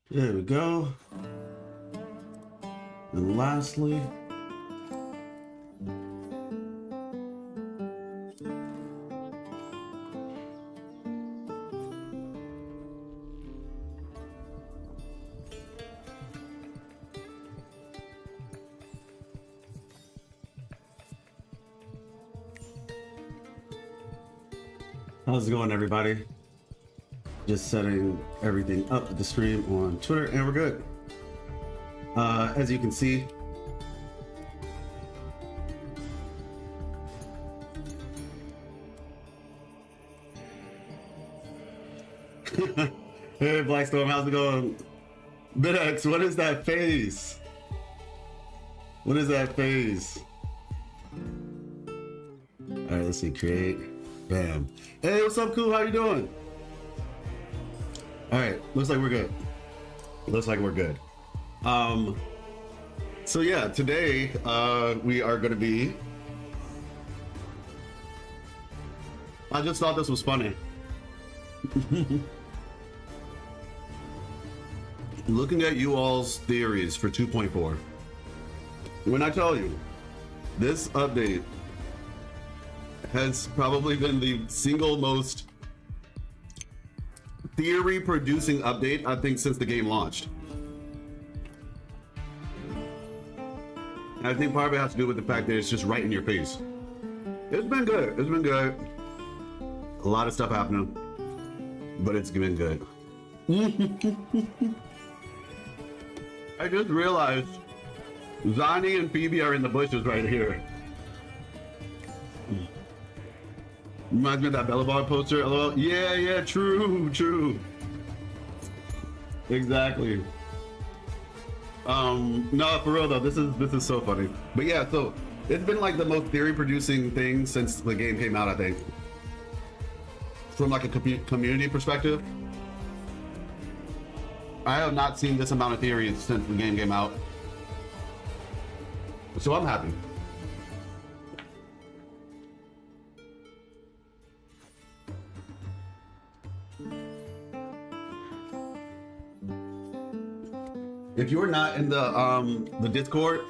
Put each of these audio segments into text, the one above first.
There we go. And lastly, how's it going, everybody? Just setting everything up at the stream on Twitter, and we're good. As you can see, hey Blackstorm, how's it going? BitX, what is that face? What is that face? All right, let's see, create, bam. Hey, what's up, cool? How you doing? All right, looks like we're good. Looks like we're good. So yeah, today we are going to be. I just thought this was funny. Looking at you all's theories for 2.4. When I tell you, this update has probably been the single most theory producing update I think since the game launched. And I think part of it has to do with the fact that it's just right in your face. It's been good. It's been good. A lot of stuff happening, but it's been good. I just realized Zani and Phoebe are in the bushes right here. Reminds me of that Bellabog poster, LOL. Yeah, true. Exactly. No, for real though, this is so funny. But yeah, so it's been like the most theory producing thing since the game came out, I think. From like a community perspective. I have not seen this amount of theories since the game came out. So I'm happy. If you're not in the Discord,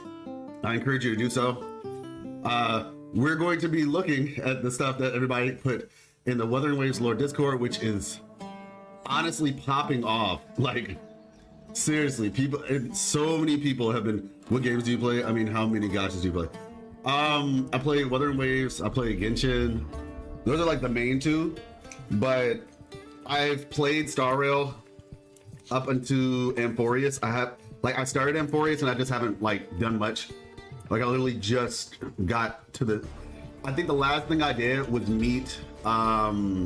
I encourage you to do so. We're going to be looking at the stuff that everybody put in the Wuthering Waves lore Discord, which is honestly popping off. Like, seriously, people, so many people have been. What games do you play? I mean, how many gachas do you play? I play Wuthering Waves. I play Genshin. Those are like the main two, but I've played Star Rail up into Amphorius. I started Amphorius and I just haven't like done much. Like I literally just got to the. I think the last thing I did was meet I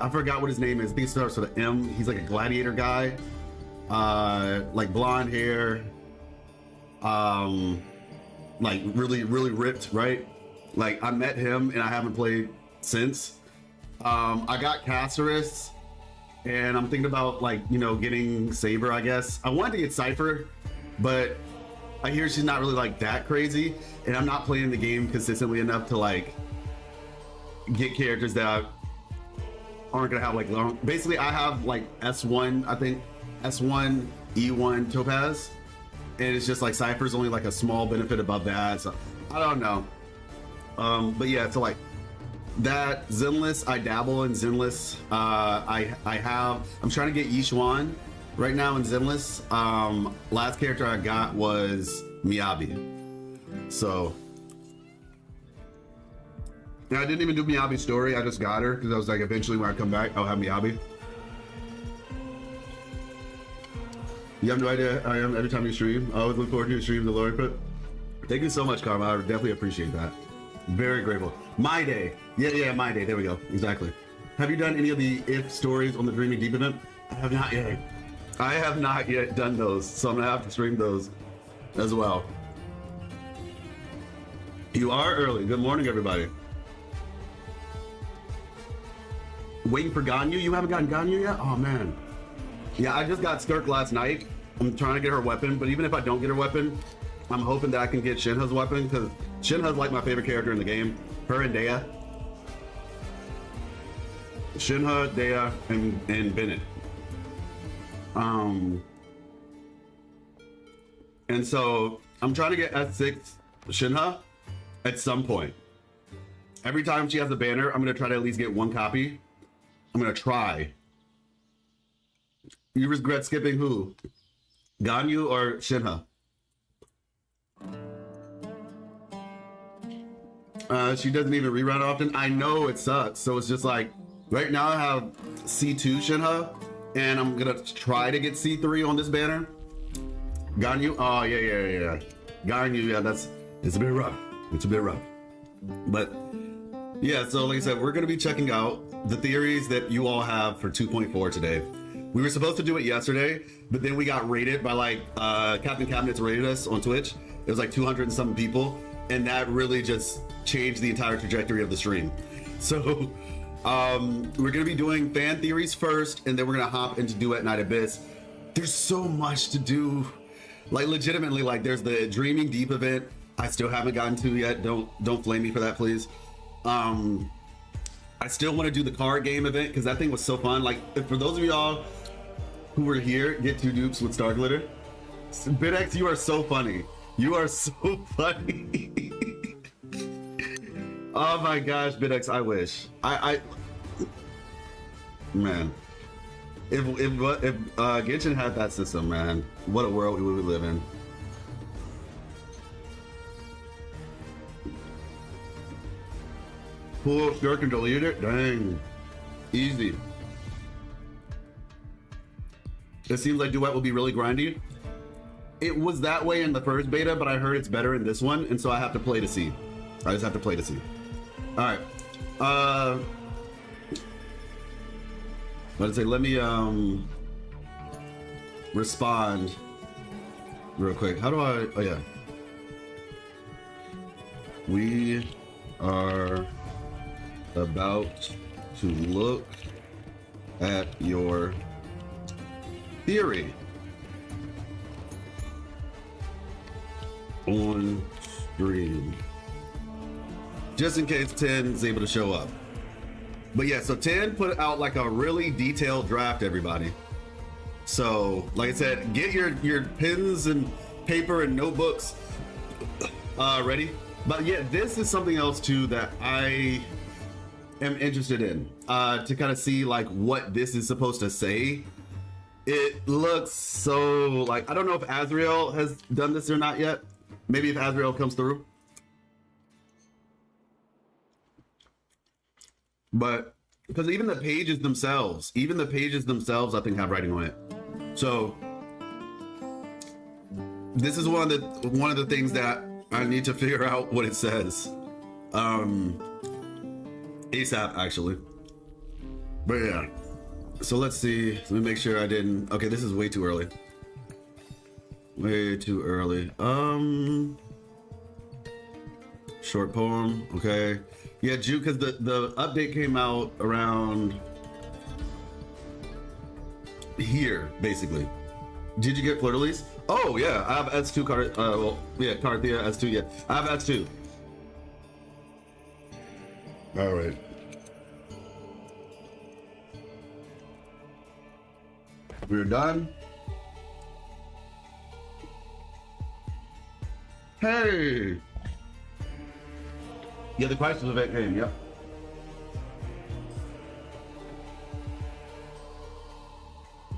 forgot what his name is. I think it starts with an M. He's like a gladiator guy, like blonde hair, like really ripped, right? Like I met him and I haven't played since. I got Caceres. And I'm thinking about like, you know, getting Saber, I guess. I wanted to get Cypher, but I hear she's not really like that crazy. And I'm not playing the game consistently enough to like get characters that aren't gonna have like long. Basically, I have like S1, I think S1, E1 Topaz. And it's just like Cypher's only like a small benefit above that. So I don't know. But yeah, so like, that Zenless, I dabble in Zenless. I'm trying to get Yishuan right now in Zenless. Last character I got was Miyabi. So, and I didn't even do Miyabi's story. I just got her because I was like, eventually when I come back, I'll have Miyabi. You have no idea I am every time you stream. I always look forward to your stream, the Lord put. Thank you so much, Karma. I definitely appreciate that. Very grateful. My day. Yeah, my day. There we go. Exactly. Have you done any of the If stories on the Dreaming Deep event? I have not yet. I have not yet done those, so I'm gonna have to stream those as well. You are early. Good morning, everybody. Waiting for Ganyu? You haven't gotten Ganyu yet? Oh man. Yeah, I just got Skirk last night. I'm trying to get her weapon, but even if I don't get her weapon, I'm hoping that I can get Shinha's weapon because Shinha's like my favorite character in the game. Her and Dea. Shinha, Dea, and Bennett. Um, and so I'm trying to get S6 Shinha at some point. Every time she has a banner, I'm gonna try to at least get one copy. I'm gonna try. You regret skipping who? Ganyu or Shinha? She doesn't even rerun often. I know it sucks. So it's just like, right now I have C2 Shinha, and I'm gonna try to get C3 on this banner. Ganyu, oh yeah. Ganyu, yeah, it's a bit rough. It's a bit rough. But yeah, so like I said, we're gonna be checking out the theories that you all have for 2.4 today. We were supposed to do it yesterday, but then we got raided by like, Captain Cabinets raided us on Twitch. It was like 200 and something people, and that really just changed the entire trajectory of the stream. So we're gonna be doing fan theories first, and then we're gonna hop into Duet Night Abyss. There's so much to do. Like legitimately, like there's the Dreaming Deep event I still haven't gotten to yet. Don't flame me for that, please. I still want to do the card game event because that thing was so fun. Like for those of y'all who were here, get 2 dupes with Star Glitter. BitX, you are so funny. You are so funny. Oh my gosh, BitX, I wish. Man. If Genshin had that system, man, what a world we would live in. Cool, sure can delete it? Dang. Easy. It seems like Duet will be really grindy. It was that way in the first beta, but I heard it's better in this one, and so I have to play to see. I just have to play to see. All right. Let's say, let me respond real quick. How do I? Oh yeah. We are about to look at your theory on stream, just in case 10 is able to show up. But yeah, so 10 put out like a really detailed draft, everybody. So like I said, get your pens and paper and notebooks ready. But yeah, this is something else too that I am interested in, to kind of see like what this is supposed to say. It looks so like, I don't know if Azrael has done this or not yet. Maybe if Azrael comes through. But because even the pages themselves, I think have writing on it. So this is one of the things that I need to figure out what it says. ASAP actually. But yeah. So let's see. Let me make sure I didn't. Okay, this is way too early. Way too early. Short poem. Okay. Yeah, Juke, because the update came out around here, basically. Did you get Fleur-de-Lis? Oh yeah, I have S2 card. Well, yeah, cartethiya S2. Yeah, I have S2. All right. We're done. Hey. Yeah, the Crisis event game. Yep.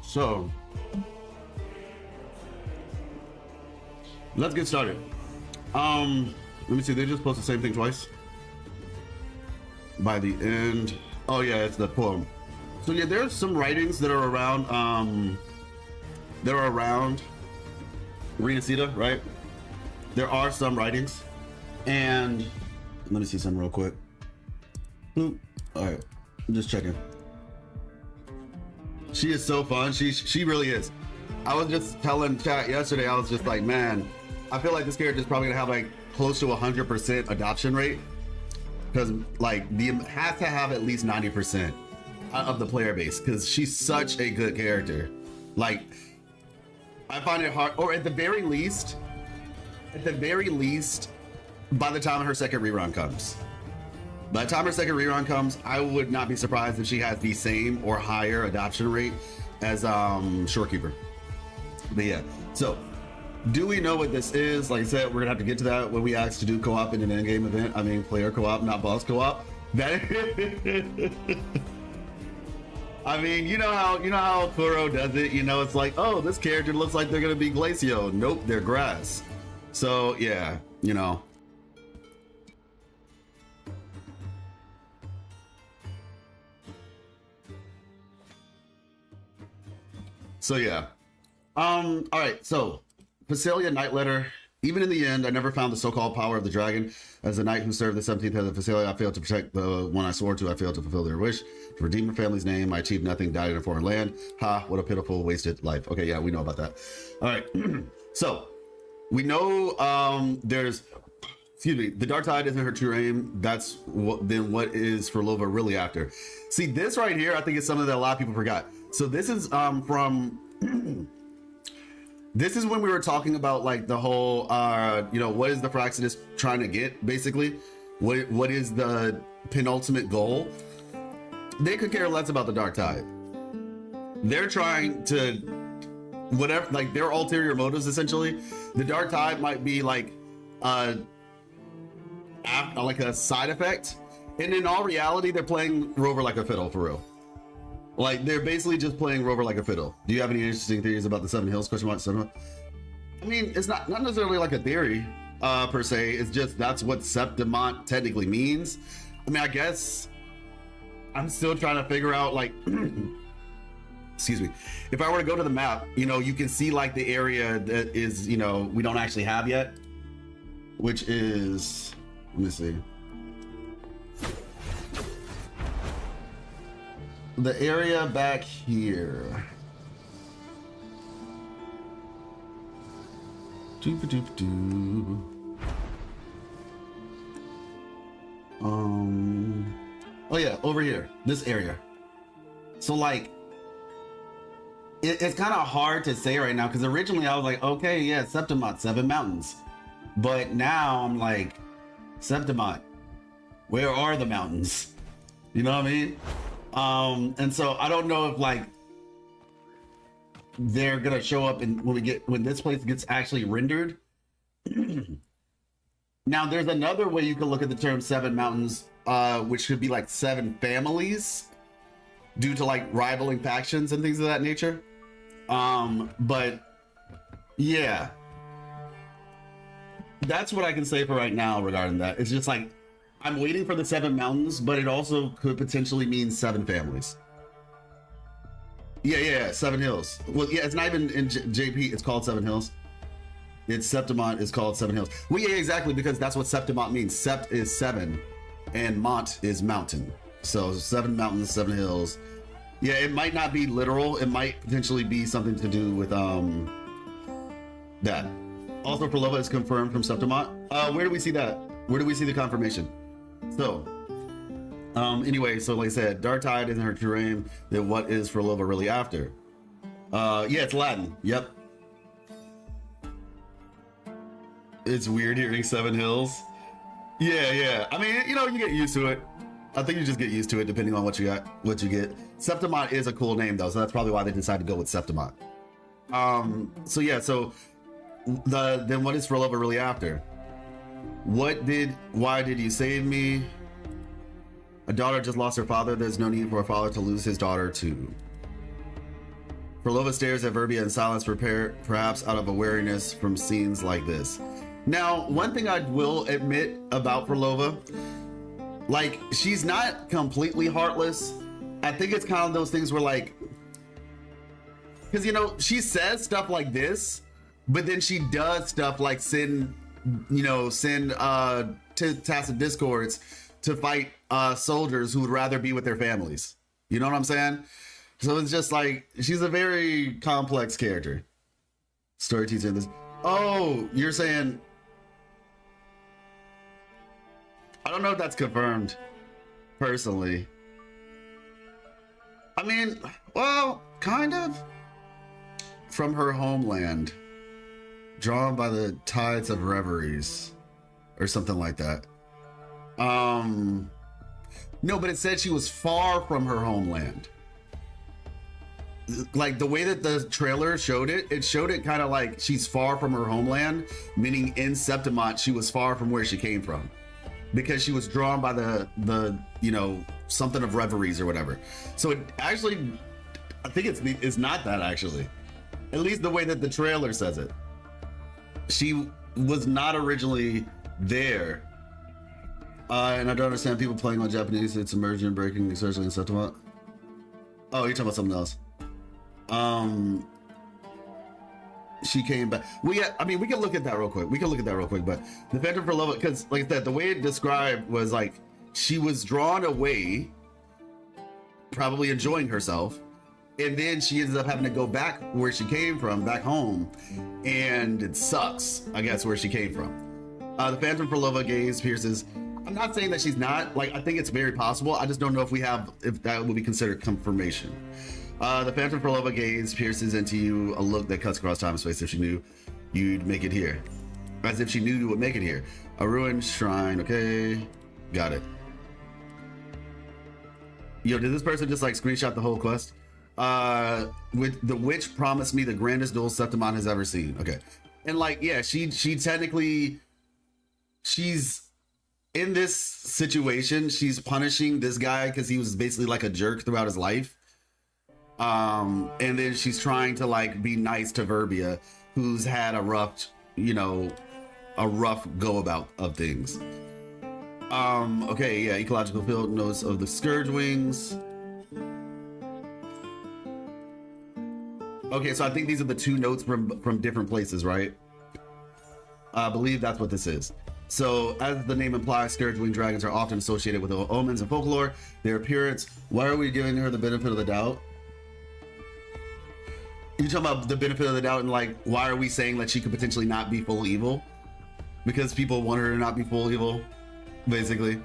So let's get started. Let me see. They just post the same thing twice. By the end. Oh yeah, it's the poem. So yeah, there's some writings that are around. That are around Renacita, right? There are some writings, and let me see some real quick. Boop. All right, I'm just checking. She is so fun. She really is. I was just telling chat yesterday. I was just like, man, I feel like this character is probably gonna have like close to 100% adoption rate, because like has to have at least 90% of the player base, because she's such a good character. Like, I find it hard, or at the very least, by the time her second rerun comes. I would not be surprised if she has the same or higher adoption rate as shorekeeper. But yeah, so do we know what this is? Like I said, we're gonna have to get to that when we ask to do co-op in an endgame event. I mean, player co-op, not boss co-op. That I mean, you know how Kuro does it. You know, it's like, oh, this character looks like they're gonna be Glacio. Nope, they're grass. So yeah, you know. So yeah. All right, so Phasalia Knight Letter. Even in the end, I never found the so-called power of the dragon. As a knight who served the 17th head of Phasalia, I failed to protect the one I swore to. I failed to fulfill their wish. To redeem her family's name, I achieved nothing, died in a foreign land. Ha, what a pitiful, wasted life. Okay, yeah, we know about that. All right, so we know there's, excuse me, the dark tide isn't her true aim. That's what, then what is Frolova really after? See, this right here, I think is something that a lot of people forgot. So this is from... This is when we were talking about like the whole, you know, what is the Pharaxidus trying to get, basically? What is the penultimate goal? They could care less about the Dark Tide. They're trying to, whatever, like their ulterior motives, essentially. The Dark Tide might be like a side effect. And in all reality, they're playing Rover like a fiddle, for real. Like, they're basically just playing Rover like a fiddle. Do you have any interesting theories about the Seven Hills? Question mark, Septimont? I mean, it's not necessarily like a theory, per se. It's just that's what Septimont technically means. I mean, I guess I'm still trying to figure out, like, excuse me. If I were to go to the map, you know, you can see, like, the area that is, you know, we don't actually have yet, which is, let me see. The area back here. Doop-a-doop-doo. Oh yeah, over here, this area. So like, it's kind of hard to say right now because originally I was like, okay, yeah, Septimont, 7 mountains, but now I'm like, Septimont, where are the mountains? You know what I mean? And so I don't know if like they're gonna show up and when this place gets actually rendered. Now there's another way you can look at the term 7 mountains, which could be like 7 families due to like rivaling factions and things of that nature. But yeah, that's what I can say for right now regarding that. It's just like, I'm waiting for the 7 mountains, but it also could potentially mean 7 families. Yeah, 7 hills. Well, yeah, it's not even in JP, it's called 7 hills. It's Septimont is called 7 hills. Well, yeah, exactly, because that's what Septimont means. Sept is 7, and Mont is mountain. So 7 mountains, 7 hills. Yeah, it might not be literal. It might potentially be something to do with that. Also, Frolova is confirmed from Septimont. Where do we see that? Where do we see the confirmation? So, anyway, so like I said, Dark Tide isn't her true aim. Then what is Frolova really after? Yeah, it's Latin. Yep. It's weird hearing 7 hills. Yeah. I mean, you know, you get used to it. I think you just get used to it depending on what you get. Septimont is a cool name though, so that's probably why they decided to go with Septimont. So yeah, so then what is Frolova really after? Why did you save me? A daughter just lost her father. There's no need for a father to lose his daughter too. Frolova stares at Verbia in silence, perhaps out of a wariness from scenes like this. Now, one thing I will admit about Frolova, like, she's not completely heartless. I think it's kind of those things where like, because you know, she says stuff like this, but then she does stuff like send tacit discords to fight soldiers who would rather be with their families. You know what I'm saying? So it's just like, she's a very complex character. Story teacher in this. Oh, you're saying, I don't know if that's confirmed personally. I mean, well, kind of. From her homeland, drawn by the tides of reveries, or something like that. No, but it said she was far from her homeland. like the way that the trailer showed it showed it kind of like she's far from her homeland, meaning in Septimont she was far from where she came from, because she was drawn by the you know, something of reveries or whatever. So it actually, I think it's not that, actually, at least the way that the trailer says it. She was not originally there. And I don't understand people playing on Japanese. It's immersion breaking, especially in Septimont. Oh, you're talking about something else. She came back. I mean, we can look at that real quick. But the Phantom for Love, because like I said, the way it described was like she was drawn away, probably enjoying herself, and then she ended up having to go back where she came from, back home, and it sucks, I guess, where she came from. The Phantom for Love gaze pierces. I'm not saying that she's not, like, I think it's very possible. I just don't know if that would be considered confirmation. The Phantom for Love gaze pierces into you, a look that cuts across time and space. If she knew you'd make it here. As if she knew you would make it here. A ruined shrine, okay. Got it. Yo, did this person just like screenshot the whole quest? With the witch promised me the grandest duel Septimont has ever seen. Okay. And like, yeah, she technically, she's in this situation, she's punishing this guy because he was basically like a jerk throughout his life. And then she's trying to like be nice to Verbia, who's had a rough, you know, a rough go about of things. Okay, yeah, ecological field notes of the scourge wings. Okay, so I think these are the two notes from different places, right? I believe that's what this is. So, as the name implies, scourge-winged dragons are often associated with omens and folklore. Their appearance, why are we giving her the benefit of the doubt? You talking about the benefit of the doubt and like, why are we saying that she could potentially not be full evil? Because people want her to not be full evil, basically.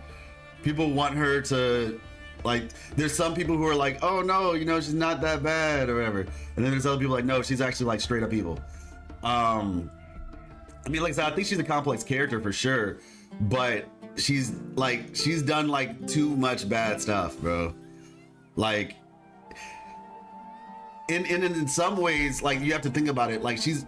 People want her to, like, there's some people who are like, oh no, you know, she's not that bad or whatever. And then there's other people like, no, she's actually like straight up evil. I mean, like I said, I think she's a complex character for sure, but she's done like too much bad stuff, bro. Like, in some ways, like, you have to think about it, like, she's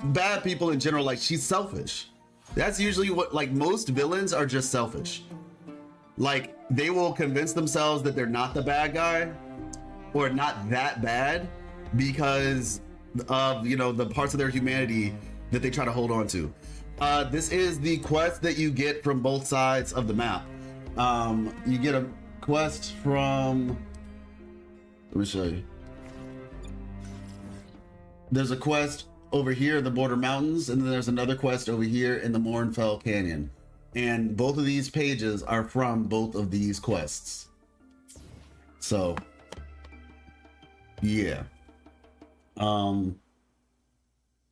bad people in general, like, she's selfish. That's usually what, like, most villains are just selfish. Like, they will convince themselves that they're not the bad guy or not that bad because of, you know, the parts of their humanity that they try to hold on to. This is the quest that you get from both sides of the map. You get a quest from, let me show you. There's a quest over here in the Border Mountains, and then there's another quest over here in the Mournfell Canyon. And both of these pages are from both of these quests. So, yeah.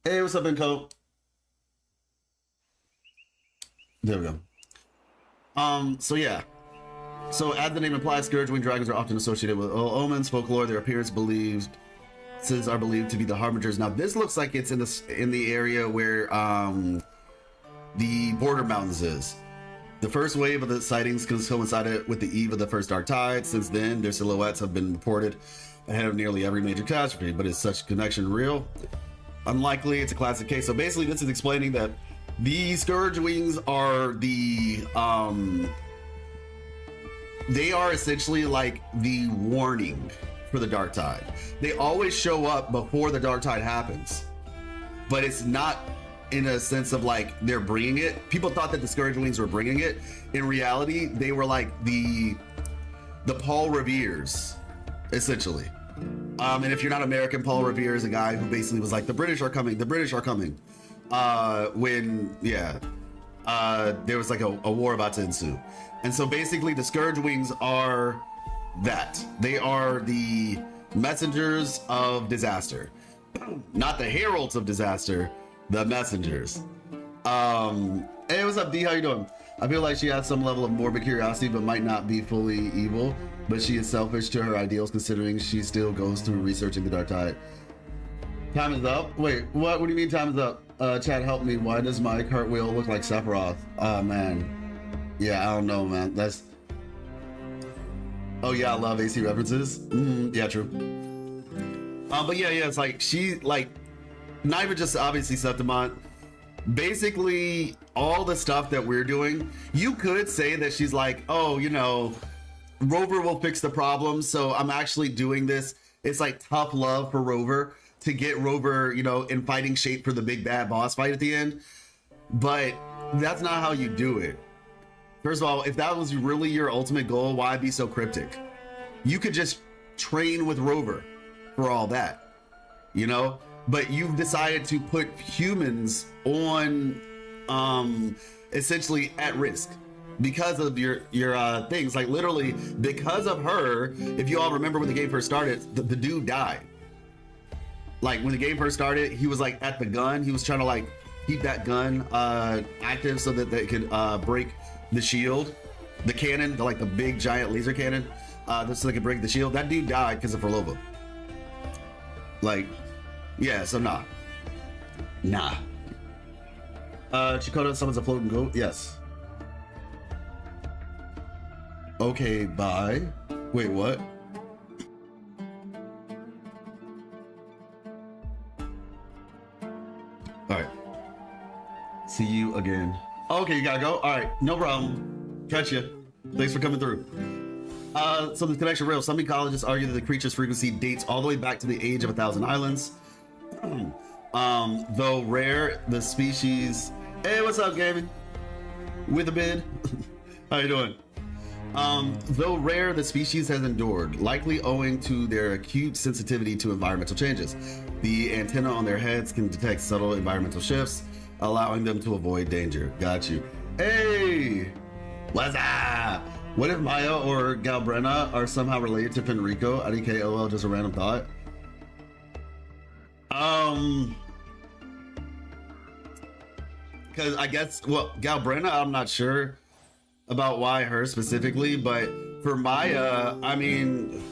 Hey, what's up, Inco? There we go. So yeah. So as the name implies, scourge-winged dragons are often associated with omens, folklore. Their appearance are believed to be the harbingers. Now this looks like it's in the area where the Border Mountains is. The first wave of the sightings coincided with the eve of the first dark tide. Since then, their silhouettes have been reported ahead of nearly every major catastrophe. But is such connection real? Unlikely. It's a classic case. So basically, this is explaining that the Scourge Wings are the they are essentially like the warning for the dark tide. They always show up before the dark tide happens, but it's not in a sense of like they're bringing it. People thought that the Scourge Wings were bringing it. In reality, they were like the Paul Revere's, essentially. And if you're not American, Paul Revere is a guy who basically was like, the British are coming, the British are coming. When, yeah, there was like a war about to ensue. And so basically the Scourge Wings are that. They are the messengers of disaster. Not the heralds of disaster, the messengers. Hey, what's up, D? How you doing? I feel like she has some level of morbid curiosity, but might not be fully evil. But she is selfish to her ideals, considering she still goes through researching the dark tide. Time is up. Wait, what? What do you mean time is up? Chad, help me. Why does my cartwheel look like Sephiroth? Oh man. Yeah, I don't know, man. That's. Oh yeah, I love AC references. Yeah, true. But yeah, it's like she like not even just obviously Septimont. Basically, all the stuff that we're doing, you could say that she's like, oh, you know, Rover will fix the problem, so I'm actually doing this. It's like tough love for Rover to get Rover, you know, in fighting shape for the big bad boss fight at the end. But that's not how you do it. First of all, if that was really your ultimate goal, why be so cryptic? You could just train with Rover for all that, you know? But you've decided to put humans on essentially at risk because of your things. Like literally because of her, if you all remember when the game first started, the dude died. Like when the game first started, he was like at the gun, he was trying to like keep that gun active so that they could break the shield, the cannon, like the big giant laser cannon, so they could break the shield. That dude died because of Verlova. Like, yeah, so nah. Chakotay summons a floating goat. Yes. Okay, bye. Wait, what? All right. See you again. Okay, you gotta go. All right, no problem. Catch you. Thanks for coming through. So the connection rail. Some ecologists argue that the creature's frequency dates all the way back to the age of 1,000 islands. Though rare, the species. Hey, what's up, Gavin? With a bid. How you doing? Though rare, the species has endured, likely owing to their acute sensitivity to environmental changes. The antenna on their heads can detect subtle environmental shifts, allowing them to avoid danger. Got you. Hey, what's up? What if Maya or Galbrena are somehow related to Fenrico? IDKOL, just a random thought. Because I guess, well, Galbrena, I'm not sure about why her specifically, but for Maya, I mean,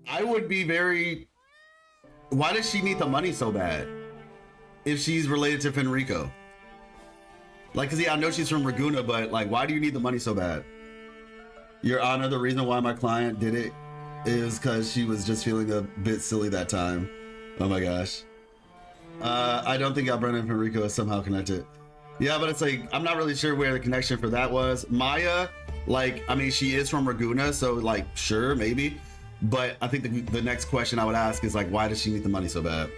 I would be very. Why does she need the money so bad if she's related to Fenrico? Like, cause yeah, I know she's from Raguna, but like, why do you need the money so bad? Your Honor, the reason why my client did it is because she was just feeling a bit silly that time. Oh my gosh. I don't think Alberta and Fenrico is somehow connected. Yeah, but it's like, I'm not really sure where the connection for that was. Maya, like, I mean, she is from Raguna, so like, sure, maybe. But I think the next question I would ask is like, why does she need the money so bad?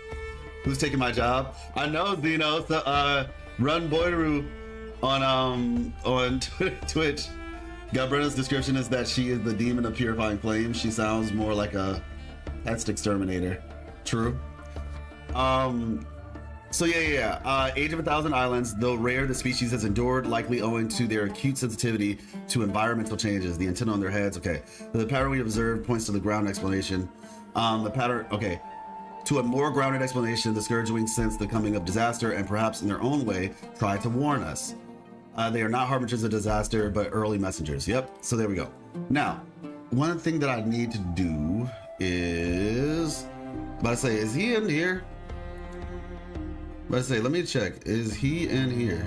Who's taking my job? I know, Zeno. So, Run Boyru on Twitch. Galbrena's description is that she is the demon of purifying flame. She sounds more like a pest exterminator. True. So yeah. Age of 1,000 islands, though rare, the species has endured, likely owing to their acute sensitivity to environmental changes. The antenna on their heads. Okay. The pattern we observed points to the ground explanation. The pattern. Okay. To a more grounded explanation, the Scourge Wings sense the coming of disaster and perhaps in their own way try to warn us. They are not harbingers of disaster, but early messengers. Yep. So there we go. Now, one thing that I need to do is, but I say, is he in here? But I say, let me check. Is he in here?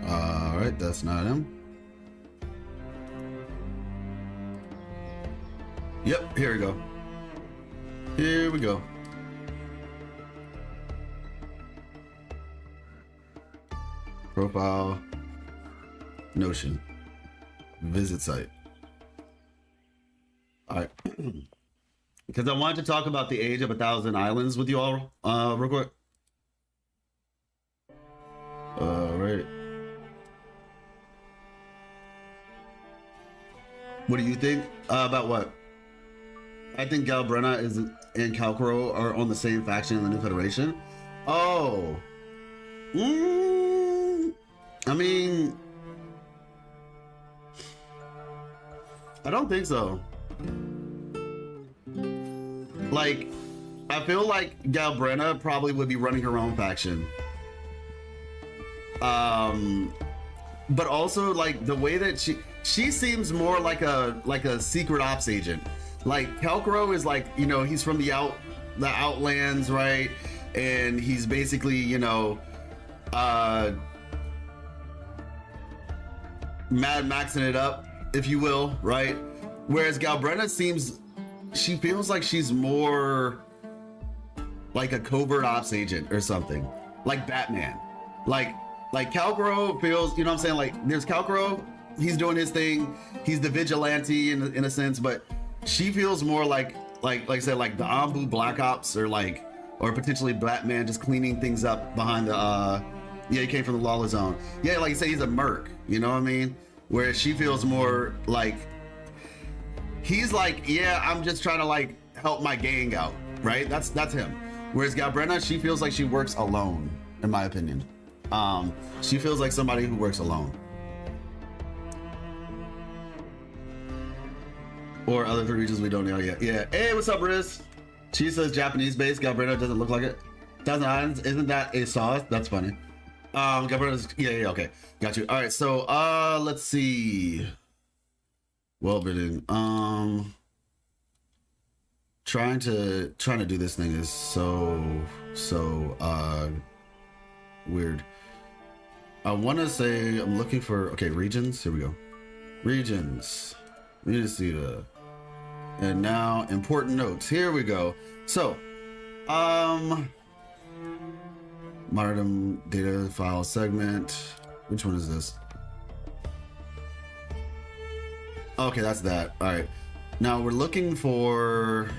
All right, that's not him. Yep, here we go. Here we go. Profile. Notion. Visit site. All right. Because I wanted to talk about the age of 1,000 islands with you all real quick. All right. What do you think about what? I think Galbrena and Calcro are on the same faction in the New Federation. Oh. I mean, I don't think so. Like, I feel like Galbrena probably would be running her own faction. But also like the way that she seems more like a secret ops agent. Like Calcro is like, you know, he's from the Outlands, right? And he's basically, you know, Mad Maxing it up, if you will, right? Whereas Galbrenna she feels like she's more like a covert ops agent or something, like Batman. Like Calcro feels, you know what I'm saying? Like there's Calcro, he's doing his thing, he's the vigilante in a sense, but she feels more like I said, like the Ambu Black Ops, or potentially Batman, just cleaning things up behind the yeah, he came from the lawless zone. Yeah, like you say, he's a merc, you know what I mean? Whereas she feels more like he's like, yeah, I'm just trying to like help my gang out, right? That's him. Whereas Galbrenna, she feels like she works alone, in my opinion. She feels like somebody who works alone. Or other three regions we don't know yet. Yeah. Hey, what's up, Riz? She says Japanese base. Galbrenna doesn't look like it. Thousand Islands, isn't that a sauce? That's funny. Galbrenna's, yeah, okay. Got you. All right, so let's see. Well bidden. Trying to do this thing is so weird. I want to say I'm looking for, okay, regions. Here we go. Regions. We need to see the, and now important notes. Here we go. So, martyrdom data file segment. Which one is this? Okay, that's that. All right. Now we're looking for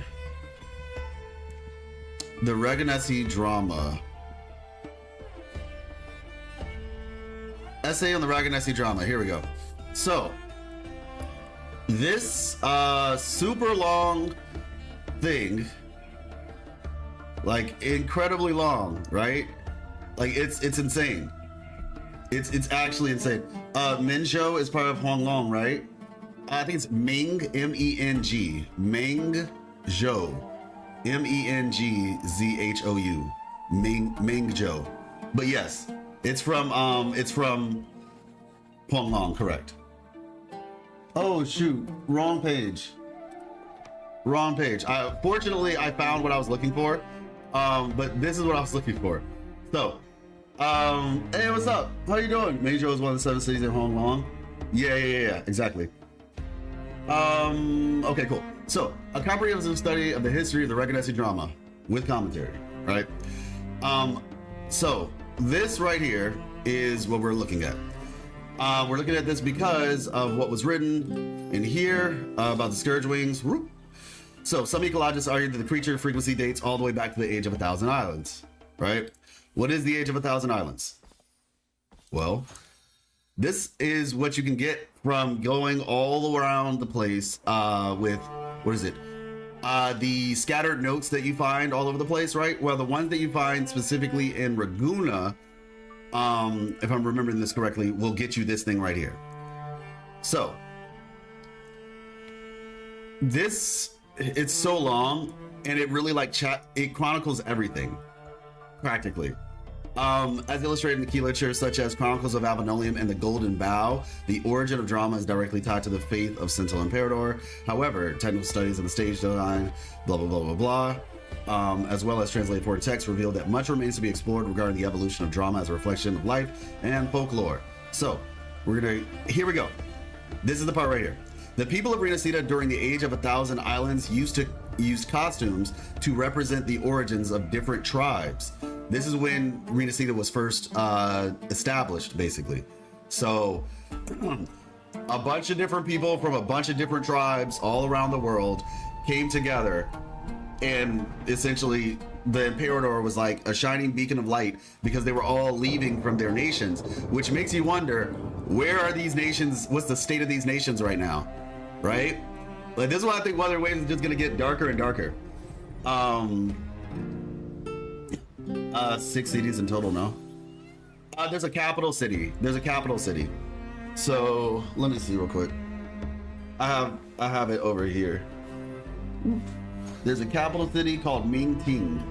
the Regency drama. Essay on the Regency drama. Here we go. So this super long thing, like incredibly long, right? Like it's insane. It's actually insane. Minzhou is part of Honglong, right? I think it's Meng, M-E-N-G, Mengzhou, M-E-N-G-Z-H-O-U, Mengzhou. But yes, it's from Honglong, correct. Oh shoot, wrong page. Fortunately, I found what I was looking for, but this is what I was looking for. So, hey, what's up? How you doing? Mengzhou is one of the 7 cities in Honglong. Yeah, exactly. Okay, cool. So, a comprehensive study of the history of the Regency drama with commentary, right? So this right here is what we're looking at. We're looking at this because of what was written in here about the Scourge Wings. So some ecologists argue that the creature frequency dates all the way back to the age of 1,000 islands, right? What is the age of 1,000 islands? Well, this is what you can get from going all around the place with, what is it? The scattered notes that you find all over the place, right? Well, the ones that you find specifically in Raguna, if I'm remembering this correctly, will get you this thing right here. So, this, it's so long, and it really it chronicles everything, practically. As illustrated in the key literature such as Chronicles of Avenolium and the Golden Bough, the origin of drama is directly tied to the faith of Sentinel Imperator. However, technical studies of the stage design, blah, blah, blah, blah, blah, as well as translated foreign texts reveal that much remains to be explored regarding the evolution of drama as a reflection of life and folklore. So, here we go. This is the part right here. The people of Renacida during the age of 1,000 islands used costumes to represent the origins of different tribes. This is when Renacida was first established, basically. So, a bunch of different people from a bunch of different tribes all around the world came together, and essentially the Imperator was like a shining beacon of light because they were all leaving from their nations, which makes you wonder, where are these nations? What's the state of these nations right now? Right? Like, this is why I think Wuthering Waves is just gonna get darker and darker. 6 cities in total, no? There's a capital city. So let me see real quick. I have it over here. There's a capital city called Mingting.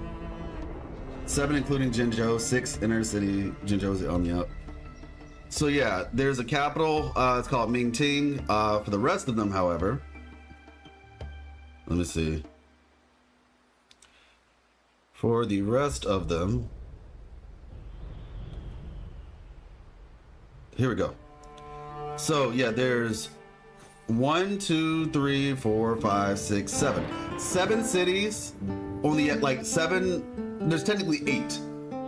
7 including Jinzhou, 6 inner city. Jinzhou is on the up. So yeah, there's a capital, it's called Mingting. For the rest of them, however, let me see. For the rest of them, here we go. So yeah, there's 1, 2, 3, 4, 5, 6, 7. 7 cities. Only at like 7. There's technically 8,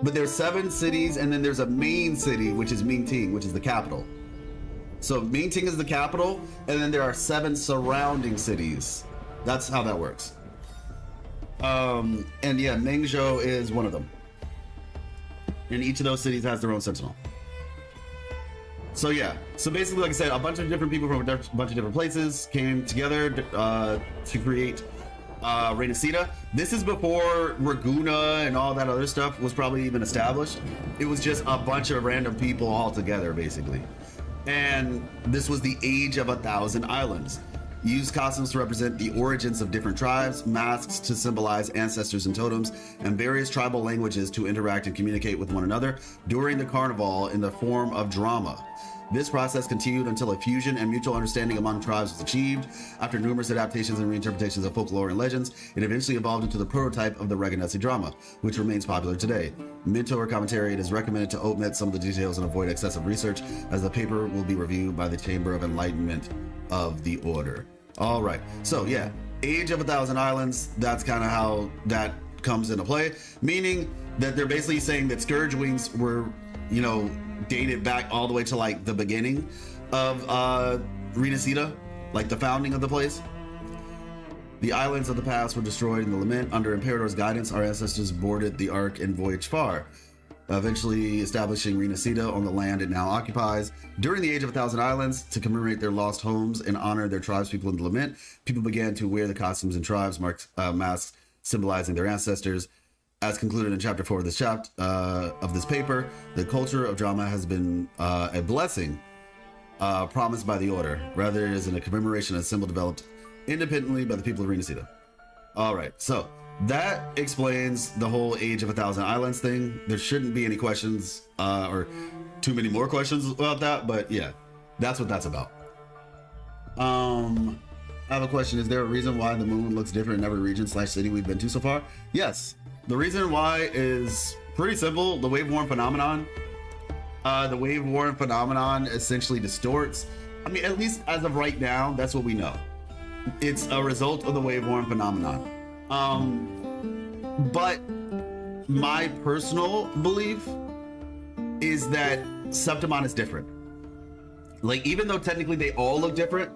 but there's 7 cities, and then there's a main city, which is Mingting, which is the capital. So Mingting is the capital, and then there are 7 surrounding cities. That's how that works. And yeah, Ningzhou is one of them. And each of those cities has their own sentinel. So yeah, so basically, like I said, a bunch of different people from a bunch of different places came together to create Renacida. This is before Raguna and all that other stuff was probably even established. It was just a bunch of random people all together, basically. And this was the Age of 1,000 Islands. Used costumes to represent the origins of different tribes, masks to symbolize ancestors and totems, and various tribal languages to interact and communicate with one another during the carnival in the form of drama. This process continued until a fusion and mutual understanding among tribes was achieved. After numerous adaptations and reinterpretations of folklore and legends, it eventually evolved into the prototype of the Regency drama, which remains popular today. Minto or commentary, it is recommended to omit some of the details and avoid excessive research, as the paper will be reviewed by the Chamber of Enlightenment of the Order. All right, so yeah, Age of 1,000 Islands, that's kind of how that comes into play, meaning that they're basically saying that Scourge Wings were, you know, dated back all the way to like the beginning of Renacida, like the founding of the place. The islands of the past were destroyed in the Lament. Under Imperador's guidance, our ancestors boarded the Ark and voyaged far, eventually establishing Renacida on the land it now occupies. During the Age of 1,000 Islands, to commemorate their lost homes and honor their tribespeople in the Lament, people began to wear the costumes and tribes masks symbolizing their ancestors. As concluded in chapter 4 of this of this paper, the culture of drama has been a blessing promised by the Order. Rather, it is in a commemoration, a symbol developed independently by the people of Renacida. All right, so that explains the whole Age of 1,000 Islands thing. There shouldn't be any questions or too many more questions about that, but yeah, that's what that's about. I have a question. Is there a reason why the moon looks different in every region / city we've been to so far? Yes. The reason why is pretty simple. The wave-worn phenomenon. The wave-worn phenomenon essentially distorts. I mean, at least as of right now, that's what we know. It's a result of the wave-worn phenomenon. But my personal belief is that Septimont is different. Like, even though technically they all look different,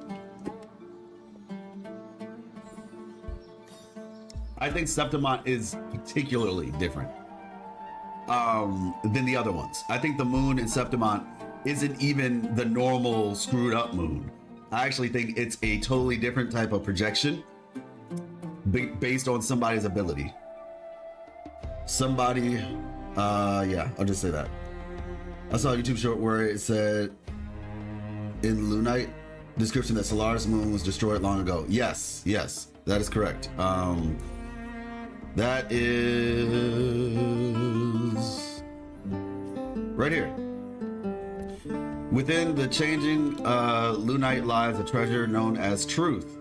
I think Septimont is particularly different than the other ones. I think the moon in Septimont isn't even the normal screwed up moon. I actually think it's a totally different type of projection based on somebody's ability. Yeah, I'll just say that. I saw a YouTube short where it said in Lunite description that Solaris moon was destroyed long ago. Yes, that is correct. That is right here. Within the changing Lunite lies a treasure known as truth.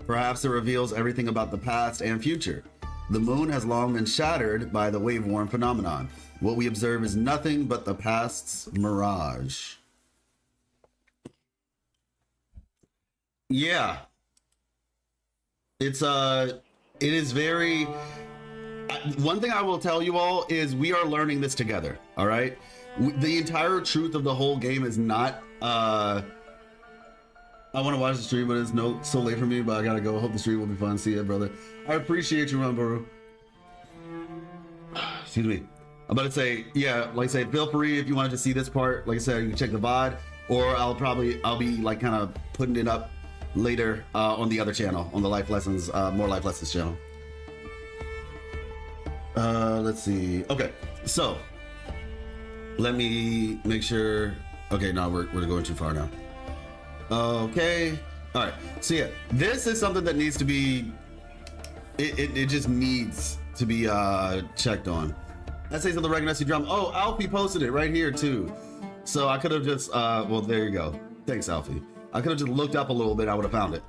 Perhaps it reveals everything about the past and future. The moon has long been shattered by the wave-worn phenomenon. What we observe is nothing but the past's mirage. Yeah. It is very... One thing I will tell you all is we are learning this together, all right? The entire truth of the whole game is not... I want to watch the stream, but it's so late for me, but I gotta go. Hope the stream will be fun. See ya, brother. I appreciate you, Rumbaru. Excuse me. I'm about to say, yeah, like I say, feel free if you wanted to see this part. Like I said, you can check the VOD, or I'll be like kind of putting it up later on the other channel, on the Life Lessons, More Life Lessons channel. Let's see. Okay, so let me make sure. Okay, no, we're going too far now. Okay, all right. So yeah, this is something that needs to be. It just needs to be checked on. Essays on the Regency drum. Oh, Alfie posted it right here too. So I could have just well, there you go. Thanks, Alfie. I could have just looked up a little bit. I would have found it.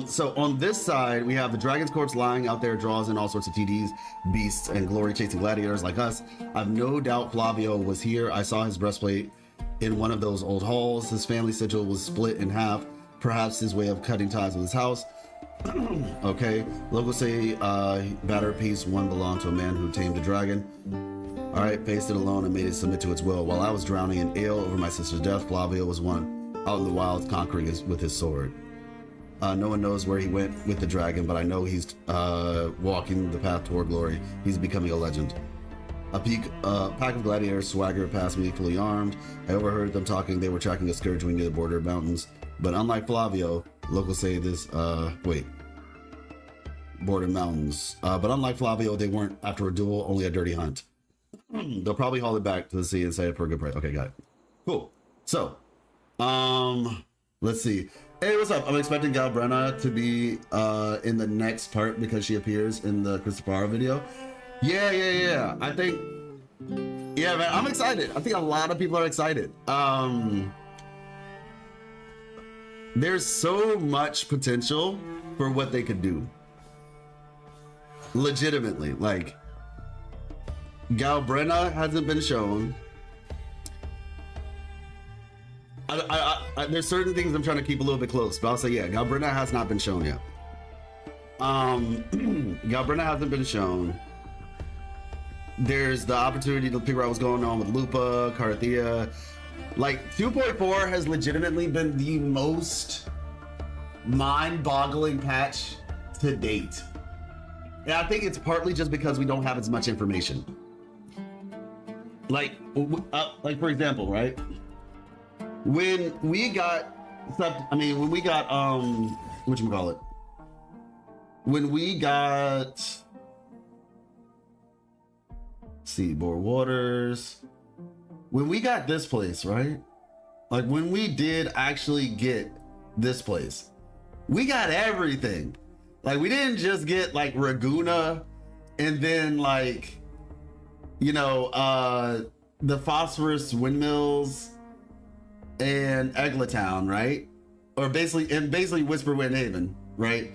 So on this side, we have the Dragon's Corpse lying out there, draws in all sorts of TDs, beasts, and glory-chasing gladiators like us. I've no doubt Flavio was here. I saw his breastplate in one of those old halls. His family sigil was split in half, perhaps his way of cutting ties with his house. Okay, locals say battered piece one belonged to a man who tamed a dragon. All right, faced it alone and made it submit to its will. While I was drowning in ale over my sister's death, Flavio was one out in the wilds conquering with his sword. No one knows where he went with the dragon, but I know he's walking the path toward glory. He's becoming a legend. A pack of gladiators swaggered past me, fully armed. I overheard them talking. They were tracking a scourge near the border mountains. But unlike Flavio, locals say this, border mountains. But unlike Flavio, they weren't after a duel, only a dirty hunt. They'll probably haul it back to the sea and sell it for a good price. Okay, got it. Cool. So, let's see. Hey, what's up? I'm expecting Galbrenna to be in the next part because she appears in the Christopher video. Yeah. I think, yeah, man, I'm excited. I think a lot of people are excited. There's so much potential for what they could do. Legitimately, like, Galbrenna hasn't been shown. There's certain things I'm trying to keep a little bit close, but I'll say, yeah, Galbrenna has not been shown yet. Galbrenna hasn't been shown. There's the opportunity to figure out what's going on with Lupa, cartethiya. Like, 2.4 has legitimately been the most mind-boggling patch to date. And I think it's partly just because we don't have as much information. Like for example, right? When we got whatchamacallit? When we got Seaboard Waters, when we got this place, right? Like when we did actually get this place, we got everything. Like we didn't just get like Raguna and then like, you know, the phosphorus windmills and Eglatown, right? Or basically Whisperwind Haven, right?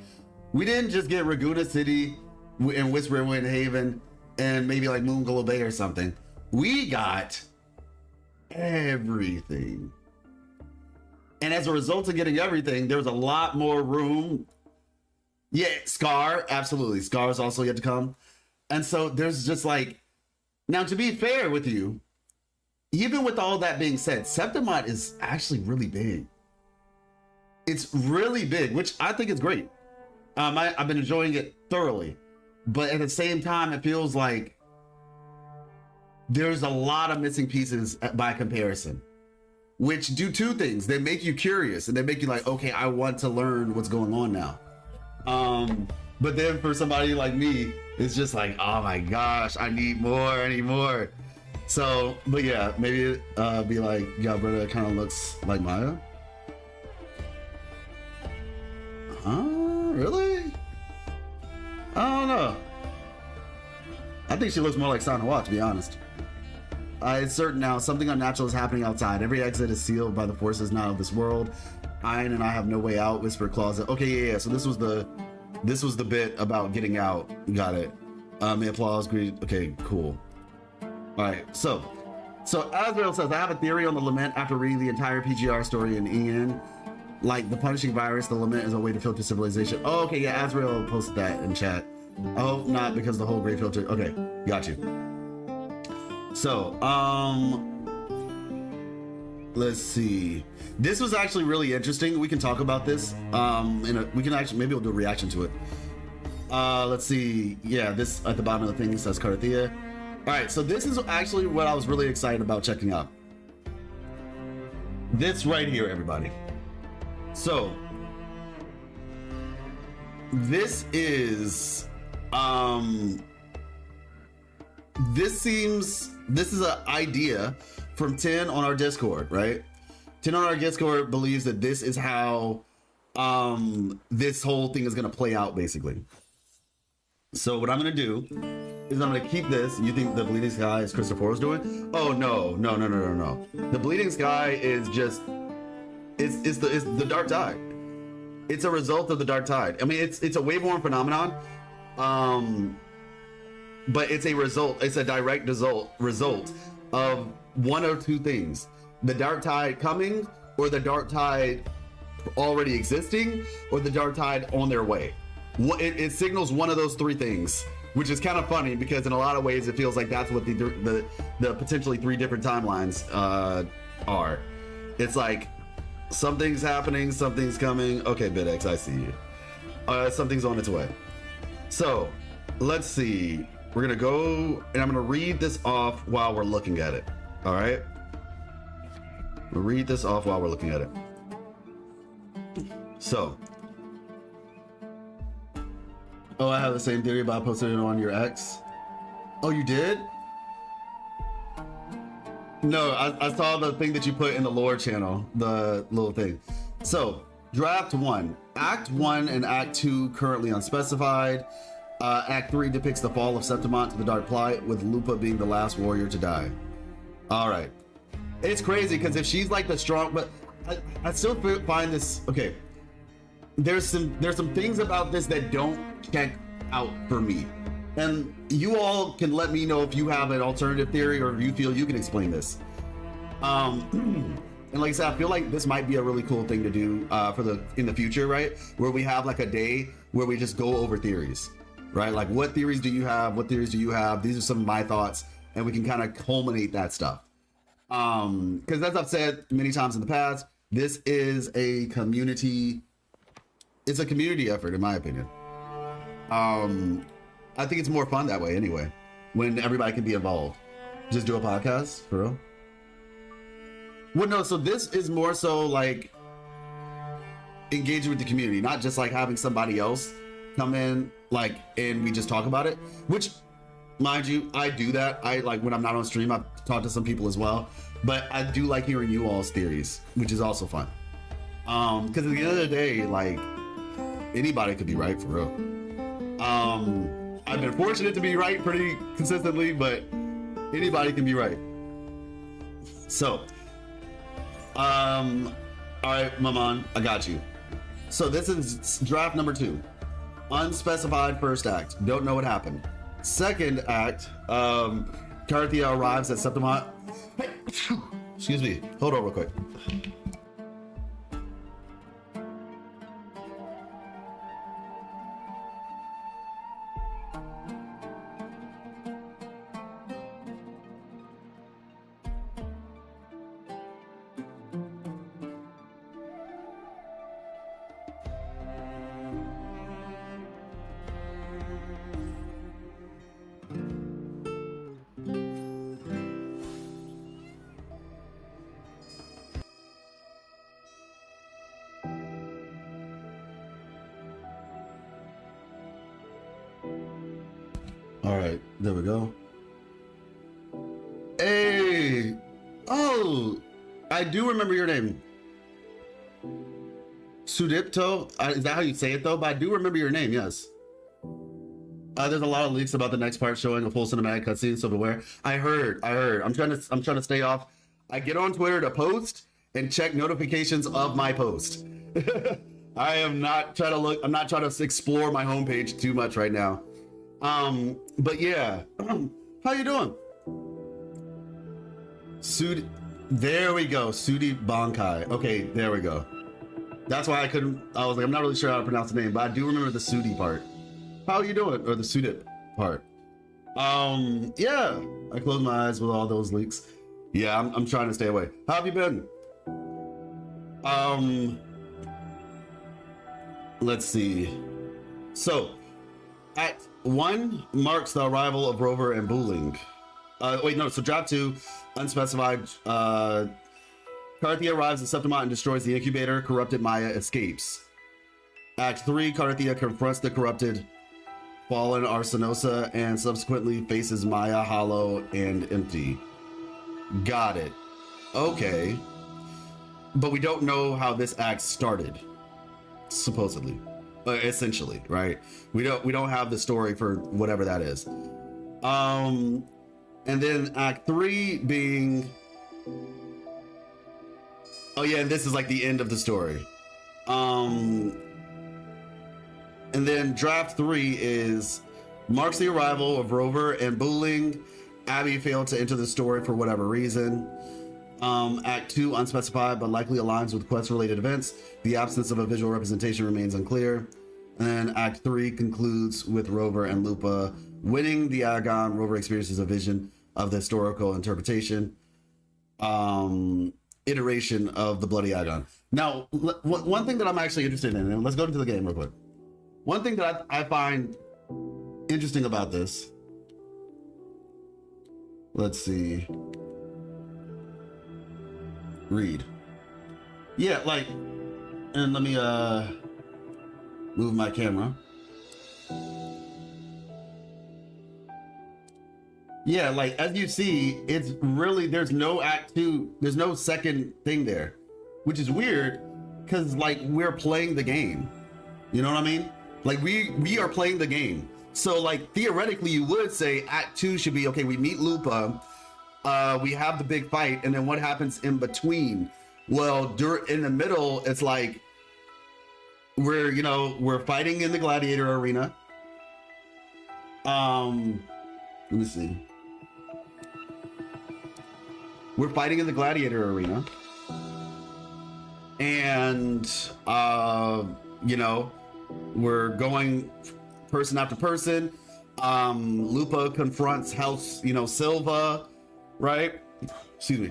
We didn't just get Raguna City and Whisperwind Haven and maybe like Moonglow Bay or something. We got everything. And as a result of getting everything, there was a lot more room. Yeah, Scar, absolutely. Scar is also yet to come. And so there's just like, now to be fair with you, even with all that being said, Septimont is actually really big. It's really big, which I think is great. I've been enjoying it thoroughly. But at the same time, it feels like there's a lot of missing pieces by comparison, which do two things. They make you curious and they make you like, okay, I want to learn what's going on now. But then for somebody like me, it's just like, oh my gosh, I need more. So, but yeah, maybe be like, Galbrenna kind of looks like Maya. Really? I don't know. I think she looks more like Sanawa, to be honest. It's certain now, something unnatural is happening outside. Every exit is sealed by the forces not of this world. Iron and I have no way out. Whisper closet. Okay, yeah. So this was the bit about getting out. Got it. May applause. Greed. Okay, cool. All right. So Azrael says, I have a theory on the lament after reading the entire PGR story in EN. Like the punishing virus, the lament is a way to filter civilization. Oh, okay, yeah. Azrael posted that in chat. Oh, not because the whole great filter. Okay, got you. So, let's see. This was actually really interesting. We can talk about this. We can actually, maybe we'll do a reaction to it. Let's see. Yeah, this at the bottom of the thing says cartethiya. All right, so this is actually what I was really excited about checking out. This right here, everybody. So, this is, this is an idea from 10 on our Discord, right? 10 on our Discord believes that this is how this whole thing is going to play out, basically. So what I'm going to do is I'm going to keep this. You think the Bleeding Sky is Christopher's doing? Oh, no. The Bleeding Sky is just, it's the Dark Tide. It's a result of the Dark Tide. I mean, it's a waveborne phenomenon. But it's a result, it's a direct result of one or two things. the dark tide coming, or the dark tide already existing, or the dark tide on their way. It signals one of those three things, which is kind of funny because in a lot of ways it feels like that's what the potentially three different timelines are. It's like something's happening, something's coming. Okay, BitX, I see you. Something's on its way. So let's see. We're gonna go and I'm gonna read this off while we're looking at it. All right. We'll read this off while we're looking at it. So. Oh, I have the same theory about posting it on your ex. Oh, you did? No, I saw the thing that you put in the lore channel, the little thing. So, draft 1. Act 1 and Act 2 currently unspecified. Act 3 depicts the fall of Septimont to the Dark Plight, with Lupa being the last warrior to die. All right. It's crazy because if she's like the strong, but I still find this, okay. There's some things about this that don't check out for me, and you all can let me know if you have an alternative theory or if you feel you can explain this. And like I said, I feel like this might be a really cool thing to do in the future, right? Where we have like a day where we just go over theories, right? Like, what theories do you have? What theories do you have? These are some of my thoughts, and we can kind of culminate that stuff. Because as I've said many times in the past, this is a community. It's a community effort, in my opinion. I think it's more fun that way anyway, when everybody can be involved. Just do a podcast, for real. Well, no, so this is more so like engaging with the community, not just like having somebody else come in, like, and we just talk about it, which, mind you, I do that. I like, when I'm not on stream, I talk to some people as well, but I do like hearing you all's theories, which is also fun. Because at the end of the day, like, anybody could be right, for real. I've been fortunate to be right pretty consistently, but anybody can be right. So, all right, Maman, I got you. So this is draft number 2. Unspecified first act. Don't know what happened. Second act, Cartethiya arrives at Septimont. Hey, excuse me, hold on real quick. All right, there we go. Hey, oh, I do remember your name. Sudipto, is that how you say it though? But I do remember your name, yes. There's a lot of leaks about the next part showing a full cinematic cutscene, so beware. I heard. I'm trying to stay off. I get on Twitter to post and check notifications of my post. I am not trying to look. I'm not trying to explore my homepage too much right now. But yeah, how you doing? Sudi, there we go. Sudi Bankai. Okay, there we go. That's why I was like, I'm not really sure how to pronounce the name, but I do remember the Sudi part. How are you doing? Or the Sudip part. Yeah, I closed my eyes with all those leaks. Yeah, I'm trying to stay away. How have you been? Let's see. So, Act 1 marks the arrival of Rover and Booling. So draft 2, unspecified. Cartethiya arrives at Septimont and destroys the incubator. Corrupted Maya escapes. Act 3, Cartethiya confronts the corrupted fallen Arsenosa and subsequently faces Maya hollow and empty. Got it. Okay. But we don't know how this act started, supposedly. Essentially, right? We don't have the story for whatever that is. And then Act 3 being, oh yeah, and this is like the end of the story. And then draft 3 marks the arrival of Rover and Booling. Abby failed to enter the story for whatever reason. Act 2, unspecified, but likely aligns with quest-related events. The absence of a visual representation remains unclear. And then Act 3 concludes with Rover and Lupa winning the Agon. Rover experiences a vision of the historical interpretation, iteration of the Bloody Agon. Now, one thing that I'm actually interested in, and let's go into the game real quick. One thing that I find interesting about this, let's see. Read. Yeah, like, and let me move my camera. Yeah, like as you see, it's really, there's no Act 2, there's no second thing there, which is weird because like we're playing the game. You know what I mean? Like we are playing the game. So like theoretically you would say Act 2 should be, okay, we meet Lupa, we have the big fight, and then what happens in between? Well, in the middle, it's like we're fighting in the gladiator arena. Let me see. We're fighting in the gladiator arena, and we're going person after person. Lupa confronts House, Silva, right? Excuse me.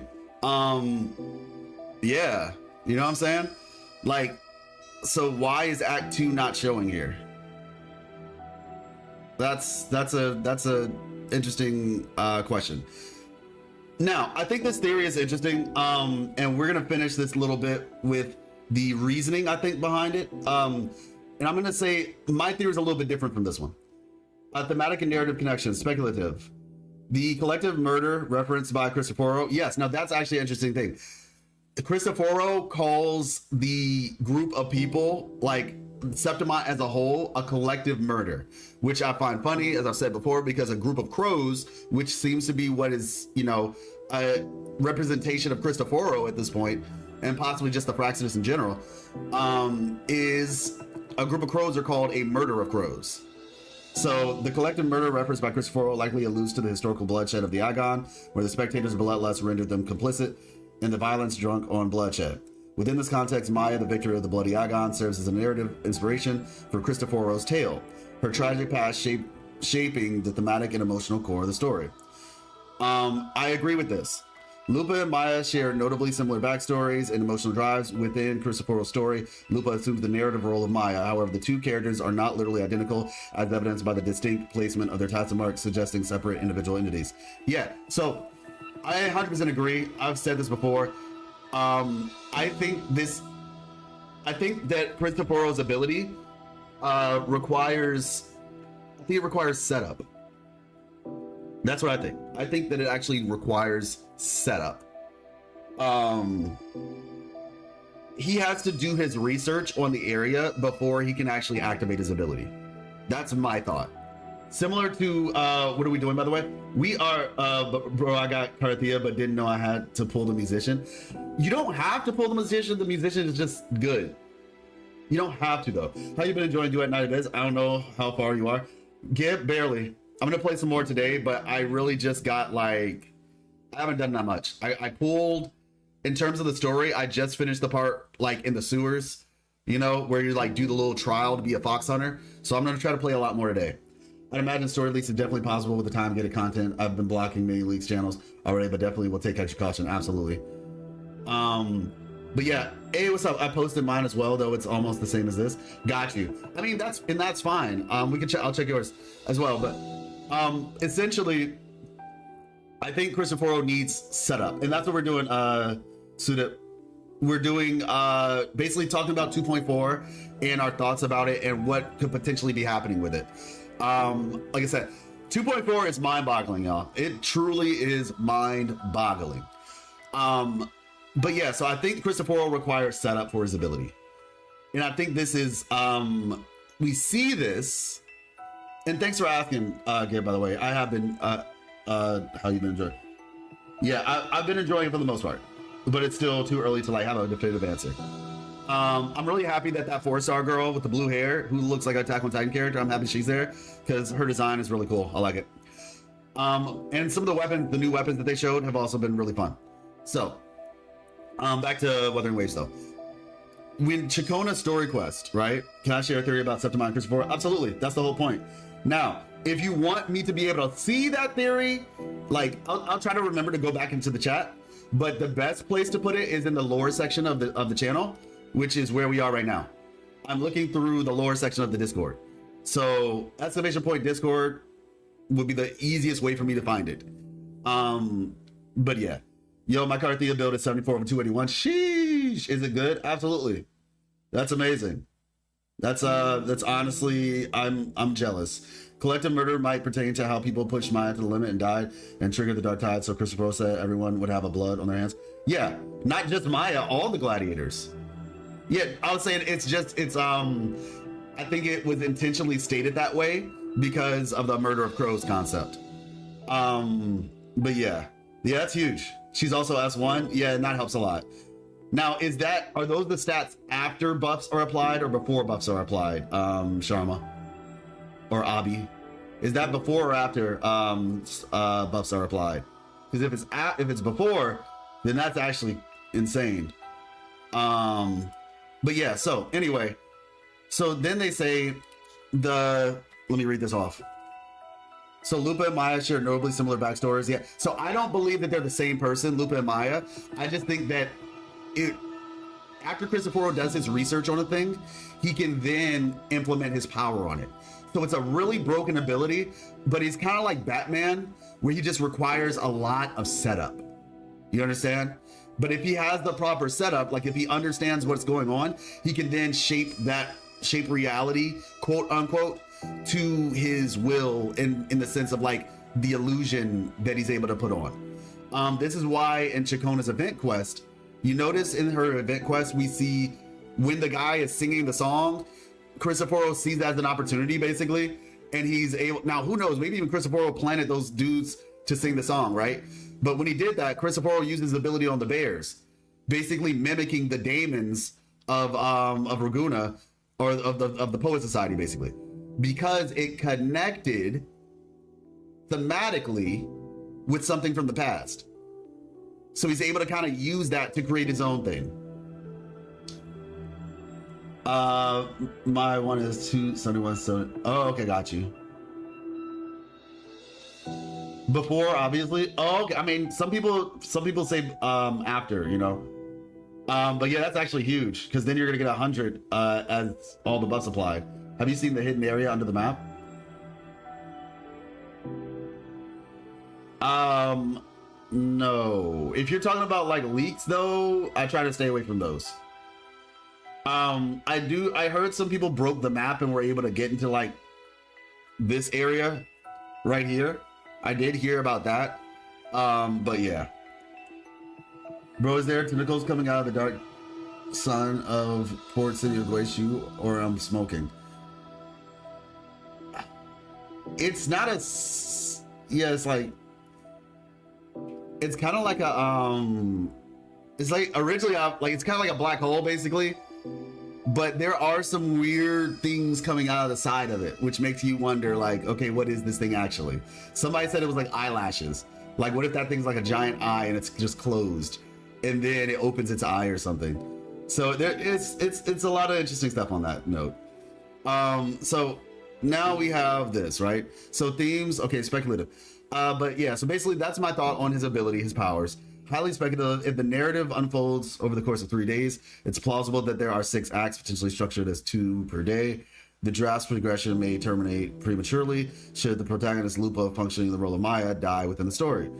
Yeah, you know what I'm saying? Like, so why is Act 2 not showing here? That's a interesting question. Now, I think this theory is interesting, and we're gonna finish this little bit with the reasoning I think behind it. And I'm gonna say my theory is a little bit different from this one. Thematic and narrative connection, speculative. The collective murder referenced by Cristoforo. Yes, now that's actually an interesting thing. Cristoforo calls the group of people, like Septimont as a whole, a collective murder, which I find funny, as I've said before, because a group of crows, which seems to be what is, a representation of Cristoforo at this point, and possibly just the Fraxinus in general, is a group of crows are called a murder of crows. So the collective murder referenced by Cristoforo likely alludes to the historical bloodshed of the Agon, where the spectators' bloodlust rendered them complicit in the violence drunk on bloodshed. Within this context, Maya, the victor of the Bloody Agon, serves as a narrative inspiration for Cristoforo's tale, her tragic past shaping the thematic and emotional core of the story. I agree with this. Lupa and Maya share notably similar backstories and emotional drives within Cristoforo's story. Lupa assumes the narrative role of Maya. However, the two characters are not literally identical, as evidenced by the distinct placement of their tattoo marks, suggesting separate individual entities. Yeah, so I 100% agree. I've said this before. I think that Cristoforo's ability requires setup. That's what I think. I think that it actually requires setup. He has to do his research on the area before he can actually activate his ability. That's my thought. Similar to, what are we doing, by the way? We are, bro, I got cartethiya, but didn't know I had to pull the musician. You don't have to pull the musician. The musician is just good. You don't have to, though. How you been enjoying Duet Night? It is. I don't know how far you are. Gib, barely. I'm going to play some more today, but I really just got, like, I haven't done that much. I pulled, in terms of the story, I just finished the part, like, in the sewers, where you, like, do the little trial to be a fox hunter. So I'm going to try to play a lot more today. I'd imagine story leaks are definitely possible with the time-gated content. I've been blocking many leaks channels already, but definitely will take extra caution. Absolutely. But yeah, hey, what's up? I posted mine as well, though it's almost the same as this. Got you. I mean, that's fine. We can I'll check yours as well, but essentially, I think Cristoforo needs setup, and that's what we're doing. Suda, we're doing basically talking about 2.4 and our thoughts about it and what could potentially be happening with it. Like I said, 2.4 is mind-boggling, y'all. It truly is mind-boggling. But yeah, so I think Cristoforo requires setup for his ability. And I think this is, we see this, and thanks for asking, Gabe, by the way. I have been, how you been enjoying? Yeah, I've been enjoying it for the most part, but it's still too early to like have a definitive answer. I'm really happy that 4-star girl with the blue hair, who looks like an Attack on Titan character, I'm happy she's there, because her design is really cool. I like it. And some of the weapons, the new weapons that they showed have also been really fun. So, Back to Wuthering Waves though. When Chacona story quest, right? Can I share a theory about Septimont and Christopher? Absolutely. That's the whole point. Now, if you want me to be able to see that theory, like I'll try to remember to go back into the chat. But the best place to put it is in the lore section of the channel, which is where we are right now. I'm looking through the lore section of the Discord. So exclamation point Discord would be the easiest way for me to find it. But yeah. Yo, my cartethiya build is 74 over 281. Sheesh. Is it good? Absolutely. That's amazing. That's honestly, I'm jealous. Collective murder might pertain to how people pushed Maya to the limit and died and triggered the dark tide. So Christopher said everyone would have a blood on their hands. Yeah, not just Maya, all the gladiators. Yeah, I was saying I think it was intentionally stated that way because of the murder of crows concept. But yeah, that's huge. She's also S1. Yeah, and that helps a lot. Now, are those the stats after buffs are applied or before buffs are applied, Sharma? Or Abi? Is that before or after buffs are applied? Because if it's before, then that's actually insane. But yeah, so anyway, so then they say let me read this off. So Lupa and Maya share notably similar backstories. Yeah. So I don't believe that they're the same person, Lupa and Maya. I just think that after Christopher does his research on a thing, he can then implement his power on it. So it's a really broken ability, but he's kind of like Batman, where he just requires a lot of setup. You understand? But if he has the proper setup, like if he understands what's going on, he can then shape reality, quote unquote, to his will in the sense of like the illusion that he's able to put on. This is why in Chacona's event quest, you notice in her event quest, we see when the guy is singing the song, Christopher sees that as an opportunity basically, and he's able, now who knows, maybe even Christopher planted those dudes to sing the song, right? But when he did that, Christopher used his ability on the bears, basically mimicking the daemons of Raguna, or of the Poet Society, basically, because it connected thematically with something from the past. So he's able to kind of use that to create his own thing. My one is 271. So, oh, okay, got you. Before, obviously. Oh, okay. I mean, some people say after, you know. But yeah, that's actually huge because then you're gonna get 100 as all the buffs applied. Have you seen the hidden area under the map? No. If you're talking about like leaks though, I try to stay away from those. I heard some people broke the map and were able to get into like this area right here. I did hear about that. But yeah. Bro, is there tentacles coming out of the dark sun of Port City of Guizhou, or I'm smoking? It's not a, yeah, it's like, it's kind of like a, it's like originally, like it's kind of like a black hole basically, but there are some weird things coming out of the side of it, which makes you wonder like, okay, what is this thing actually? Somebody said it was like eyelashes. Like what if that thing's like a giant eye and it's just closed and then it opens its eye or something? So there it's a lot of interesting stuff on that note. So now we have this, right? So themes, okay, speculative. But yeah, so basically that's my thought on his ability, his powers. Highly speculative. If the narrative unfolds over the course of 3 days, it's plausible that there are 6 acts potentially structured as 2 per day. The draft's progression may terminate prematurely should the protagonist Lupa, functioning in the role of Maya, die within the story.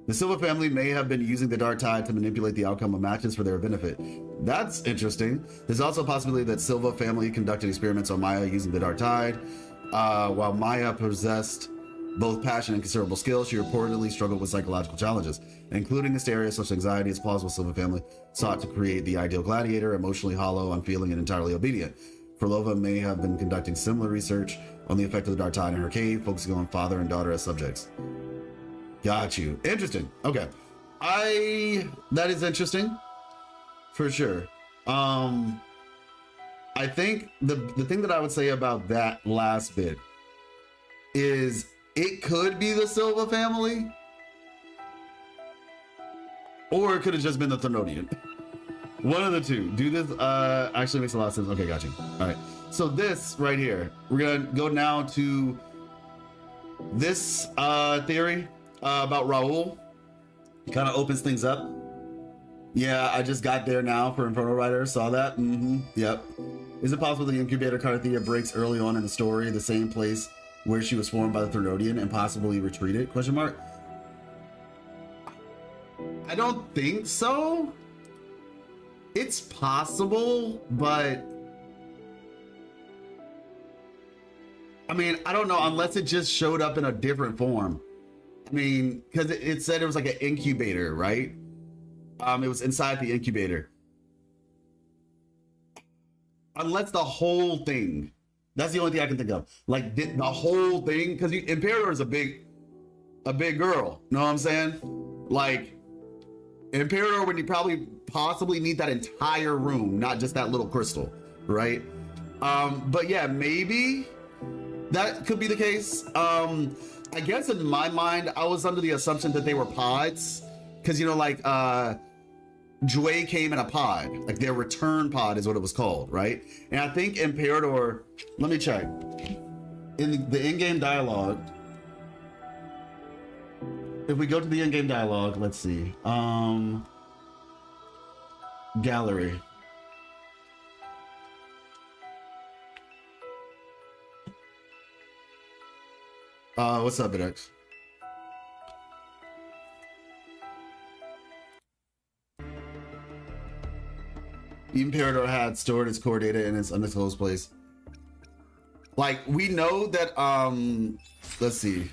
The Silva family may have been using the dark tide to manipulate the outcome of matches for their benefit. That's interesting. There's also a possibility that Silva family conducted experiments on Maya using the dark tide. While Maya possessed both passion and considerable skill, she reportedly struggled with psychological challenges, including hysteria, social anxiety. It's plausible Silva family sought to create the ideal gladiator, emotionally hollow, unfeeling, and entirely obedient. Frolova may have been conducting similar research on the effect of the dark tide in her cave, focusing on father and daughter as subjects. Got you. Interesting. Okay. That is interesting. For sure. I think the thing that I would say about that last bit is it could be the Silva family. Or it could have just been the Thermodian. One of the two. Do this actually makes a lot of sense. Okay, got you. All right. So this right here, we're gonna go now to this theory about Raul. Kind of opens things up. Yeah, I just got there now for Inferno Rider. Saw that. Yep. Is it possible the incubator cartethiya breaks early on in the story, the same place where she was formed by the Thermodian and possibly retreated? Question mark. I don't think so. It's possible, but I mean, I don't know, unless it just showed up in a different form. I mean, because it said it was like an incubator, right? It was inside the incubator. Unless the whole thing. That's the only thing I can think of. Like the whole thing, because Imperator is a big girl. Know what I'm saying? Like Imperator would probably possibly need that entire room, not just that little crystal, right? But yeah, maybe that could be the case. I guess in my mind, I was under the assumption that they were pods, because you know, like Duet came in a pod, like their return pod is what it was called, right? And I think Imperator, let me check. In the in-game dialogue, if we go to the in-game dialogue, let's see. Gallery. What's up, Bidex? Imperator had stored its core data in its undisclosed place. Like, we know that, let's see.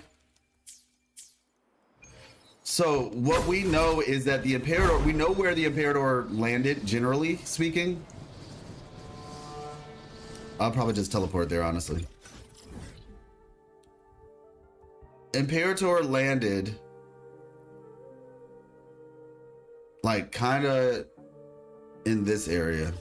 So what we know is that the Imperator, we know where the Imperator landed, generally speaking. I'll probably just teleport there, honestly. Imperator landed like kind of in this area.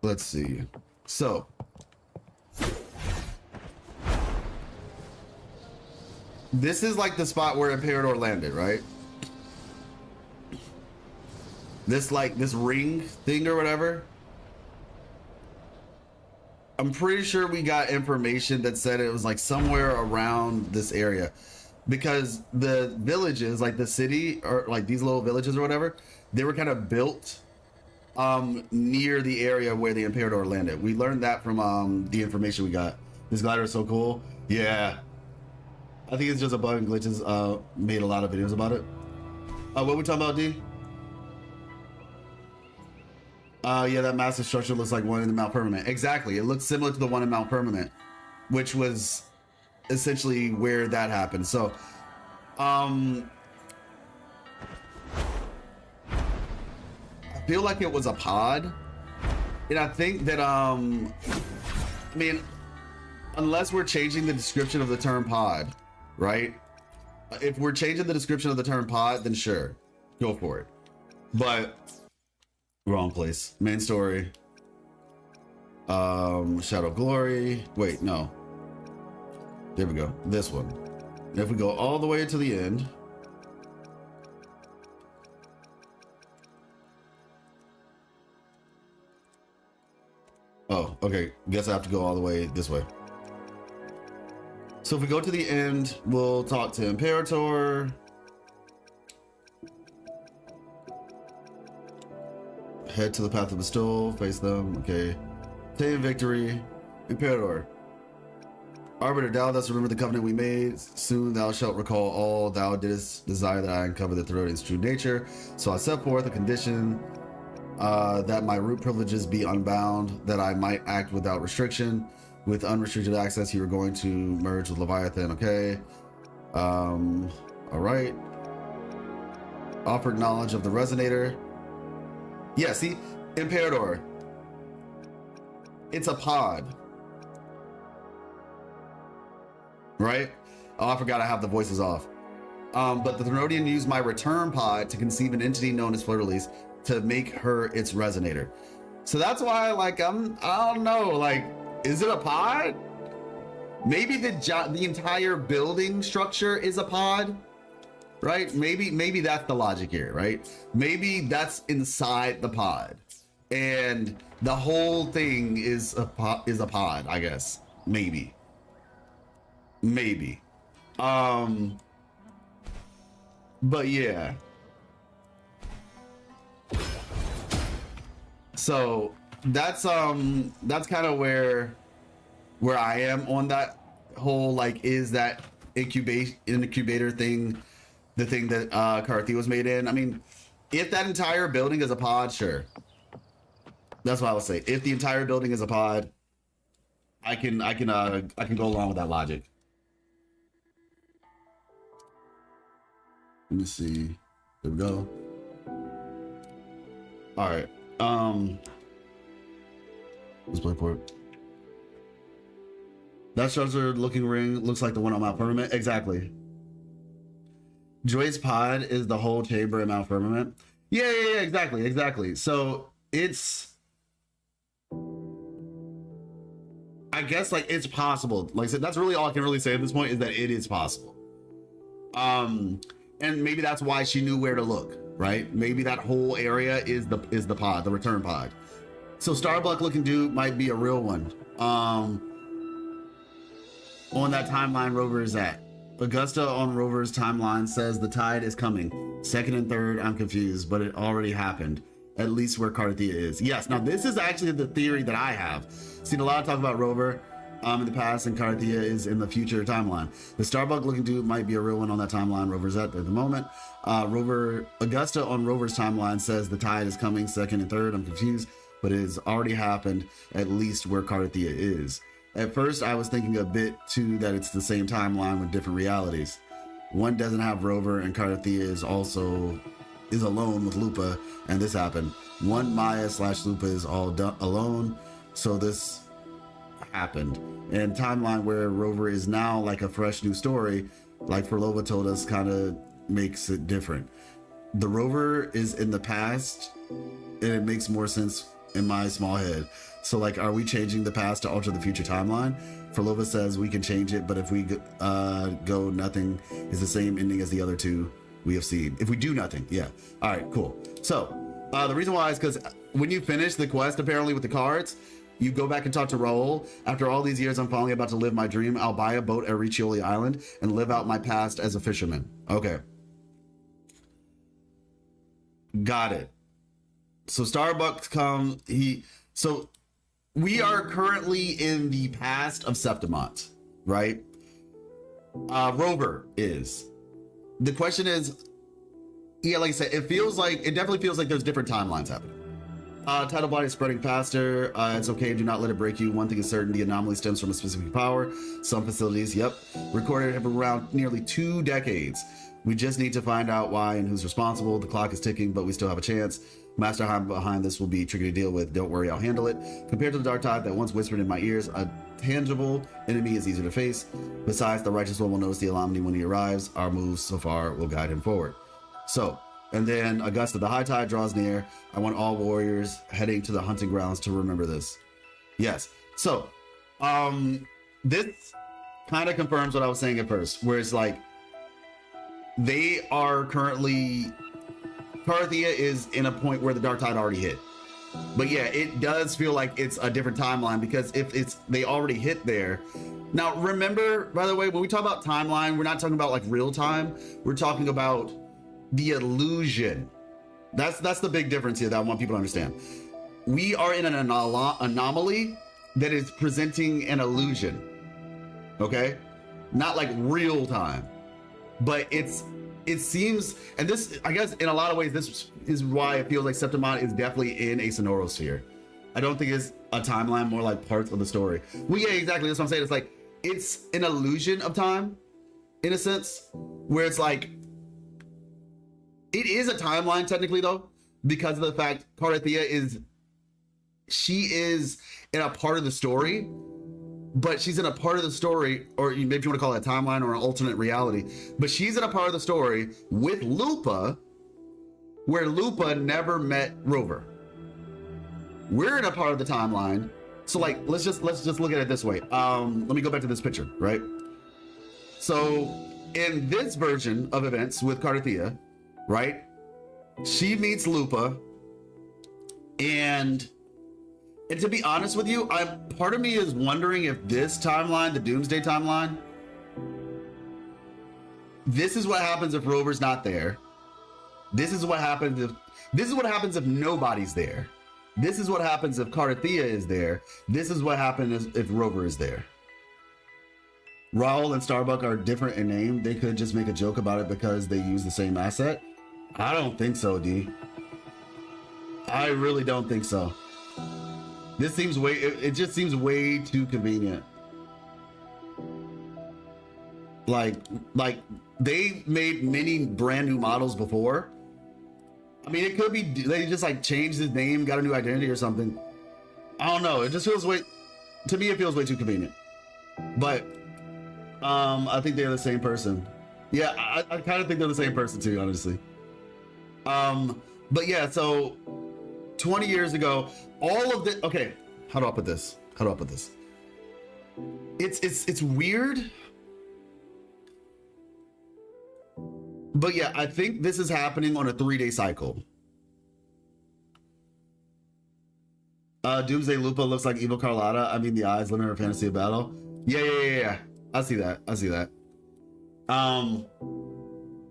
Let's see. So this is like the spot where Imperator landed, right? This like this ring thing or whatever. I'm pretty sure we got information that said it was like somewhere around this area, because the villages, like the city or like these little villages or whatever, they were kind of built near the area where the Imperator landed. We learned that from the information we got. This glider is so cool. Yeah, I think it's just a bug and glitches. Made a lot of videos about it. What we talking about, D? Yeah, that massive structure looks like one in the Mount Firmament. Exactly, it looks similar to the one in Mount Firmament, which was essentially where that happened. So, I feel like it was a pod, and I think that I mean, unless we're changing the description of the term pod, right? If we're changing the description of the term pod, then sure, go for it. But wrong place. Main story. Shadow of Glory. Wait, no. There we go. This one. If we go all the way to the end. Oh, okay. Guess I have to go all the way this way. So if we go to the end, we'll talk to Imperator. Head to the path of bestowal, face them, okay. Obtain victory. Imperator. Arbiter, thou dost remember the covenant we made. Soon thou shalt recall all thou didst desire that I uncover the Thermodian's true nature. So I set forth a condition that my root privileges be unbound, that I might act without restriction. With unrestricted access, you are going to merge with Leviathan, okay. All right. Offered knowledge of the resonator. Yeah, see, Imperator. It's a pod. Right? Oh, I forgot I have the voices off. But the Thermodian used my return pod to conceive an entity known as Fleur-de-Lis to make her its resonator. So that's why, like, I don't know, like, is it a pod? Maybe the entire building structure is a pod, right? Maybe that's the logic here, right? Maybe that's inside the pod, and the whole thing is a pod, I guess. Maybe. But yeah. So that's kind of where I am on that whole, like, is that incubator thing the thing that cartethiya was made in? I mean, if that entire building is a pod, sure. That's what I would say. If the entire building is a pod, I can go along with that logic. Let me see. There we go. All right. Display port. That structure looking ring looks like the one on Mount Firmament. Exactly. Joy's pod is the whole chamber in Mount Firmament. Yeah, exactly. So it's, I guess, like, it's possible. Like I said, that's really all I can really say at this point, is that it is possible. And maybe that's why she knew where to look, right? Maybe that whole area is the pod, the return pod. So Starbuck looking dude might be a real one. On that timeline Rover is at. Augusta on Rover's timeline says the tide is coming. Second and third, I'm confused, but it already happened. At least where cartethiya is. Yes, now this is actually the theory that I have. Seen a lot of talk about Rover in the past, and cartethiya is in the future timeline. The Starbuck looking dude might be a real one on that timeline Rover's at the moment. Augusta on Rover's timeline says the tide is coming. Second and third, I'm confused, but it has already happened, at least where cartethiya is. At first, I was thinking a bit too that it's the same timeline with different realities. One doesn't have Rover, and cartethiya is alone with Lupa, and this happened. One Maya/Lupa is all alone, so this happened. And timeline where Rover is now like a fresh new story, like Forlova told us, kind of makes it different. The Rover is in the past, and it makes more sense in my small head. So, like, are we changing the past to alter the future timeline? Forlova says we can change it, but if we go nothing is the same ending as the other two we have seen. If we do nothing, yeah. All right, cool. So the reason why is because when you finish the quest, apparently with the cards, you go back and talk to Raul. After all these years, I'm finally about to live my dream. I'll buy a boat at Riccioli Island and live out my past as a fisherman. Okay. Got it. So Starbucks come, so we are currently in the past of Septimont, right? Rover is. The question is, yeah, like I said, it definitely feels like there's different timelines happening. Tidal body is spreading faster. It's okay, do not let it break you. One thing is certain, the anomaly stems from a specific power. Some facilities, yep, recorded have around nearly 2 decades. We just need to find out why and who's responsible. The clock is ticking, but we still have a chance. Mastermind behind this will be tricky to deal with. Don't worry, I'll handle it. Compared to the dark tide that once whispered in my ears, a tangible enemy is easier to face. Besides, the righteous one will notice the anomaly when he arrives. Our moves so far will guide him forward. So, and then Augusta, the high tide draws near. I want all warriors heading to the hunting grounds to remember this. Yes. So, this kind of confirms what I was saying at first, where it's like, they are currently, cartethiya is in a point where the dark tide already hit. But yeah, it does feel like it's a different timeline, because if they already hit there. Now remember, by the way, when we talk about timeline, we're not talking about like real time. We're talking about the illusion. That's the big difference here that I want people to understand. We are in an anomaly that is presenting an illusion. Okay? Not like real time. But it seems, and this, I guess in a lot of ways, this is why it feels like Septimont is definitely in a sonorosphere. I don't think it's a timeline, more like parts of the story. Well, yeah, exactly. That's what I'm saying. It's like, it's an illusion of time, in a sense, where it's like, it is a timeline technically though, because of the fact cartethiya she is in a part of the story, but she's in a part of the story, or maybe you want to call it a timeline or an alternate reality, but she's in a part of the story with Lupa, where Lupa never met Rover. We're in a part of the timeline So like, let's just look at it this way. Let me go back to this picture, right? So in this version of events with cartethiya, right? She meets Lupa, and to be honest with you, part of me is wondering if this timeline, the Doomsday timeline, this is what happens if Rover's not there. This is what happens if nobody's there. This is what happens if cartethiya is there. This is what happens if Rover is there. Raul and Starbuck are different in name. They could just make a joke about it because they use the same asset. I don't think so, D. I really don't think so. This seems it just seems way too convenient. Like they made many brand new models before. I mean, it could be they just like changed his name, got a new identity or something. I don't know. It just feels to me, it feels way too convenient. But I think they're the same person. Yeah, I kind of think they're the same person too, honestly. But yeah, so 20 years ago, all of the, okay, how do I put this? It's weird. But yeah, I think this is happening on a 3-day cycle. Doomsday Lupa looks like evil Carlotta. I mean, the eyes, living her fantasy of battle. Yeah. I see that.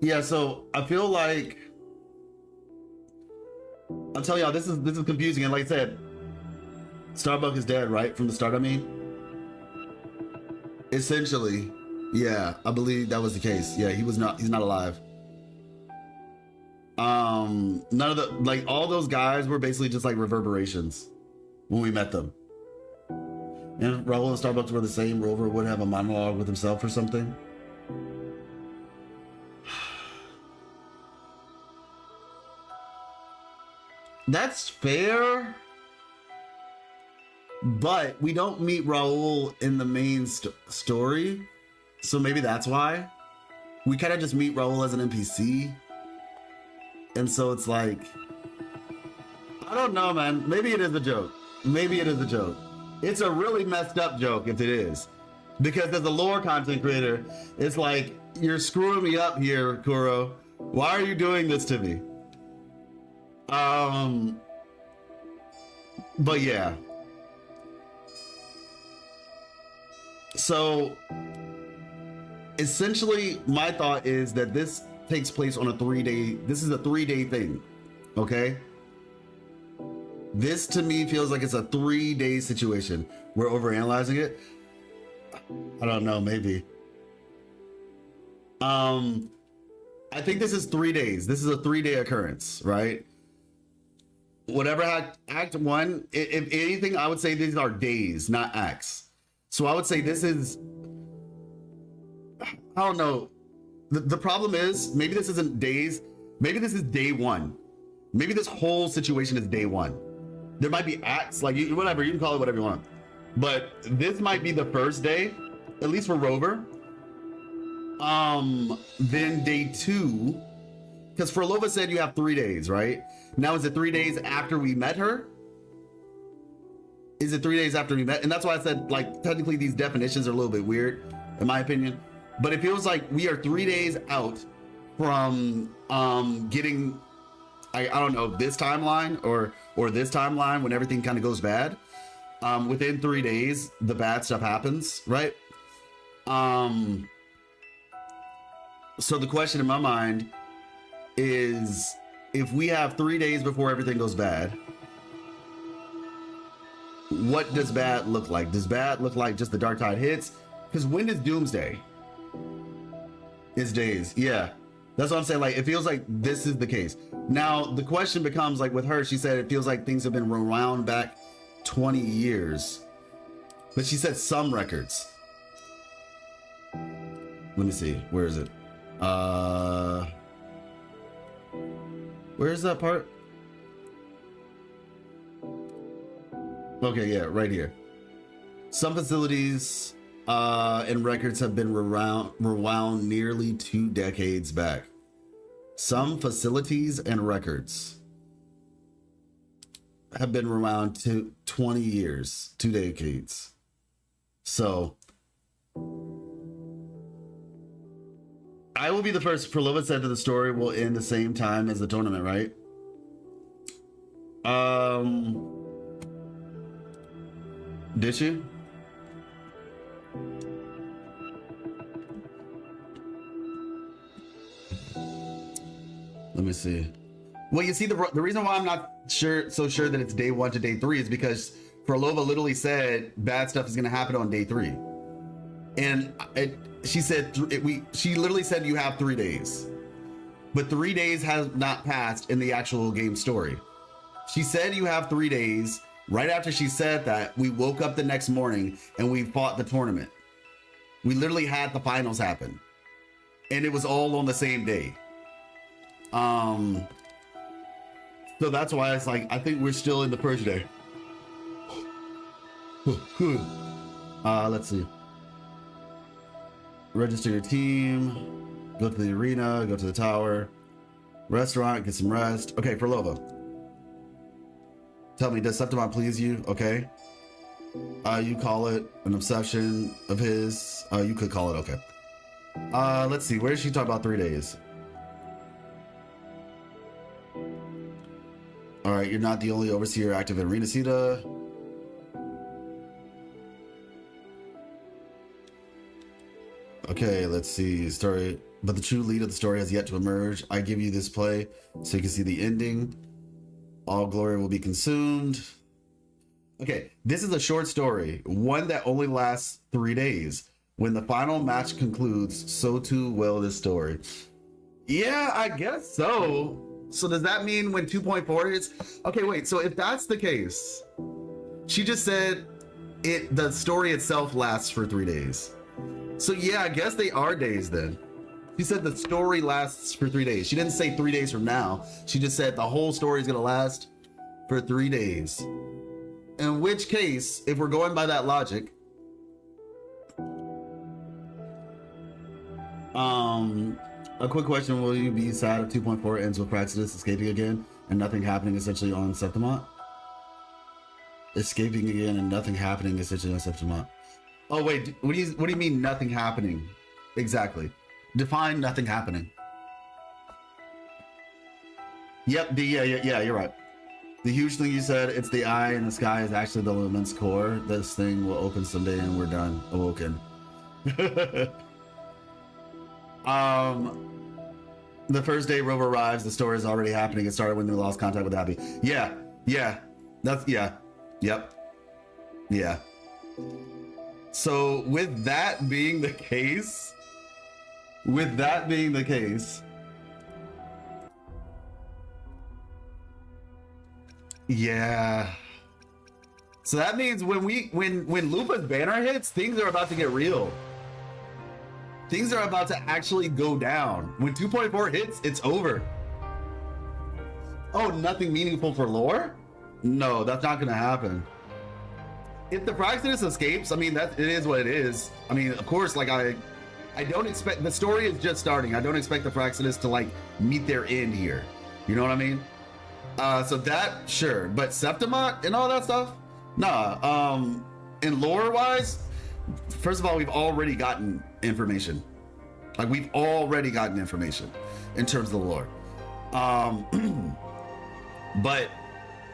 Yeah, so I feel like, I'll tell y'all, this is confusing. And like I said, Starbuck is dead, right? From the start, I mean. Essentially, yeah, I believe that was the case. Yeah, he's not alive. None of the, like, all those guys were basically just like reverberations when we met them. And Raul and Starbucks were the same. Rover would have a monologue with himself or something. That's fair. But we don't meet Raul in the main story. So maybe that's why. We kind of just meet Raul as an NPC. And so it's like, I don't know, man. Maybe it is a joke. It's a really messed up joke if it is. Because as a lore content creator, it's like, you're screwing me up here, Kuro. Why are you doing this to me? But yeah. So essentially my thought is that this takes place on a 3-day, this is a 3-day thing, okay? This to me feels like it's a 3-day situation. We're overanalyzing it. I don't know, maybe. I think this is 3 days. This is a 3-day occurrence, right? Whatever act 1, if anything, I would say these are days, not acts. So I would say this is, I don't know. The problem is, maybe this isn't days. Maybe this is day 1. Maybe this whole situation is day 1. There might be acts, like whatever, you can call it whatever you want. But this might be the first day, at least for Rover. Then day 2, because Frolova said you have 3 days, right? Now is it 3 days after we met her? Is it 3 days after we met? And that's why I said, like, technically these definitions are a little bit weird, in my opinion. But it feels like we are 3 days out from getting, I don't know, this timeline or this timeline when everything kind of goes bad. Within 3 days, the bad stuff happens, right? So the question in my mind is, if we have 3 days before everything goes bad, what does bad look like? Does bad look like just the dark tide hits? Because when is Doomsday? It's days. Yeah, that's what I'm saying. Like, it feels like this is the case. Now the question becomes, like with her, she said it feels like things have been rewound back 20 years, but she said some records. Let me see, where is it? Where is that part? Okay, yeah, right here. Some facilities and records have been rewound nearly 2 decades back. Some facilities and records. have been around to 20 years, 2 decades. So I will be the first. Prolova said that the story will end the same time as the tournament, right? Did you? Let me see. Well, you see, the reason why I'm not so sure that it's day 1 to day 3 is because Frolova literally said bad stuff is going to happen on day 3, and she said she literally said you have 3 days, but 3 days has not passed in the actual game story. She said you have 3 days. Right after she said that, we woke up the next morning and we fought the tournament. We literally had the finals happen, and it was all on the same day. So that's why it's like, I think we're still in the first day. Let's see. Register your team, go to the arena, go to the tower, restaurant, get some rest. Okay, Frolova. Tell me, does Septimont please you? Okay. You call it an obsession of his. You could call it, okay. Let's see, where did she talk about 3 days? All right, you're not the only overseer active in Arena Sita. Okay, let's see. Story, but the true lead of the story has yet to emerge. I give you this play so you can see the ending. All glory will be consumed. Okay, this is a short story, one that only lasts 3 days. When the final match concludes, so too will this story. Yeah, I guess so. So does that mean when 2.4 hits? Okay, wait, so if that's the case, she just said the story itself lasts for 3 days. So yeah, I guess they are days then. She said the story lasts for 3 days. She didn't say 3 days from now. She just said the whole story is gonna last for 3 days. In which case, if we're going by that logic, a quick question, will you be sad if 2.4 ends with Praxidus escaping again and nothing happening essentially on Septimont? Escaping again and nothing happening essentially on Septimont. Oh wait, what do you mean nothing happening? Exactly. Define nothing happening. Yep, yeah, you're right. The huge thing you said, it's the eye in the sky, is actually the luminous core. This thing will open someday and we're done. Awoken. The first day Rover arrives, the story is already happening. It started when they lost contact with Abby. Yeah. That's, yeah. Yep. Yeah. So with that being the case, yeah. So that means when Lupa's banner hits, things are about to get real. Things are about to actually go down. When 2.4 hits, it's over. Oh, nothing meaningful for lore? No, that's not gonna happen. If the Praxidus escapes, I mean, it is what it is. I mean, of course, like I don't expect, the story is just starting. I don't expect the Praxidus to like meet their end here. You know what I mean? So that, sure, but Septimont and all that stuff? Nah, and lore-wise, first of all, we've already gotten information. Like, we've already gotten information in terms of the lore. But,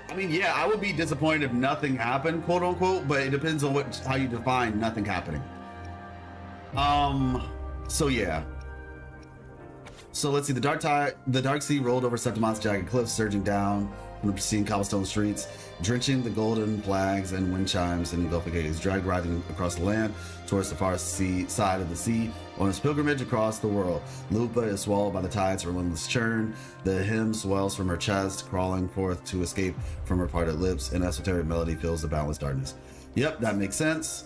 I mean, yeah, I would be disappointed if nothing happened, quote unquote, but it depends on how you define nothing happening. So yeah. So let's see, the dark sea rolled over Septimont's jagged cliffs, surging down from the pristine cobblestone streets, drenching the golden flags and wind chimes and engulfing gates, dragged riding across the land towards the far side of the sea on his pilgrimage across the world. Lupa is swallowed by the tide's relentless churn. The hymn swells from her chest, crawling forth to escape from her parted lips. An esoteric melody fills the boundless darkness. Yep, that makes sense.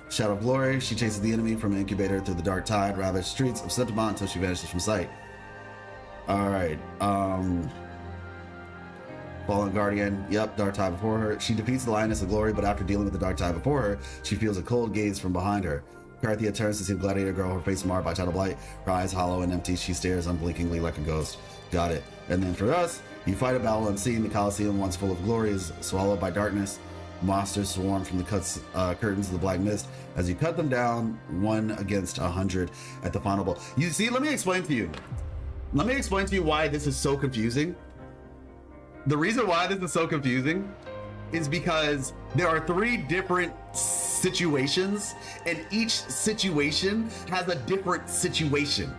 Shadow of Glory, she chases the enemy from an incubator through the dark tide, ravaged streets of Septimont until she vanishes from sight. Alright, Fallen Guardian, yep, dark tide before her. She defeats the Lioness of Glory, but after dealing with the dark tide before her, she feels a cold gaze from behind her. Cartethiya turns to see the gladiator girl, her face marred by tidal blight, her eyes hollow and empty. She stares unblinkingly like a ghost. Got it. And then for us, you fight a battle unseen. The Colosseum, once full of glory, is swallowed by darkness. Monsters swarm from the curtains of the black mist. As you cut them down, 1 against 100 at the final ball. You see, let me explain to you. Let me explain to you why this is so confusing. The reason why this is so confusing is because there are 3 different situations, and each situation has a different situation.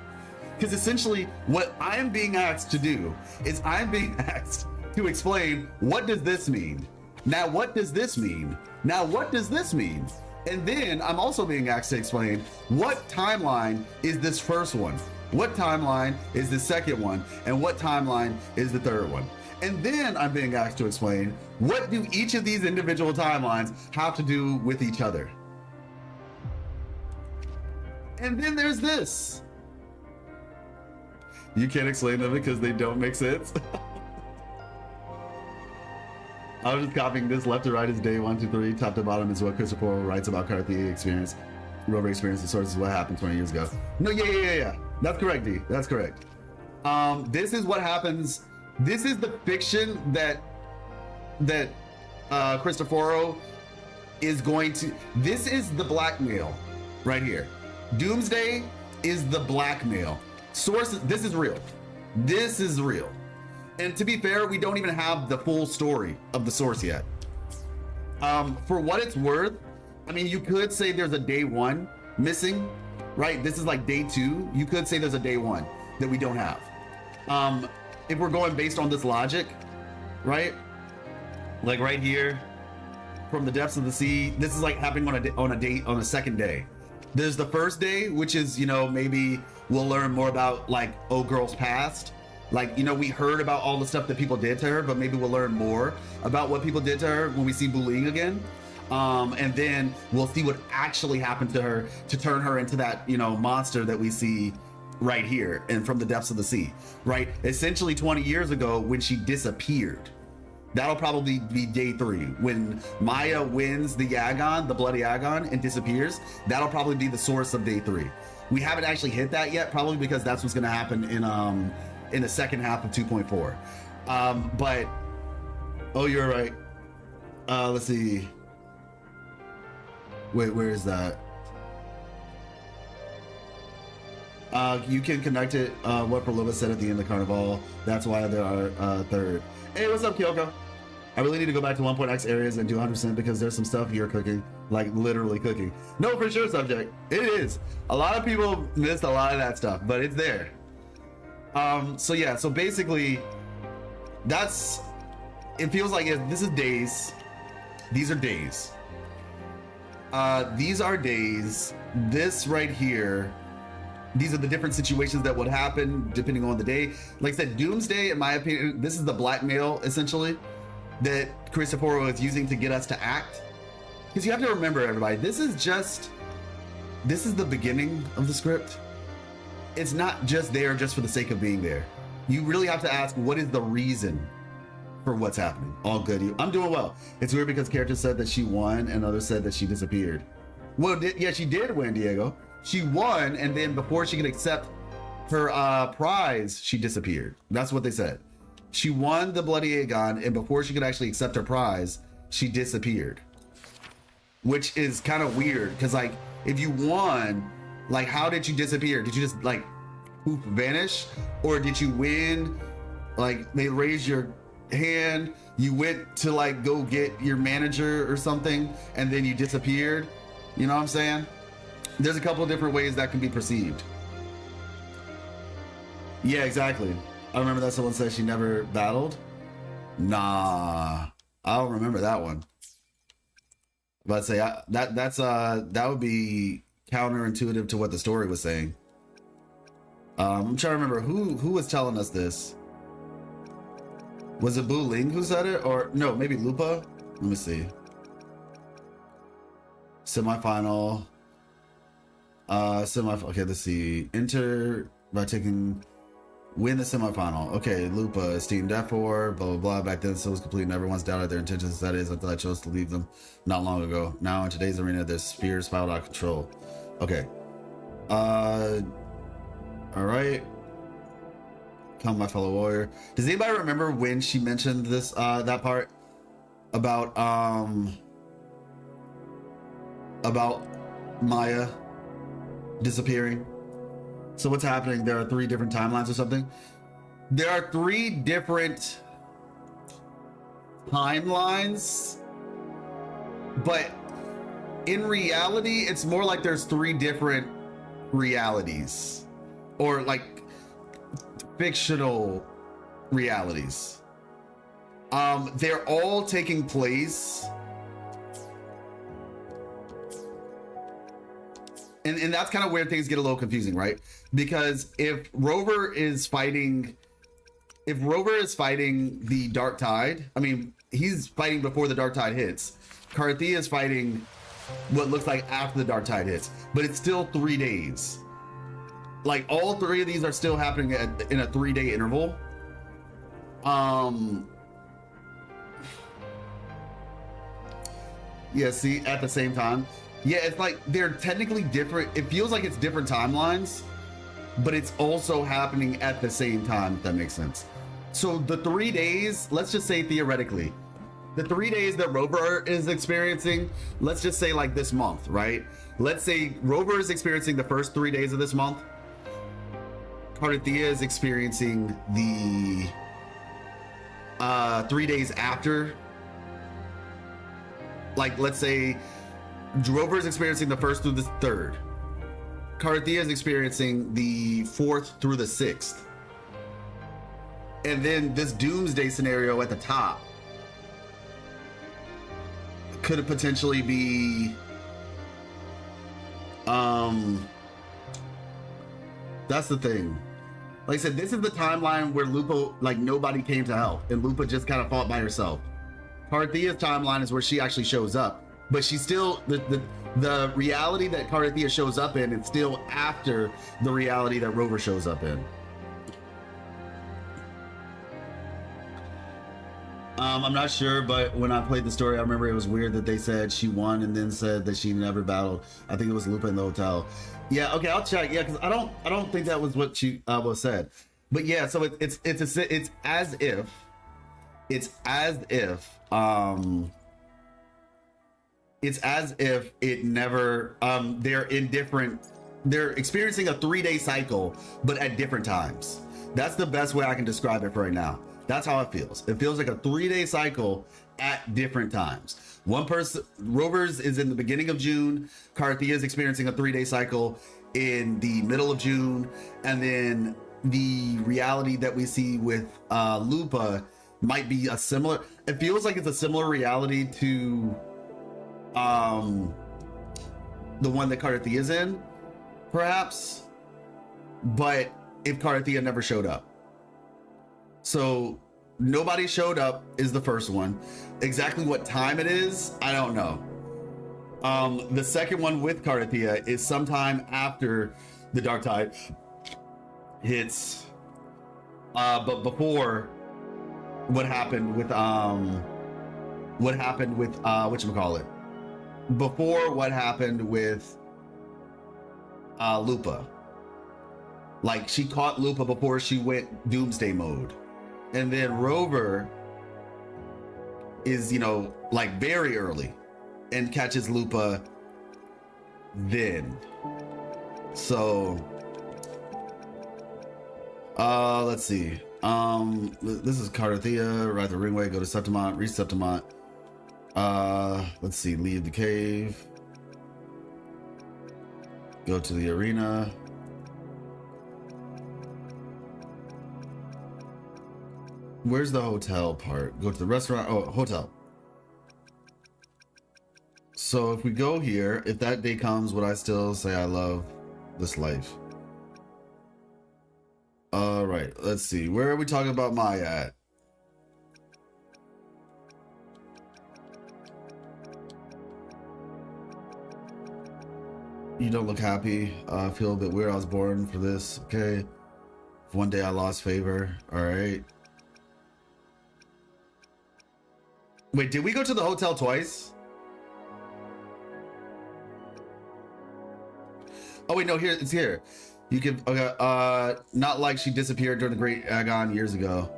Because essentially what I am being asked to do is I'm being asked to explain, what does this mean? Now what does this mean? Now what does this mean? And then I'm also being asked to explain, what timeline is this first one? What timeline is the second one? And what timeline is the third one? And then I'm being asked to explain, what do each of these individual timelines have to do with each other? And then there's this. You can't explain them because they don't make sense. I was just copying this. Left to right is day 1 to 3. Top to bottom is what Christopher writes about cartethiya experience. Rover experience, the source is what happened 20 years ago. No, yeah. That's correct, D. That's correct. This is what happens. This is the fiction that Cristoforo is going to. This is the blackmail right here. Doomsday is the blackmail. Sources. This is real. This is real. And to be fair, we don't even have the full story of the source yet. For what it's worth, I mean, you could say there's a day 1 missing, right? This is like day 2. You could say there's a day 1 that we don't have. If we're going based on this logic, right? Like right here, from the depths of the sea, this is like happening on a second day. There's the first day, which is, you know, maybe we'll learn more about like old girl's past. Like, you know, we heard about all the stuff that people did to her, but maybe we'll learn more about what people did to her when we see Wuthering again. And then we'll see what actually happened to her to turn her into that, you know, monster that we see right here and from the depths of the sea, right? Essentially 20 years ago when she disappeared. That'll probably be day 3. When Maya wins the Agon, the bloody Agon, and disappears, that'll probably be the source of day 3. We haven't actually hit that yet, probably because that's what's gonna happen in the second half of 2.4. But, oh, you're right. Let's see. Wait, where is that? You can connect it, what Perlova said at the end of Carnival. That's why there are 3rd. Hey, what's up, Kyoko? I really need to go back to 1.x areas and do 100% because there's some stuff you're cooking, like literally cooking. No, for sure, subject. It is. A lot of people missed a lot of that stuff, but it's there. So yeah, so basically, it feels like this is days. These are days. These are days. This right here, these are the different situations that would happen depending on the day. Like I said, Doomsday, in my opinion, this is the blackmail essentially that Cristoforo is using to get us to act. Because you have to remember, everybody, this is the beginning of the script. It's not just there just for the sake of being there. You really have to ask, what is the reason for what's happening? All good. I'm doing well. It's weird because characters said that she won and others said that she disappeared. Well, yeah, she did win, Diego. She won, and then before she could accept her prize, she disappeared. That's what they said. She won the Bloody Aegon, and before she could actually accept her prize, she disappeared. Which is kind of weird, because like, if you won, like, how did you disappear? Did you just like poof, vanish? Or did you win? Like, they raised your hand, you went to like go get your manager or something, and then you disappeared? You know what I'm saying? There's a couple of different ways that can be perceived. Yeah, exactly. I remember that someone said she never battled. Nah, I don't remember that one. But I'd say that would be counterintuitive to what the story was saying. I'm trying to remember who was telling us this. Was it Bu Ling who said it, or no? Maybe Lupa. Let me see. Semifinal. Okay, let's see. Enter by taking. Win the semifinal. Okay, Lupa, esteemed F4, blah, blah, blah. Back then, so was complete and everyone's doubted their intentions. That is, until I chose to leave them not long ago. Now, in today's arena, their spears spiraled out of control. Okay. All right. Come, my fellow warrior. Does anybody remember when she mentioned this, that part about Maya disappearing? So what's happening? There are 3 different timelines or something. There are 3 different timelines, but in reality, it's more like there's 3 different realities, or like fictional realities. They're all taking place, and that's kind of where things get a little confusing, right? Because if Rover is fighting the Dark Tide, I mean, he's fighting before the Dark Tide hits. Cartethiya is fighting what looks like after the Dark Tide hits, but it's still 3 days. Like, all 3 of these are still happening in a 3-day interval. Yeah, see, at the same time. Yeah, it's like they're technically different. It feels like it's different timelines, but it's also happening at the same time, if that makes sense. So the 3 days, let's just say theoretically, the 3 days that Rover is experiencing, let's just say like this month, right? Let's say Rover is experiencing the first 3 days of this month. Cartethiya is experiencing the 3 days after. Like, let's say Rover is experiencing the 1st through the 3rd. Cartethiya is experiencing the 4th through the 6th. And then this doomsday scenario at the top could potentially be that's the thing. Like I said, this is the timeline where Lupa, like, nobody came to help, and Lupa just kind of fought by herself. Cartethiya's timeline is where she actually shows up, but she's still the reality that Cartethiya shows up in, it's still after the reality that Rover shows up in. I'm not sure, but when I played the story, I remember it was weird that they said she won and then said that she never battled. I think it was Lupa in the hotel. Yeah, okay, I'll check. Yeah, because I don't think that was what she was said. But yeah, so it's as if it never they're experiencing a 3-day cycle, but at different times. That's the best way I can describe it for right now. That's how it feels. It feels like a 3-day cycle at different times. One person, Rover's is in the beginning of June. Cartethiya is experiencing a 3-day cycle in the middle of June. And then the reality that we see with Lupa might be a similar, it feels like it's a similar reality to the one that Cartethiya is in, perhaps. But if Cartethiya never showed up. So nobody showed up is the first one. Exactly what time it is, I don't know. The second one with Cartethiya is sometime after the Dark Tide hits, but before what happened with whatchamacallit, before what happened with Lupa. Like, she caught Lupa before she went doomsday mode. And then Rover is, like, very early and catches Lupa then. So, let's see. This is Cartethiya, ride the ringway, go to Septimont, reach Septimont. Let's see, leave the cave. Go to the arena. Where's the hotel part? Go to the restaurant. Oh, hotel. So if we go here, if that day comes, would I still say I love this life? All right, let's see. Where are we talking about Maya at? You don't look happy. I feel a bit weird. I was born for this. Okay. One day I lost favor. All right. Wait, did we go to the hotel twice? Oh wait, no, here it's here. You can okay, not like she disappeared during the Great Agon years ago.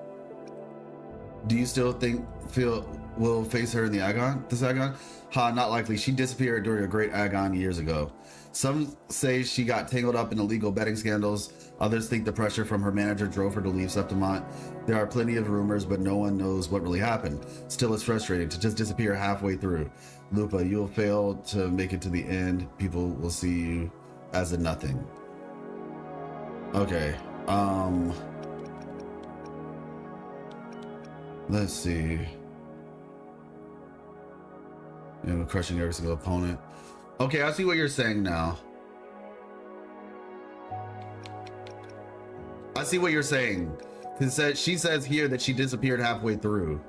Do you still think Phil will face her in the Agon? This Agon? Ha, not likely. She disappeared during a Great Agon years ago. Some say she got tangled up in illegal betting scandals. Others think the pressure from her manager drove her to leave Septimont. There are plenty of rumors, but no one knows what really happened. Still, it's frustrating to just disappear halfway through. Lupa, you'll fail to make it to the end. People will see you as a nothing. Okay. Let's see. You know, crushing every single opponent. Okay, I see what you're saying now. I see what you're saying. She says here that she disappeared halfway through.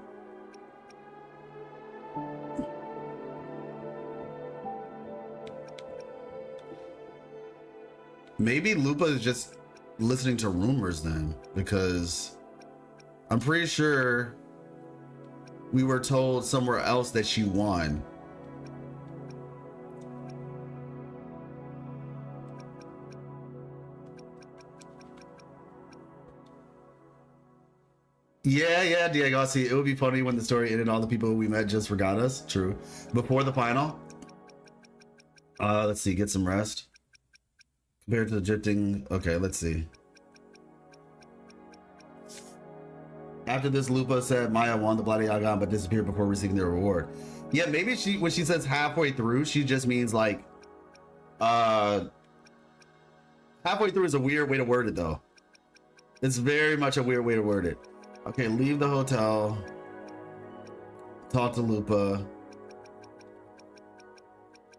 Maybe Lupa is just listening to rumors then, because I'm pretty sure we were told somewhere else that she won. Yeah, Diego. I see. It would be funny when the story ended. All the people we met just forgot us. True. Before the final. Let's see. Get some rest. Compared to the drifting. Okay, let's see. After this, Lupa said Maya won the Bloody Agon but disappeared before receiving the reward. Yeah, maybe when she says halfway through, she just means like halfway through is a weird way to word it though. It's very much a weird way to word it. Okay, leave the hotel. Talk to Lupa.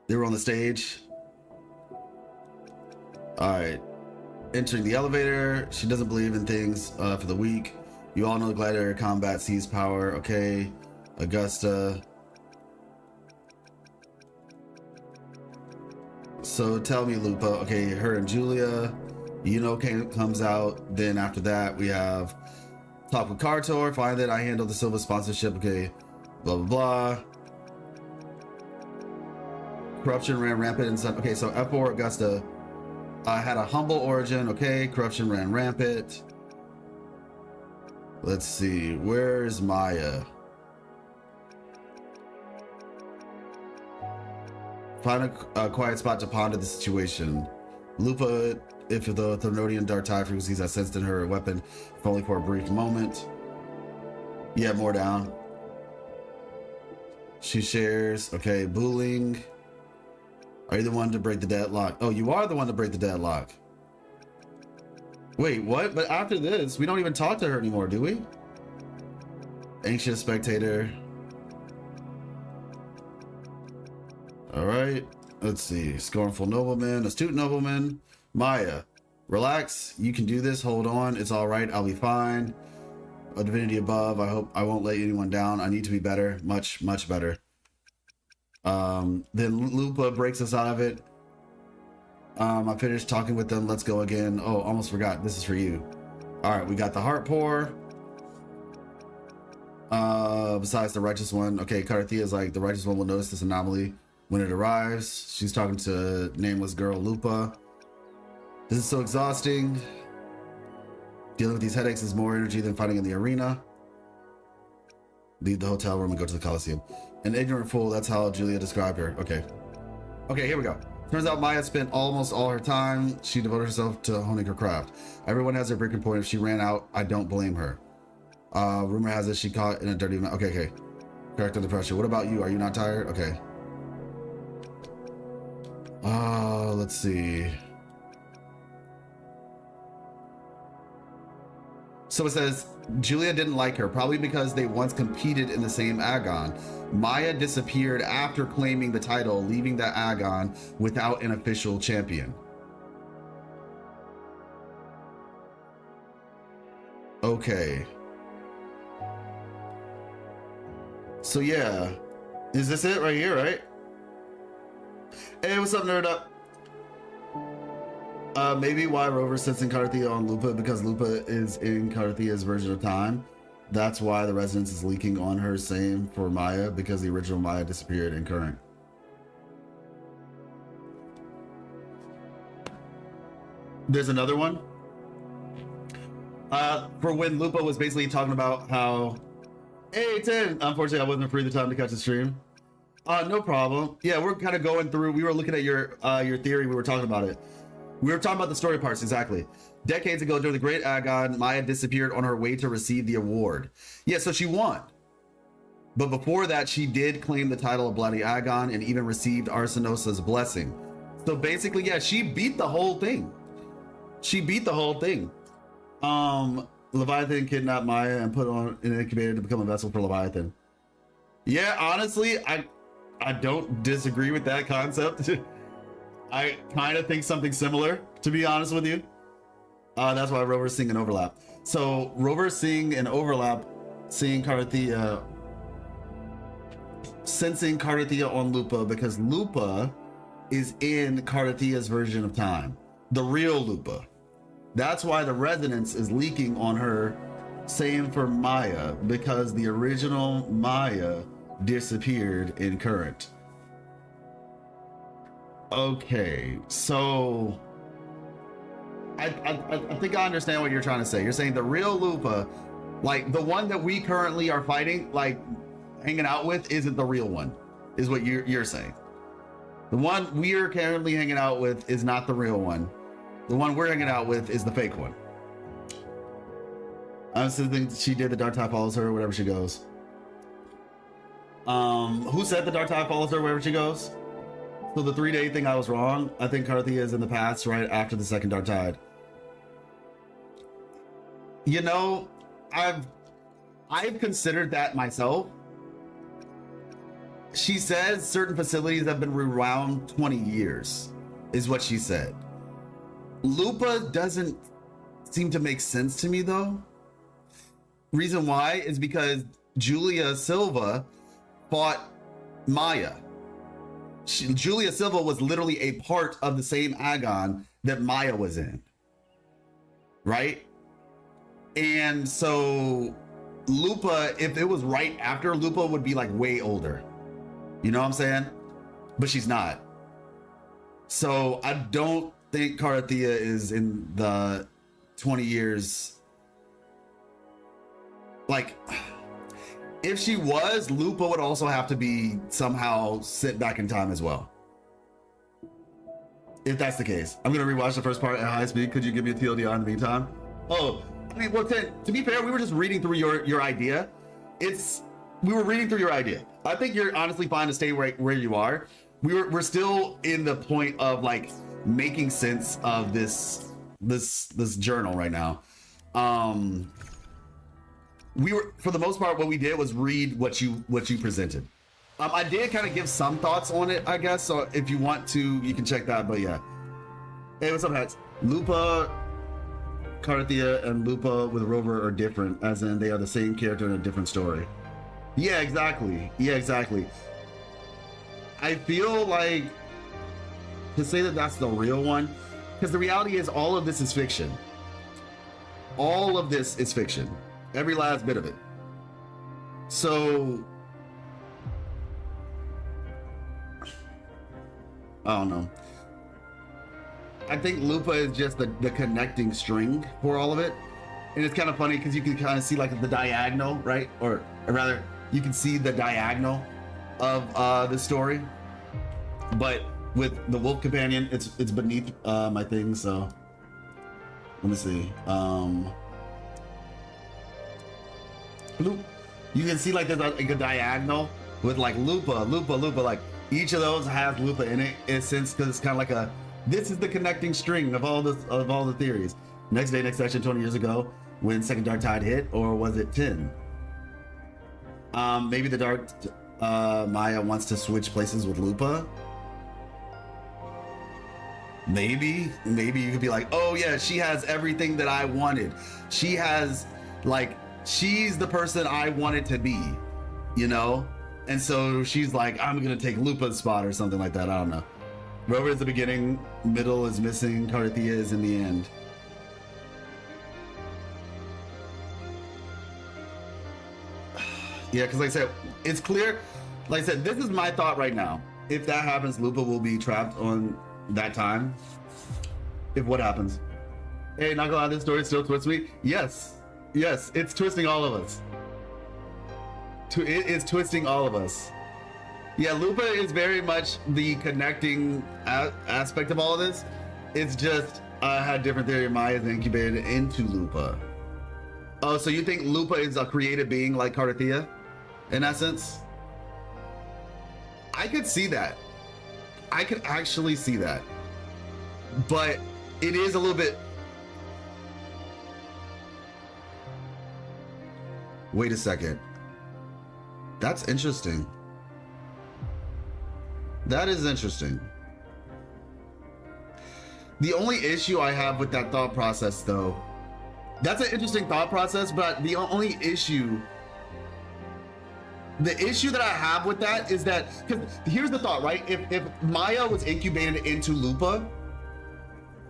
They were on the stage. All right. Entering the elevator. She doesn't believe in things for the weak. You all know gladiator combat sees power. Okay. Augusta. So tell me, Lupa. Okay, her and Julia. You know, comes out. Then after that, we have talk with Cartor. Find that I handle the Silva sponsorship. Okay. Blah, blah, blah. Corruption ran rampant in some. Okay, so F4 Augusta had a humble origin. Okay, corruption ran rampant. Let's see, where's Maya? Find a quiet spot to ponder the situation. Lupa, if the Thermodian dark tide frequencies I sensed in her weapon, if only for a brief moment. Yeah, more down. She shares. Okay, bullying. Are you the one to break the deadlock? Oh, you are the one to break the deadlock. Wait, what? But after this, we don't even talk to her anymore, do we? Anxious spectator. All right. Let's see. Scornful nobleman, astute nobleman. Maya, relax. You can do this. Hold on. It's all right. I'll be fine. A divinity above. I hope I won't let anyone down. I need to be better. Much, much better. Then Lupa breaks us out of it. I finished talking with them. Let's go again. Oh, almost forgot. This is for you. All right, we got the heart pour. Besides the righteous one. Okay, cartethiya is like, the righteous one will notice this anomaly when it arrives. She's talking to nameless girl Lupa. This is so exhausting. Dealing with these headaches is more energy than fighting in the arena. Leave the hotel room and go to the Coliseum. An ignorant fool, that's how Julia described her. Okay. Okay, here we go. Turns out Maya spent almost all her time. She devoted herself to honing her craft. Everyone has their breaking point. If she ran out, I don't blame her. Rumor has it she caught in a dirty mouth. Okay. Correct under pressure. What about you? Are you not tired? Okay. Let's see. So it says, Julia didn't like her, probably because they once competed in the same Agon. Maya disappeared after claiming the title, leaving the Agon without an official champion. Okay. So yeah, is this it right here, right? Hey, what's up, Nerd Up? Maybe why Rover's sensing cartethiya on Lupa, because Lupa is in cartethiya's version of time. That's why the resonance is leaking on her. Same for Maya, because the original Maya disappeared in current. There's another one. For when Lupa was basically talking about how, hey, 10. Unfortunately, I wasn't free the time to catch the stream. No problem. Yeah, we're kind of going through. We were looking at your theory. We were talking about it. We were talking about the story parts, exactly. Decades ago, during the Great Agon, Maya disappeared on her way to receive the award. Yeah, so she won. But before that, she did claim the title of Bloody Agon and even received Arsenosa's blessing. So basically, yeah, she beat the whole thing. She beat the whole thing. Leviathan kidnapped Maya and put on an incubator to become a vessel for Leviathan. Yeah, honestly, I don't disagree with that concept. I kind of think something similar, to be honest with you. That's why Rover's seeing an overlap. So Rover's seeing an overlap, seeing cartethiya, sensing cartethiya on Lupa, because Lupa is in cartethiya's version of time, the real Lupa. That's why the resonance is leaking on her. Same for Maya, because the original Maya disappeared in current. Okay, so I think I understand what you're trying to say. You're saying the real Lupa, like the one that we currently are fighting, like hanging out with, isn't the real one, is what you're saying. The one we are currently hanging out with is not the real one. The one we're hanging out with is the fake one. I still think she did the dark tide follows her wherever she goes. Who said the dark tide follows her wherever she goes? So the 3-day thing, I was wrong. I think Cartethiya is in the past, right after the second dark tide. You know, I've considered that myself. She says certain facilities have been around 20 years, is what she said. Lupa doesn't seem to make sense to me, though. Reason why is because Julia Silva fought Maya. Julia Silva was literally a part of the same Agon that Maya was in, right? And so Lupa, if it was right after, Lupa would be like way older. You know what I'm saying? But she's not. So I don't think Cartethiya is in the 20 years. Like, if she was, Lupa would also have to be somehow sent back in time as well. If that's the case. I'm gonna rewatch the first part at high speed. Could you give me a TLDR in the meantime? Oh, I mean, well, to be fair, we were just reading through your idea. We were reading through your idea. I think you're honestly fine to stay right where you are. We're still in the point of like making sense of this journal right now. We were, for the most part, what we did was read what you presented. I did kind of give some thoughts on it, I guess. So if you want to, you can check that. But yeah. Hey, what's up, Hats? Lupa, Cartethiya, and Lupa with Rover are different, as in they are the same character in a different story. Yeah, exactly. Yeah, exactly. I feel like to say that that's the real one, because the reality is all of this is fiction. All of this is fiction. Every last bit of it. So I don't know. I think Lupa is just the connecting string for all of it. And it's kind of funny because you can kind of see like the diagonal, right? Or rather, you can see the diagonal of the story. But with the Wolf Companion, it's beneath my thing, so let me see. You can see like there's like a diagonal with like Lupa, like each of those has Lupa in it, in a sense, because it's kind of like this is the connecting string of all the theories. Next section 20 years ago when second dark tide hit, or was it 10? Maybe the dark Maya wants to switch places with Lupa. Maybe you could be like, oh yeah, she has everything that I wanted. She has like, she's the person I wanted to be, you know? And so she's like, I'm gonna take Lupa's spot or something like that. I don't know. Rover is the beginning, middle is missing, Cartethiya is in the end. Yeah, because like I said, it's clear. Like I said, this is my thought right now. If that happens, Lupa will be trapped on that time. If what happens? Hey, not gonna lie, this story still twists me. Yes, yes, it's twisting all of us. It is twisting all of us. Yeah, Lupa is very much the connecting aspect of all of this. It's just I had different theory. Maya is incubated into Lupa. Oh, so you think Lupa is a created being like Cartethiya, in essence? I could see that. I could actually see that. But it is a little bit... Wait a second. That's interesting. That is interesting. The only issue I have with that thought process, though, that's an interesting thought process, but the only issue, the issue that I have with that is that, because here's the thought, right? If Maya was incubated into Lupa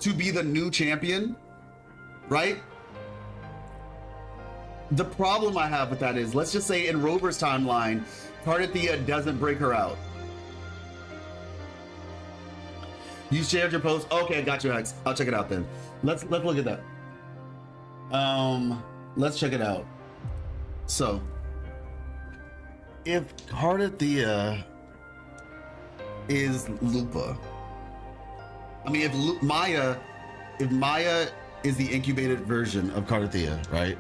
to be the new champion, right? The problem I have with that is, let's just say in Rover's timeline, Cartethiya doesn't break her out. You shared your post. Okay, got you, Hex. I'll check it out then. Let's look at that. Let's check it out. So, if Cartethiya is Lupa, I mean, if Maya is the incubated version of Cartethiya, right?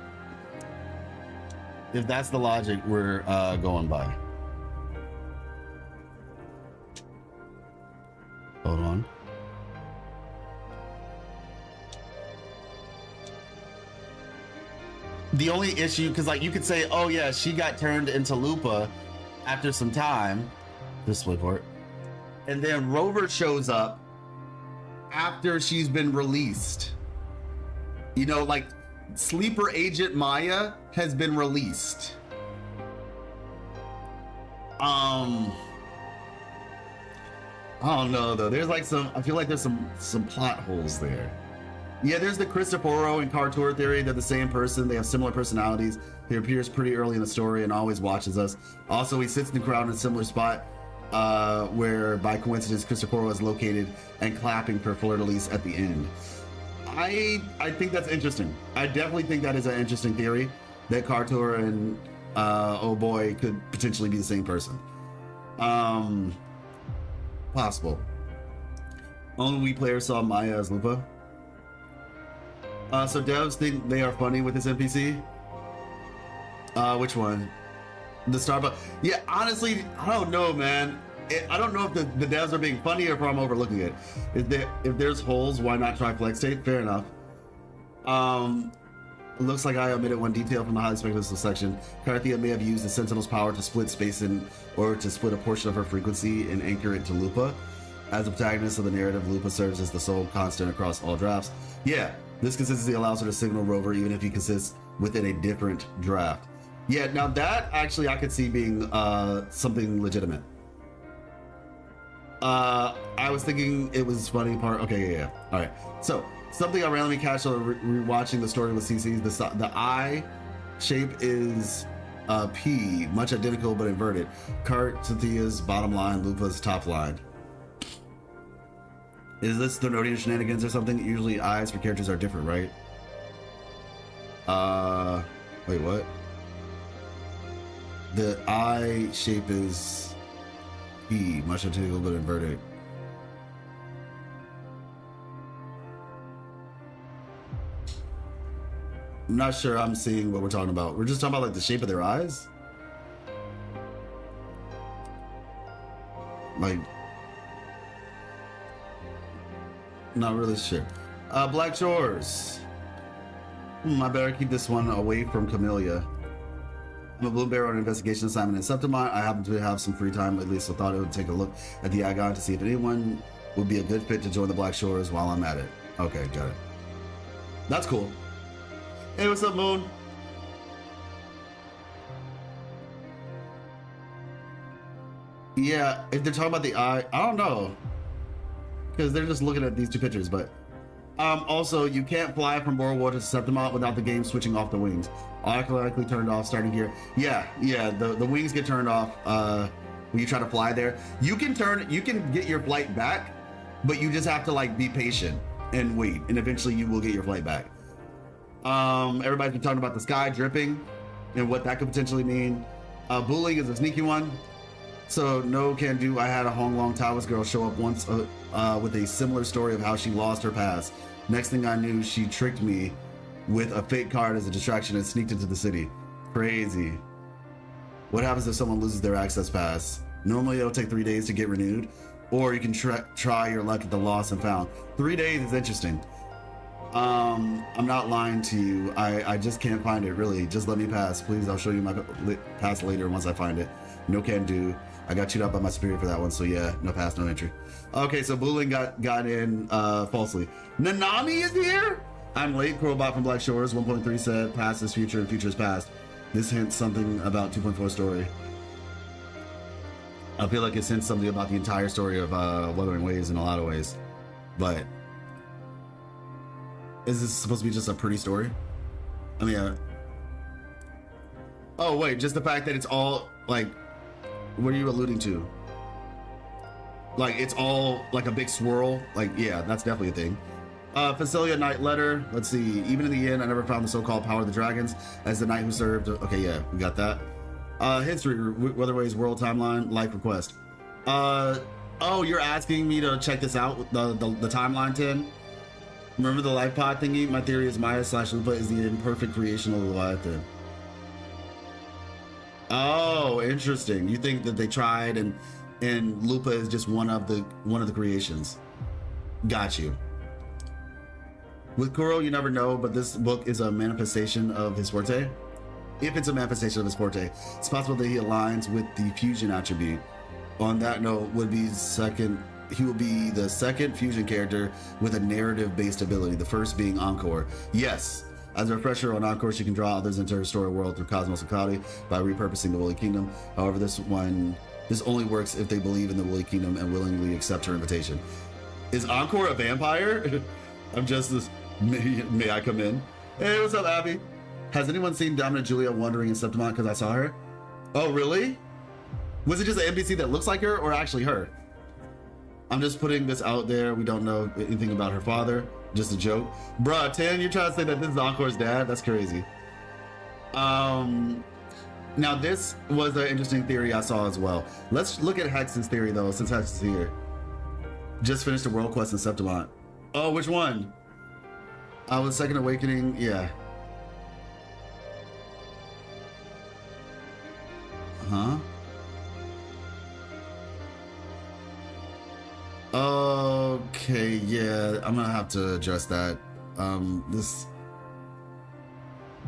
If that's the logic we're going by. Hold on. The only issue, because like you could say, oh yeah, she got turned into Lupa after some time, this way for it, and then Rover shows up after she's been released. You know, like sleeper agent Maya has been released. I don't know though. There's like I feel like there's some plot holes there. Yeah, there's the Cristoforo and Cartour theory. They're the same person. They have similar personalities. He appears pretty early in the story and always watches us. Also, he sits in the crowd in a similar spot where, by coincidence, Cristoforo is located and clapping for fleur-de-lis at the end. I think that's interesting. I definitely think that is an interesting theory, that Cartour and oh boy could potentially be the same person. Possible. Only Wii players saw Maya as Lupa. So devs think they are funny with this NPC. Which one? The Starbucks. Yeah, honestly, I don't know, man. I don't know if the devs are being funny or if I'm overlooking it. If there's holes, why not try flex tape? Fair enough. It looks like I omitted one detail from the highly speculative section. Cartethiya may have used the Sentinel's power to split space or to split a portion of her frequency and anchor it to Lupa. As the protagonist of the narrative, Lupa serves as the sole constant across all drafts. Yeah, this consistency allows her to signal Rover even if he consists within a different draft. Yeah, now that actually I could see being something legitimate. I was thinking it was funny part. Okay, yeah. All right. So something I randomly catch while rewatching the story with CC. The eye shape is P, much identical but inverted. Cartethiya's bottom line, Lupa's top line. Is this the Thenodian shenanigans or something? Usually eyes for characters are different, right? Wait, what? The eye shape is P, much identical but inverted. I'm not sure I'm seeing what we're talking about. We're just talking about like the shape of their eyes? Like, not really sure. Black Shores. I better keep this one away from Camellia. I'm a blueberry on an investigation assignment in Septimont. I happen to have some free time, at least I thought I would take a look at the Agon to see if anyone would be a good fit to join the Black Shores while I'm at it. Okay, got it. That's cool. Hey, what's up, Moon? Yeah, if they're talking about the eye, I don't know. Because they're just looking at these two pictures, but... also, you can't fly from Borwater to Septimont without the game switching off the wings. Automatically turned off starting here. Yeah, the wings get turned off when you try to fly there. You can get your flight back, but you just have to like be patient. and wait, and eventually you will get your flight back. Everybody's been talking about the sky dripping and what that could potentially mean. Bullying is a sneaky one. So no can do. I had a Hong Long Taoist girl show up once with a similar story of how she lost her pass. Next thing I knew, she tricked me with a fake card as a distraction and sneaked into the city. Crazy. What happens if someone loses their access pass? Normally it'll take 3 days to get renewed, or you can try your luck at the lost and found. 3 days is interesting. I'm not lying to you. I just can't find it, really. Just let me pass, please. I'll show you my pass later once I find it. No can do. I got chewed out by my superior for that one, so yeah, no pass, no entry. Okay, so Bullying got in falsely. Nanami is here? I'm late. Crowbot from Black Shores 1.3 said past is future and future is past. This hints something about 2.4 story. I feel like it hints something about the entire story of Wuthering Waves in a lot of ways. But is this supposed to be just a pretty story? I mean, oh wait, just the fact that it's all like, what are you alluding to? Like it's all like a big swirl? Like, yeah, that's definitely a thing. Facilia Knight letter. Let's see. Even in the end, I never found the so-called power of the dragons as the knight who served. Okay, yeah, we got that. History, Weatherways world timeline, life request. Oh, you're asking me to check this out, the timeline 10? Remember the life pod thingy? My theory is Maya / Lupa is the imperfect creation of the Leviathan. Oh, interesting. You think that they tried and Lupa is just one of the creations. Got you. With Kuro, you never know, but this book is a manifestation of his forte. If it's a manifestation of his forte, it's possible that he aligns with the fusion attribute. On that note, he will be the second fusion character with a narrative-based ability, the first being Encore. Yes, as a refresher on Encore, she can draw others into her story world through Cosmos and Cloudy by repurposing the Woolly Kingdom. However, this only works if they believe in the Woolly Kingdom and willingly accept her invitation. Is Encore a vampire? I'm just this. May I come in? Hey, what's up, Abby? Has anyone seen Dominant Julia wandering in Septimont because I saw her? Oh, really? Was it just an NPC that looks like her or actually her? I'm just putting this out there. We don't know anything about her father. Just a joke. Bruh, Tan, you're trying to say that this is Encore's dad? That's crazy. Now, this was an interesting theory I saw as well. Let's look at Hex's theory, though, since Hex is here. Just finished a world quest in Septimont. Oh, which one? With Second Awakening, yeah. Huh? Okay, yeah, I'm gonna have to address that. This...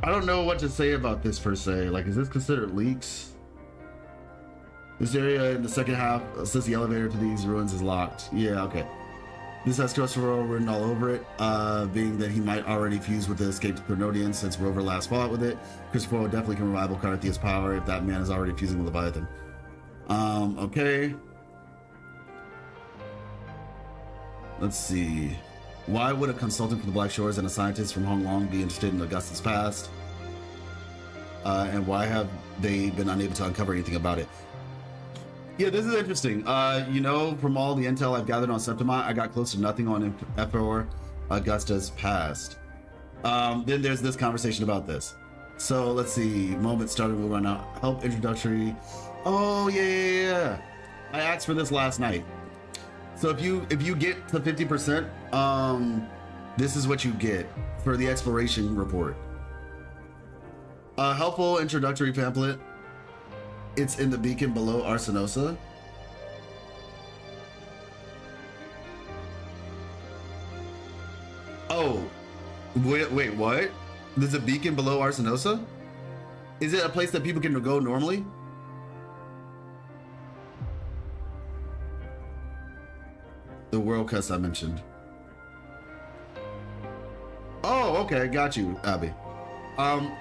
I don't know what to say about this per se. Like, is this considered leaks? This area in the second half, since the elevator to these ruins is locked. Yeah, okay. This has Christopher written all over it, being that he might already fuse with the escaped Grenodian since Rover last fought with it. Christopher definitely can rival Cartethiya's power if that man is already fusing with Leviathan. Okay. Let's see. Why would a consultant from the Black Shores and a scientist from Hong Long be interested in Augustus' past? And why have they been unable to uncover anything about it? Yeah, this is interesting. You know, from all the intel I've gathered on Septimont, I got close to nothing on Emperor Augusta's past. Then there's this conversation about this. So let's see. Moment started with right now. Help introductory. Oh yeah. I asked for this last night. So if you get to 50%, this is what you get for the exploration report. A helpful introductory pamphlet. It's in the beacon below Arsenosa. Oh, wait, what? There's a beacon below Arsenosa? Is it a place that people can go normally? The world quest I mentioned. Oh, okay, got you, Abby.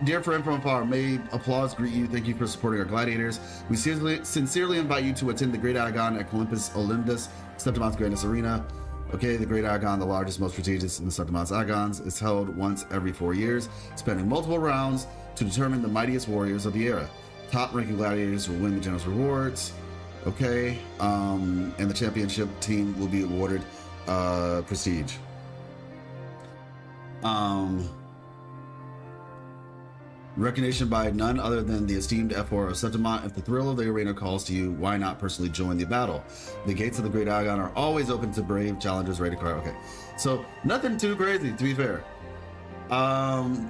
Dear friend from afar, may applause greet you. Thank you for supporting our gladiators. We sincerely invite you to attend the Great Agon at Olympus, Septimont's grandest arena. Okay, the Great Agon, the largest, most prestigious in the Septimont's Agons, is held once every 4 years, spanning multiple rounds to determine the mightiest warriors of the era. Top-ranking gladiators will win the generous rewards. Okay, and the championship team will be awarded prestige. Um, recognition by none other than the esteemed F4 of Septimont. If the thrill of the arena calls to you, why not personally join the battle? The gates of the Great Agon are always open to brave challengers ready to cry. Okay, so nothing too crazy, to be fair.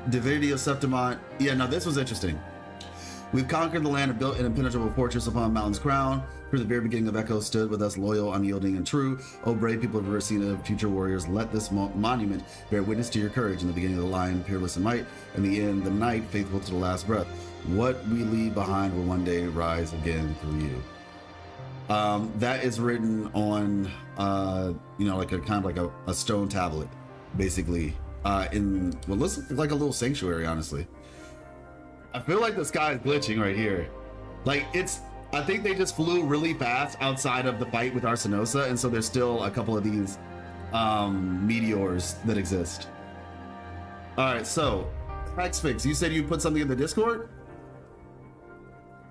Divinity of Septimont. Yeah, now this was interesting. We've conquered the land and built an impenetrable fortress upon mountain's crown. From the very beginning of Echo stood with us, loyal, unyielding, and true. O brave people of Racina, future warriors, let this monument bear witness to your courage. In the beginning of the lion, peerless in might, in the end, the night, faithful to the last breath. What we leave behind will one day rise again through you. That is written on, like a kind of like a stone tablet, basically, in what looks like a little sanctuary, honestly. I feel like the sky is glitching right here. Like I think they just flew really fast outside of the fight with Arsinosa, and so there's still a couple of these meteors that exist. All right, so Hexfix, you said you put something in the Discord?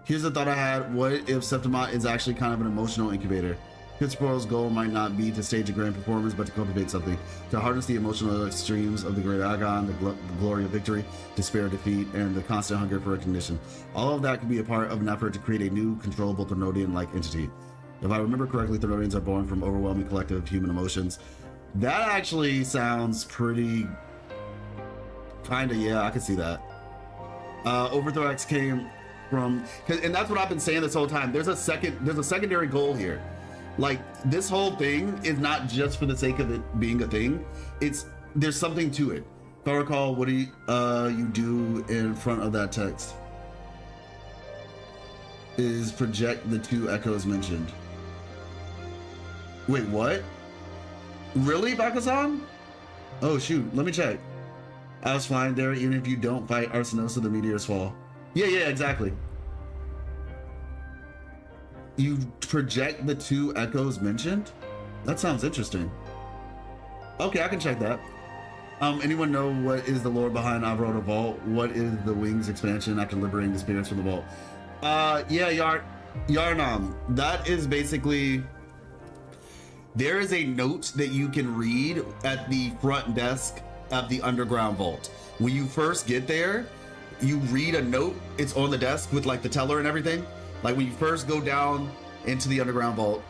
Here's a thought I had. What if Septimont is actually kind of an emotional incubator? Pittsburgh's goal might not be to stage a grand performance, but to cultivate something, to harness the emotional extremes of the Great Agon, the glory of victory, despair of defeat, and the constant hunger for recognition. All of that could be a part of an effort to create a new, controllable Threnodian-like entity. If I remember correctly, Threnodians are born from overwhelming collective human emotions. That actually sounds pretty... Kinda, yeah, I can see that. Overthrox came from... And that's what I've been saying this whole time. There's a secondary goal here. Like, this whole thing is not just for the sake of it being a thing. There's something to it. If I recall, what do you do in front of that text? Is project the two echoes mentioned. Wait, what? Really, Bakazan? Oh, shoot. Let me check. I was flying there. Even if you don't fight Arsinosa, the meteors fall. Yeah, exactly. You project the two echoes mentioned? That sounds interesting. Okay, I can check that. Anyone know what is the lore behind Alvarado Vault? What is the Wings expansion after liberating the spirits from the vault? Yeah, Yarnam. That is basically... There is a note that you can read at the front desk of the underground vault. When you first get there, you read a note. It's on the desk with like the teller and everything. Like when you first go down into the underground vault,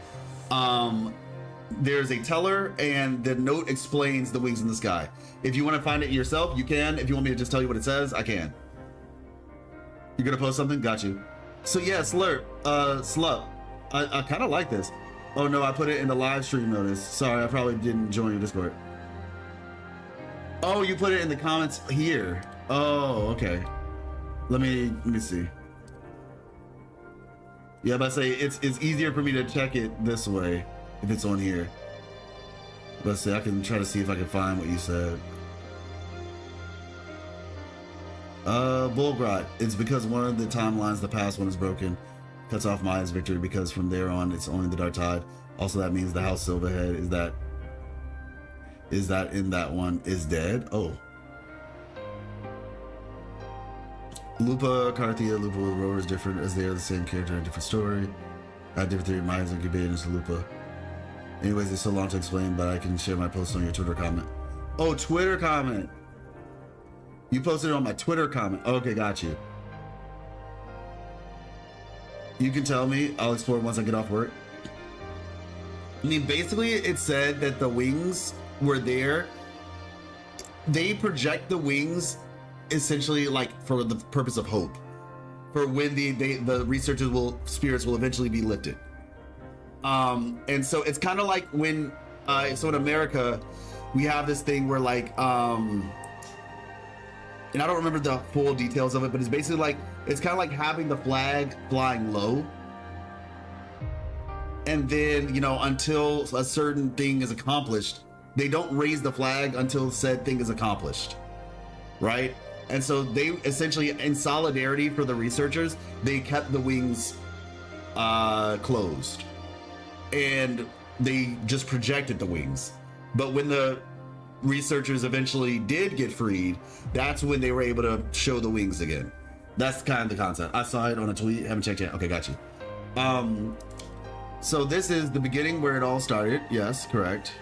there's a teller and the note explains the wings in the sky. If you want to find it yourself, you can. If you want me to just tell you what it says, I can. You're gonna post something? Got you. So yeah, Slup. I kind of like this. Oh no, I put it in the live stream notice. Sorry, I probably didn't join your Discord. Oh, you put it in the comments here. Oh, okay. Let me see. Yeah, but I say it's easier for me to check it this way if it's on here. Let's see, I can try to see if I can find what you said. Bullgrot. It's because one of the timelines, the past one, is broken. Cuts off Maya's victory because from there on it's only the dark tide. Also, that means the House Silverhead is that in that one is dead. Oh. Lupa, Cartethiya, Lupa with Rover is different as they are the same character in a different story. I have different theory. Maya's incubated into Lupa. Anyways, it's so long to explain, but I can share my post on your Twitter comment. Oh, Twitter comment. You posted it on my Twitter comment. Okay, got you. You can tell me. I'll explore once I get off work. I mean, basically, it said that the wings were there. They project the wings essentially like for the purpose of hope, for when the spirits will eventually be lifted. And so it's kind of like when so in America we have this thing where like and I don't remember the full details of it, but it's basically like it's kind of like having the flag flying low, and then until a certain thing is accomplished, they don't raise the flag until said thing is accomplished, right? And so they essentially, in solidarity for the researchers, they kept the wings closed, and they just projected the wings. But when the researchers eventually did get freed, that's when they were able to show the wings again. That's kind of the concept. I saw it on a tweet, haven't checked yet. Okay, got you. So this is the beginning where it all started. Yes, correct.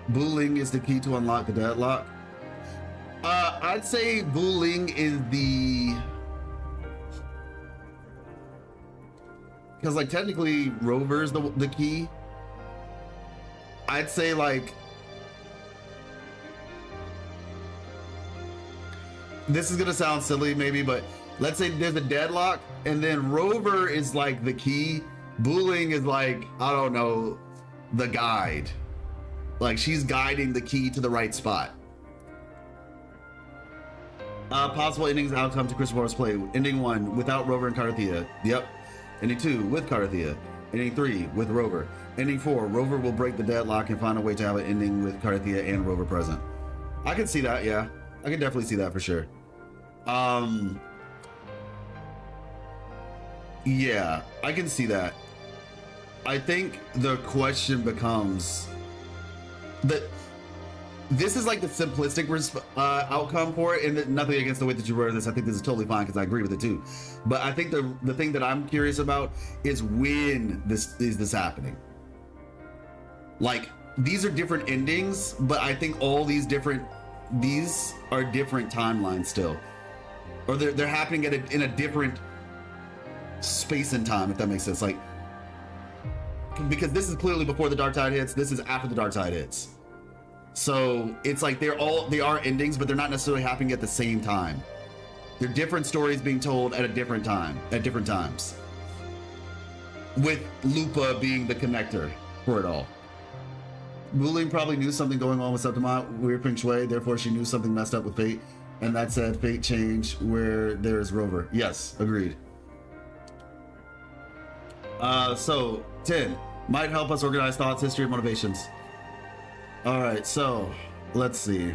Booling is the key to unlock the deadlock. I'd say Wuthering is the, because like technically Rover's the key. I'd say like, this is gonna sound silly maybe, but let's say there's a deadlock and then Rover is like the key. Wuthering is like, I don't know, the guide. Like she's guiding the key to the right spot. Possible endings outcome to Christopher's play. Ending 1 without Rover and Cartethiya. Yep. Ending 2 with Cartethiya. Ending 3 with Rover. Ending 4, Rover will break the deadlock and find a way to have an ending with Cartethiya and Rover present. I can see that, yeah. I can definitely see that for sure. Yeah, I can see that. I think the question becomes that this is like the simplistic outcome for it, and nothing against the way that you wrote this. I think this is totally fine because I agree with it too. But I think the thing that I'm curious about is when this is happening. Like these are different endings, but I think all these are different timelines still, or they're happening in a different space and time, if that makes sense. Like because this is clearly before the dark tide hits. This is after the dark tide hits. So it's like they are endings, but they're not necessarily happening at the same time. They're different stories being told at a different time, at different times. With Lupa being the connector for it all. Wuling probably knew something going on with Septimont, weird feng shui, therefore she knew something messed up with fate. And that said, fate changed where there is Rover. Yes, agreed. So 10 might help us organize thoughts, history, and motivations. All right, so let's see.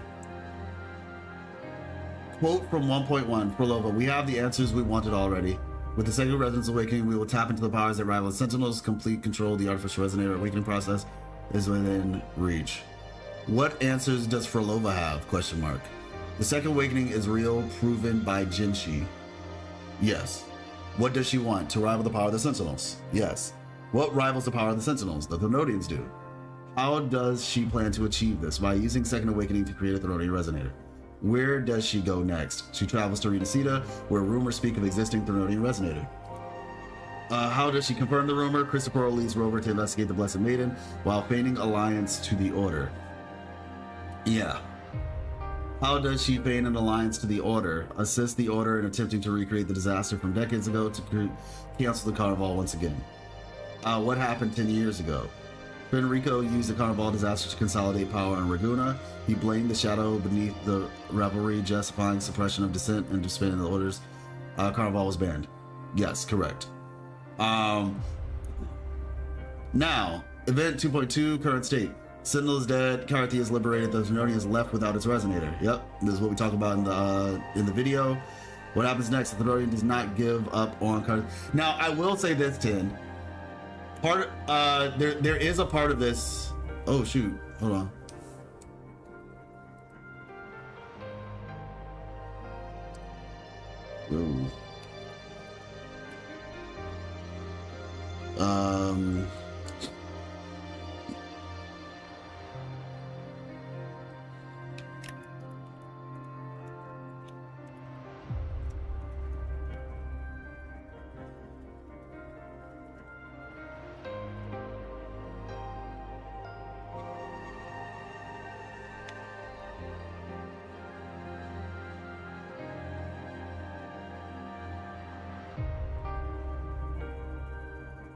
Quote from 1.1 for Lova. We have the answers we wanted already. With the Sacred Resonance Awakening, we will tap into the powers that rival Sentinels. Complete control of the artificial resonator awakening process is within reach. What answers does Frolova have? Question mark. The second awakening is real, proven by Jinshi. Yes. What does she want? To rival the power of the Sentinels? Yes. What rivals the power of the Sentinels? The Thermodians do. How does she plan to achieve this? By using Second Awakening to create a Thermodian resonator. Where does she go next? She travels to Renacida, where rumors speak of existing Thermodian resonator. How does she confirm the rumor? Christopher leads Rover to investigate the Blessed Maiden while feigning alliance to the Order. Yeah. How does she feign an alliance to the Order? Assist the Order in attempting to recreate the disaster from decades ago to cancel the Carnival once again. What happened 10 years ago? Fenrico used the Carnival disaster to consolidate power in Raguna. He blamed the shadow beneath the revelry, justifying suppression of dissent and disbanding the orders. Carnival was banned. Yes, correct. Now, event 2.2, current state. Sentinel is dead, Cartethiya is liberated, the Thermodian is left without its resonator. Yep, this is what we talked about in the video. What happens next? The Thermodian does not give up on Cartethiya. Now, I will say this, Tin. There is a part of this. Oh shoot, hold on. Ooh.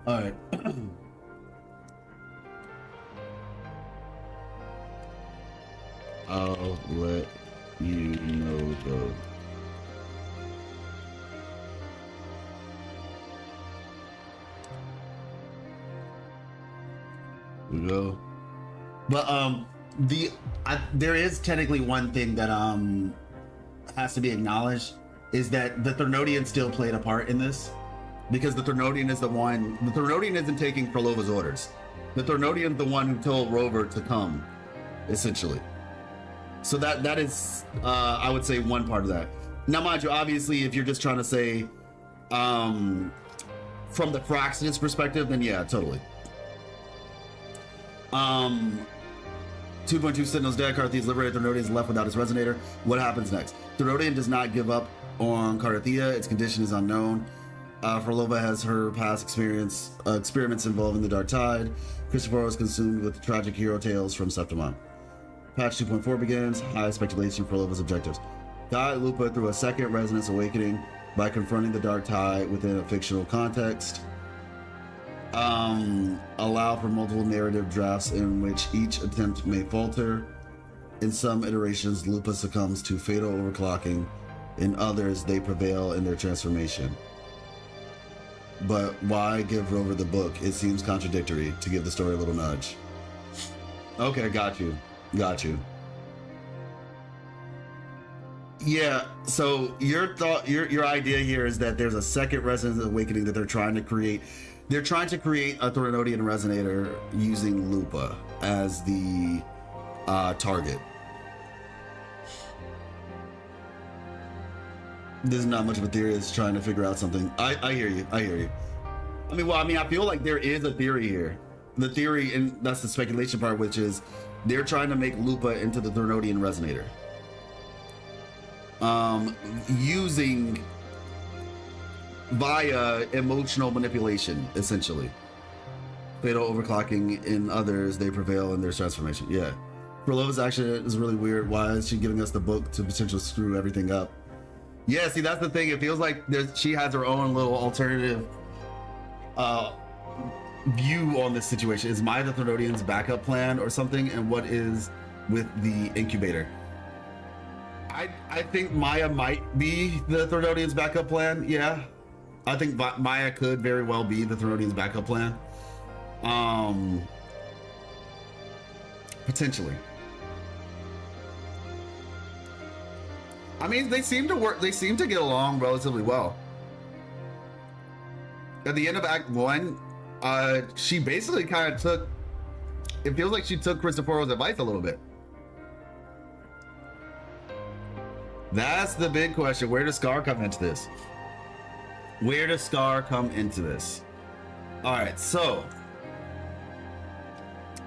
All right. I'll let you know though. We go. But there is technically one thing that has to be acknowledged, is that the Thermodian still played a part in this. Because the Thermodian is the Thermodian isn't taking Frolova's orders. The Thermodian is the one who told Rover to come, essentially. So that is, I would say, one part of that. Now, mind you, obviously, if you're just trying to say, from the Fraxinus perspective, then yeah, totally. 2.2 Sentinels dead. Carthethiya is liberated. Threnodian is left without his resonator. What happens next? Threnodian does not give up on Cartethiya. Its condition is unknown. Frolova has her past experiments involving the Dark Tide. Christopher is consumed with tragic hero tales from Septimont. Patch 2.4 begins. High speculation for Frolova's objectives. Guide Lupa through a second resonance awakening by confronting the Dark Tide within a fictional context. Allow for multiple narrative drafts in which each attempt may falter. In some iterations, Lupa succumbs to fatal overclocking. In others, they prevail in their transformation. But why give Rover the book? It seems contradictory to give the story a little nudge. Okay, got you. Yeah, so your idea here is that there's a second resonance awakening that they're trying to create. They're trying to create a Threnodian resonator using Lupa as the target. This is not much of a theory. It's trying to figure out something. I hear you. I feel like there is a theory here. The theory, and that's the speculation part, which is they're trying to make Lupa into the Threnodian resonator. Using via emotional manipulation, essentially. Fatal overclocking in others, they prevail in their transformation. Yeah. Frolova's action is really weird. Why is she giving us the book to potentially screw everything up? Yeah, see, that's the thing. It feels like she has her own little alternative view on this situation. Is Maya the Threnodian's backup plan or something? And what is with the incubator? I think Maya might be the Threnodian's backup plan. Yeah, I think Maya could very well be the Threnodian's backup plan. Potentially. I mean, they seem to work. They seem to get along relatively well. At the end of Act 1, she basically kind of took. It feels like she took Cristoforo's advice a little bit. That's the big question. Where does Scar come into this? Where does Scar come into this? All right, so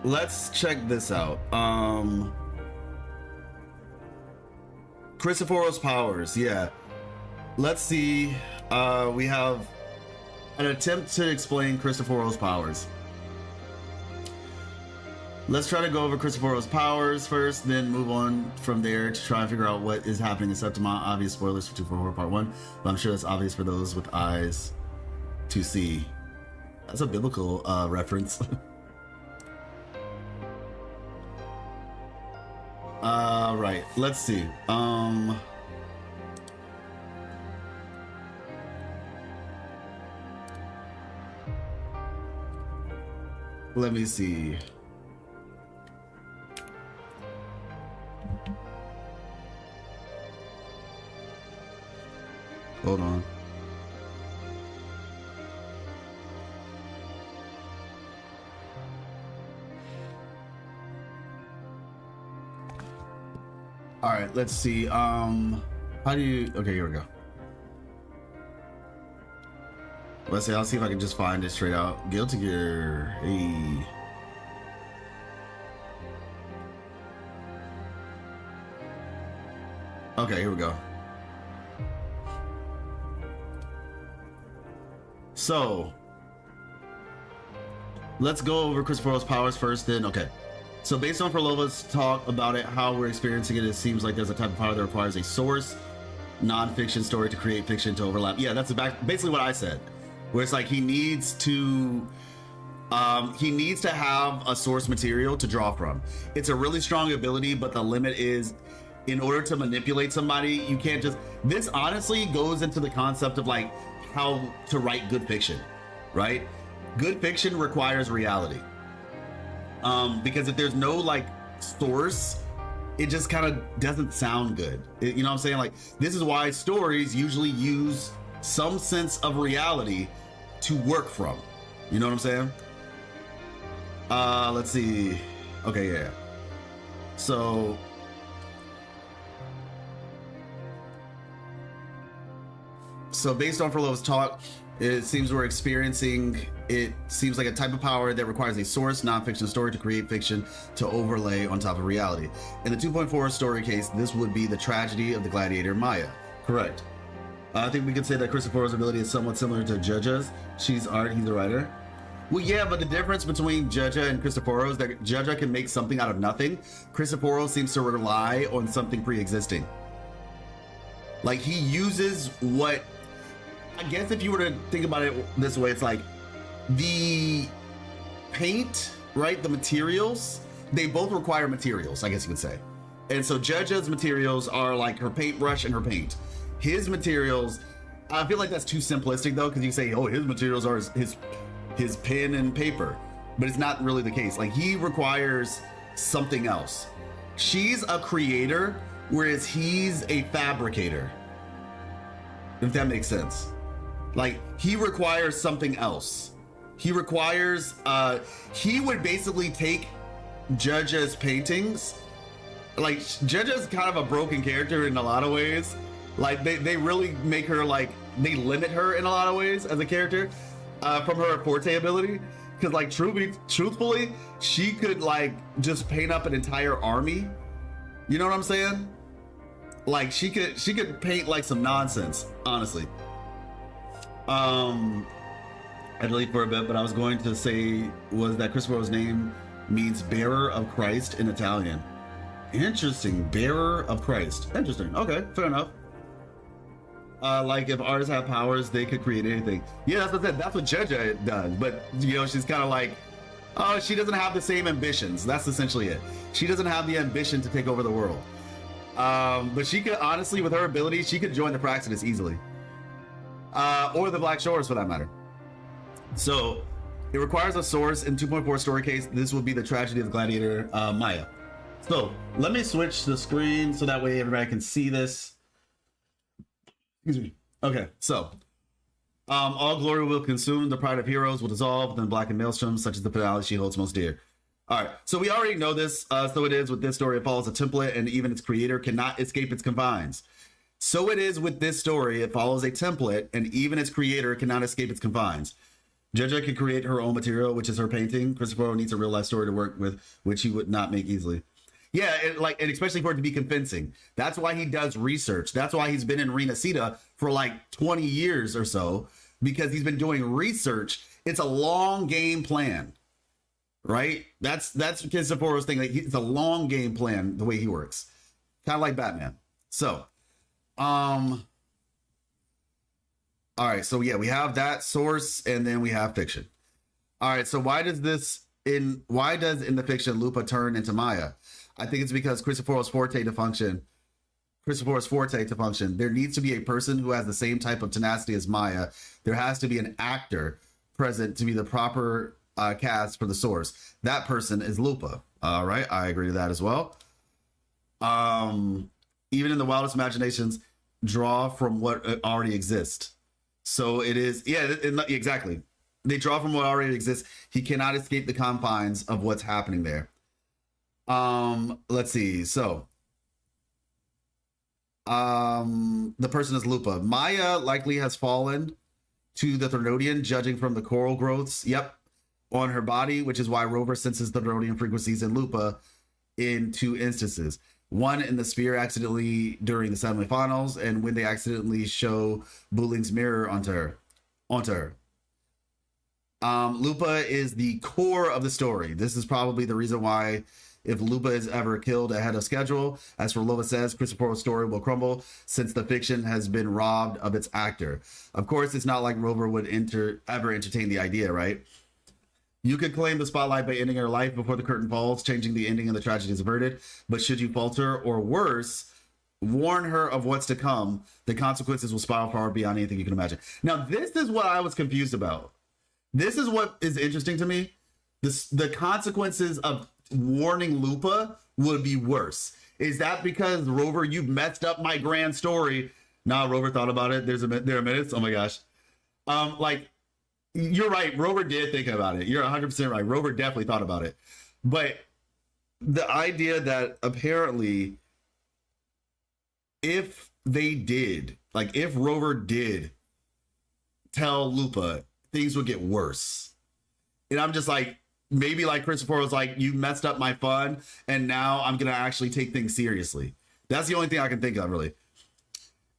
let's check this out. Cristoforo's powers, yeah. Let's see. We have an attempt to explain Cristoforo's powers. Let's try to go over Cristoforo's powers first, then move on from there to try and figure out what is happening in Septimont. Obvious spoilers for 244 Part 1, but I'm sure that's obvious for those with eyes to see. That's a biblical reference. Right, let's see. Let me see. Hold on. All right, let's see. How do you? Okay, here we go. Let's see. I'll see if I can just find it straight out. Guilty Gear. Hey. Okay, here we go. So, let's go over Cristoforo's powers first, then, okay. So based on Frolova's talk about it, how we're experiencing it, it seems like there's a type of power that requires a source, non-fiction story to create fiction to overlap. Yeah, that's basically what I said. Where it's like he needs to have a source material to draw from. It's a really strong ability, but the limit is, in order to manipulate somebody, you can't just... This honestly goes into the concept of like how to write good fiction, right? Good fiction requires reality. Because if there's no like source, it just kind of doesn't sound good. You know what I'm saying? Like, this is why stories usually use some sense of reality to work from. You know what I'm saying? Let's see. Okay, yeah. So based on Frolova's talk, It seems we're experiencing, it seems like a type of power that requires a source nonfiction story to create fiction to overlay on top of reality. In the 2.4 story case, this would be the tragedy of the gladiator Maya. Correct. I think we could say that Christopher's ability is somewhat similar to Jaja's. She's art, he's a writer. Well, yeah, but the difference between Jaja and Cristoforo is that Jaja can make something out of nothing. Cristoforo seems to rely on something pre-existing. Like, he uses what, I guess if you were to think about it this way, it's like the paint, right? The materials, they both require materials, I guess you could say. And so Jaja's materials are like her paintbrush and her paint. His materials, I feel like that's too simplistic though, because you say, oh, his materials are his pen and paper, but it's not really the case. Like, he requires something else. She's a creator, whereas he's a fabricator, if that makes sense. Like, he requires something else. He requires, he would basically take Jaja's paintings. Like, Jaja's kind of a broken character in a lot of ways. Like, they really make her, like, they limit her in a lot of ways as a character. From her forte ability, because like truthfully, she could like just paint up an entire army. You know what I'm saying? Like, she could paint like some nonsense, honestly. I deleted for a bit, but I was going to say was that Cristoforo's name means bearer of Christ in Italian. Interesting, bearer of Christ. Interesting. Okay, fair enough. Like, if artists have powers, they could create anything. Yeah, that's what I said. That's what Jaja does. But, you know, she's kind of like, oh, she doesn't have the same ambitions. That's essentially it. She doesn't have the ambition to take over the world. But she could, honestly, with her ability, she could join the Praxidus easily. Or the Black Shores, for that matter. So, it requires a source. In 2.4 story case, this would be the tragedy of the gladiator, Maya. So, let me switch the screen so that way everybody can see this. Excuse me. Okay, so all glory will consume, the pride of heroes will dissolve, then blacken maelstroms, such as the finale she holds most dear. All right, so we already know this. So it is with this story. It follows a template, and even its creator cannot escape its confines. So it is with this story. It follows a template, and even its creator cannot escape its confines. Jaja can create her own material, which is her painting. Cristoforo needs a real life story to work with, which he would not make easily. Yeah, and especially for it to be convincing. That's why he does research. That's why he's been in Renacida for like 20 years or so, because he's been doing research. It's a long game plan, right? That's Cristoforo's thing. Like, it's a long game plan, the way he works. Kind of like Batman. So, all right. So yeah, we have that source, and then we have fiction. All right. So why does in the fiction Lupa turn into Maya? I think it's because Cristoforo's forte to function, there needs to be a person who has the same type of tenacity as Maya. There has to be an actor present to be the proper cast for the source. That person is Lupa. All right, I agree to that as well. Even in the wildest imaginations, draw from what already exists. So it is, yeah, exactly. They draw from what already exists. He cannot escape the confines of what's happening there. Let's see. So, the person is Lupa. Maya likely has fallen to the Threnodian, judging from the coral growths. Yep. On her body, which is why Rover senses the Threnodian frequencies in Lupa in two instances. One in the sphere accidentally during the semifinals, and when they accidentally show Buling's mirror onto her. Lupa is the core of the story. This is probably the reason why, if Lupa is ever killed ahead of schedule, as for Lola says, Cristoforo's story will crumble since the fiction has been robbed of its actor. Of course, it's not like Rover would ever entertain the idea, right? You could claim the spotlight by ending her life before the curtain falls, changing the ending and the tragedy is averted. But should you falter, or worse, warn her of what's to come, the consequences will spiral far beyond anything you can imagine. Now, this is what I was confused about. This is what is interesting to me. The consequences of warning Lupa would be worse. Is that because, Rover, you messed up my grand story? Nah, Rover thought about it. There are minutes. Oh my gosh. Like, you're right. Rover did think about it. You're 100% right. Rover definitely thought about it. But the idea that apparently, if they did, like if Rover did tell Lupa things would get worse. And I'm just like, maybe like Christopher was like, you messed up my fun, and now I'm gonna actually take things seriously. That's the only thing I can think of, really.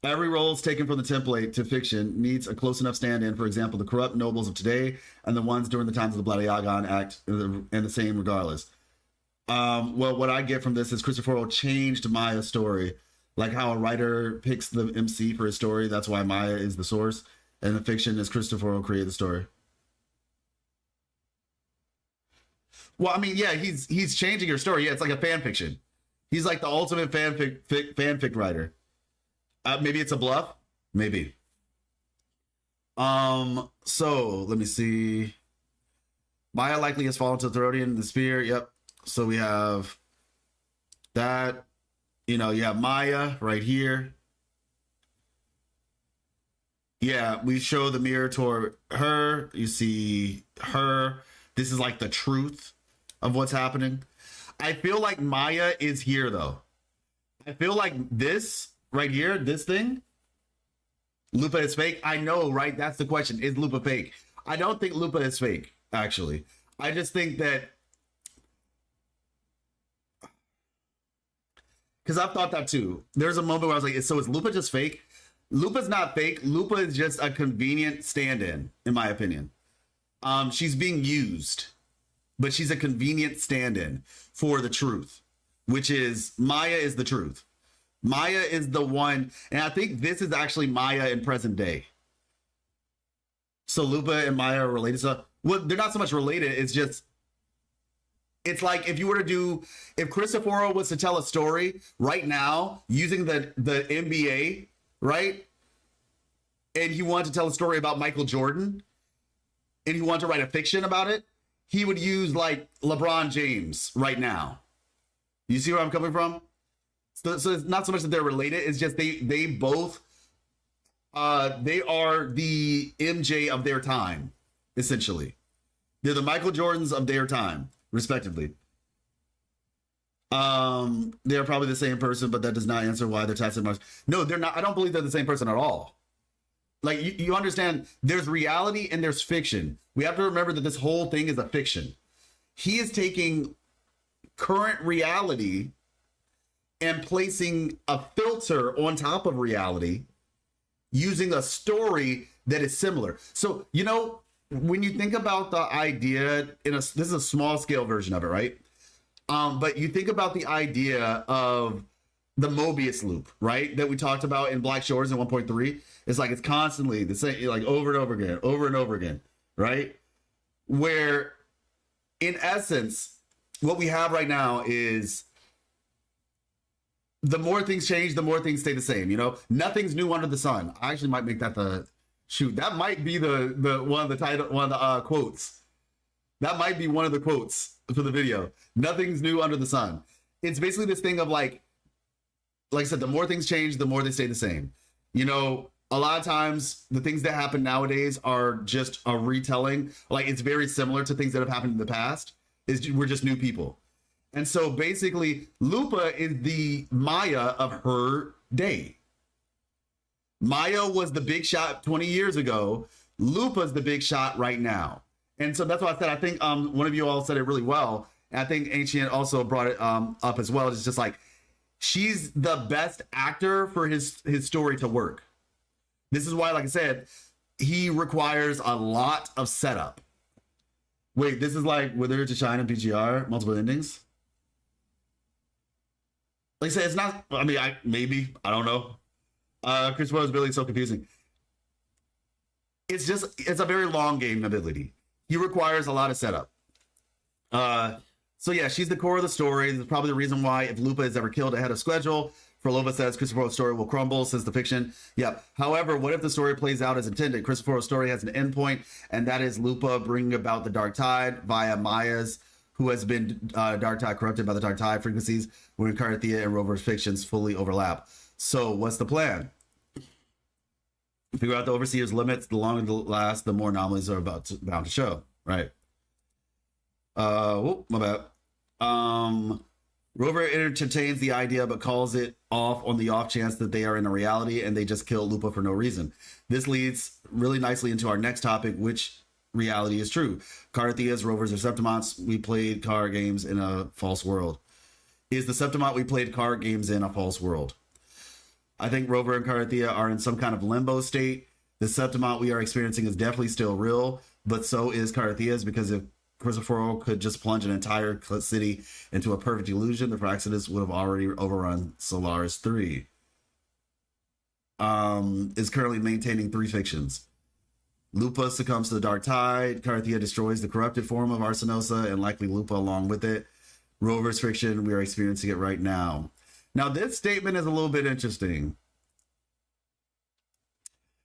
Every role is taken from the template to fiction needs a close enough stand-in. For example, the corrupt nobles of today and the ones during the times of the Bladayagan act and the same regardless. Well, what I get from this is Christopher changed Maya's story, like how a writer picks the MC for his story. That's why Maya is the source, and the fiction is Christopher created the story. Well, I mean, yeah, he's changing your story. Yeah, it's like a fan fiction. He's like the ultimate fanfic writer. Maybe it's a bluff. Maybe. So let me see. Maya likely has fallen to Therodian, the spear. Yep. So we have that. You know, you have Maya right here. Yeah, we show the mirror toward her. You see her. This is like the truth of what's happening. I feel like Maya is here, though. I feel like this right here, this thing, Lupa is fake. I know, right? That's the question. Is Lupa fake? I don't think Lupa is fake, actually. I just think that, because I've thought that too. There's a moment where I was like, so is Lupa just fake? Lupa's not fake. Lupa is just a convenient stand-in, in my opinion. She's being used, but she's a convenient stand-in for the truth, which is Maya is the truth. Maya is the one, and I think this is actually Maya in present day. So Lupa and Maya are related. So, well, they're not so much related. It's just, it's like if you were to do, if Christopher was to tell a story right now using the NBA, right? And he wanted to tell a story about Michael Jordan, and he wanted to write a fiction about it, he would use like LeBron James right now. You see where I'm coming from? So it's not so much that they're related. It's just they both, they are the MJ of their time, essentially. They're the Michael Jordans of their time, respectively. They're probably the same person, but that does not answer why they're tested much. No, they're not. I don't believe they're the same person at all. Like, you understand, there's reality and there's fiction. We have to remember that this whole thing is a fiction. He is taking current reality and placing a filter on top of reality using a story that is similar. So, you know, when you think about the idea, this is a small scale version of it, right? But you think about the idea of the Mobius loop, right? That we talked about in Black Shores in 1.3. It's like it's constantly the same, like over and over again, right? Where, in essence, what we have right now is the more things change, the more things stay the same. You know, nothing's new under the sun. I actually might make that that might be the one of the title, one of the quotes. That might be one of the quotes for the video. Nothing's new under the sun. It's basically this thing of like I said, the more things change, the more they stay the same. You know, a lot of times the things that happen nowadays are just a retelling. Like, it's very similar to things that have happened in the past. We're just new people. And so basically, Lupa is the Maya of her day. Maya was the big shot 20 years ago. Lupa's the big shot right now. And so that's why I said, I think one of you all said it really well. And I think Ancient also brought it up as well. It's just like, she's the best actor for his story to work. This is why, like I said, he requires a lot of setup. Wait, this is like Wither to Shine and PGR, multiple endings? Like I said, it's not, I mean, I don't know. Chris Rowe is really so confusing. It's a very long game ability. He requires a lot of setup. So yeah, she's the core of the story. This is probably the reason why if Lupa is ever killed ahead of schedule, Frolova says Christopher's story will crumble, says the fiction. Yeah. However, what if the story plays out as intended? Christopher's story has an endpoint, and that is Lupa bringing about the Dark Tide via Maya's, who has been Dark Tide corrupted by the Dark Tide frequencies, when Cartethiya and Rover's fictions fully overlap. So what's the plan? Figure out the Overseer's limits. The longer the last, the more anomalies are bound to show. Right. My bad. Rover entertains the idea but calls it off on the off chance that they are in a reality and they just kill Lupa for no reason. This leads really nicely into our next topic, which reality is true. Cartethiyas, Rovers, or Septimonts, we played card games in a false world. Is the Septimont we played card games in a false world? I think Rover and Cartethiya are in some kind of limbo state. The Septimont we are experiencing is definitely still real, but so is Cartethiya's, because if Christophoro could just plunge an entire city into a perfect illusion, the Praxidus would have already overrun Solaris 3. Is currently maintaining 3 fictions. Lupa succumbs to the dark tide. Cartethiya destroys the corrupted form of Arsenosa and likely Lupa along with it. Rover's fiction, we are experiencing it right now. Now, this statement is a little bit interesting.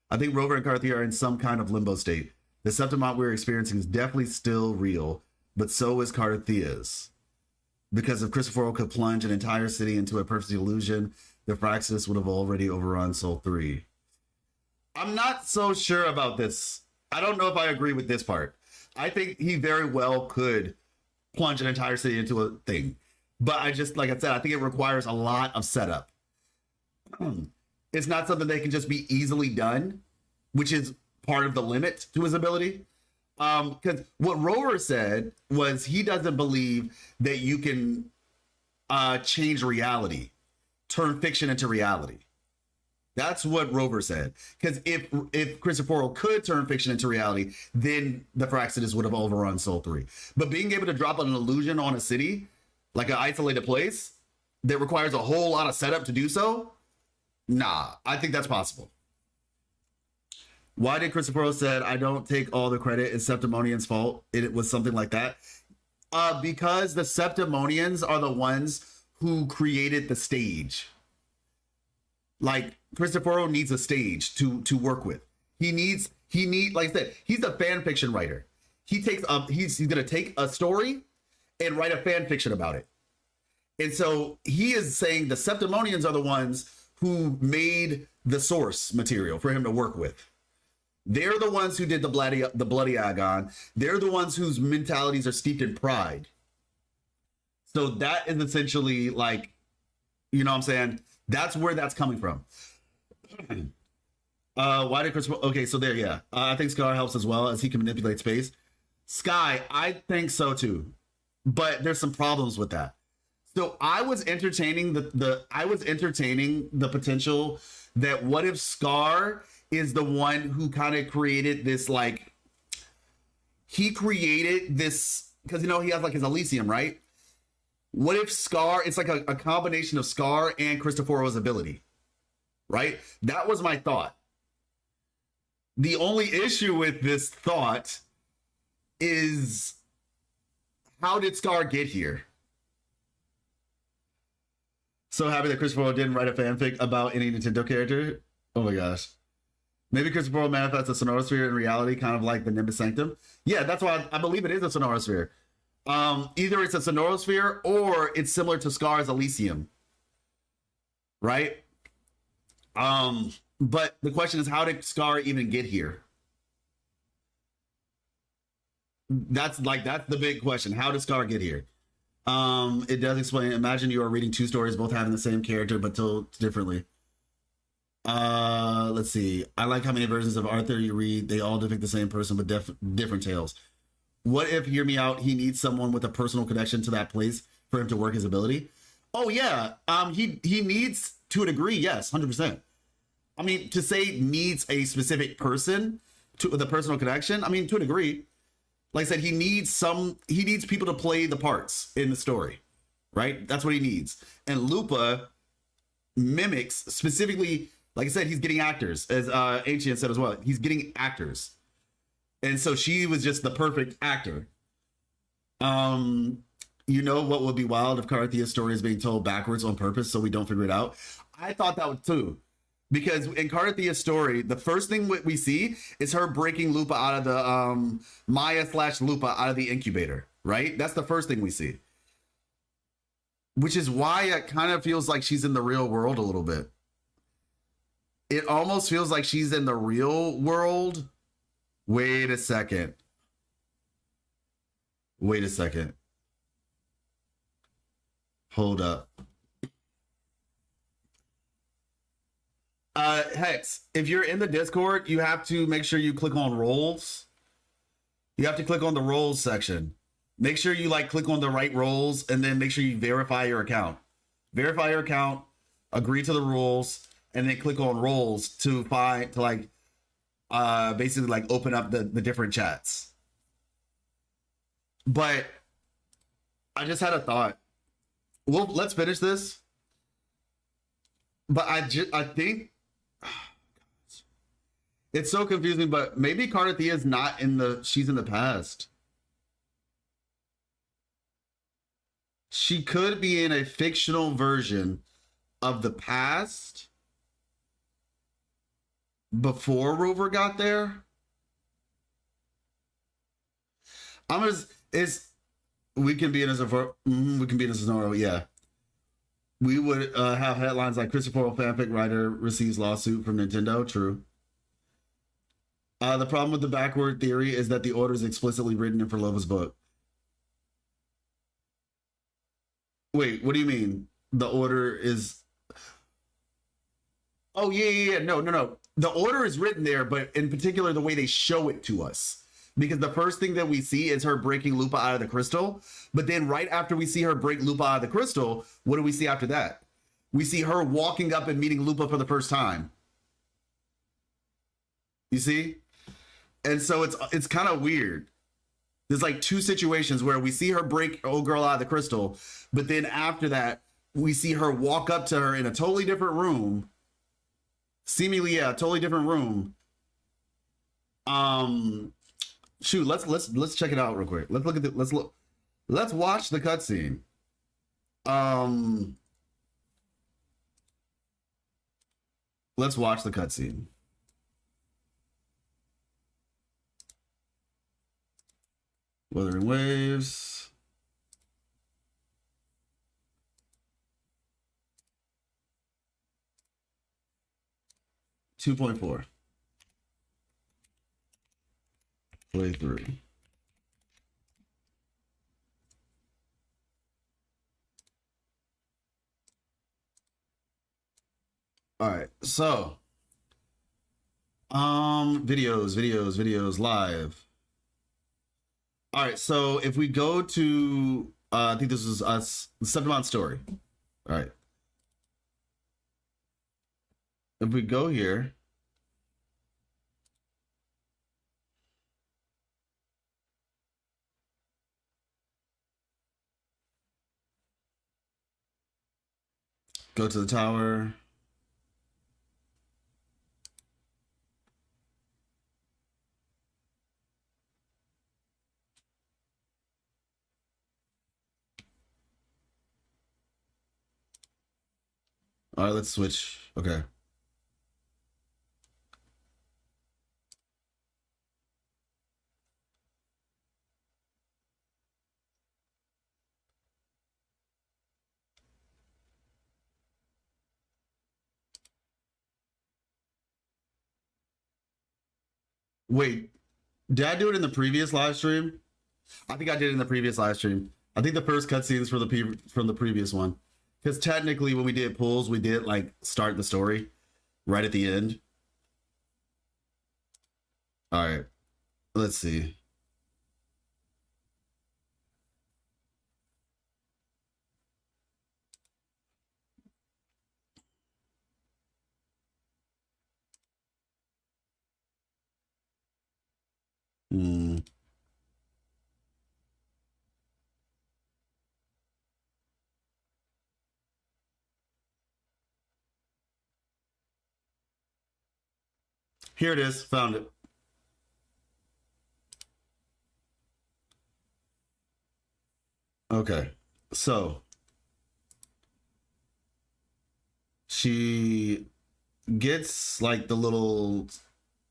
I think Rover and Cartethiya are in some kind of limbo state. The Septimont we're experiencing is definitely still real, but so is Cartethiya's. Because if Christophoro could plunge an entire city into a perfect illusion, the Praxis would have already overrun Sol 3. I'm not so sure about this. I don't know if I agree with this part. I think he very well could plunge an entire city into a thing. But I just, like I said, I think it requires a lot of setup. It's not something that can just be easily done, which is part of the limit to his ability. Because what Rover said was he doesn't believe that you can change reality, turn fiction into reality. That's what Rover said. Because if Christophoro could turn fiction into reality, then the Praxidus would have overrun Sol 3. But being able to drop an illusion on a city, like an isolated place, that requires a whole lot of setup to do so, nah, I think that's possible. Why did Christophoro said, I don't take all the credit, it's Septimonian's fault? It was something like that. Because the Septimonians are the ones who created the stage. Like, Christophoro needs a stage to work with. He needs, like I said, he's a fan fiction writer. He's gonna take a story and write a fan fiction about it. And so he is saying the Septimonians are the ones who made the source material for him to work with. They're the ones who did the bloody Agon. They're the ones whose mentalities are steeped in pride. So that is essentially like, you know what I'm saying? That's where that's coming from. Why did Chris? Okay, so there, yeah. I think Scar helps as well, as he can manipulate space. Sky, I think so too, but there's some problems with that. So I was entertaining the potential that what if Scar is the one who kind of created this, like, he created this, because, you know, he has like his Elysium, right? What if Scar, it's like a combination of Scar and Christophoro's ability, right? That was my thought. The only issue with this thought is, how did Scar get here? So happy that Christophoro didn't write a fanfic about any Nintendo character. Oh my gosh. Maybe Christophoro manifests a sonorosphere in reality, kind of like the Nimbus Sanctum. Yeah, that's why I believe it is a sonorosphere. Either it's a sonorosphere or it's similar to Scar's Elysium, right? But the question is, how did Scar even get here? That's the big question. How did Scar get here? It does explain. Imagine you are reading 2 stories, both having the same character but told differently. Let's see. I like how many versions of Arthur you read. They all depict the same person but different tales. What if, hear me out, he needs someone with a personal connection to that place for him to work his ability? Oh yeah. He needs, to a degree, yes, 100%. I mean, to say needs a specific person with a personal connection, I mean, to a degree. Like I said, he needs people to play the parts in the story, right? That's what he needs. And Lupa mimics specifically, like I said, he's getting actors, as Ancient said as well. He's getting actors. And so she was just the perfect actor. You know what would be wild if Carthethia's story is being told backwards on purpose so we don't figure it out? I thought that would too. Because in Cartethia's story, the first thing we see is her breaking Lupa out of the Maya/Lupa out of the incubator, right? That's the first thing we see. Which is why it kind of feels like she's in the real world a little bit. It almost feels like she's in the real world. Wait a second. Hold up. Hex, if you're in the Discord, you have to make sure you click on roles. You have to click on the roles section. Make sure you like click on the right roles and then make sure you verify your account. Verify your account, agree to the rules, and then click on roles to find to like basically like open up the different chats. But I just had a thought. Well, let's finish this. But I think it's so confusing, but maybe cartethiya is not in the, she's in the past. She could be in a fictional version of the past before Rover got there. We can be in as a we can be in as a scenario, yeah. We would have headlines like Christopher fanfic writer receives lawsuit from Nintendo. True. The problem with the backward theory is that the order is explicitly written in Forlova's book. Wait, what do you mean? The order is... Oh, yeah. No. The order is written there, but in particular, the way they show it to us. Because the first thing that we see is her breaking Lupa out of the crystal. But then right after we see her break Lupa out of the crystal, what do we see after that? We see her walking up and meeting Lupa for the first time. You see? And so it's kind of weird. There's like two situations where we see her break old girl out of the crystal, but then after that, we see her walk up to her in a totally different room. Seemingly, yeah, a totally different room. Shoot, let's check it out real quick. Let's look at the let's watch the cutscene. Let's watch the cutscene. Wuthering Waves. .4. Play through. All right, so videos live. All right, so if we go to I think this is us, the Septimont story. All right, if we go here, go to the tower. All right, let's switch. Okay. Wait, did I do it in the previous live stream? I think I did it in the previous live stream. I think the first cutscene is from the previous one. Because technically when we did pulls, we did like start the story right at the end. All right, let's see. Here it is, found it. Okay, so she gets like the little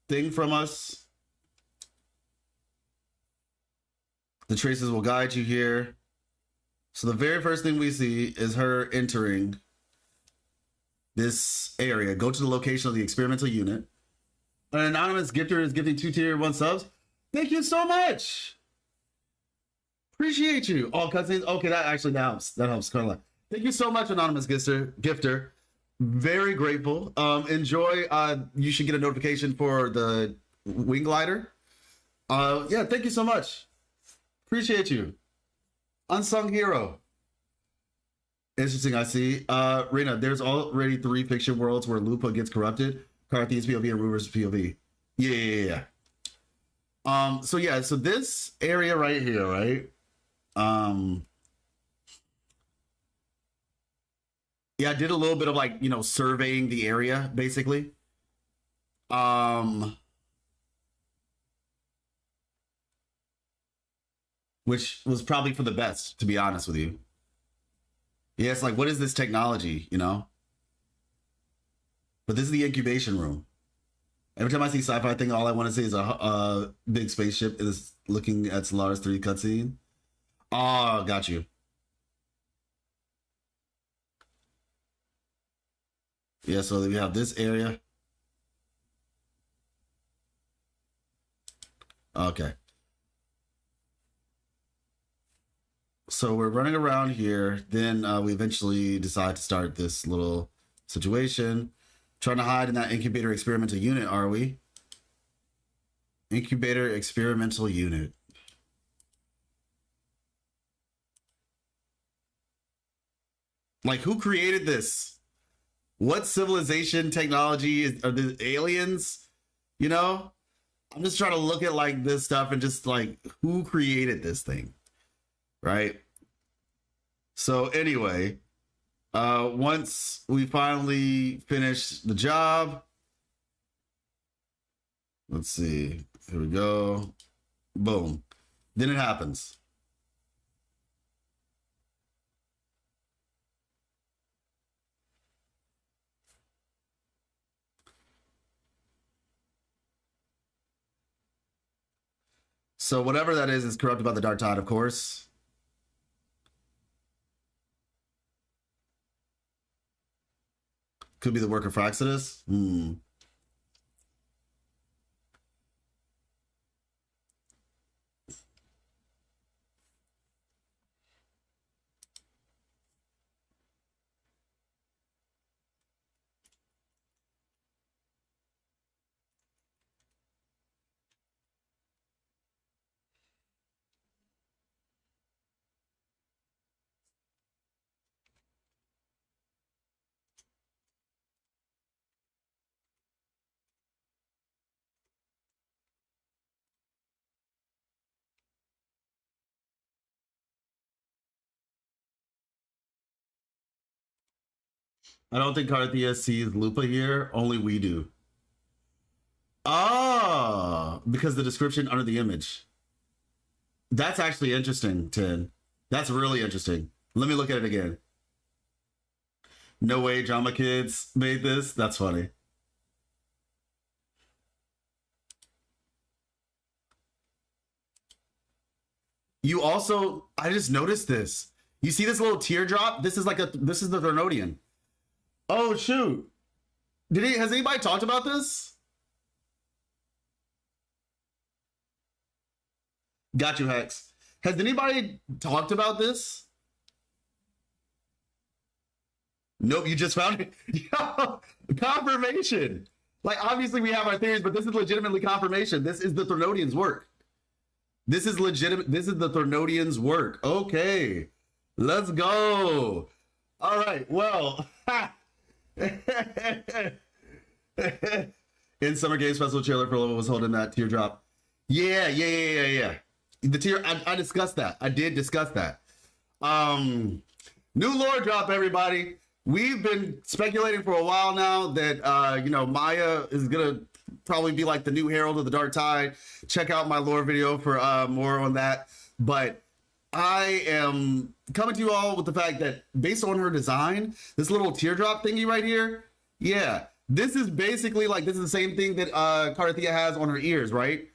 thing from us. The traces will guide you here. So the very first thing we see is her entering this area. Go to the location of the experimental unit. An anonymous gifter is gifting 2 tier 1 subs. Thank you so much. Appreciate you. All cutscenes. Okay, that actually helps. That helps kind of like. Thank you so much, anonymous gifter. Very grateful. Enjoy. You should get a notification for the wing glider. Yeah, thank you so much. Appreciate you. Unsung hero. Interesting, I see. Rena, there's already 3 fiction worlds where Lupa gets corrupted. Carthethia's POV and Ruber's POV. Yeah. So yeah, so this area right here, right? Yeah, I did a little bit of like, surveying the area, basically. Which was probably for the best, to be honest with you. Yeah, it's like, what is this technology, But this is the incubation room. Every time I see sci-fi thing, all I want to see is a big spaceship is looking at Solaris 3 cutscene. Oh, got you. Yeah, so we have this area. Okay. So we're running around here. Then we eventually decide to start this little situation. Trying to hide in that incubator experimental unit, are we? Incubator experimental unit. Like, who created this? What civilization technology are the aliens? I'm just trying to look at like this stuff and just like, who created this thing? Right? So anyway, once we finally finish the job, let's see, here we go, boom, then it happens. So whatever that is corrupted by the dark tide, of course. Could be the work of Fraxidus. I don't think Cartethiya sees Lupa here. Only we do. Ah, because the description under the image. That's actually interesting, Tin. That's really interesting. Let me look at it again. No way Drama Kids made this. That's funny. You also, I just noticed this. You see this little teardrop? This is the Thernodian. Oh shoot. Has anybody talked about this? Got you, Hex. Has anybody talked about this? Nope, you just found it. Yo, confirmation. Like, obviously we have our theories, but this is legitimately confirmation. This is the Thernodians' work. This is legitimate. This is the Thernodians' work. Okay, let's go. All right, well. In Summer Games Festival trailer for Lobo was holding that teardrop. Yeah. The tear, I discussed that. I did discuss that. New lore drop, everybody. We've been speculating for a while now that Maya is gonna probably be like the new Herald of the Dark Tide. Check out my lore video for more on that. But I am coming to you all with the fact that based on her design, this little teardrop thingy right here, yeah, this is basically like, this is the same thing that Cartethiya has on her ears, right?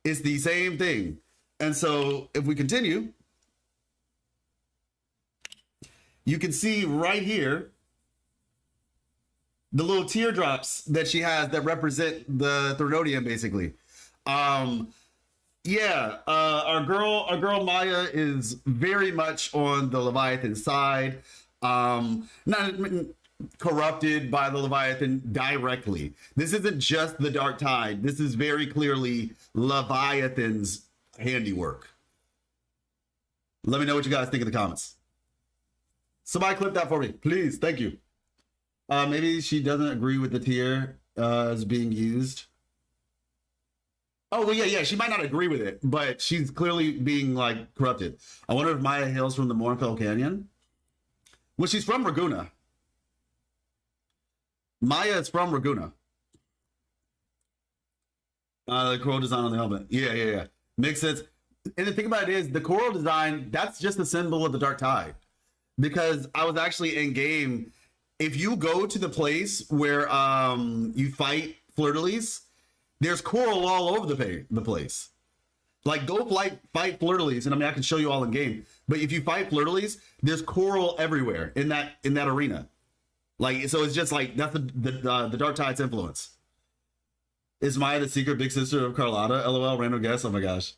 It's the same thing. And so if we continue, you can see right here the little teardrops that she has that represent the Thernodian, basically. Yeah, our girl Maya is very much on the Leviathan side. Not corrupted by the Leviathan directly. This isn't just the Dark Tide. This is very clearly Leviathan's handiwork. Let me know what you guys think in the comments. Somebody clip that for me, please. Thank you. Maybe she doesn't agree with the tier as being used. Oh, well, yeah. She might not agree with it, but she's clearly being, like, corrupted. I wonder if Maya hails from the Mournfell Canyon. Well, she's from Raguna. Maya is from Raguna. The coral design on the helmet. Yeah. Makes sense. And the thing about it is, the coral design, that's just a symbol of the Dark Tide. Because I was actually in game. If you go to the place where you fight fleur-de-lis, there's coral all over the place. Like, go fight fleur-de-lis, and I mean, I can show you all in game. But if you fight fleur-de-lis, there's coral everywhere in that arena. Like, so it's just like, that's the Dark Tide's influence. Is Maya the secret big sister of Carlotta? LOL, random guess. Oh my gosh.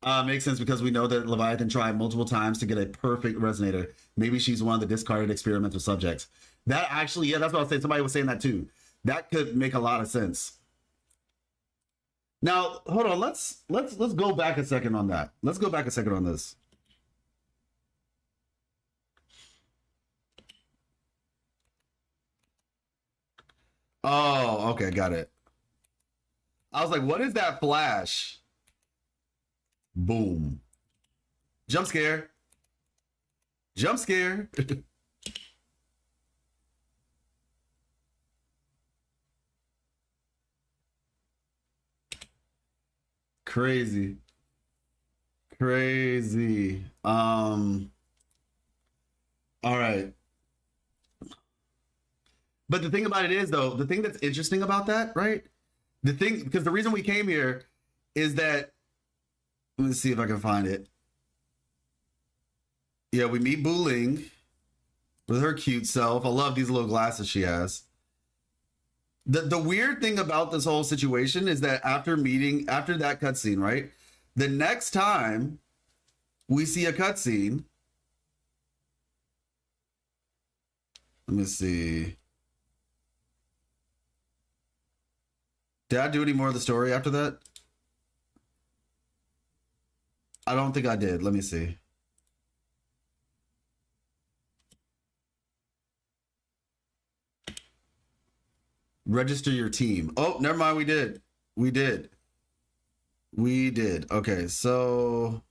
Makes sense because we know that Leviathan tried multiple times to get a perfect resonator. Maybe she's one of the discarded experimental subjects. That actually, yeah, that's what I was saying. Somebody was saying that too. That could make a lot of sense. Now, hold on. Let's go back a second on that. Let's go back a second on this. Oh, okay, got it. I was like, what is that flash? Boom. Jump scare. Jump scare. Crazy. All right. But the thing about it is, though, the thing that's interesting about that, right? Because the reason we came here is that, let me see if I can find it. Yeah, we meet Buling with her cute self. I love these little glasses she has. The weird thing about this whole situation is that after that cutscene, right? The next time we see a cutscene, let me see. Did I do any more of the story after that? I don't think I did. Let me see. Register your team. Oh, never mind. We did. Okay, so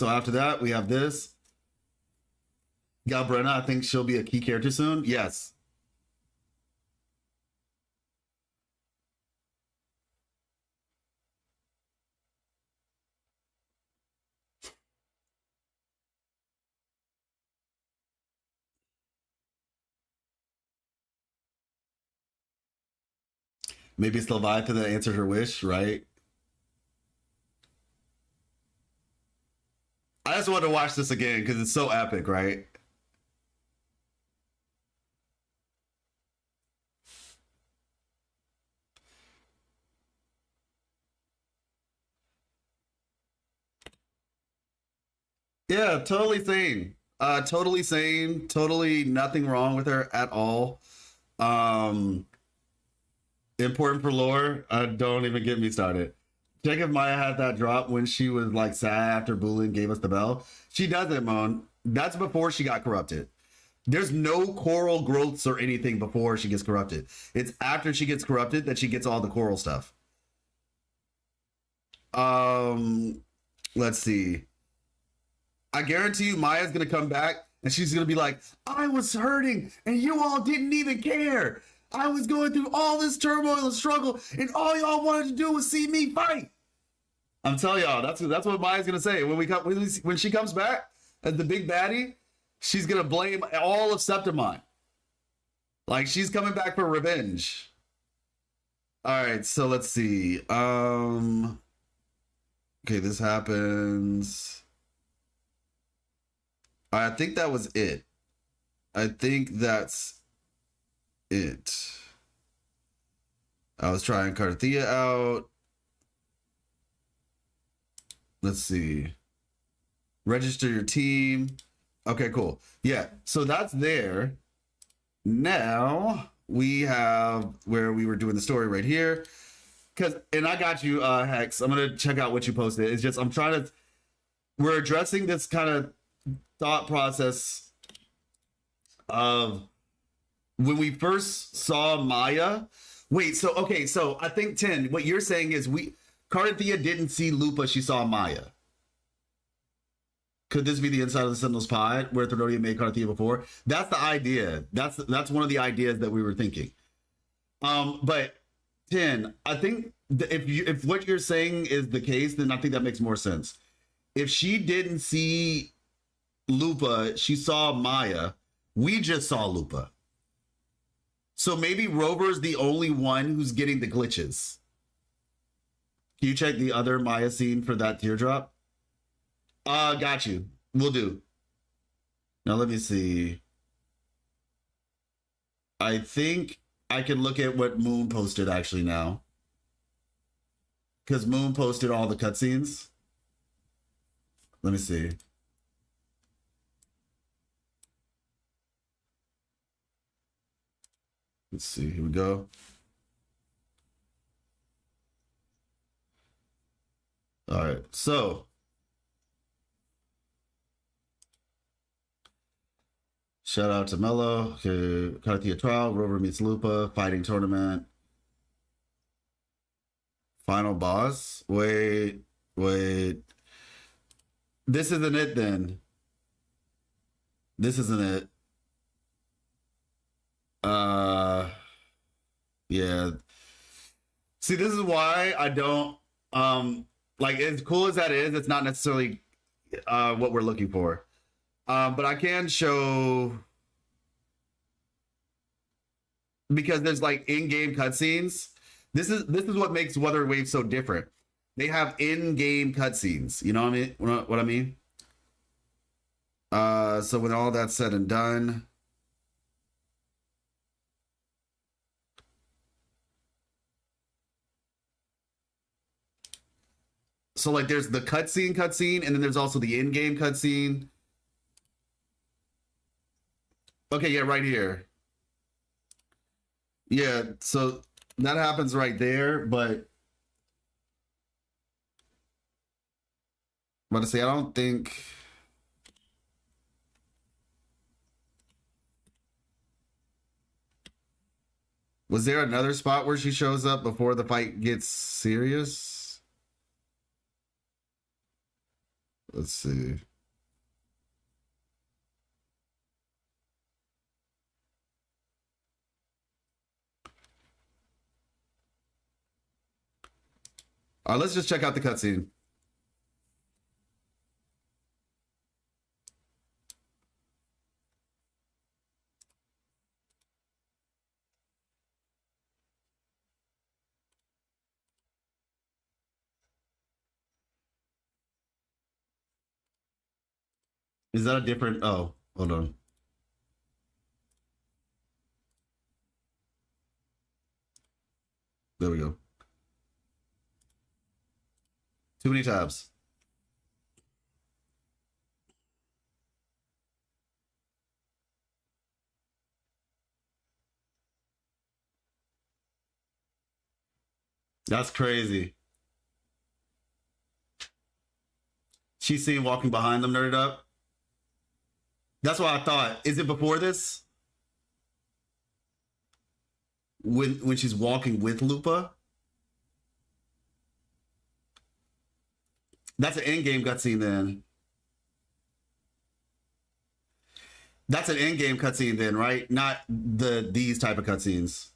after that, we have this. Galbrenna, I think she'll be a key character soon. Yes. Maybe it's Leviathan that answered her wish, right? I just wanted to watch this again because it's so epic, right? Yeah, totally sane. Totally sane. Totally nothing wrong with her at all. Um, Important for lore. Don't even get me started. Check if Maya had that drop when she was like sad after Bulin gave us the bell. She doesn't, Mon. That's before she got corrupted. There's no coral growths or anything before she gets corrupted. It's after she gets corrupted that she gets all the coral stuff. Let's see. I guarantee you Maya's gonna come back and she's gonna be like, I was hurting and you all didn't even care. I was going through all this turmoil and struggle, and all y'all wanted to do was see me fight. I'm telling y'all, that's what Maya's gonna say when she comes back as the big baddie. She's gonna blame all of Septimont. Like, she's coming back for revenge. All right, so let's see. Okay, this happens. I think that was it. I think that's it. I was trying Cartethiya out. Let's see. Register your team. Okay, cool. Yeah, so that's there. Now we have where we were doing the story right here. And I got you, Hex. I'm gonna check out what you posted. It's just we're addressing this kind of thought process of when we first saw Maya. Wait, so I think 10. What you're saying is Cartethiya didn't see Lupa, she saw Maya. Could this be the inside of the Sentinel's pod where Thronodia made Cartethiya before? That's the idea. That's one of the ideas that we were thinking. But 10, I think if what you're saying is the case, then I think that makes more sense. If she didn't see Lupa, she saw Maya. We just saw Lupa. So maybe Rover's the only one who's getting the glitches. Can you check the other Maya scene for that teardrop? Got you. Will do. Now let me see. I think I can look at what Moon posted actually now. Because Moon posted all the cutscenes. Let me see. Let's see. Here we go. All right. So shout out to Mello. Okay. Cartethiya trial. Rover meets Lupa. Fighting tournament. Final boss. Wait. This isn't it then. This isn't it. Yeah. See, this is why I don't like, as cool as that is, it's not necessarily what we're looking for. But I can show, because there's like in-game cutscenes. This is what makes Wuthering Waves so different. They have in-game cutscenes. You know what I mean? What I mean? So when all that's said and done, so like there's the cutscene, and then there's also the in-game cutscene. Okay, yeah, right here. Yeah, so that happens right there, but to say, I don't think. Was there another spot where she shows up before the fight gets serious? Let's see. All right, let's just check out the cutscene. Is that a different? Oh, hold on. There we go. Too many tabs. That's crazy. She's seen walking behind them, nerded up. That's what I thought. Is it before this? When she's walking with Lupa? That's an in-game cutscene then. That's an in-game cutscene then, right? Not these type of cutscenes.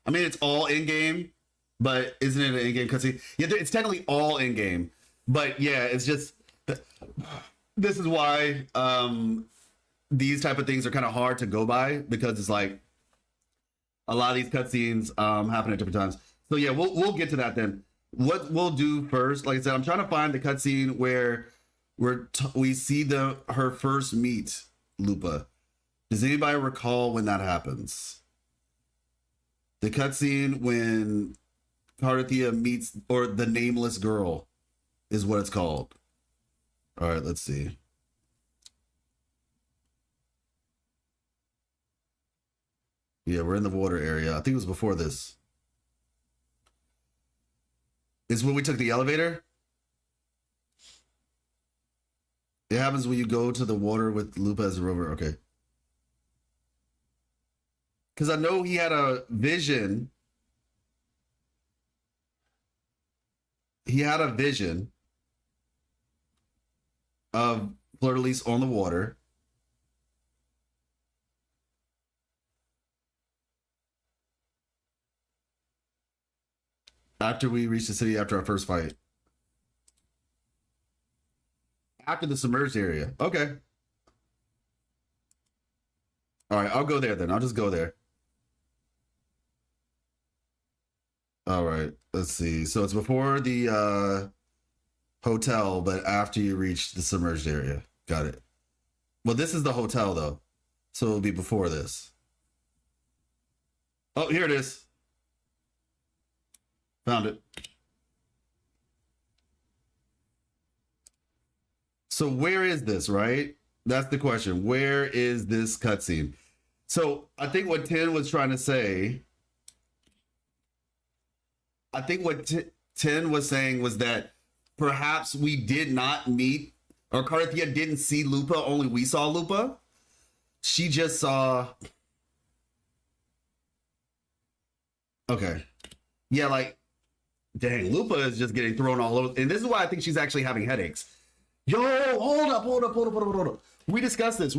I mean, it's all in-game, but isn't it an in-game cutscene? Yeah, it's technically all in-game. But yeah, it's just, this is why these type of things are kind of hard to go by, because it's like a lot of these cutscenes happen at different times. So yeah, we'll get to that then. What we'll do first, like I said, I'm trying to find the cutscene where we see her first meet Lupa. Does anybody recall when that happens? The cutscene when Cartethiya meets, or the nameless girl is what it's called. All right, let's see. Yeah, we're in the water area. I think it was before this. It's when we took the elevator. It happens when you go to the water with Lupa as a rover. Okay. Because I know he had a vision. He had a vision of Fleur-de-Lis on the water. After we reached the city after our first fight. After the submerged area. Okay. All right, I'll go there then. I'll just go there. All right, let's see. So it's before the hotel, but after you reach the submerged area. Got it. Well, this is the hotel though. So it'll be before this. Oh, here it is. Found it. So where is this, right? That's the question. Where is this cutscene? So I think what 10 was trying to say, I think what 10 was saying was that perhaps we did not meet, or Cartethiya didn't see Lupa, only we saw Lupa. She just saw... Okay. Yeah, like, dang, Lupa is just getting thrown all over. And this is why I think she's actually having headaches. Yo, hold up. We discussed this.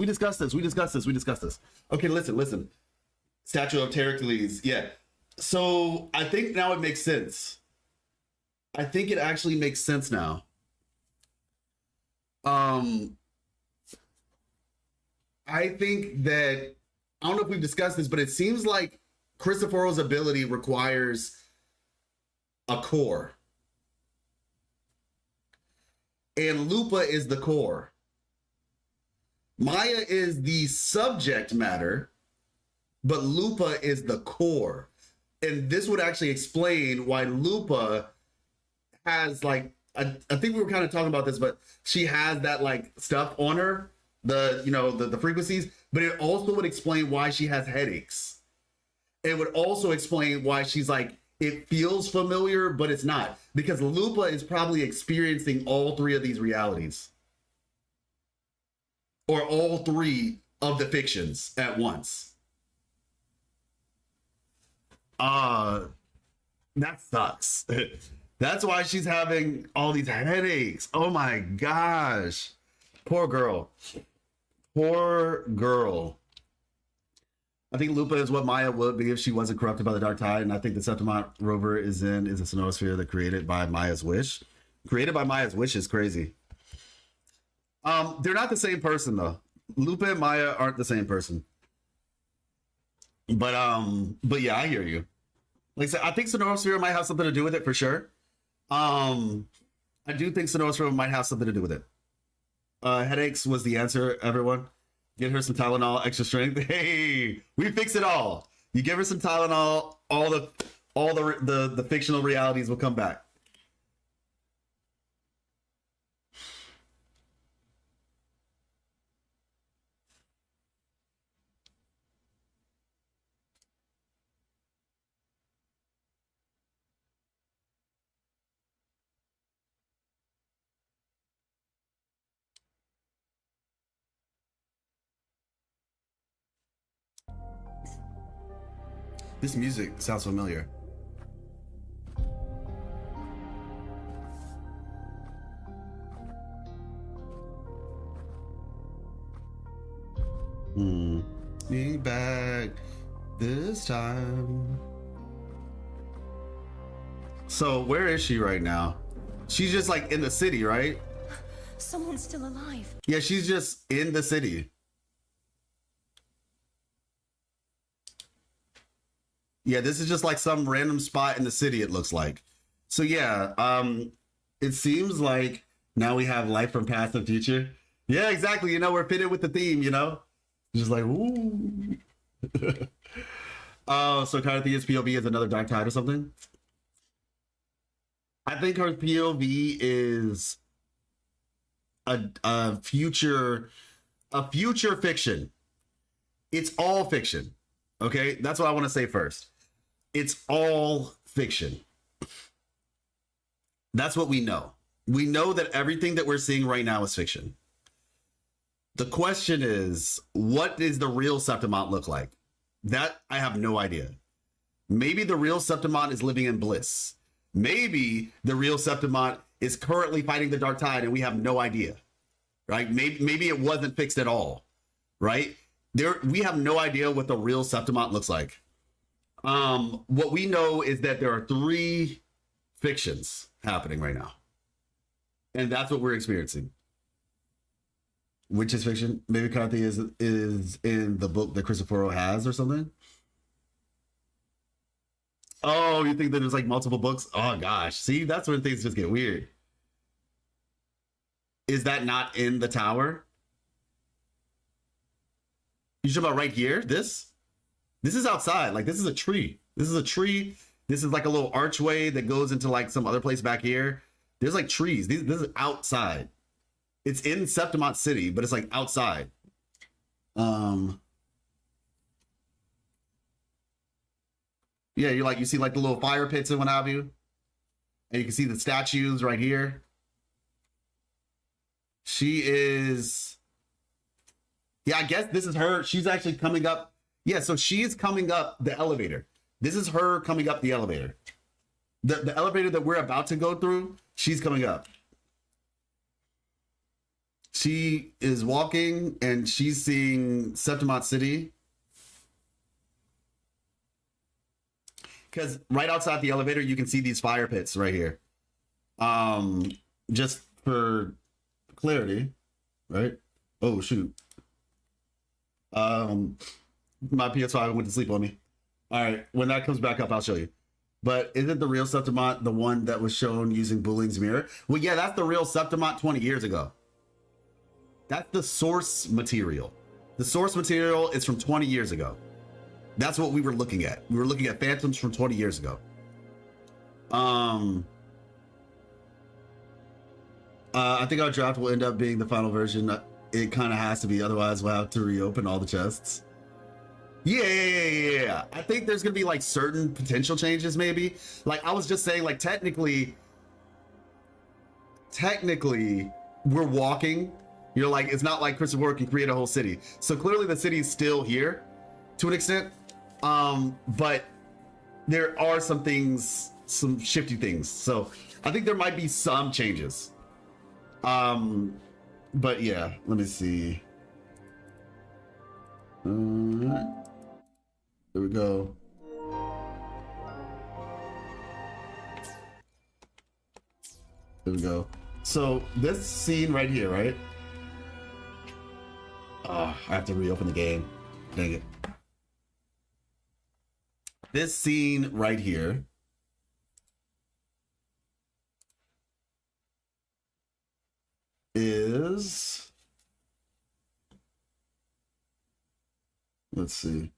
Okay, listen. Statue of Heracles. Yeah. So I think now it makes sense. I think it actually makes sense now. I think that, I don't know if we've discussed this, but it seems like Cristoforo's ability requires a core. And Lupa is the core. Maya is the subject matter, but Lupa is the core. And this would actually explain why Lupa has, like, I think we were kind of talking about this, but she has that like stuff on her, the frequencies, but it also would explain why she has headaches. It would also explain why she's like, it feels familiar, but it's not, because Lupa is probably experiencing all three of these realities, or all three of the fictions at once. That sucks. That's why she's having all these headaches. Oh my gosh. Poor girl. I think Lupa is what Maya would be if she wasn't corrupted by the dark tide, and I think the Septimont rover is a sonosphere that created by Maya's wish. Created by Maya's wish is crazy. They're not the same person though. Lupa and Maya aren't the same person. But yeah, I hear you. Like I said, I think sonosphere might have something to do with it for sure. I do think sonosphere might have something to do with it. Headaches was the answer, everyone. Get her some Tylenol, extra strength. Hey, we fix it all. You give her some Tylenol, all the fictional realities will come back. This music sounds familiar. Me back this time. So where is she right now? She's just like in the city, right? Someone's still alive. Yeah, she's just in the city. Yeah, this is just like some random spot in the city, it looks like. So yeah, it seems like now we have life from past and future. Yeah, exactly. We're fitted with the theme, Just like, ooh. Oh, so Cartethiya's POV is another dark tide or something? I think her POV is a future fiction. It's all fiction. Okay, that's what I want to say first. It's all fiction. That's what we know. We know that everything that we're seeing right now is fiction. The question is, what does the real Septimont look like? That I have no idea. Maybe the real Septimont is living in bliss. Maybe the real Septimont is currently fighting the dark tide and we have no idea. Right? Maybe it wasn't fixed at all. Right? We have no idea what the real Septimont looks like. What we know is that there are 3 fictions happening right now. And that's what we're experiencing. Which is fiction? Maybe Cartethiya is in the book that Christopher has or something? Oh, you think that there's like multiple books? Oh gosh. See, that's when things just get weird. Is that not in the tower? You talking about right here? This is outside. Like, this is a tree. This is a tree. This is like a little archway that goes into like some other place back here. There's like trees. This is outside. It's in Septimont City, but it's like outside. Yeah, you see like the little fire pits and what have you. And you can see the statues right here. She is... Yeah, I guess this is her. She's actually coming up. Yeah, so she's coming up the elevator. This is her coming up the elevator. The elevator that we're about to go through, she's coming up. She is walking and she's seeing Septimont City. Because right outside the elevator, you can see these fire pits right here. Just for clarity, right? Oh, shoot. My PS5 went to sleep on me. All right, when that comes back up, I'll show you. But isn't the real Septimont the one that was shown using Buling's mirror? Well, yeah, that's the real Septimont 20 years ago. That's the source material. The source material is from 20 years ago. That's what we were looking at. We were looking at phantoms from 20 years ago. I think our draft will end up being the final version. It kind of has to be, otherwise we'll have to reopen all the chests. Yeah. I think there's gonna be like certain potential changes, maybe. Like I was just saying, like technically, we're walking. You're like, it's not like Christopher can create a whole city. So clearly the city is still here to an extent. But there are some things, some shifty things. So I think there might be some changes. But yeah, let me see. There we go. There we go. So this scene right here, right? Oh, I have to reopen the game. Dang it. This scene right here is, let's see.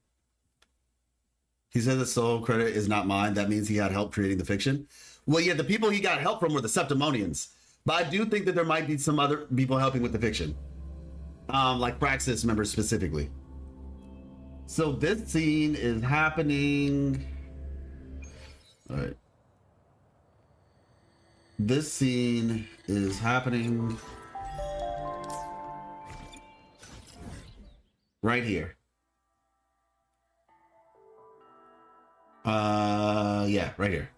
He said the sole credit is not mine. That means he had help creating the fiction. Well, yeah, the people he got help from were the Septimonians. But I do think that there might be some other people helping with the fiction. Like Praxis members specifically. So this scene is happening. All right. This scene is happening right here. Yeah, right here.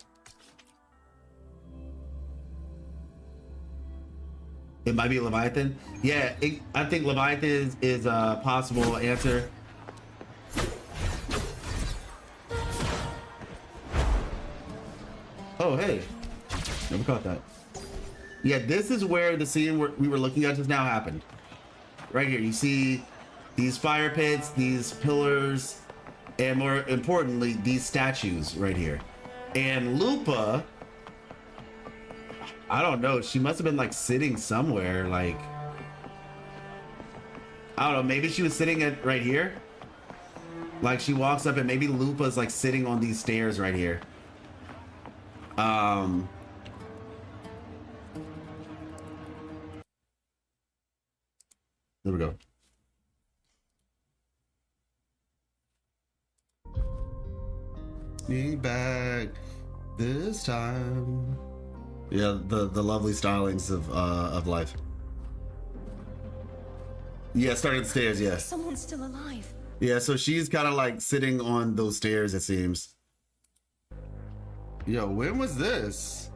It might be Leviathan. Yeah, I think Leviathan is a possible answer. Oh, hey. Never caught that. Yeah, this is where the scene we were looking at just now happened. Right here, you see these fire pits, these pillars, and more importantly, these statues right here. And Lupa, I don't know, she must have been like sitting somewhere, like, I don't know, maybe she was sitting at right here. Like she walks up and maybe Lupa's like sitting on these stairs right here. There we go. Me back this time. Yeah, the lovely stylings of life. Yeah, starting the stairs, yeah. Someone's still alive. Yeah, so she's kind of like sitting on those stairs, it seems. Yo, when was this?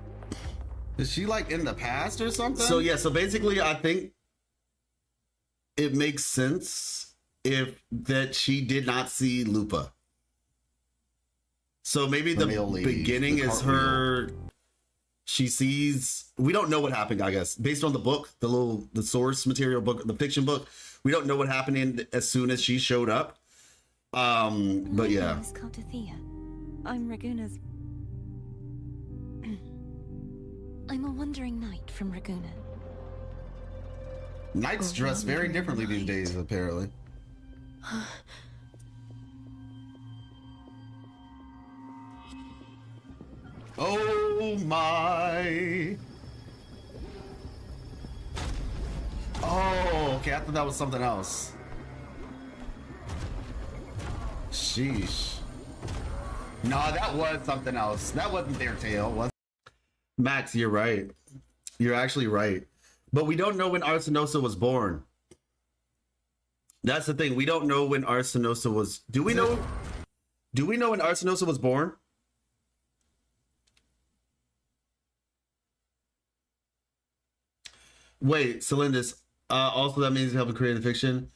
Is she like in the past or something? So yeah, so basically I think it makes sense if that she did not see Lupa. So maybe the beginning is her. She sees. We don't know what happened. I guess based on the book, the source material book, the fiction book, we don't know what happened as soon as she showed up. But yeah. My name is Cartethiya. I'm Raguna's. I'm a wandering knight from Raguna. Knights dress very differently these days, apparently. Oh my. Oh, okay, I thought that was something else. Sheesh. Nah, that was something else. That wasn't their tail, was it? Max, you're right. You're actually right. But we don't know when Arsinosa was born. That's the thing. We don't know when Arsinosa was... Do we know when Arsinosa was born? Wait, Celindis. Also, that means helping create the fiction.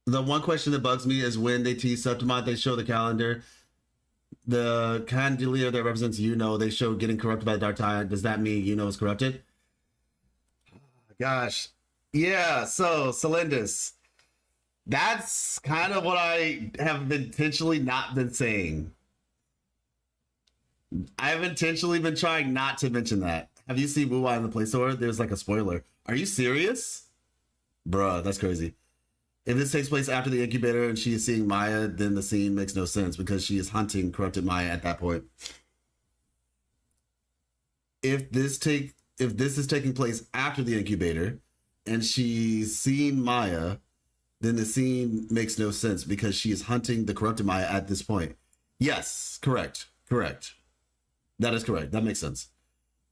The one question that bugs me is when they tease Septimont, they show the calendar. The candelier that represents they show getting corrupted by the Dark Tide. Does that mean is corrupted? Gosh. Yeah, so, Celindis. That's kind of what I have intentionally not been saying. I've intentionally been trying not to mention that. Have you seen WUWA in the Play Store? There's like a spoiler. Are you serious? Bruh, that's crazy. If this takes place after the incubator and she is seeing Maya, then the scene makes no sense because she is hunting corrupted Maya at that point. If this is taking place after the incubator and she's seeing Maya, then the scene makes no sense because she is hunting the corrupted Maya at this point. Yes, correct. That is correct. That makes sense.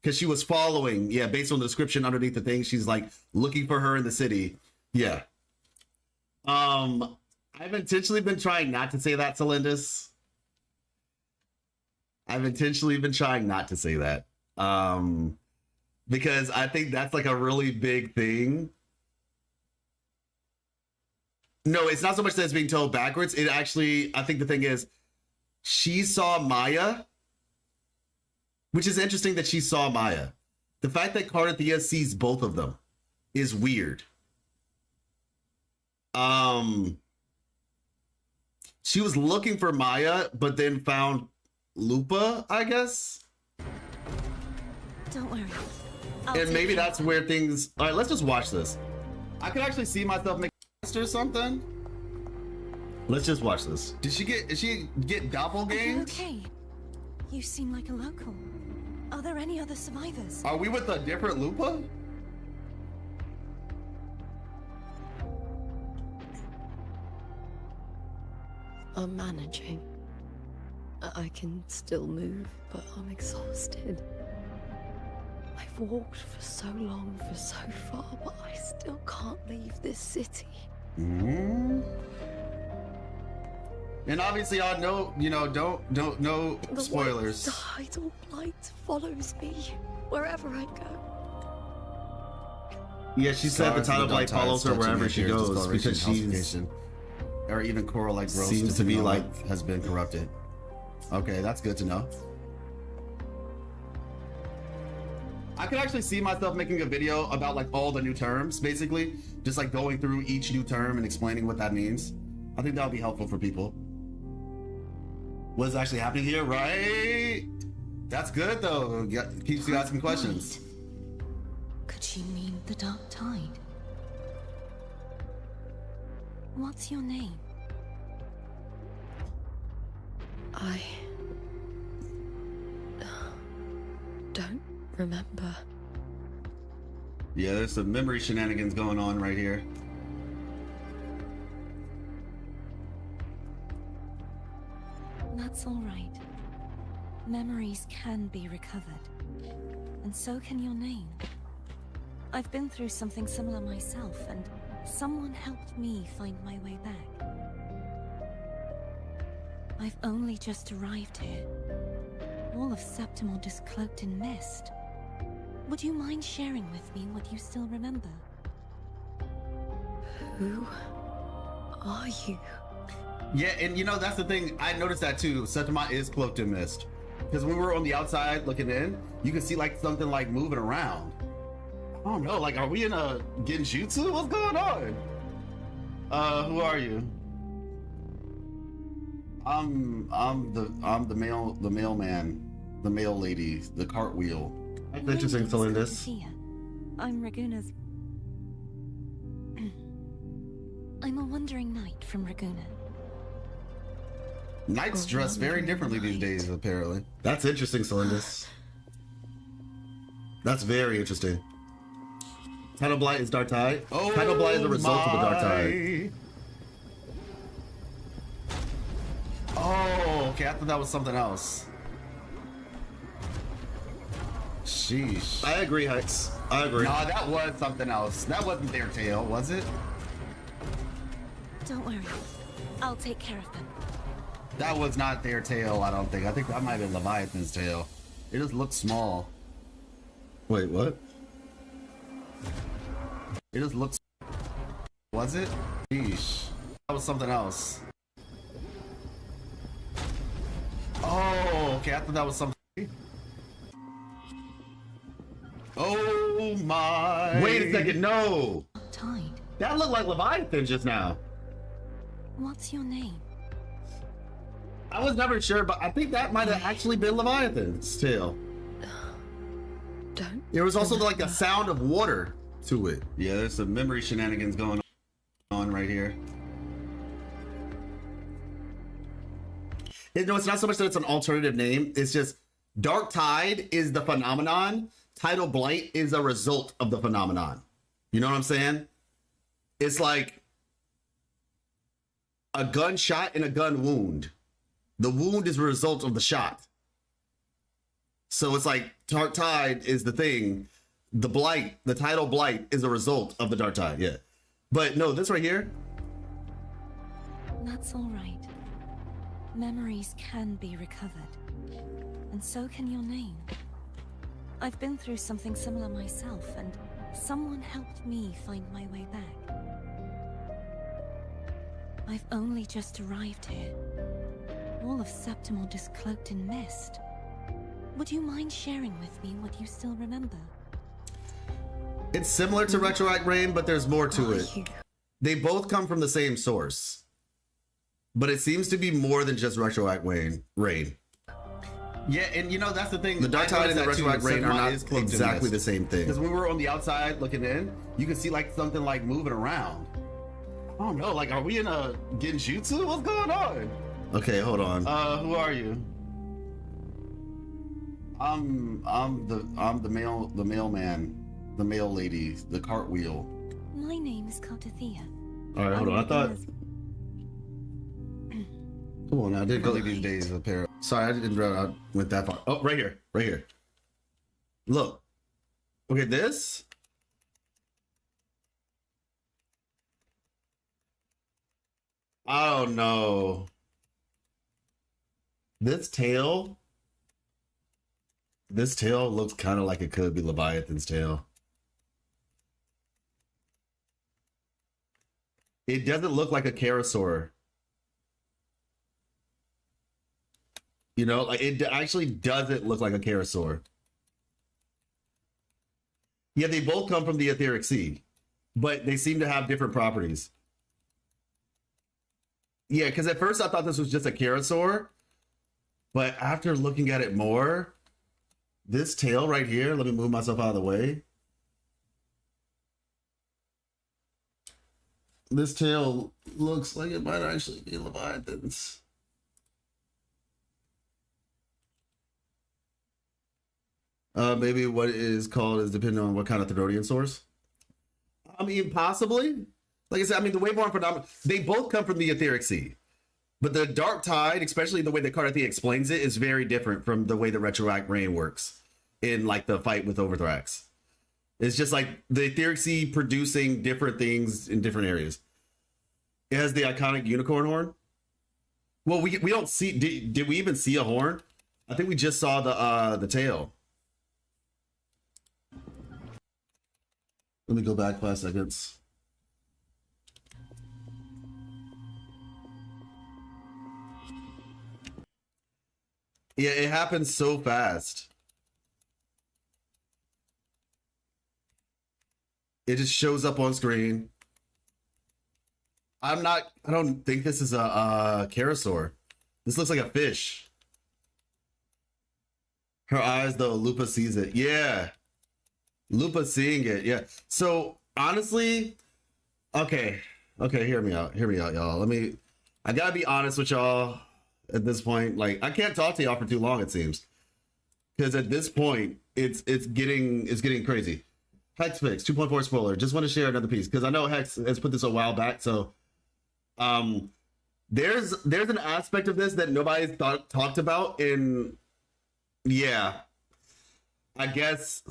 Because she was following, based on the description underneath the thing, she's like looking for her in the city. Yeah. I've intentionally been trying not to say that, Celindis. I've intentionally been trying not to say that. Because I think that's like a really big thing. No, it's not so much that it's being told backwards. It actually, I think the thing is, she saw Maya, which is interesting that she saw Maya. The fact that Cartethiya sees both of them is weird. She was looking for Maya, but then found Lupa, I guess. Don't worry. And maybe that's where things... All right, let's just watch this. I could actually see myself make or something. Let's just watch this. Did she get doppelganged? Okay. You seem like a local. Are there any other survivors? Are we with a different Lupa? I'm managing. I can still move, but I'm exhausted. I've walked for so long, for so far, but I still can't leave this city. Mm-hmm. And obviously, I know, don't no spoilers. The tidal blight follows me wherever I go. Yeah, she said the tidal blight follows her wherever she goes because she's, or even coral like growth seems to be like has been corrupted. Okay, that's good to know. I could actually see myself making a video about like all the new terms, basically, just like going through each new term and explaining what that means. I think that would be helpful for people. What's actually happening here, right? That's good though. Keeps you asking questions. Could she mean the Dark Tide? What's your name? I don't remember. Yeah, there's some memory shenanigans going on right here. That's all right. Memories can be recovered. And so can your name. I've been through something similar myself, and someone helped me find my way back. I've only just arrived here. All of Septimont is cloaked in mist. Would you mind sharing with me what you still remember? Who are you? Yeah, and you know, that's the thing. I noticed that too. Septimont is cloaked in mist. Because when we were on the outside looking in, you can see like something like moving around. I don't know, like, are we in a genjutsu? What's going on? Who are you? I'm the mailman, the mail lady, the cartwheel. That's interesting, Celindus. I'm Raguna's. I'm a wandering knight from Raguna. Knights dress very differently these days, apparently. That's interesting, Celindus. That's very interesting. Tidal Blight is Dark Tide. Oh, Tidal Blight is the result of the Dark Tide. Oh, okay. I thought that was something else. Sheesh. I agree, Heights. I agree. Nah, that was something else. That wasn't their tail, was it? Don't worry. I'll take care of them. That was not their tail, I don't think. I think that might have been Leviathan's tail. It just looked small. Wait, what? It just looks. Was it? Sheesh. That was something else. Oh, okay. I thought that was something. Oh my. Wait a second. No. Tide. That looked like Leviathan just now. What's your name? I was never sure, but I think that might have actually been Leviathan's tail. Don't. There was also like a sound of water to it. Yeah, there's some memory shenanigans going on right here. You know, it's not so much that it's an alternative name. It's just Dark Tide is the phenomenon. Tidal Blight is a result of the phenomenon. You know what I'm saying? It's like a gunshot and a gun wound. The wound is a result of the shot. So it's like Dark Tide is the thing. The blight, the Tidal Blight is a result of the Dark Tide, yeah. But no, this right here. That's all right. Memories can be recovered. And so can your name. I've been through something similar myself, and someone helped me find my way back. I've only just arrived here. All of Septimont is cloaked in mist. Would you mind sharing with me what you still remember? It's similar to Retroact Rain, but there's more to it. They both come from the same source. But it seems to be more than just Retroact Rain. Yeah, and you know, that's the thing. The Dark Tide and the Retroact Rain are not exactly the same thing. Because when we were on the outside looking in, you can see like something like moving around. I don't know, like, are we in a genjutsu? What's going on? Okay, hold on. Who are you? I'm the mailman, the mail lady, the cartwheel. My name is Cartethiya. All right, hold on. I thought. Come on, now. I did go these days apparently. Sorry, I didn't realize I went that far. Oh, right here, right here. Look. Okay, this. I don't know. This tail looks kind of like it could be Leviathan's tail. It doesn't look like a Karasaur. You know, like it actually doesn't look like a Karasaur. Yeah, they both come from the etheric sea, but they seem to have different properties. Yeah, because at first I thought this was just a Karasaur, but after looking at it more, this tail right here, let me move myself out of the way. This tail looks like it might actually be Leviathan's. Maybe what is called is depending on what kind of Therodian source. I mean, possibly. Like I said, I mean, the Waveborn phenomenon, they both come from the etheric sea. But the Dark Tide, especially the way that cartethiya explains it, is very different from the way the Retroact Rain works in like the fight with Overthrax. It's just like the etheric sea producing different things in different areas. It has the iconic unicorn horn. Well, we don't see. Did we even see a horn? I think we just saw the tail. Let me go back 5 seconds. Yeah, it happens so fast. It just shows up on screen. I don't think this is a Karasaur. This looks like a fish. Her eyes, though, Lupa sees it. Yeah. Lupa seeing it. Yeah. So, honestly, okay, hear me out, y'all. I gotta be honest with y'all at this point. Like, I can't talk to y'all for too long, it seems. Because at this point, it's getting crazy. Hex Fix 2.4 spoiler. Just want to share another piece because I know Hex has put this a while back. So, there's an aspect of this that nobody's talked about. In yeah, I guess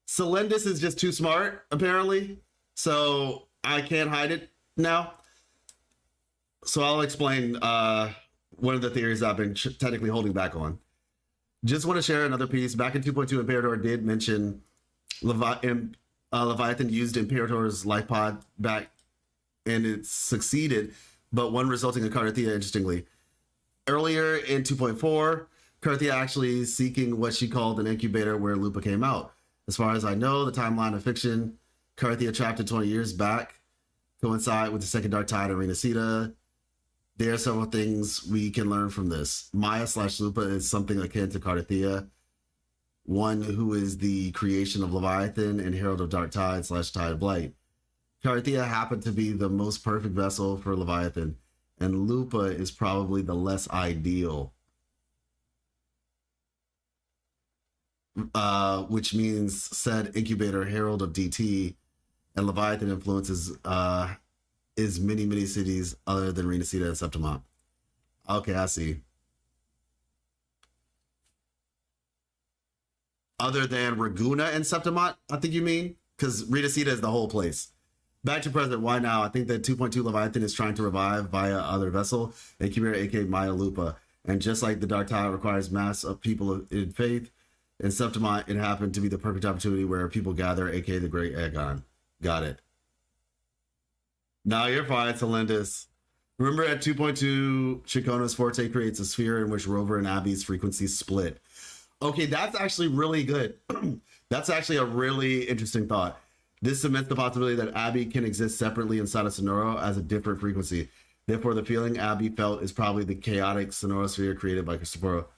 Celendis is just too smart apparently. So I can't hide it now. So I'll explain one of the theories I've been technically holding back on. Just want to share another piece. Back in 2.2, Imperator did mention Leviathan used Imperator's life pod back, and it succeeded, but one resulting in cartethiya, interestingly. Earlier in 2.4, cartethiya actually seeking what she called an incubator where Lupa came out. As far as I know, the timeline of fiction, cartethiya trapped in 20 years back, coincide with the second Dark Tide of Renacida. There are several things we can learn from this. Maya/Lupa is something akin to cartethiya, one who is the creation of Leviathan and Herald of Dark Tide/Tide of Blight. Cartethiya happened to be the most perfect vessel for Leviathan, and Lupa is probably the less ideal. Which means said incubator Herald of DT and Leviathan influences is many cities other than Renacida and Septimont. Okay, I see. Other than Raguna and Septimont, I think you mean? Because Renacida is the whole place. Back to present, why now? I think that 2.2 Leviathan is trying to revive via other vessel, Incubator, aka Maya Lupa. And just like the Dark Tide requires mass of people in faith, in Septimont, it happened to be the perfect opportunity where people gather, aka the Great Aegon. Got it. No, you're fine, Celendis. Remember at 2.2, Chicona's Forte creates a sphere in which Rover and Abby's frequencies split. Okay, that's actually really good. That's actually a really interesting thought. This cements the possibility that Abby can exist separately inside of Sonoro as a different frequency. Therefore, the feeling Abby felt is probably the chaotic Sonoro sphere created by Cristoforo.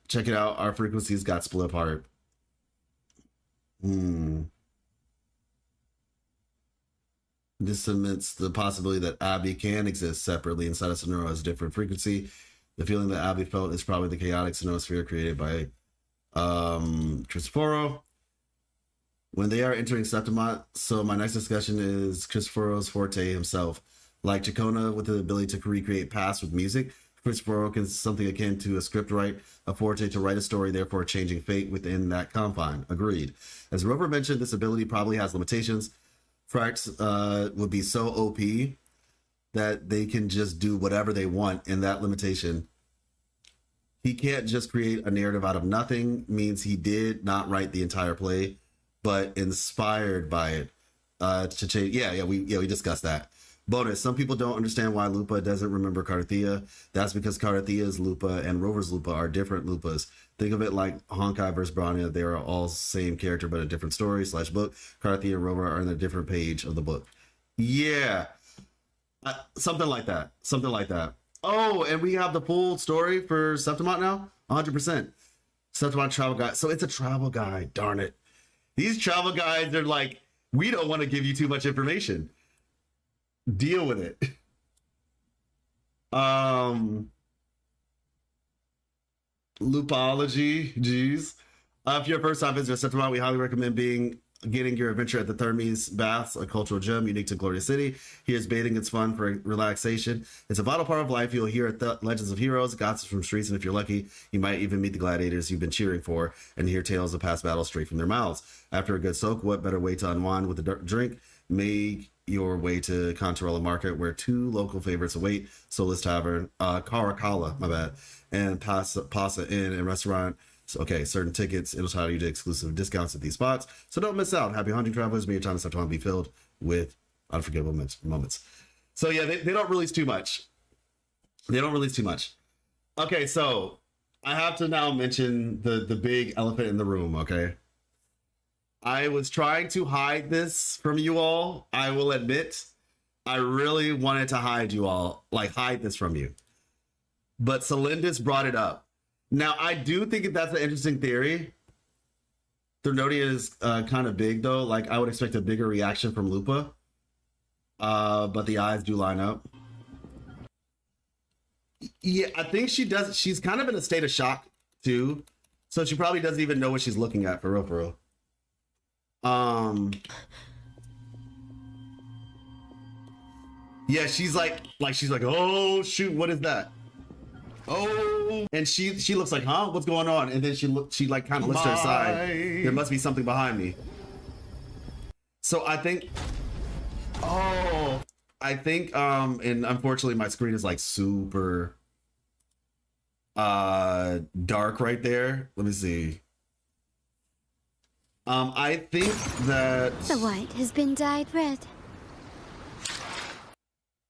Check it out. Our frequencies got split apart. This cements the possibility that Abby can exist separately inside of Sonoro as a different frequency. The feeling that Abby felt is probably the chaotic Sonoro sphere created by Cristoforo. When they are entering Septimont, so my next discussion is Cristoforo's Forte himself. Like Chicona with the ability to recreate past with music, Cristoforo is something akin to a script write, a Forte to write a story, therefore changing fate within that confine. Agreed. As Rover mentioned, this ability probably has limitations. Frax would be so OP that they can just do whatever they want in that limitation. He can't just create a narrative out of nothing, means he did not write the entire play, but inspired by it to change. We discussed that. Bonus, some people don't understand why Lupa doesn't remember Cartethiya. That's because Cartethiya's Lupa and Rover's Lupa are different Lupas. Think of it like Honkai versus Brania. They are all same character, but a different story / book. Cartethiya and Rover are in a different page of the book. Yeah. Something like that. Oh, and we have the full story for Septimont now? 100%. Septimont travel guide. So it's a travel guide, darn it. These travel guides are like, we don't want to give you too much information. Deal with it. Loopology, jeez. If you're a first-time visitor to Septimont, we highly recommend getting your adventure at the Thermes Baths, a cultural gem unique to Gloria City. Here's bathing. It's fun for relaxation. It's a vital part of life. You'll hear legends of heroes, gossips from streets, and if you're lucky, you might even meet the gladiators you've been cheering for and hear tales of past battles straight from their mouths. After a good soak, what better way to unwind with a drink? Make your way to Contarella Market, where two local favorites await: Solis Tavern, Caracalla, my bad, and Pasa Inn and Restaurant. So, okay, certain tickets, it'll tell you to exclusive discounts at these spots. So don't miss out. Happy hunting, travelers. May your time in Septimont be filled with unforgettable moments. So yeah, they don't release too much. They don't release too much. Okay, so I have to now mention the big elephant in the room, okay? I was trying to hide this from you all. I will admit, I really wanted to hide this from you. But Celindis brought it up. Now, I do think that that's an interesting theory. Thernodia is kind of big, though. Like, I would expect a bigger reaction from Lupa. But the eyes do line up. Yeah, I think she does. She's kind of in a state of shock, too. So she probably doesn't even know what she's looking at, for real. Yeah, she's like, oh, shoot, what is that? Oh, and she looks like, huh? What's going on? And then she like kind of looks to her side. There must be something behind me. So I think, and unfortunately my screen is like super dark right there. Let me see. I think that the white has been dyed red.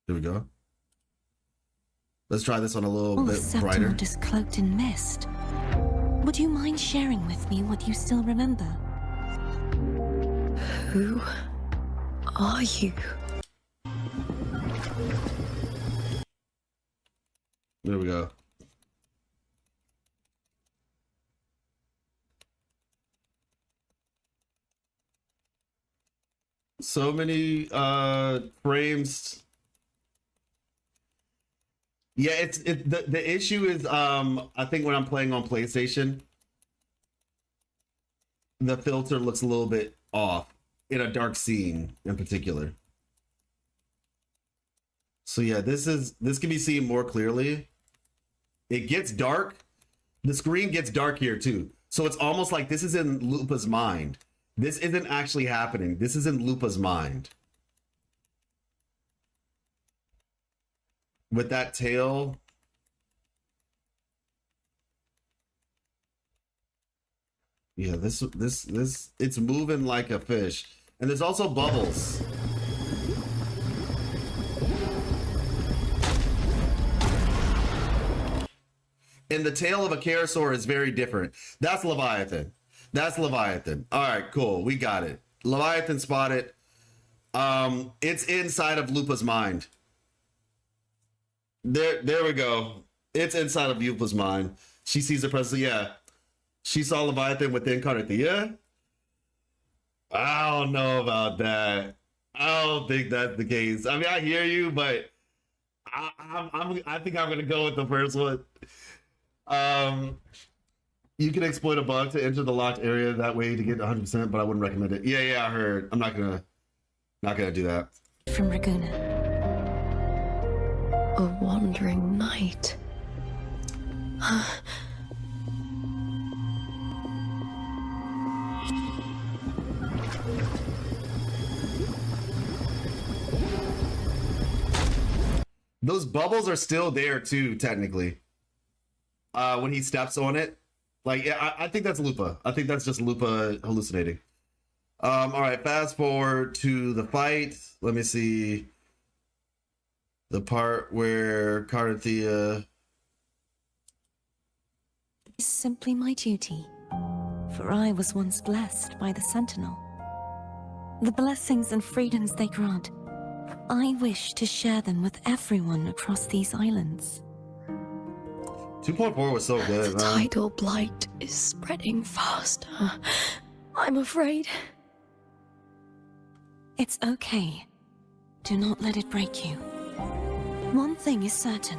There we go. Let's try this on a little bit brighter. Septimont is cloaked in mist. Would you mind sharing with me what you still remember? Who are you? There we go. So many frames. Yeah, the issue is I think when I'm playing on PlayStation, the filter looks a little bit off in a dark scene in particular. So yeah, this can be seen more clearly. It gets dark. The screen gets dark here too. So it's almost like this is in Lupa's mind. This isn't actually happening. This is in Lupa's mind. With that tail. Yeah, this it's moving like a fish. And there's also bubbles. And the tail of a Karasaur is very different. That's Leviathan. That's Leviathan. All right, cool. We got it. Leviathan spotted. It's inside of Lupa's mind. There we go. It's inside of Lupa's mind. She sees the presence. Yeah. She saw Leviathan within cartethiya. I don't know about that. I don't think that's the case. I mean, I hear you, but I think I'm gonna go with the first one. You can exploit a bug to enter the locked area that way to get 100%, but I wouldn't recommend it. Yeah, I heard. I'm not gonna do that. From Raguna. A wandering knight. Those bubbles are still there too, technically. When he steps on it. Like, yeah, I think that's Lupa. I think that's just Lupa hallucinating. All right, fast forward to the fight. Let me see. The part where cartethiya... It's simply my duty, for I was once blessed by the Sentinel. The blessings and freedoms they grant, I wish to share them with everyone across these islands. 2.4 was so good, The man. tidal blight is spreading faster. I'm afraid. It's okay. Do not let it break you. One thing is certain.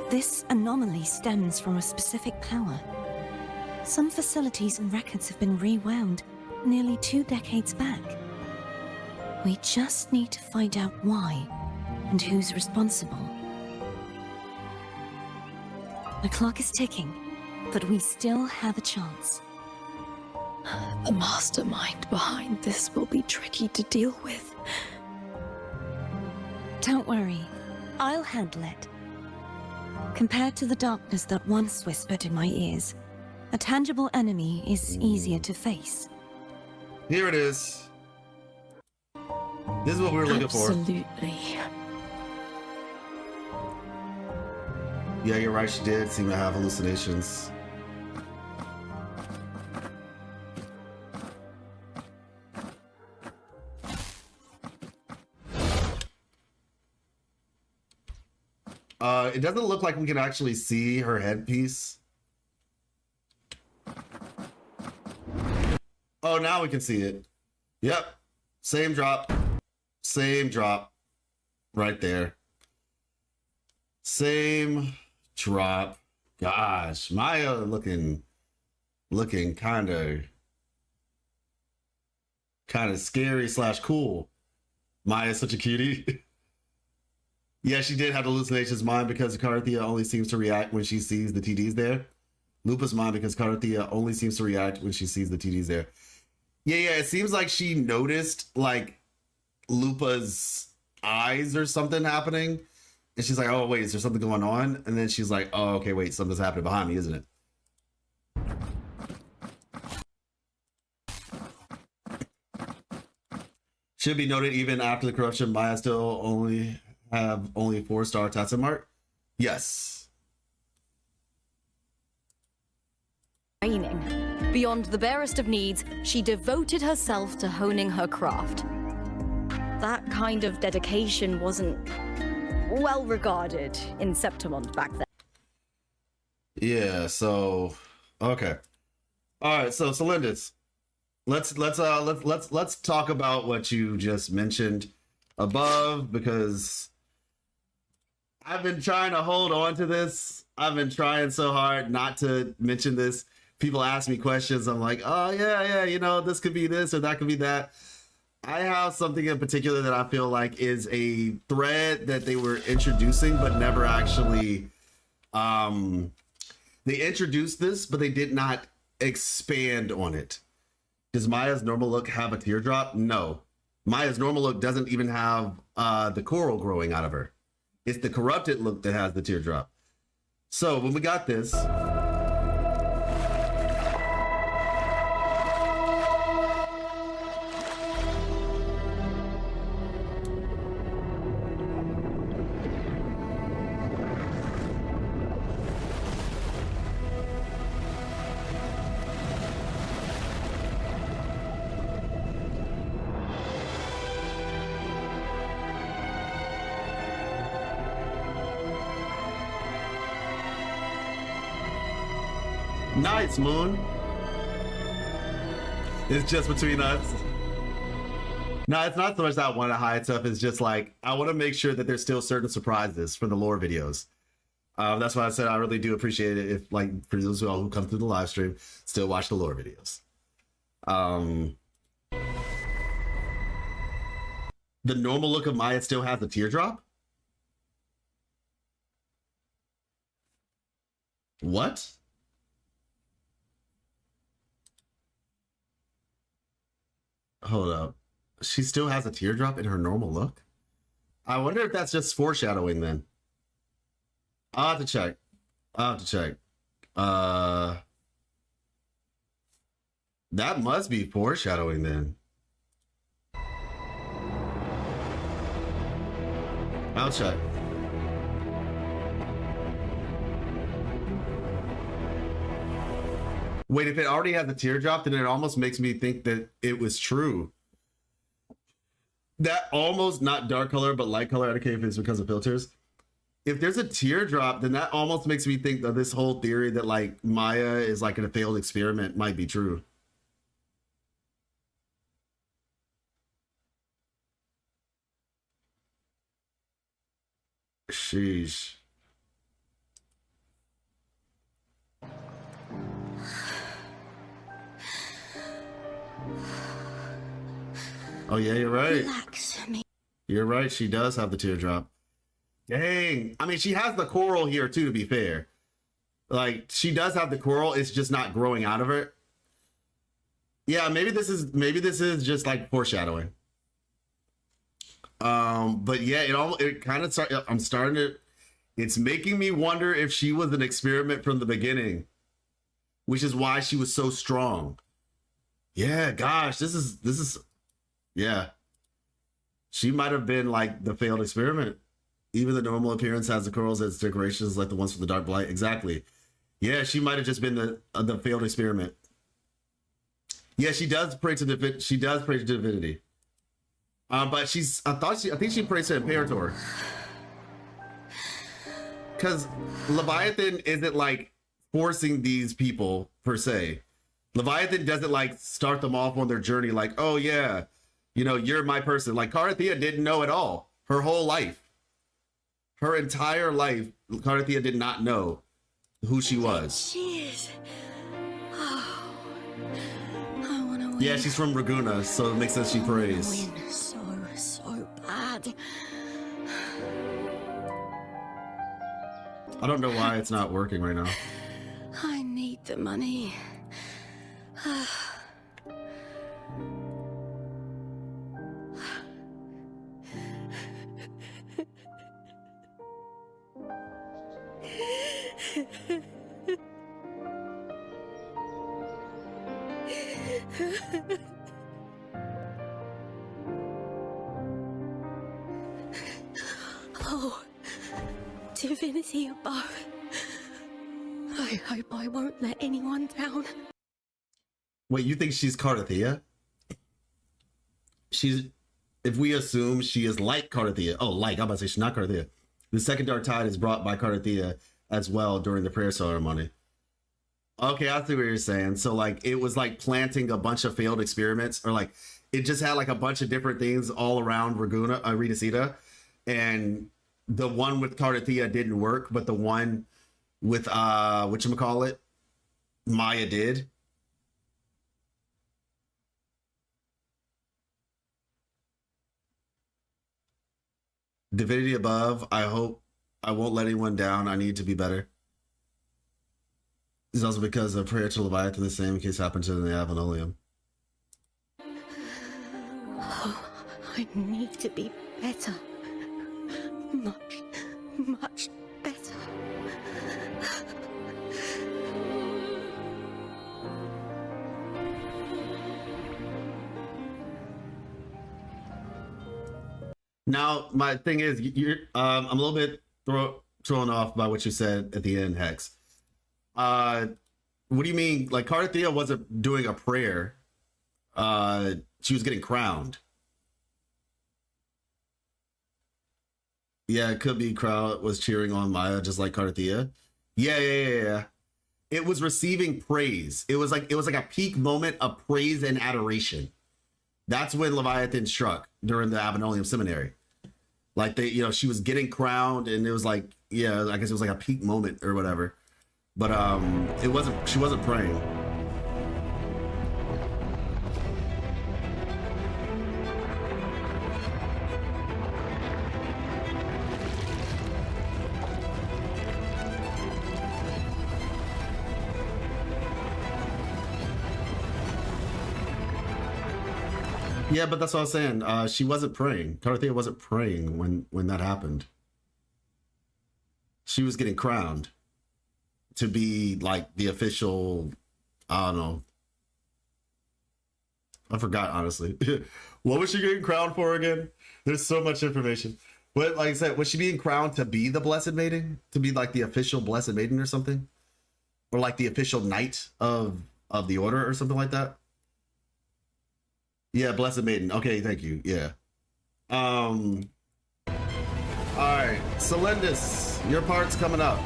This anomaly stems from a specific power. Some facilities and records have been rewound nearly 2 decades back. We just need to find out why and who's responsible. The clock is ticking, but we still have a chance. The mastermind behind this will be tricky to deal with. Don't worry, I'll handle it. Compared to the darkness that once whispered in my ears, a tangible enemy is easier to face. Here it is. This is what we were looking for. Absolutely. Yeah, you're right. She did seem to have hallucinations. It doesn't look like we can actually see her headpiece. Oh, now we can see it. Yep. Same drop. Same drop. Right there. Same drop. Gosh, Maya looking kind of scary / cool. Maya's such a cutie. Yeah, she did have hallucinations. Mine because Cartethiya only seems to react when she sees the TDs there. Lupa's mine because Cartethiya only seems to react when she sees the TDs there. Yeah, it seems like she noticed like Lupa's eyes or something happening. And she's like, oh, wait, is there something going on? And then she's like, oh, okay, wait, something's happening behind me, isn't it? Should be noted, even after the corruption, Maya still only 4-star Septimont. Yes. Training. Beyond the barest of needs, she devoted herself to honing her craft. That kind of dedication wasn't well regarded in Septimont back then. Yeah, so okay. All right, so Celindis, let's talk about what you just mentioned above, because I've been trying to hold on to this. I've been trying so hard not to mention this. People ask me questions. I'm like, oh yeah, you know, this could be this or that could be that. I have something in particular that I feel like is a thread that they were introducing, but never actually, they introduced this, but they did not expand on it. Does Maya's normal look have a teardrop? No. Maya's normal look doesn't even have the coral growing out of her. It's the corrupted look that has the teardrop. So when we got this, nice, Moon. It's just between us. No, it's not so much that I want to hide stuff. It's just like, I want to make sure that there's still certain surprises for the lore videos. That's why I said I really do appreciate it if, like, for those of y'all who come through the live stream, still watch the lore videos. The normal look of Maya still has a teardrop? What? Hold up. She still has a teardrop in her normal look? I wonder if that's just foreshadowing then. I'll have to check. That must be foreshadowing then. I'll check. Wait, if it already had the teardrop, then it almost makes me think that it was true. That almost, not dark color, but light color, I don't care if it's because of filters. If there's a teardrop, then that almost makes me think that this whole theory that, like, Maya is like in a failed experiment might be true. Sheesh. Oh yeah, you're right. Relax me. You're right. She does have the teardrop. Dang. I mean, she has the coral here too, to be fair. Like, she does have the coral. It's just not growing out of her. Yeah, maybe this is just like foreshadowing. But yeah, it kind of I'm starting to. It's making me wonder if she was an experiment from the beginning, which is why she was so strong. Yeah, gosh, this is yeah. She might have been like the failed experiment. Even the normal appearance has the corals as decorations like the ones from the Dark Blight. Exactly. Yeah, she might have just been the failed experiment. Yeah, she does pray to divinity. But I think she prays to Imperator. Because Leviathan isn't like forcing these people per se. Leviathan doesn't like start them off on their journey like, oh yeah, you know, you're my person. Like Cartethiya didn't know at all. Her whole life. Her entire life, Cartethiya did not know who she was. She is. Oh, I want to win. Yeah, she's from Raguna, so it makes sense she prays. Win so bad. I don't know why it's not working right now. I need the money. Oh, divinity above. I hope I won't let anyone down. Wait, you think she's Cartethiya? If we assume she is like Cartethiya. Oh, I'm about to say she's not Cartethiya. The second dark tide is brought by Cartethiya as well during the prayer ceremony. Okay, I see what you're saying. So like it was like planting a bunch of failed experiments, or like it just had like a bunch of different things all around Renacida, and the one with Cartethiya didn't work, but the one with whatchamacallit, Maya did. Divinity above, I hope I won't let anyone down. I need to be better. It's also because of prayer to Leviathan, the same case happened to the Avenolium. Oh, I need to be better. Much better. Now, my thing is, I'm a little bit thrown off by what you said at the end, Hex. What do you mean? Like, Cartethiya wasn't doing a prayer. She was getting crowned. Yeah, it could be crowd was cheering on Maya just like Cartethiya. Yeah. It was receiving praise. It was like a peak moment of praise and adoration. That's when Leviathan struck during the Avenolium Seminary. Like she was getting crowned, and it was like, yeah, I guess it was like a peak moment or whatever. But she wasn't praying. Yeah, but that's what I was saying. She wasn't praying. Cartethiya wasn't praying when that happened. She was getting crowned to be like the official, I don't know. I forgot, honestly. What was she getting crowned for again? There's so much information. But like I said, was she being crowned to be the Blessed Maiden? To be like the official Blessed Maiden or something? Or like the official knight of the order or something like that? Yeah, Blessed Maiden. Okay, thank you. Yeah. All right, Celendis, your part's coming up.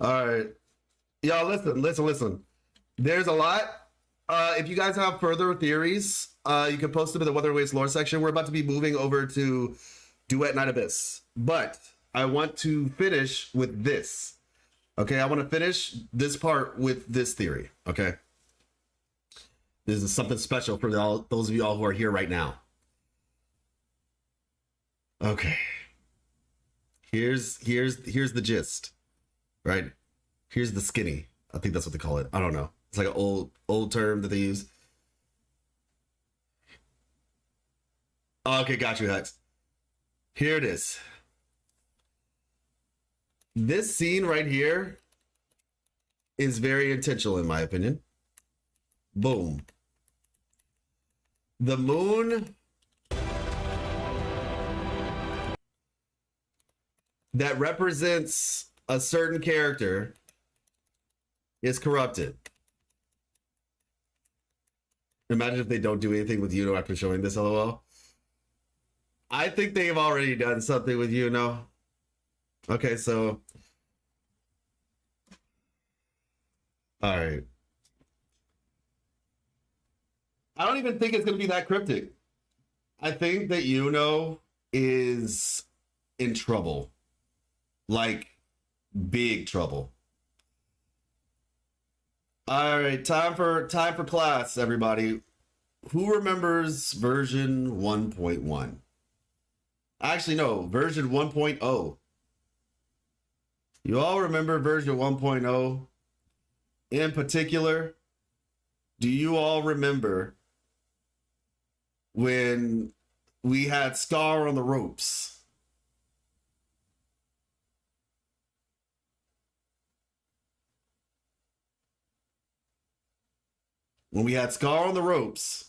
All right, y'all, listen. There's a lot. If you guys have further theories, you can post them in the Wuthering Waves lore section. We're about to be moving over to Duet Night Abyss. But I want to finish with this. Okay, I want to finish this part with this theory. Okay. This is something special for those of y'all who are here right now. Okay. Here's the gist. Right? Here's the skinny. I think that's what they call it. I don't know. It's like an old term that they use. Okay, got you, Hex. Here it is. This scene right here is very intentional, in my opinion. Boom. The moon that represents a certain character is corrupted. Imagine if they don't do anything with Yuno after showing this, LOL. I think they've already done something with Yuno. Okay, so. All right. I don't even think it's going to be that cryptic. I think that Yuno is in trouble. Like, big trouble. All right, time for class, everybody. Who remembers version 1.1? Actually, no, version 1.0. You all remember version 1.0? In particular, do you all remember when we had Scar on the ropes? When we had Scar on the ropes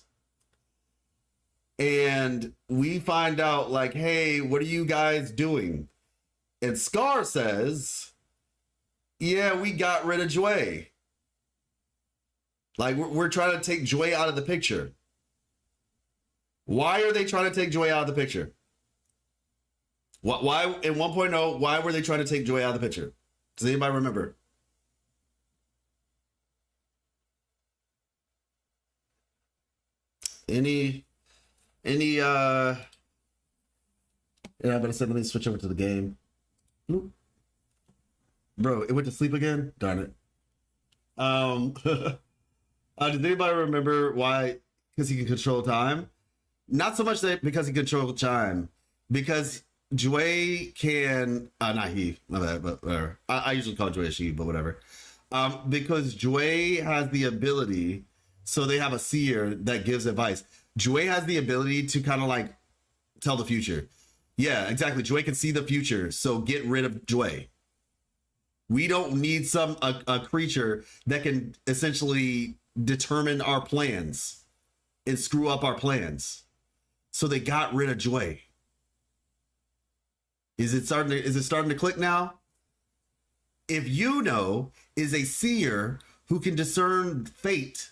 and we find out like, hey, what are you guys doing? And Scar says, yeah, we got rid of Jue. Like we're trying to take Jue out of the picture. Why are they trying to take Jue out of the picture? Why in 1.0, why were they trying to take Jue out of the picture? Does anybody remember? Any yeah, but I said let me switch over to the game. Bloop. Bro, it went to sleep again? Darn it. Does anybody remember why? Because he can control time? Not so much that because he can control time, because Jue can not he, my bad, but whatever. I usually call Jue a she, but whatever. Because Jue has the ability. So they have a seer that gives advice. Jue has the ability to kind of like tell the future. Yeah, exactly. Jue can see the future. So get rid of Jue. We don't need a creature that can essentially determine our plans and screw up our plans. So they got rid of Jue. Is it starting to click now? If Yuno is a seer who can discern fate,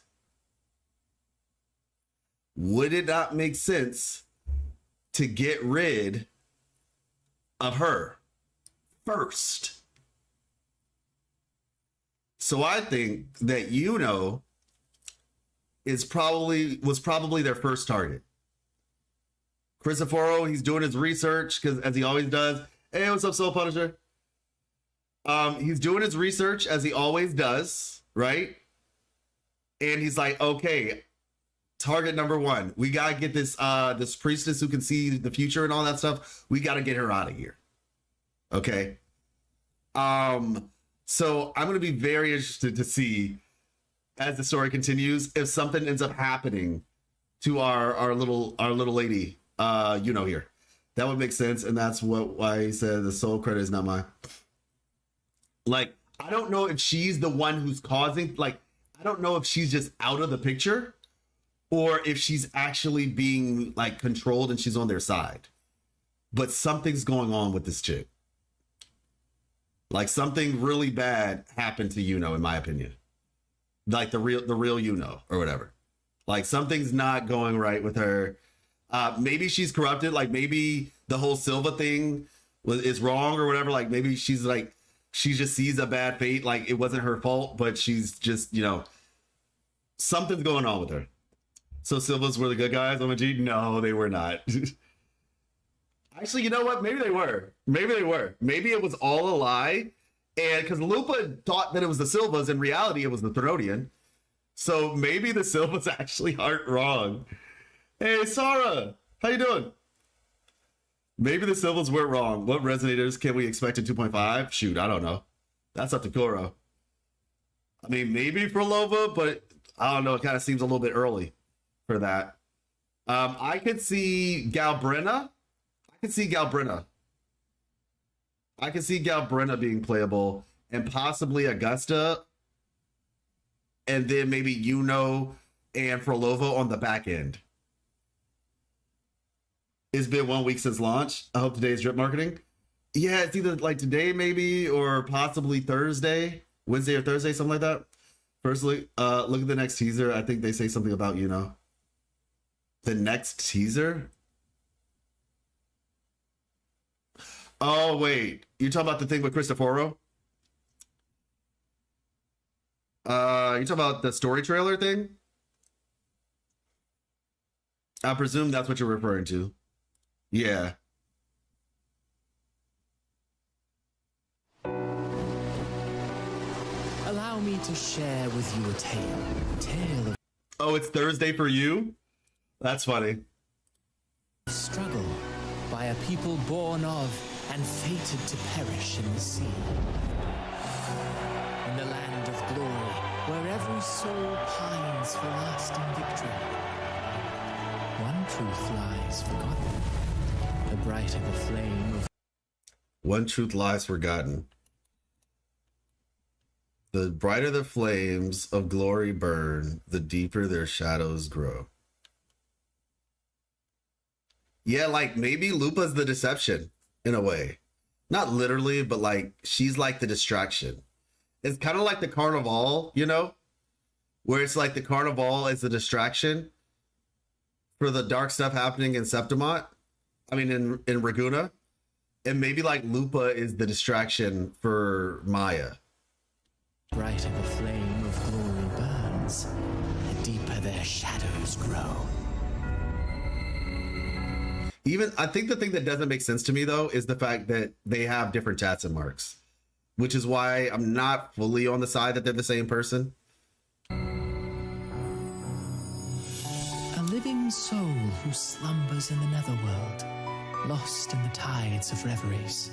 would it not make sense to get rid of her first? So I think that Yuno was probably their first target. Christopher, he's doing his research because as he always does. Hey, what's up, Soul Punisher? He's doing his research as he always does, right? And he's like, okay, target number one, we gotta get this priestess who can see the future and all that stuff. We gotta get her out of here. Okay. So I'm gonna be very interested to see as the story continues if something ends up happening to our little lady, here. That would make sense, and that's why he said the soul credit is not mine. Like, I don't know if she's the one who's causing. Like, I don't know if she's just out of the picture, or if she's actually being like controlled and she's on their side. But something's going on with this chick. Like something really bad happened to Yuno, in my opinion. Like the real Yuno or whatever. Like something's not going right with her. Maybe she's corrupted. Like maybe the whole Silva thing is wrong or whatever. Like maybe she's like, she just sees a bad fate. Like it wasn't her fault, but she's just, something's going on with her. So Silvas were the good guys, OMG? No, they were not. Actually, you know what? Maybe they were. Maybe they were. Maybe it was all a lie. And because Lupa thought that it was the Silvas, in reality, it was the Therodian. So maybe the Silvas actually aren't wrong. Hey, Sarah, how you doing? Maybe the Silvas weren't wrong. What resonators can we expect in 2.5? Shoot, I don't know. That's up to Kuro. I mean, maybe for Lova, but I don't know. It kind of seems a little bit early for that. I could see Galbrenna. I could see Galbrenna being playable, and possibly Augusta, and then maybe Yuno and Frolova on the back end. It's been 1 week since launch. I hope today's drip marketing. Yeah, it's either like today maybe, or possibly Thursday, Wednesday or Thursday, something like that. Firstly, look at the next teaser. I think they say something about Yuno. The next teaser? Oh, wait. You're talking about the thing with Cristoforo? You talking about the story trailer thing? I presume that's what you're referring to. Yeah. Allow me to share with you a tale of Oh, it's Thursday for you? That's funny. struggle by a people born of and fated to perish in the sea. In the land of glory, where every soul pines for lasting victory, one truth lies forgotten. The brighter the flame of One truth lies forgotten. The brighter the flames of glory burn, the deeper their shadows grow. Yeah, like maybe Lupa's the deception in a way. Not literally, but like she's like the distraction. It's kind of like the Carnival, you know? Where it's like the Carnival is the distraction for the dark stuff happening in Septimont. I mean, in Raguna. And maybe like Lupa is the distraction for Maya. brighter the flame of glory burns, the deeper their shadows grow. Even, I think the thing that doesn't make sense to me though is the fact that they have different tats and marks, which is why I'm not fully on the side that they're the same person. A living soul who slumbers in the netherworld, lost in the tides of reveries.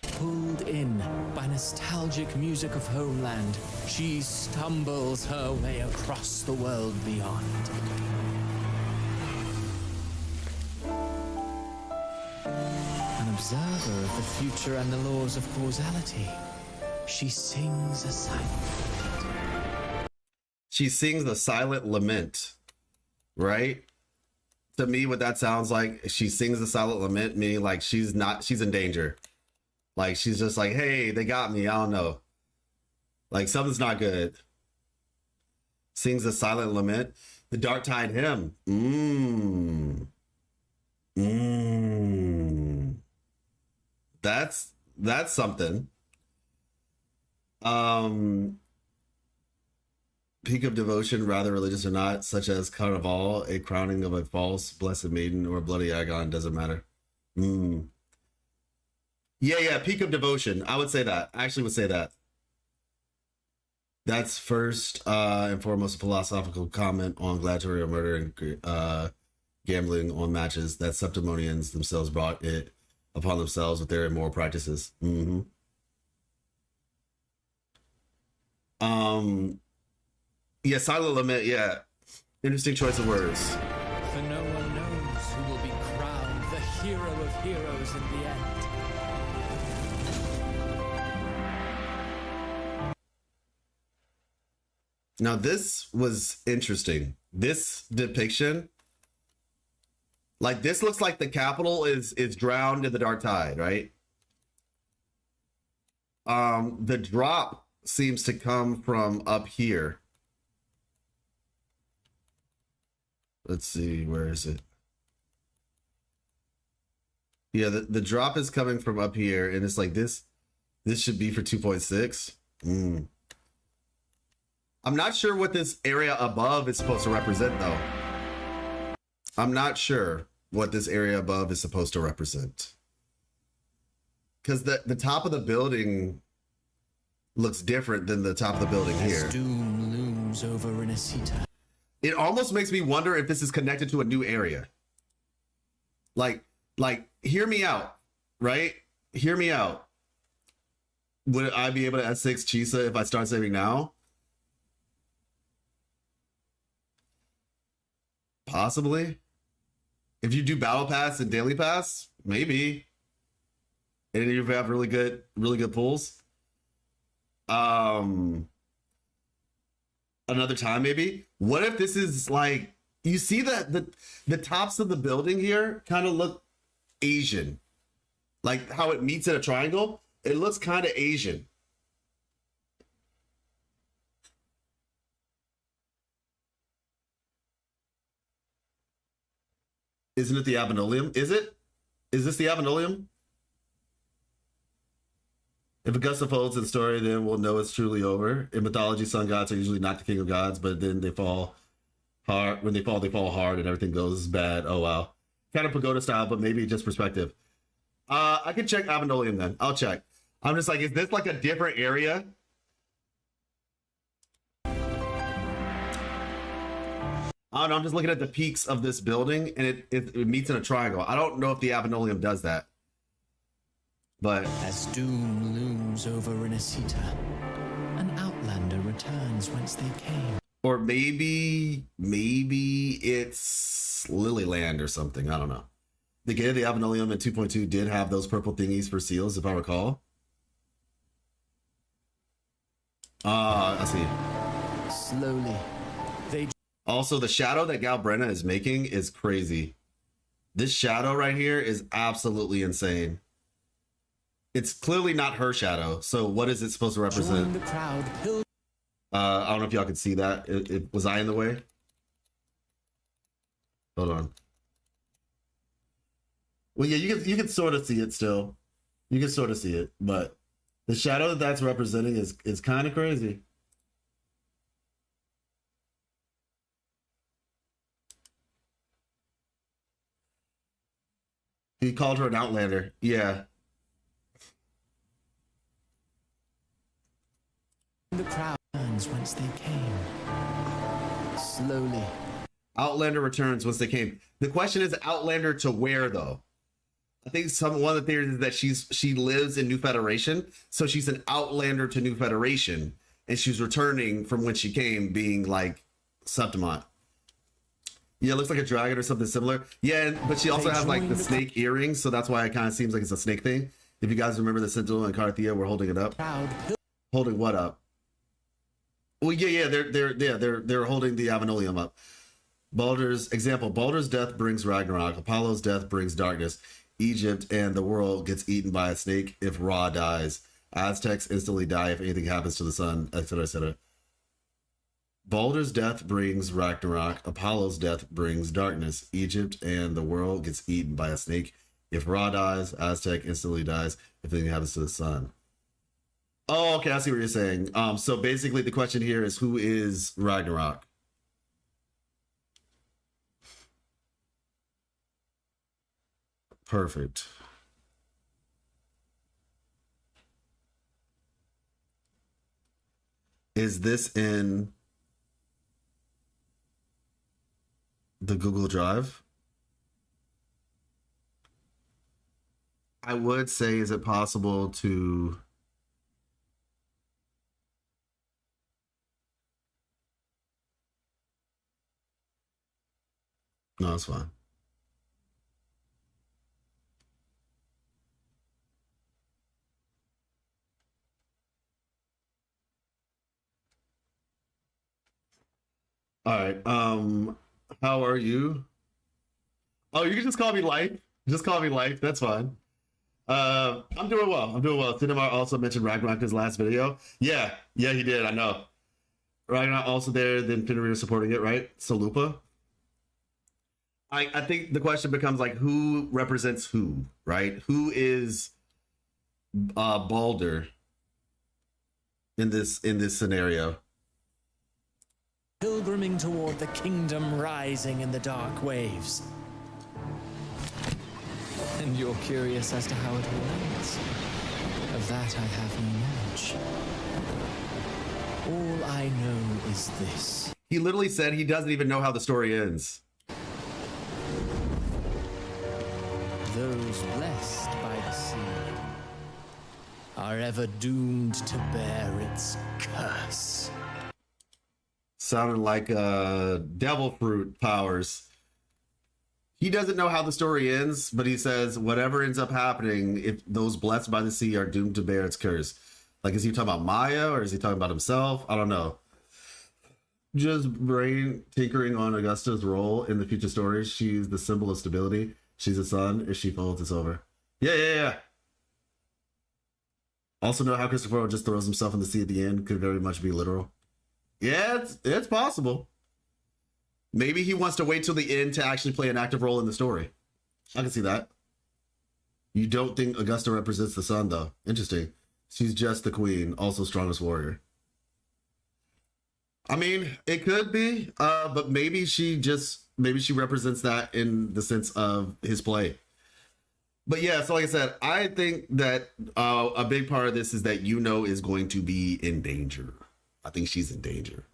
Pulled in by nostalgic music of homeland, she stumbles her way across the world beyond. An observer of the future and the laws of causality, she sings a silent lament. She sings the silent lament, right? To me, what that sounds like, she sings the silent lament, meaning like she's in danger. Like she's just like, hey, they got me. I don't know. Like something's not good. Sings the silent lament. The Dark Tide hymn. That's something. Peak of devotion, rather religious or not, such as Carnival, a crowning of a false blessed maiden, or a bloody agon, doesn't matter. Yeah, peak of devotion. I would say that. I actually would say that. That's first and foremost a philosophical comment on gladiatorial murder and gambling on matches that Septimonians themselves brought it upon themselves with their immoral practices. Yeah, silent lament, yeah. Interesting choice of words. For no one knows who will be crowned the hero of heroes in the end. Now this was interesting. This depiction, like this looks like the capital is drowned in the dark tide, right? The drop seems to come from up here. Let's see, where is it? Yeah, the drop is coming from up here, and it's like this should be for 2.6. I'm not sure what this area above is supposed to represent though. I'm not sure what this area above is supposed to represent. Because the top of the building looks different than the top of the building here. As doom looms over Inesita. It almost makes me wonder if this is connected to a new area. Like, hear me out, right? Hear me out. Would I be able to S6 Chisa if I start saving now? Possibly. If you do battle pass and daily pass, maybe. And you have really good pulls. Another time maybe. What if this is like, you see that the tops of the building here kind of look Asian, like how it meets in a triangle. It looks kind of Asian. Isn't it the Abenoleum? Is it? Is this the Abenoleum? If Augusta folds in story, then we'll know it's truly over. In mythology, sun gods are usually not the king of gods, but then they fall hard. When they fall hard and everything goes bad. Oh, wow. Kind of pagoda style, but maybe just perspective. I can check Abenoleum then. I'll check. I'm just like, is this like a different area? I don't know. I'm just looking at the peaks of this building, and it meets in a triangle. I don't know if the Abenoleum does that. But as doom looms over Inesita, an outlander returns whence they came. Or maybe it's Lilyland or something. I don't know. The Gate of the Abenoleum in 2.2 did have those purple thingies for seals, if I recall. I see. Slowly, they... Also, the shadow that Galbrenna is making is crazy. This shadow right here is absolutely insane. It's clearly not her shadow. So what is it supposed to represent? The crowd I don't know if y'all can see that. Was I in the way? Hold on. Well, yeah, you can sort of see it still. You can sort of see it, but the shadow that that's representing is kind of crazy. He called her an outlander. Yeah. The crowd turns whence they came. Slowly. Outlander returns once they came. The question is, Outlander to where though? I think one of the theories is that she lives in New Federation, so she's an Outlander to New Federation, and she's returning from when she came, being like Septimont. Yeah, it looks like a dragon or something similar. Yeah, but she also has like the snake earrings, so that's why it kind of seems like it's a snake thing. If you guys remember the Sentinel and Cartethiya were holding it up. Holding what up? Well, yeah, they're holding the Abenoleum up. Baldur's death brings Ragnarok. Apollo's death brings darkness. Egypt and the world gets eaten by a snake if Ra dies. Aztecs instantly die if anything happens to the sun, etc., etc. Baldur's death brings Ragnarok. Apollo's death brings darkness. Egypt and the world gets eaten by a snake if Ra dies. Aztec instantly dies if anything happens to the sun. Oh, okay, I see what you're saying. So basically the question here is, who is Ragnarok? Perfect. Is this in the Google Drive? I would say, is it possible to... No, it's fine. All right. How are you? Oh, you can just call me Life. Just call me Life. That's fine. I'm doing well. Cinemar also mentioned Ragnarok in his last video. Yeah, he did. I know. Ragnarok also there. Then Fenrir supporting it, right? Salupa. I think the question becomes like, who represents who, right? Who is Baldur in this scenario? pilgriming toward the kingdom rising in the dark waves. And you're curious as to how it all ends? Of that I have no knowledge. All I know is this. He literally said he doesn't even know how the story ends. Those blessed by the sea are ever doomed to bear its curse. Sounded like devil fruit powers. He doesn't know how the story ends, but he says whatever ends up happening, if those blessed by the sea are doomed to bear its curse. Like, is he talking about Maya or is he talking about himself? I don't know. Just brain tinkering on Augusta's role in the future stories. She's the symbol of stability. She's a sun. If she folds, it's over. Yeah. Also know how Christopher just throws himself in the sea at the end. Could very much be literal. Yeah, it's possible. Maybe he wants to wait till the end to actually play an active role in the story. I can see that. You don't think Augusta represents the sun, though. Interesting. She's just the queen, also strongest warrior. I mean, it could be, but maybe she represents that in the sense of his play. But yeah, so like I said, I think that a big part of this is that is going to be in danger. I think she's in danger.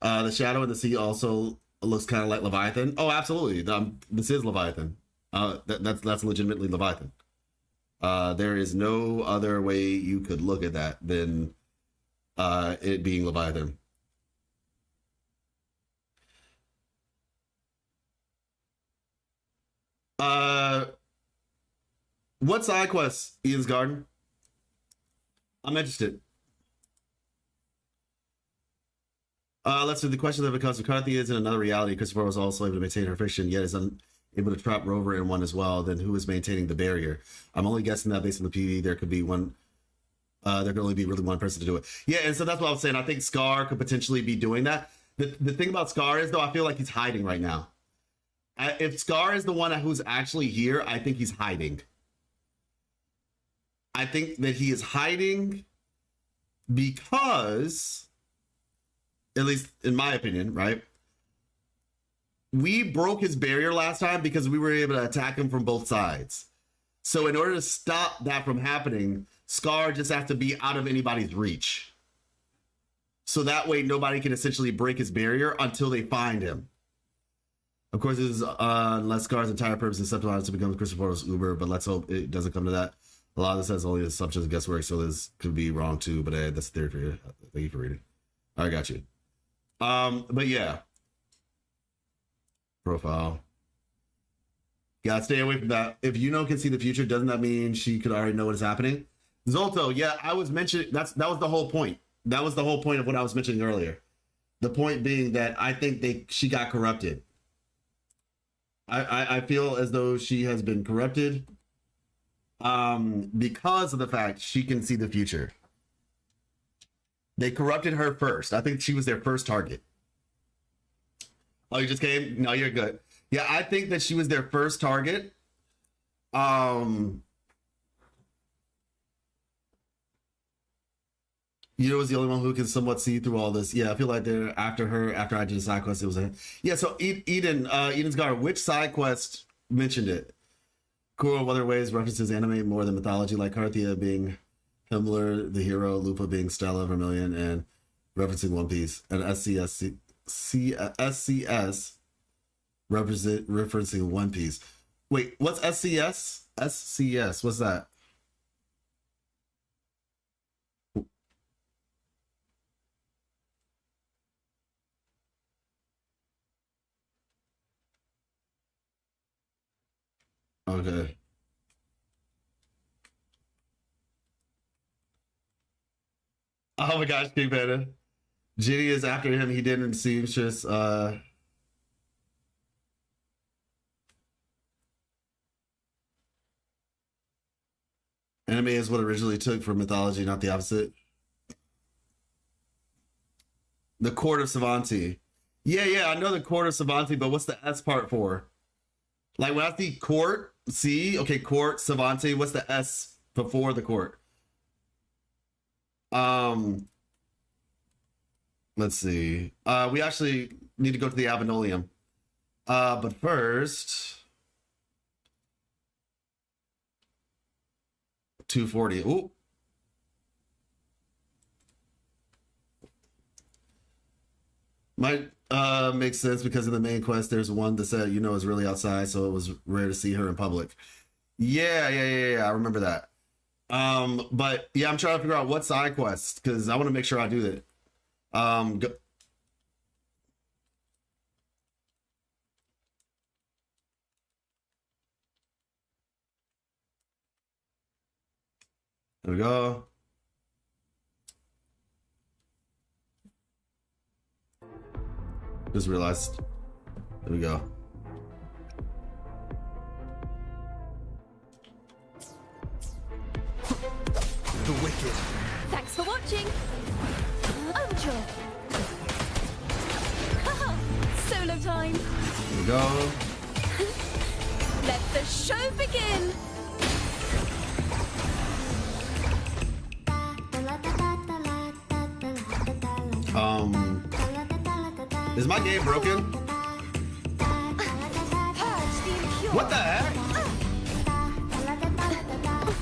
The shadow in the sea also looks kind of like Leviathan. Oh, absolutely. This is Leviathan. That's legitimately Leviathan. There is no other way you could look at that than it being Leviathan. What side quest, Ian's Garden? I'm interested. Let's see. The question that becomes McCarthy is in another reality. Christopher was also able to maintain her fiction, yet is unable to trap Rover in one as well. Then who is maintaining the barrier? I'm only guessing that based on the PV, there could be one. There could only be really one person to do it. Yeah, and so that's what I was saying. I think Scar could potentially be doing that. The thing about Scar is, though, I feel like he's hiding right now. If Scar is the one who's actually here, I think he's hiding. I think that he is hiding because, at least in my opinion, right? We broke his barrier last time because we were able to attack him from both sides. So in order to stop that from happening, Scar just has to be out of anybody's reach. So that way nobody can essentially break his barrier until they find him. Of course, this is unless Scar's entire purpose is Septimont to become Christopher's Uber, but let's hope it doesn't come to that. A lot of this has only assumptions and guesswork, so this could be wrong too, but that's a theory for you. Thank you for reading. I got you. But yeah. Profile. Gotta stay away from that. If can see the future, doesn't that mean she could already know what is happening? Zolto, yeah, I was mentioning that was the whole point. That was the whole point of what I was mentioning earlier. The point being that I think she got corrupted. I feel as though she has been corrupted because of the fact she can see the future. They corrupted her first. I think she was their first target. Oh, you just came? No, you're good. Yeah, I think that she was their first target. Was the only one who can somewhat see through all this. Yeah, I feel like they're after her. After I did a side quest, it was a yeah. So Eden's Guard. Which side quest mentioned it? Cool. What other ways references anime more than mythology, like Cartethiya being Himmler, the hero, Lupa being Stella, Vermilion, and referencing One Piece, and SCS referencing One Piece. Wait, what's SCS? SCS. What's that? Okay. Oh my gosh, King Panda. Ginny is after him. He didn't seem just anime is what originally took for mythology, not the opposite. The Court of Savanti. Yeah, I know the Court of Savanti, but what's the S part for? Like when I see court, court, Savanti, what's the S before the court? Let's see. We actually need to go to the Avenolium. But first, 240. Ooh. Might make sense because in the main quest, there's one that said, you know, is really outside, so it was rare to see her in public. Yeah. I remember that. But yeah, I'm trying to figure out what side quest because I want to make sure I do that. Go there we go. Just realized. There we go. The wicked. Thanks for watching. Overture. Solo time. There we go. Let the show begin. Is my game broken? What the heck?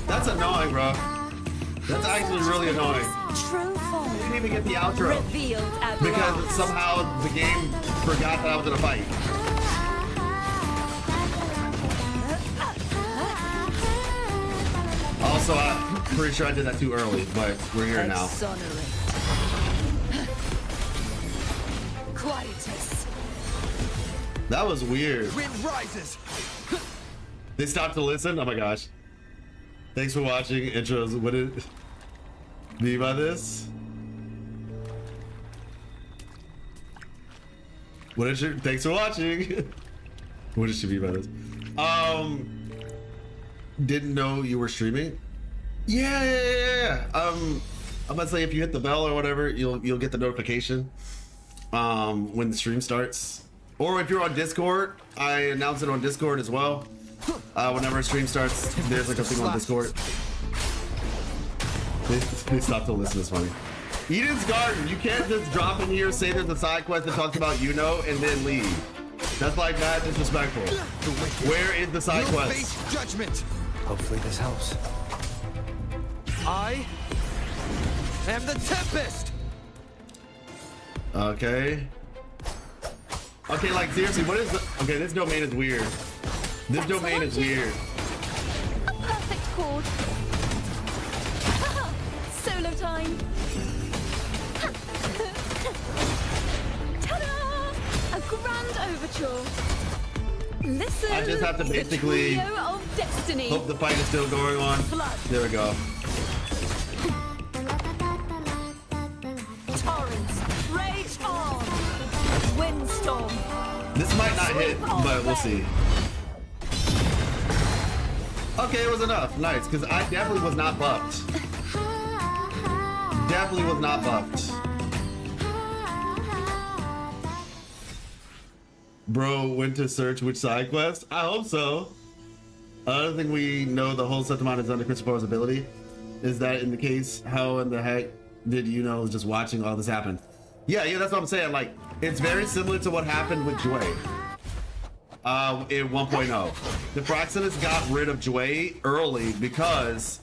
That's annoying, bro. That's actually really annoying. True form I didn't even get the outro revealed at because last. somehow the game forgot that I was in a fight. Also, I'm pretty sure I did that too early, but we're here now. Exonerate. Quietus. That was weird. Wind rises. They stopped to listen? Oh my gosh. Thanks for watching. Intros. What did be by this? What is your thanks for watching? What is she be by this? Didn't know you were streaming. Yeah. I'm about to say if you hit the bell or whatever, you'll get the notification when the stream starts. Or if you're on Discord, I announce it on Discord as well. Whenever a stream starts, there's like a thing on Discord. They stopped to listen. It's funny. Eden's Garden. You can't just drop in here, say there's a side quest that talks about you know, and then leave. That's like that disrespectful. Where is the side quest? Face judgment. Hopefully this helps. I am the Tempest. Okay. Okay, like seriously, what is the... Okay, this domain is weird. This domain is weird. A perfect chord. Solo time. Ta-da! A grand overture. Listen. I just have to basically the trio of destiny. hope the fight is still going on. Flood. There we go. Torrents, rage on. Windstorm. This might not hit, but we'll see. Okay, it was enough. Nice, because I definitely was not buffed. Definitely was not buffed. Bro went to search which side quest? I hope so. Another thing we know the whole Septimont is under Christopher's ability is that in the case, how in the heck did you know just watching all this happen? Yeah, that's what I'm saying. Like, it's very similar to what happened with Duet. In 1.0. The Fraxinus got rid of Duet early because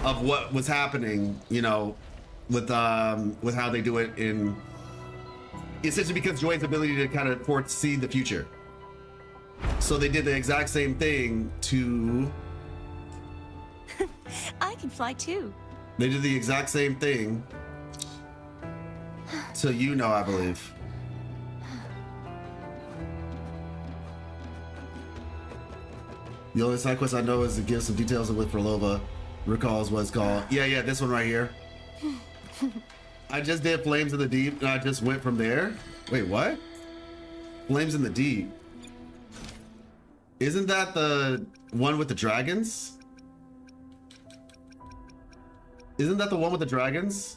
of what was happening, you know, with how they do it in... Essentially because Duet's ability to kind of foresee the future. So they did the exact same thing to... I can fly too. They did the exact same thing to you know, I believe. The only side quest I know is to give some details of what Frolova recalls what it's called. Yeah, this one right here. I just did Flames in the Deep and I just went from there. Wait, what? Flames in the Deep. Isn't that the one with the dragons? Isn't that the one with the dragons?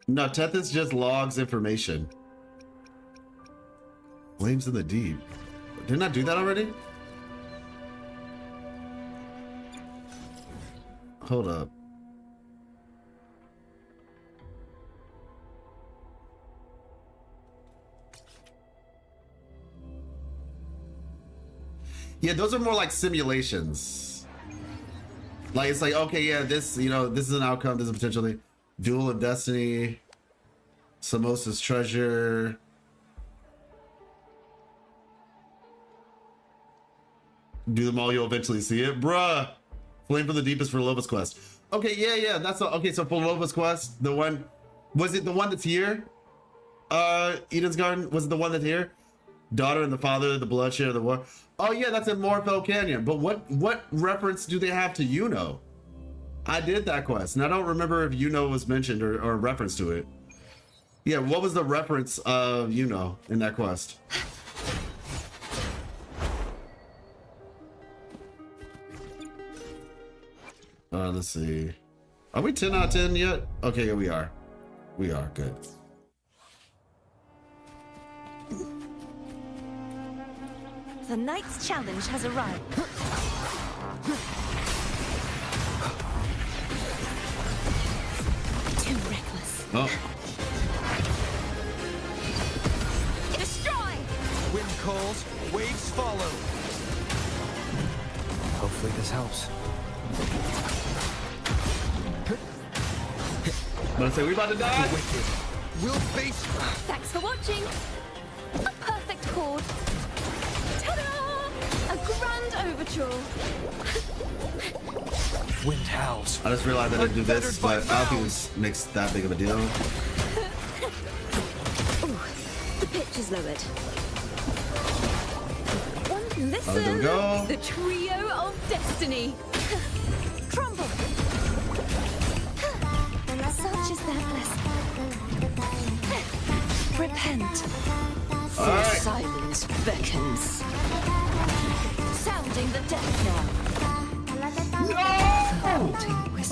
No, Tethys just logs information. Flames in the Deep. Didn't I do that already? Hold up. Yeah, those are more like simulations. Like, it's like, okay, yeah, this, you know, this is an outcome, this is potentially Duel of Destiny, Samosa's Treasure. Do them all, you'll eventually see it. Bruh. Flame from the Deepest for Lova's Quest. Okay, yeah, that's okay, so for Lova's Quest, the one, was it the one that's here? Eden's Garden, was it the one that's here? Daughter and the Father, the Bloodshed, the War. Oh yeah, that's in Morfell Canyon. But what reference do they have to Yuno? I did that quest, and I don't remember if Yuno was mentioned or a reference to it. Yeah, what was the reference of Yuno in that quest? Let's see. Are we 10 out of 10 yet? Okay, yeah, we are. We are, good. The knight's challenge has arrived. Too reckless. Oh. Destroy! Wind calls, waves follow. Hopefully this helps. Let's say we about to die. The wicked will face. Thanks for watching. A perfect chord. Ta-da! A grand overture. Wind howls. I just realized I didn't do this, but I don't think it makes that big of a deal. Ooh, the pitch is lowered. Listen, there we go. the trio of destiny. Crumble. Such is their blessing. Repent. All right. Silence beckons. Sounding the death knell. No!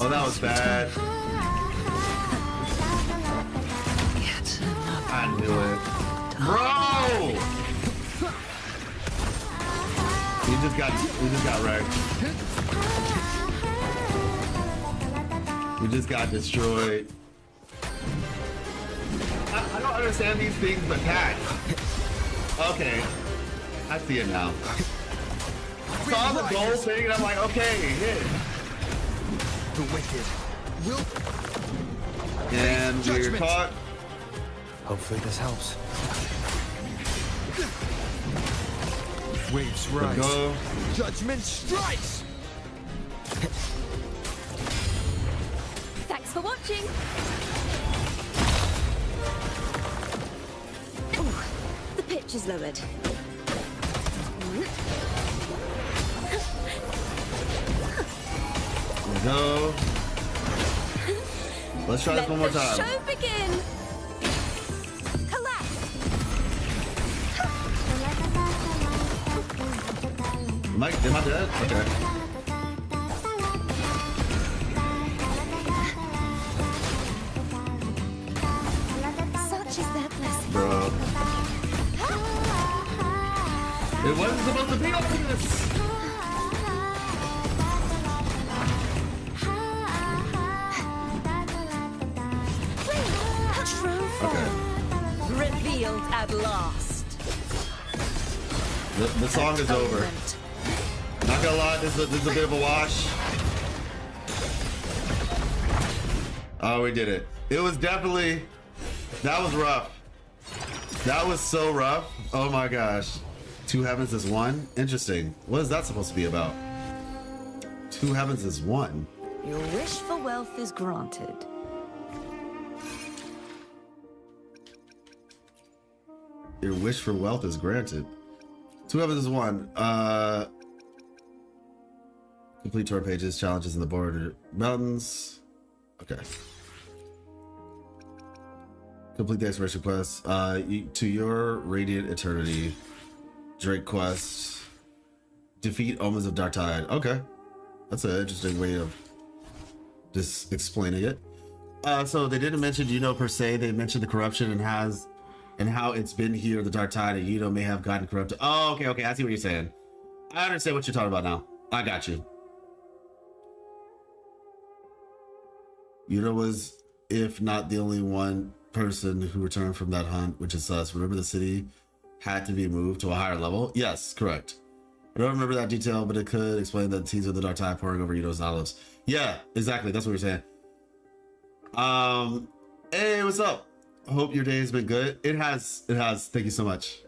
Oh, that was bad. I knew it. Bro! We just got wrecked. We just got destroyed. I don't understand these things, but attack. Okay. I see it now. Saw the goal thing and I'm like, okay, hit. The wicked will. And we're Judgment. caught. Hopefully this helps. Waves Let's rise. go. Judgment strikes. Thanks for watching. Ooh, the pitch is lowered. Let's go. Let's try this one more time. Let the show begin. Collapse. Am I dead? Okay. Such is their blessing. Bro. It wasn't supposed to be like this. True form. Revealed at last. The song is over. Not gonna lie, this is a bit of a wash. Oh, we did it. It was definitely, that was rough. That was so rough. Oh my gosh. Two heavens is one? Interesting. What is that supposed to be about? Two heavens is one. Your wish for wealth is granted. Your wish for wealth is granted. Two heavens is one. Complete tour pages, challenges in the border mountains. Okay. Complete the exploration quest. To your radiant eternity. Drake quest. Defeat omens of dark tide. Okay. That's an interesting way of just explaining it. So they didn't mention Yuno per se. They mentioned the corruption and how it's been here, the dark tide, and Yuno may have gotten corrupted. Oh, okay. I see what you're saying. I understand what you're talking about now. I got you. Yuna was, if not the only one person who returned from that hunt, which is us. Remember the city had to be moved to a higher level? Yes, correct. I don't remember that detail, but it could explain the teaser of the dark tide pouring over Yuno's Nautilus. Yeah, exactly. That's what we're saying. Hey, what's up? Hope your day has been good. It has. Thank you so much.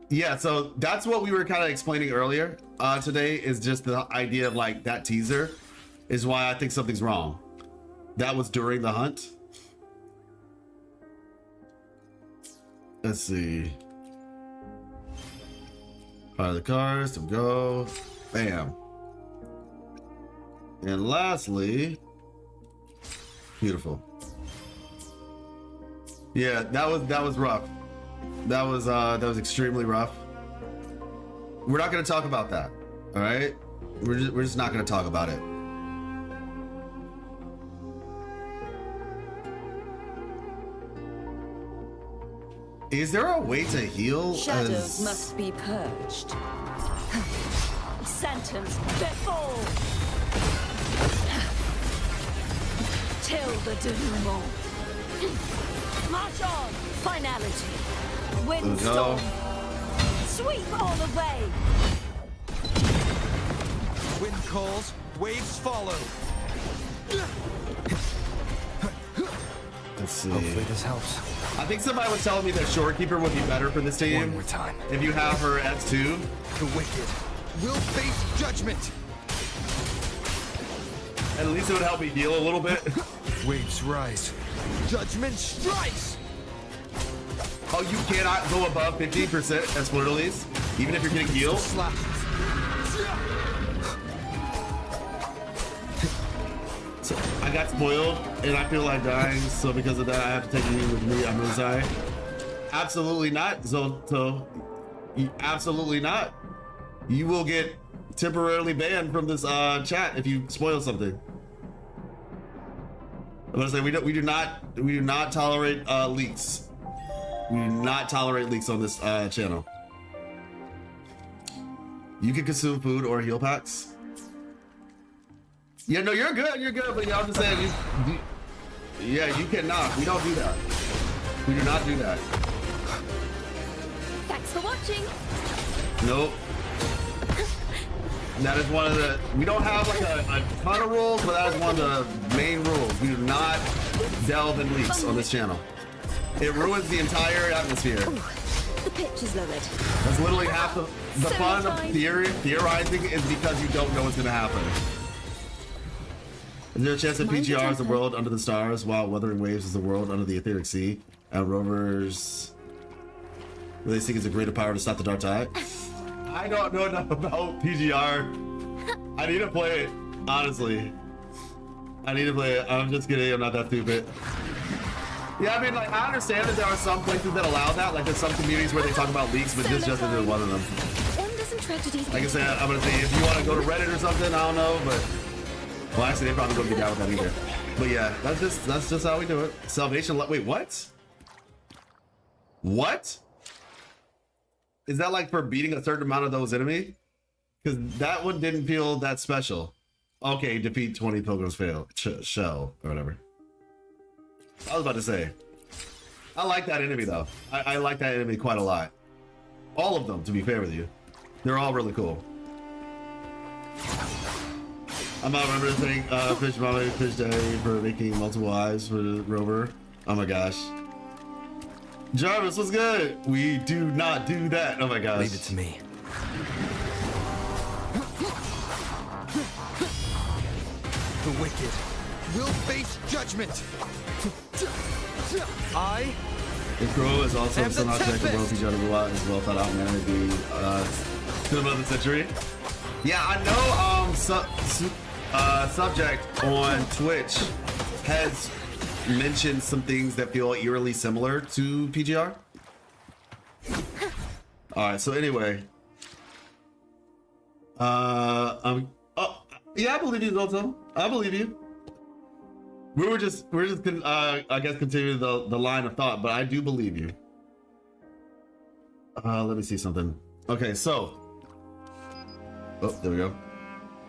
Yeah, so that's what we were kind of explaining earlier today, is just the idea of like that teaser is why I think something's wrong. That was during the hunt. Let's see. Fire the cars to go. Bam. And lastly, beautiful. Yeah, that was rough. That was extremely rough. We're not going to talk about that. All right, we're just not going to talk about it. Is there a way to heal? Shadows must be purged. Sentence before. Till the denouement. March on. Finality. Windstorm. Sweep all away. Wind calls, waves follow. Let's see. Hopefully this helps. I think somebody was telling me that Shorekeeper would be better for this team. One more time. If you have her S2. The wicked will face judgment. At least it would help me heal a little bit. Waves rise. Judgment strikes. Oh, you cannot go above 50% as Fleur-de-Lis, even if you're getting healed? Slashes. So I got spoiled, and I feel like dying, so because of that, I have to take you with me. I'm really sorry. Absolutely not, so absolutely not. You will get temporarily banned from this chat if you spoil something. I'm gonna say we do not tolerate leaks. We do not tolerate leaks on this channel. You can consume food or heal packs. Yeah, no, you're good, but y'all just saying yeah, you cannot. We don't do that. We do not do that. Thanks for watching. Nope. That is one of the, we don't have like a ton of rules, but that is one of the main rules. We do not delve in leaks on this channel. It ruins the entire atmosphere. Ooh, the pitch is lowered. That's literally half the fun of theorizing is because you don't know what's gonna happen. Is there a chance that PGR is the world under the stars, while Wuthering Waves is the world under the etheric sea, and Rovers really think it's a greater power to stop the dark tide? I don't know enough about PGR. I need to play it, honestly. I need to play it. I'm just kidding. I'm not that stupid. Yeah, I mean, like, I understand that there are some places that allow that. Like, there's some communities where they talk about leaks, but this just isn't one of them. Like I said, I'm gonna say, if you want to go to Reddit or something, I don't know, but well, actually, they probably wouldn't be down with that either. But yeah, that's just how we do it. Salvation. Wait, what? What? Is that like for beating a certain amount of those enemies? Because that one didn't feel that special. Okay, defeat 20 pilgrims fail. Shell or whatever. I was about to say. I like that enemy though. I like that enemy quite a lot. All of them, to be fair with you. They're all really cool. I'm not remember to thank Fish Mommy, Fish Daddy for making multiple eyes for the rover. Oh my gosh. Jarvis, what's good? We do not do that. Oh my gosh. Leave it to me. The wicked will face judgment. I The Crow is also am some the object of Tempest. WUWA WUWA is well thought out man to be film of the century. Yeah, I know Subject on Twitch has mentioned some things that feel eerily similar to PGR. Alright, so anyway. Oh yeah, I believe you, Zoltan. I believe you. We're just I guess continuing the line of thought, but I do believe you. Let me see something. Okay, so oh, there we go.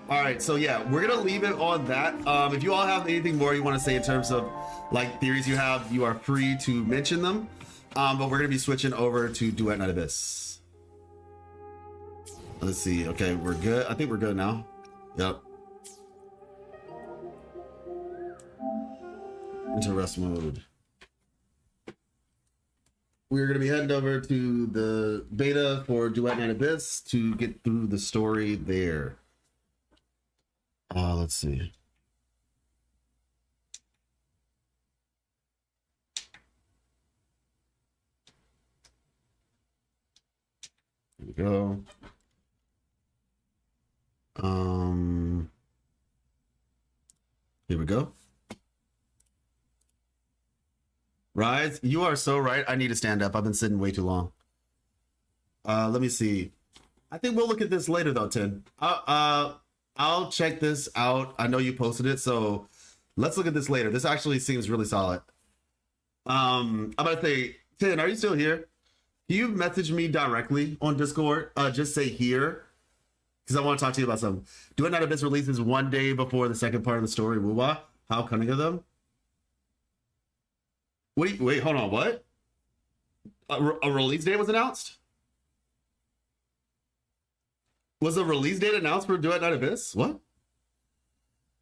All right, so yeah, we're gonna leave it on that. If you all have anything more you want to say in terms of like theories you have, you are free to mention them. But we're gonna be switching over to Duet Night Abyss. Let's see. Okay, we're good. I think we're good now. Yep. Into rest mode. We're going to be heading over to the beta for Duet Night Abyss to get through the story there. Let's see. Here we go. Here we go. Rise, you are so right. I need to stand up. I've been sitting way too long. Let me see. I think we'll look at this later though, Tin. I'll check this out. I know you posted it, so let's look at this later. This actually seems really solid. I'm about to say, Tin, are you still here? Can you message me directly on Discord? Just say here, because I want to talk to you about something. Duet Night Abyss releases one day before the second part of the story, WUWA. How cunning of them. Wait, hold on, what? A release date was announced? Was a release date announced for Duet Night Abyss? What?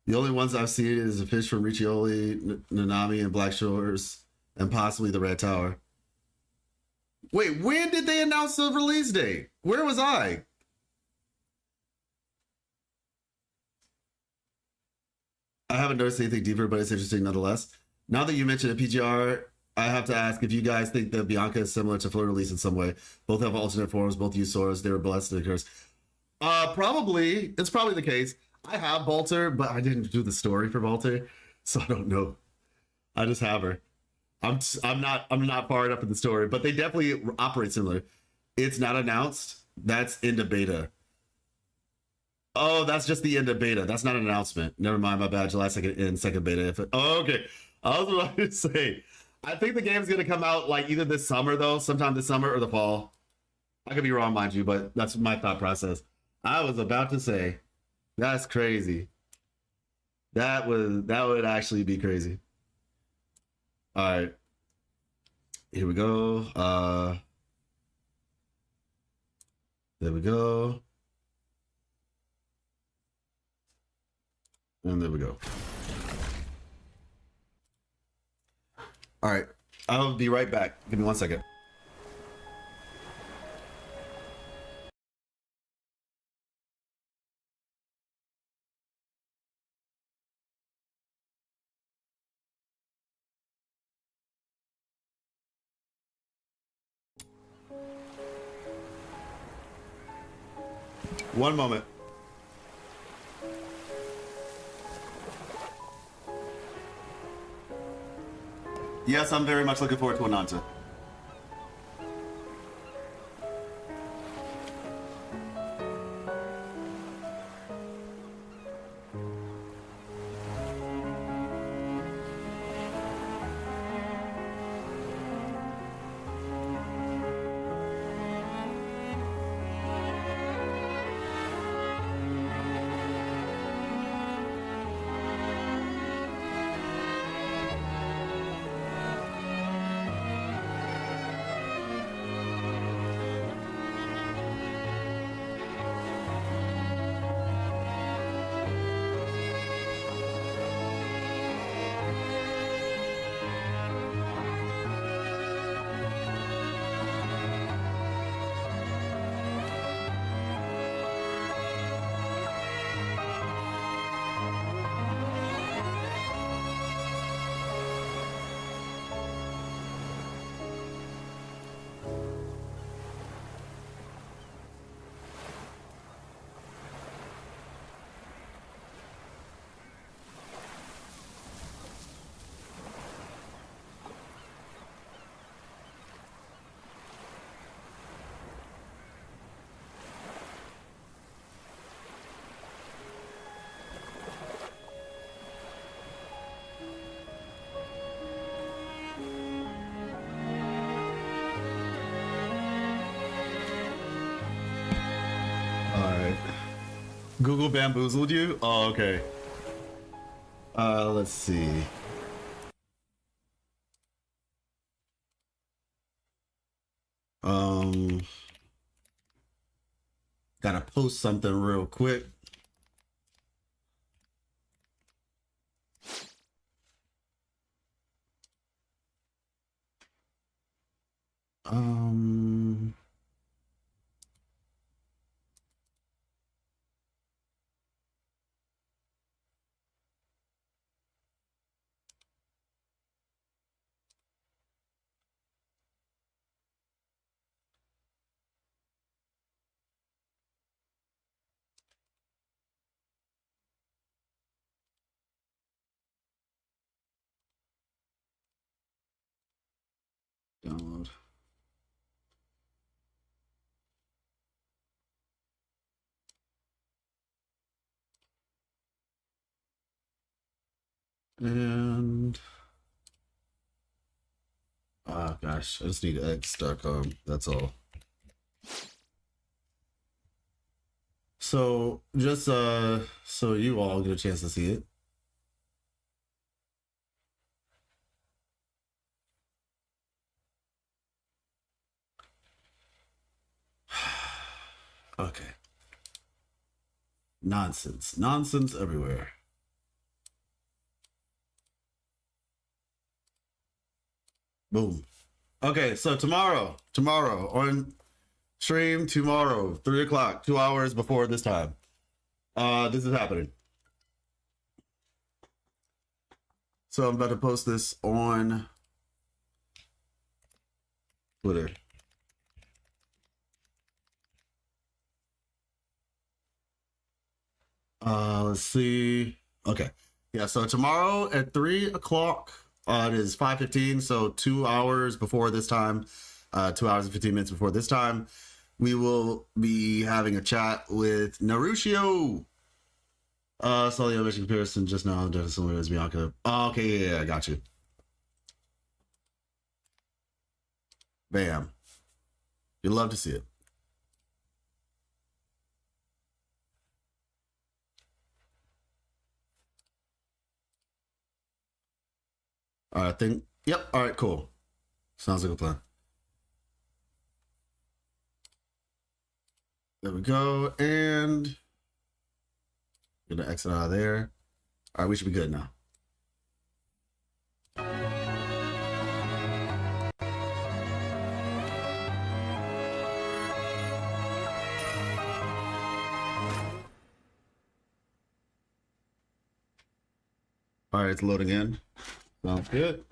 The only ones I've seen is a fish from Riccioli, Nanami, and Black Shores, and possibly the Red Tower. Wait, when did they announce the release date? Where was I? I haven't noticed anything deeper, but it's interesting nonetheless. Now that you mentioned a PGR, I have to ask if you guys think that Bianca is similar to Fleur Elise in some way. Both have alternate forms, both use swords, they were blessed in the curse. Probably. It's probably the case. I have Balter, but I didn't do the story for Balter, so I don't know. I just have her. I'm not far enough in the story, but they definitely operate similar. It's not announced. That's into beta. Oh, that's just the end of beta. That's not an announcement. Never mind, my bad. July 2nd in second beta. Oh, okay. I was about to say, I think the game's going to come out like either this summer, though, sometime this summer or the fall. I could be wrong, mind you, but that's my thought process. I was about to say, that's crazy. That would actually be crazy. All right. Here we go. There we go. And there we go. All right. I'll be right back. Give me 1 second. One moment. Yes, I'm very much looking forward to Ananta. Google bamboozled you? Oh, okay. Let's see. Gotta post something real quick. Um, download. And oh gosh, I just need x.com. That's all. So just so you all get a chance to see it. Okay. Nonsense. Nonsense everywhere. Boom. Okay, so tomorrow on stream, 3 o'clock, 2 hours before this time. This is happening. So I'm about to post this on Twitter. Let's see. Okay. Yeah, so tomorrow at 3 o'clock, it is 5:15, so 2 hours before this time, 2 hours and 15 minutes before this time, we will be having a chat with Narushio. Saw the animation comparison just now. Similar as Bianca. Oh, okay, yeah, I got you. Bam. You'd love to see it. All right, I think, yep, all right, cool. Sounds like a plan. There we go, and gonna exit out of there. All right, we should be good now. All right, it's loading in. Sounds good.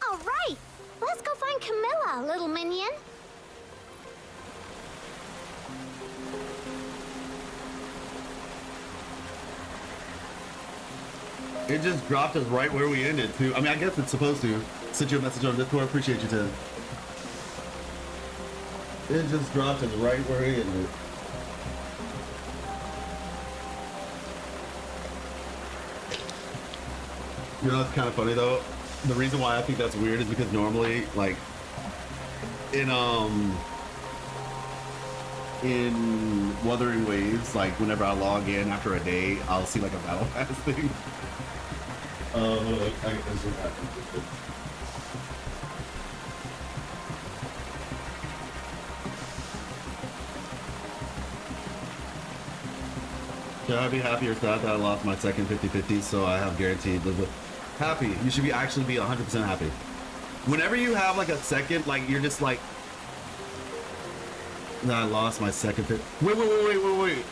All right, let's go find Camilla, little minion. It just dropped us right where we ended, too. I mean, I guess it's supposed to. Sent you a message on Discord. Appreciate you, Tim. It just dropped us right where we ended. You know, it's kind of funny, though. The reason why I think that's weird is because normally, like, in Wuthering Waves, like, whenever I log in after a day, I'll see, like, a battle pass thing. Should I be happy or sad that I lost my second 50-50, so I have guaranteed live with? Happy. You should be actually be 100% happy. Whenever you have like a second, like you're just like, nah, I lost my second 50. Wait,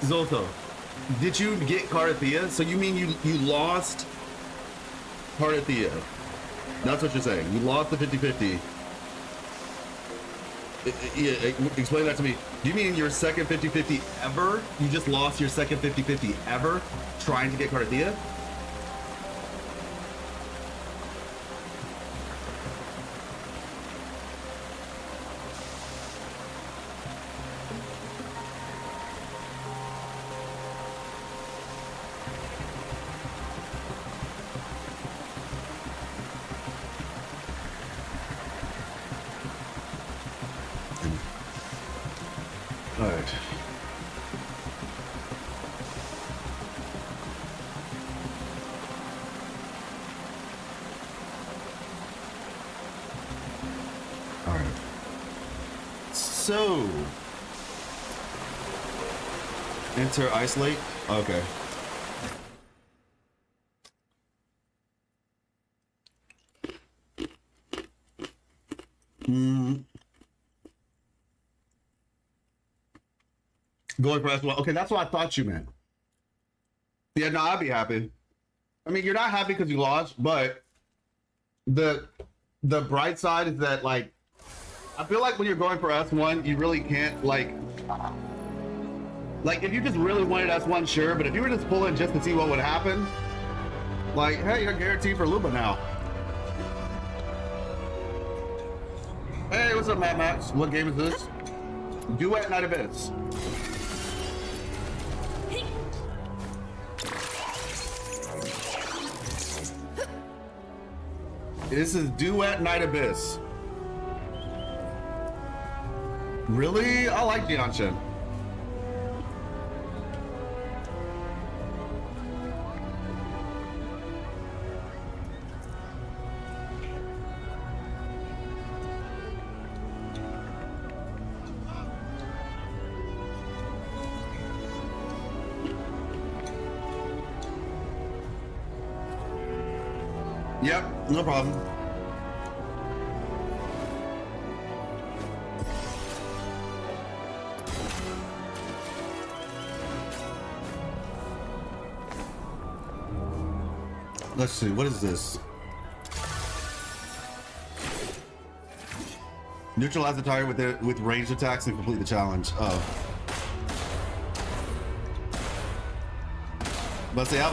Zolto, did you get cartethiya? So you mean you lost cartethiya? That's what you're saying. You lost the 50-50. Yeah, explain that to me. Do you mean your second 50-50 ever? You just lost your second 50-50 ever trying to get cartethiya? So, enter isolate. Okay. Going for S1. Okay, that's what I thought you meant. Yeah, no, I'd be happy. I mean, you're not happy because you lost, but the bright side is that, like, I feel like when you're going for S1, you really can't, like if you just really wanted S1, sure, but if you were just pulling just to see what would happen, like, hey, you're guaranteed for Luba now. Hey, what's up, Mad Max? What game is this? Duet Night Abyss. This is Duet Night Abyss. Really? I like Jianshin. Yep, no problem. Let's see, what is this? Neutralize the target with ranged attacks and complete the challenge. Oh. But say I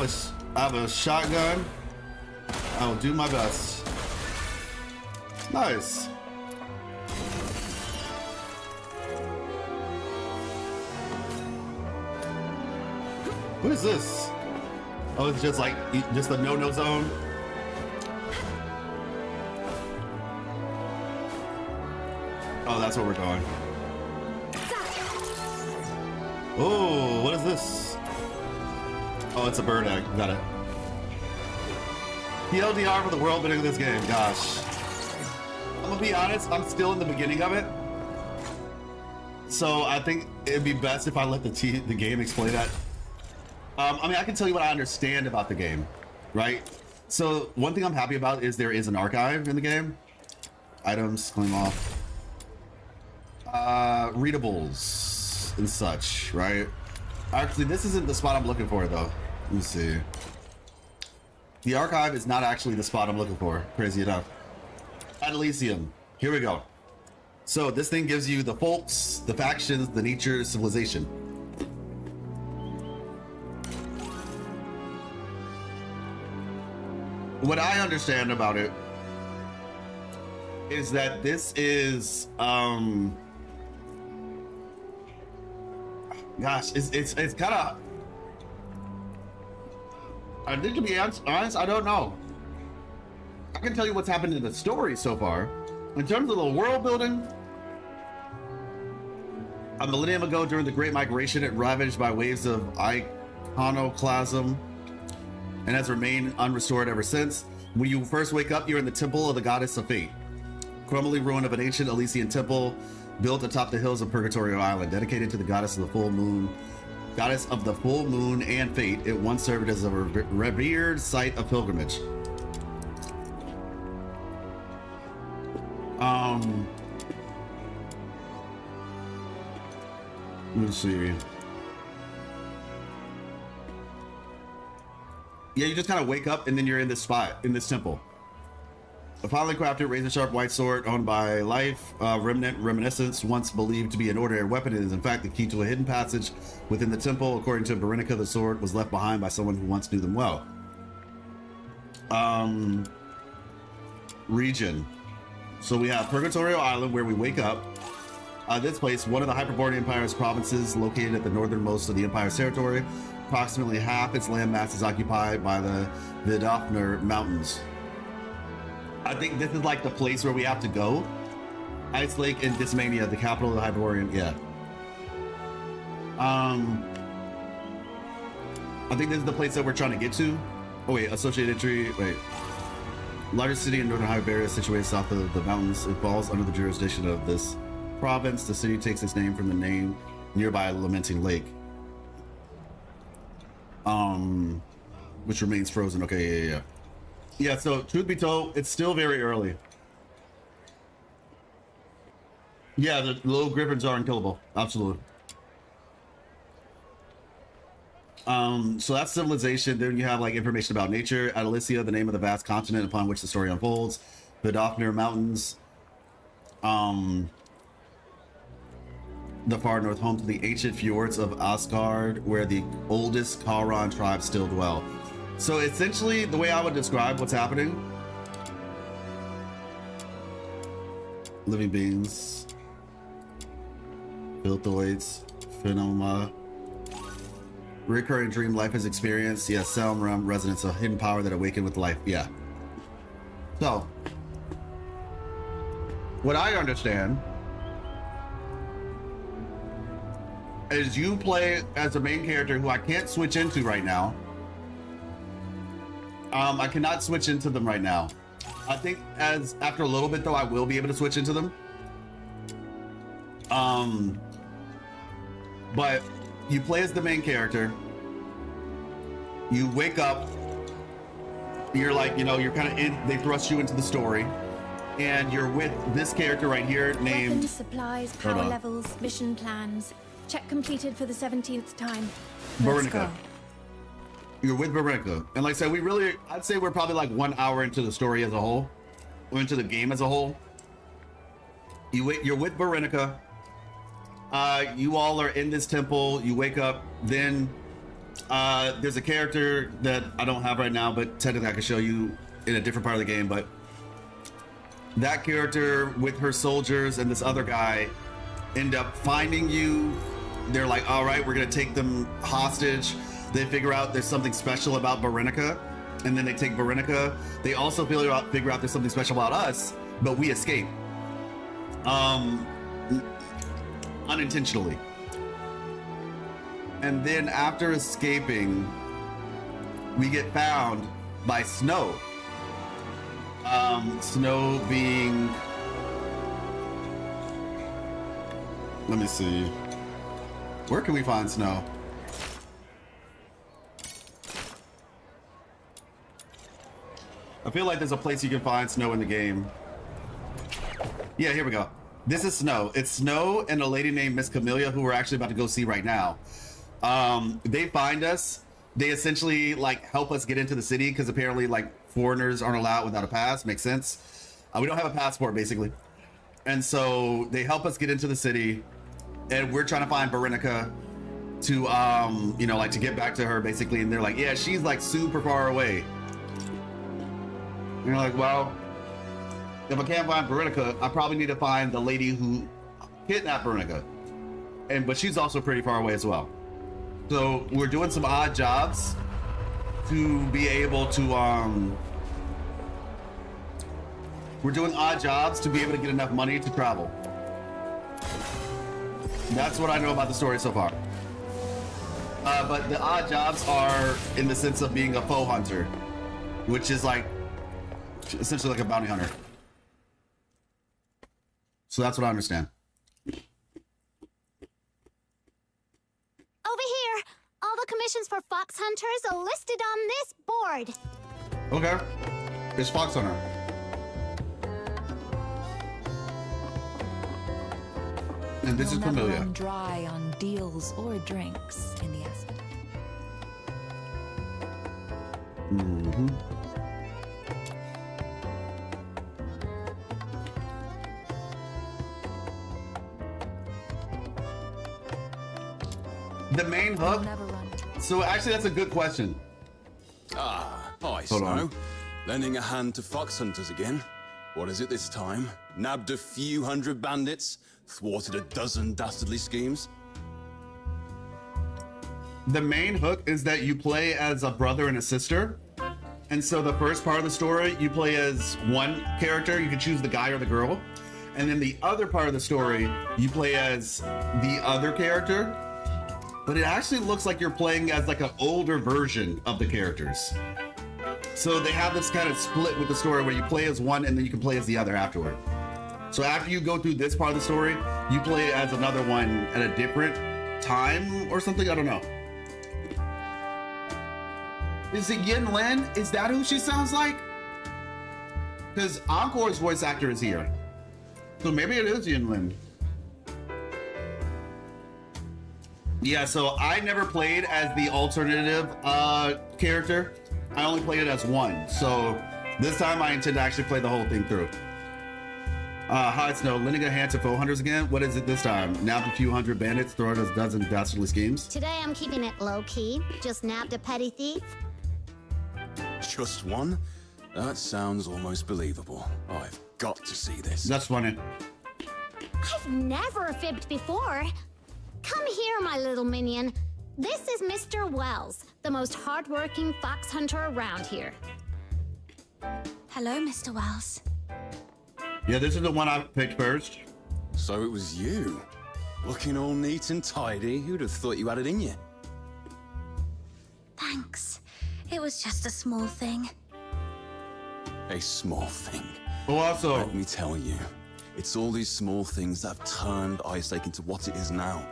have a shotgun. I will do my best. Nice. What is this? Oh, it's just like, just the no-no zone. Oh, that's where we're going. Oh, what is this? Oh, it's a bird egg. Got it. TLDR for the world building of this game. Gosh. I'm gonna be honest, I'm still in the beginning of it. So I think it'd be best if I let the game explain that. I mean, I can tell you what I understand about the game, right? So one thing I'm happy about is there is an archive in the game. Items, claim off. Readables and such, right? Actually, this isn't the spot I'm looking for, though. Let me see. The archive is not actually the spot I'm looking for, crazy enough. Ad Elysium. Here we go. So this thing gives you the folks, the factions, the nature, civilization. What I understand about it is that this is gosh, it's kind of, I think, to be honest, I don't know. I can tell you what's happened in the story so far. In terms of the world building, a millennium ago during the Great Migration, it ravaged by waves of iconoclasm and has remained unrestored ever since. When you first wake up, you're in the temple of the goddess of fate. Crumbling ruin of an ancient Elysian temple built atop the hills of Purgatorio Island, dedicated to the goddess of the full moon and fate. It once served as a revered site of pilgrimage. Let's see. Yeah, you just kind of wake up and then you're in this spot, in this temple. A finely crafted razor-sharp white sword owned by life, reminiscence, once believed to be an ordinary weapon, it is in fact the key to a hidden passage within the temple. According to Berenica, the sword was left behind by someone who once knew them well. Region. So we have Purgatorio Island, where we wake up. This place, one of the Hyperborean Empire's provinces, located at the northernmost of the Empire's territory. Approximately half its landmass is occupied by the Vidofner Mountains. I think this is like the place where we have to go. Ice Lake and Dismania, the capital of the Hyperborean. Yeah. I think this is the place that we're trying to get to. Oh wait, associated entry. Wait. Largest city in northern Hyperia, situated south of the mountains. It falls under the jurisdiction of this province. The city takes its name from the name nearby Lamenting Lake, which remains frozen. Okay, yeah. So truth be told, it's still very early. Yeah, the little griffins are unkillable. Absolutely. So that's civilization. Then you have like information about nature. Adelicia, the name of the vast continent upon which the story unfolds. The Dofnir Mountains. The far north, home to the ancient fjords of Asgard, where the oldest Kalron tribes still dwell. So essentially, the way I would describe what's happening: living beings, Filthoids, Phenomena, recurring dream life is experienced. Yes, Selmram, resonance of hidden power that awaken with life. Yeah. So, what I understand is you play as a main character who I can't switch into right now. I cannot switch into them right now. I think after a little bit though, I will be able to switch into them. But you play as the main character. You wake up. You're like, you know, you're kind of in. They thrust you into the story, and you're with this character right here named. Weapons, supplies, power levels, mission plans. Check completed for the 17th time. Veronica. You're with Veronica, and like I said, I'd say we're probably like 1 hour into the story as a whole, or into the game as a whole. You're with Veronica. You all are in this temple. You wake up. Then there's a character that I don't have right now, but technically I can show you in a different part of the game. But that character with her soldiers and this other guy end up finding you. They're like, all right, we're gonna take them hostage. They figure out there's something special about Veronica, and then they take Veronica. They also figure out there's something special about us, but we escape. Unintentionally. And then after escaping, we get found by Snow. Snow being... Let me see. Where can we find Snow? I feel like there's a place you can find Snow in the game. Yeah, here we go. This is Snow. It's Snow and a lady named Miss Camellia, who we're actually about to go see right now. They find us. They essentially like help us get into the city because apparently like foreigners aren't allowed without a pass. Makes sense. We don't have a passport basically. And so they help us get into the city, and we're trying to find Veronica to, you know, like to get back to her basically. And they're like, yeah, she's like super far away. And you're like, well, if I can't find Veronica, I probably need to find the lady who kidnapped Veronica. But she's also pretty far away as well. So we're doing some odd jobs to be able to, we're doing odd jobs to be able to get enough money to travel. That's what I know about the story so far. But the odd jobs are in the sense of being a foe hunter, which is like essentially like a bounty hunter. So that's what I understand. Over here, all the commissions for fox hunters are listed on this board. Okay. It's Fox Hunter. And this is familiar. Run dry on deals or drinks in the Aspen. Mm-hmm. The main hook. So actually, that's a good question. Ah, hi, Hold Snow. on. Lending a hand to fox hunters again. What is it this time? Nabbed a few hundred bandits, thwarted a dozen dastardly schemes. The main hook is that you play as a brother and a sister. And so the first part of the story, you play as one character. You can choose the guy or the girl. And then the other part of the story, you play as the other character. But it actually looks like you're playing as like an older version of the characters. So they have this kind of split with the story where you play as one and then you can play as the other afterward. So after you go through this part of the story, you play as another one at a different time or something. I don't know. Is it Yin Lin? Is that who she sounds like? Because Encore's voice actor is here. So maybe it is Yin Lin. Yeah, so I never played as the alternative character. I only played it as one. So this time I intend to actually play the whole thing through. Hi, Snow. Lending a hand to foe hunters again? What is it this time? Nabbed a few hundred bandits, thrown a dozen dastardly schemes? Today I'm keeping it low-key. Just nabbed a petty thief. Just one? That sounds almost believable. I've got to see this. That's funny. I've never fibbed before. Come here, my little minion. This is Mr. Wells, the most hardworking fox hunter around here. Hello, Mr. Wells. Yeah, this is the one I picked first. So it was you. Looking all neat and tidy. Who'd have thought you had it in you? Thanks. It was just a small thing. A small thing. Oh, also, Let me tell you, it's all these small things that have turned Ice Lake into what it is now.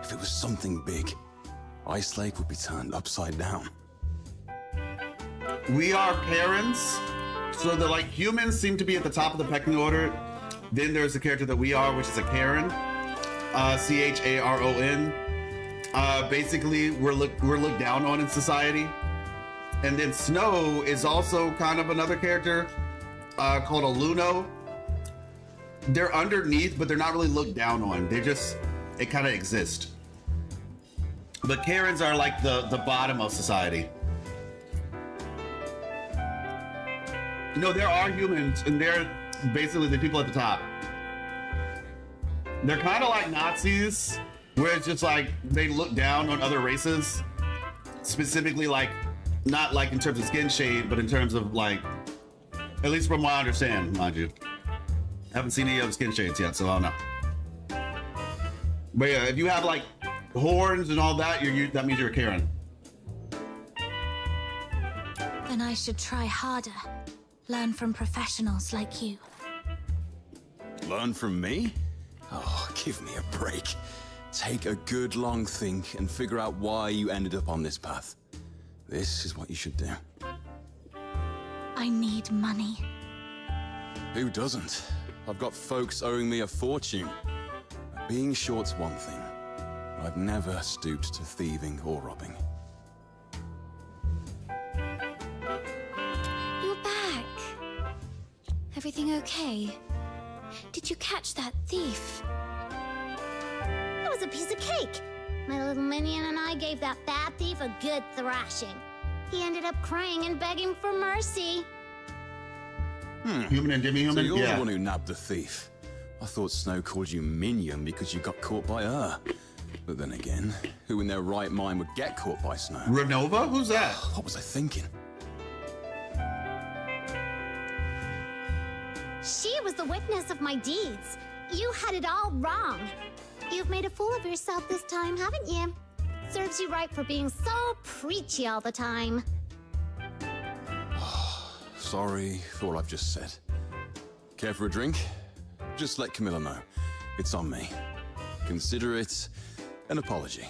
If it was something big, Ice Lake would be turned upside down. we are parents. So the like humans seem to be at the top of the pecking order. Then there's the character that we are, which is a Karen, Charon. Basically, we're looked down on in society. And then Snow is also kind of another character called a Luno. They're underneath, but they're not really looked down on. It kind of exist. But Karens are like the bottom of society. No, there are humans, and they're basically the people at the top. They're kind of like Nazis, where it's just like they look down on other races, specifically like not like in terms of skin shade, but in terms of like, at least from what I understand, mind you. Haven't seen any other skin shades yet, so I don't know. But yeah, if you have like horns and all that, that means you're a Karen. Then I should try harder. Learn from professionals like you. Learn from me? Oh, give me a break. Take a good long think and figure out why you ended up on this path. This is what you should do. I need money. Who doesn't? I've got folks owing me a fortune. Being short's one thing. I've never stooped to thieving or robbing. You're back. Everything okay? Did you catch that thief? That was a piece of cake. My little minion and I gave that bad thief a good thrashing. He ended up crying and begging for mercy. Human and demi-human? So you're Yeah. the one who nabbed the thief. I thought Snow called you minion because you got caught by her. But then again, who in their right mind would get caught by Snow? Renova? Who's that? What was I thinking? She was the witness of my deeds. You had it all wrong. You've made a fool of yourself this time, haven't you? Serves you right for being so preachy all the time. Sorry for what I've just said. Care for a drink? Just let Camilla know. It's on me. Consider it an apology.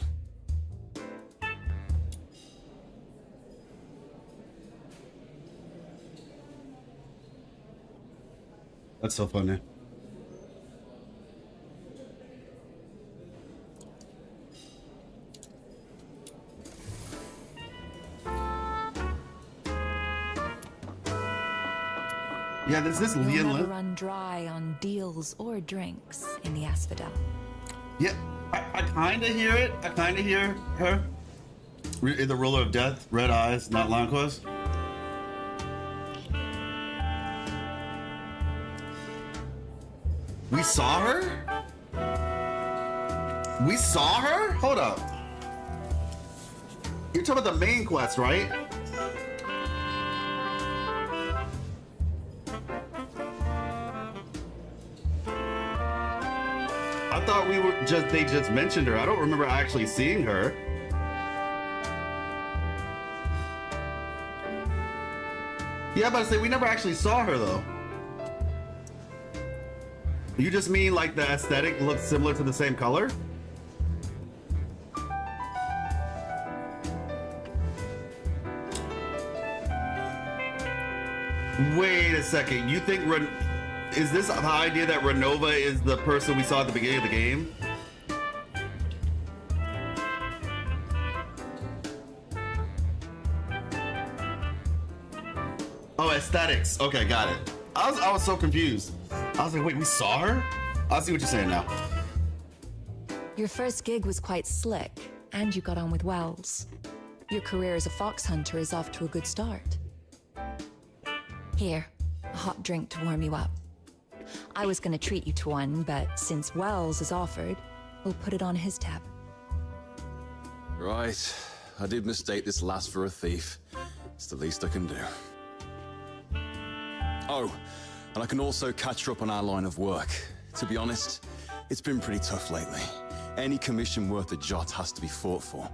That's so funny. Yeah, this is You'll Lian never Lin. run dry on deals or drinks in the Asphodel. Yeah, I kind of hear it. I kind of hear her. The ruler of death, red eyes, not Lionquest. We saw her? We saw her? Hold up. You're talking about the main quest, right? I thought they just mentioned her. I don't remember actually seeing her. Yeah, but I say we never actually saw her though. You just mean like the aesthetic looks similar to the same color? Wait a second. You think is this the idea that Renova is the person we saw at the beginning of the game? Oh, aesthetics. Okay, got it. I was so confused. I was like, wait, we saw her? I see what you're saying now. Your first gig was quite slick, and you got on with Wells. Your career as a fox hunter is off to a good start. Here, a hot drink to warm you up. I was gonna treat you to one, but since Wells has offered, we'll put it on his tab. Right. I did mistake this lass for a thief. It's the least I can do. Oh, and I can also catch her up on our line of work. To be honest, it's been pretty tough lately. Any commission worth a jot has to be fought for.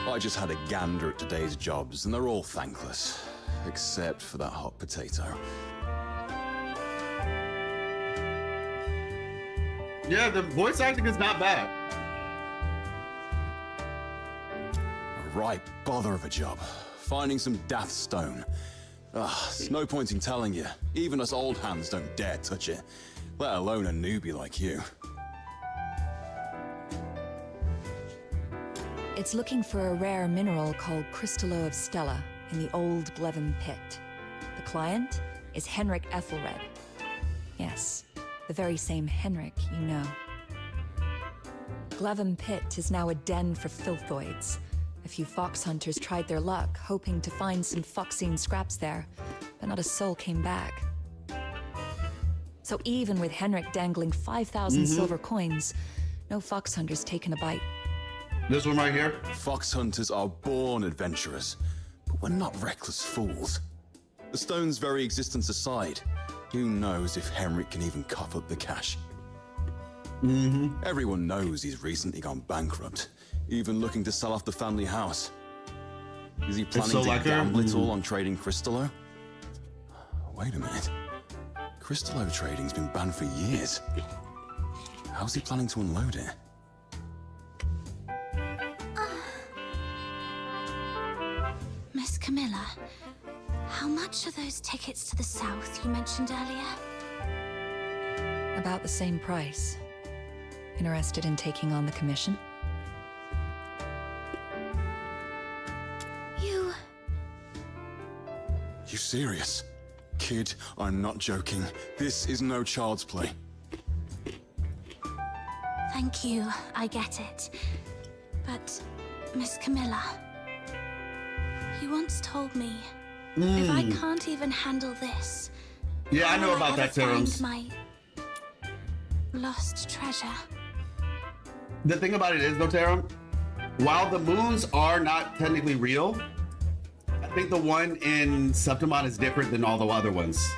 I just had a gander at today's jobs, and they're all thankless. Except for that hot potato. Yeah, the voice acting is not bad. A right bother of a job. Finding some daft stone. There's no point in telling you. Even us old hands don't dare touch it. Let alone a newbie like you. It's looking for a rare mineral called Crystallo of Stella in the old Glevin pit. The client is Henrik Ethelred. Yes, the very same Henrik you know. Glevin pit is now a den for filthoids. A few fox hunters tried their luck, hoping to find some foxine scraps there, but not a soul came back. So even with Henrik dangling 5,000 silver coins, no fox hunters taken a bite. This one right here? Fox hunters are born adventurers, but we're not reckless fools. The stone's very existence aside, who knows if Henrik can even cough up the cash? Everyone knows he's recently gone bankrupt, even looking to sell off the family house. Is he planning to gamble it all on trading Crystallo? Wait a minute. Crystallo trading's been banned for years. How's he planning to unload it? Miss Camilla, how much are those tickets to the south you mentioned earlier? About the same price. Interested in taking on the commission? You serious? Kid, I'm not joking. This is no child's play. Thank you, I get it. But, Miss Camilla, you once told me, if I can't even handle this, yeah, I know how will about that, ever find Terrence. my lost treasure. The thing about it is, though, Tara, while the moons are not technically real, I think the one in Septimont is different than all the other ones.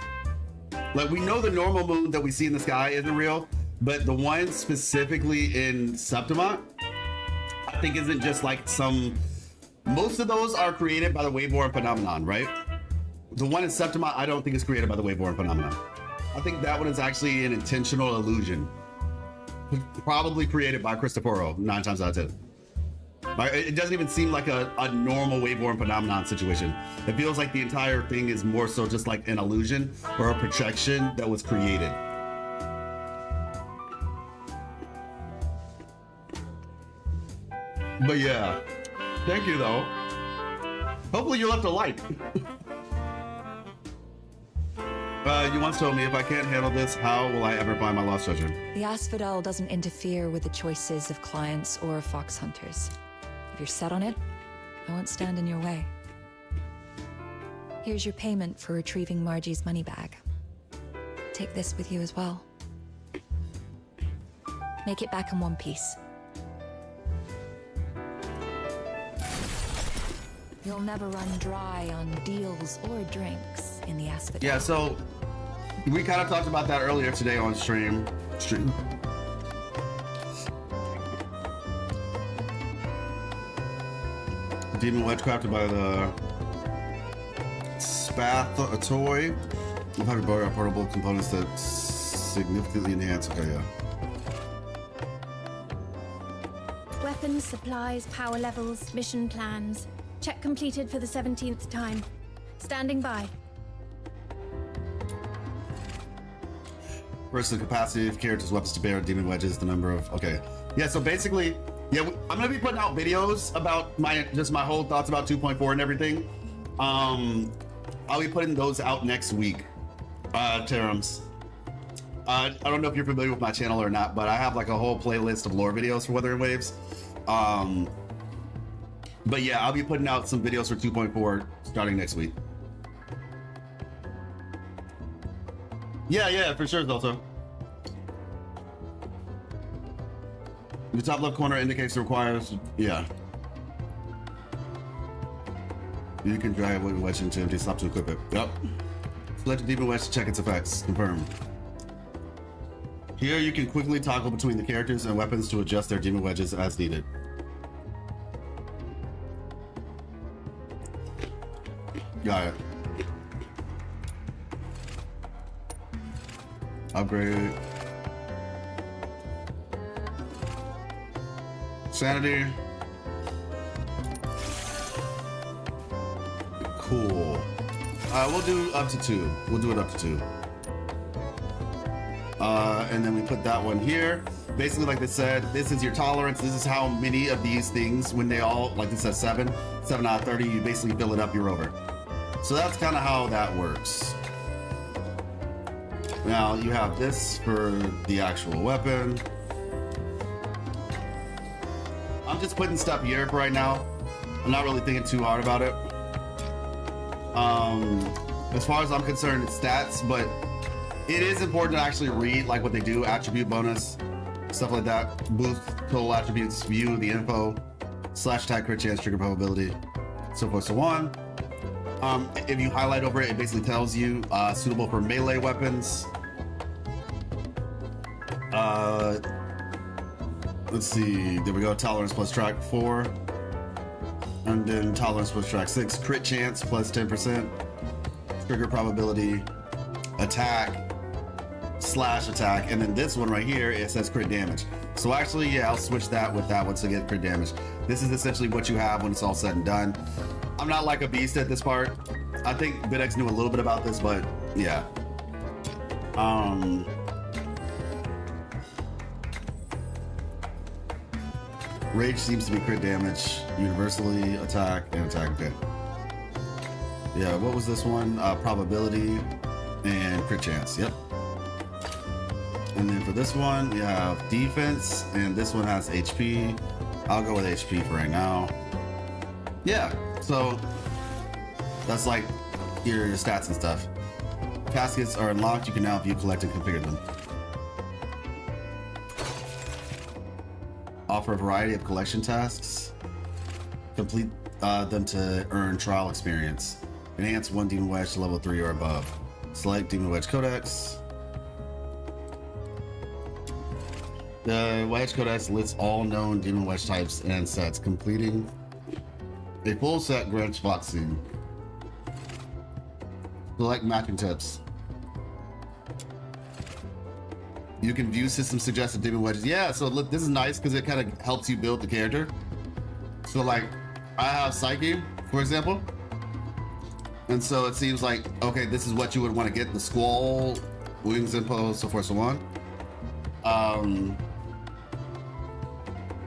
Like, we know the normal moon that we see in the sky isn't real, but the one specifically in Septimont, I think isn't just like some... Most of those are created by the Waveborn phenomenon, right? The one in Septimont, I don't think is created by the Waveborn phenomenon. I think that one is actually an intentional illusion. Probably created by Cristoforo, 9 times out of 10. Like, it doesn't even seem like a normal Waveborn phenomenon situation. It feels like the entire thing is more so just like an illusion or a projection that was created. But yeah, thank you though. Hopefully you left a like. You once told me, if I can't handle this, how will I ever find my lost treasure? The Asphodel doesn't interfere with the choices of clients or fox hunters. If you're set on it, I won't stand in your way. Here's your payment for retrieving Margie's money bag. Take this with you as well. Make it back in one piece. You'll never run dry on deals or drinks in the Asphodel. Yeah, so we kind of talked about that earlier today on stream. Demon Wedge crafted by the Spath toy. If I borrow our portable components that significantly enhance. Okay, yeah. Weapons, supplies, power levels, mission plans. Check completed for the 17th time. Standing by. First, the capacity of characters' weapons to bear, demon wedges, the number of. Okay, yeah. So basically, yeah, I'm gonna be putting out videos about my whole thoughts about 2.4 and everything. I'll be putting those out next week. Terrums. I don't know if you're familiar with my channel or not, but I have like a whole playlist of lore videos for Wuthering Waves. But yeah, I'll be putting out some videos for 2.4 starting next week. Yeah, for sure, also. The top left corner indicates it requires, yeah. You can drag a wedge into empty slot to equip it. Yep. Select a demon wedge to check its effects. Confirm. Here you can quickly toggle between the characters and weapons to adjust their demon wedges as needed. Got it. Upgrade. Sanity. Cool. We'll do up to 2. We'll do it up to 2. And then we put that one here. Basically, like they said, this is your tolerance. This is how many of these things, when they all, like this says 7 out of 30, you basically fill it up, you're over. So that's kind of how that works. Now you have this for the actual weapon. I'm just putting stuff here for right now. I'm not really thinking too hard about it. As far as I'm concerned, it's stats, but it is important to actually read like what they do, attribute bonus, stuff like that. Boost total attributes, view the info, slash attack crit chance, trigger probability, so forth, so on. If you highlight over it, it basically tells you suitable for melee weapons. Let's see, there we go, tolerance plus track 4. And then tolerance plus track 6, crit chance plus 10%, trigger probability, attack, slash attack, and then this one right here, it says crit damage. So actually, yeah, I'll switch that with that one to get crit damage. This is essentially what you have when it's all said and done. I'm not like a beast at this part. I think BitX knew a little bit about this, but yeah. Rage seems to be crit damage, universally, attack, and attack. Okay. Yeah, what was this one? Probability and crit chance. Yep. And then for this one, we have defense, and this one has HP. I'll go with HP for right now. Yeah, so that's like your stats and stuff. Caskets are unlocked. You can now view, collect, and configure them. Offer a variety of collection tasks. Complete them to earn trial experience. Enhance one demon wedge to level 3 or above. Select demon wedge codex. The wedge codex lists all known demon wedge types and sets. Completing a full set grants boxing. Select matching tips. You can view system suggested demon wedges. Yeah, so look, this is nice because it kind of helps you build the character. So like, I have Psyche, for example. And so it seems like, okay, this is what you would want to get, the Squall, Wings Impo, so forth, so on.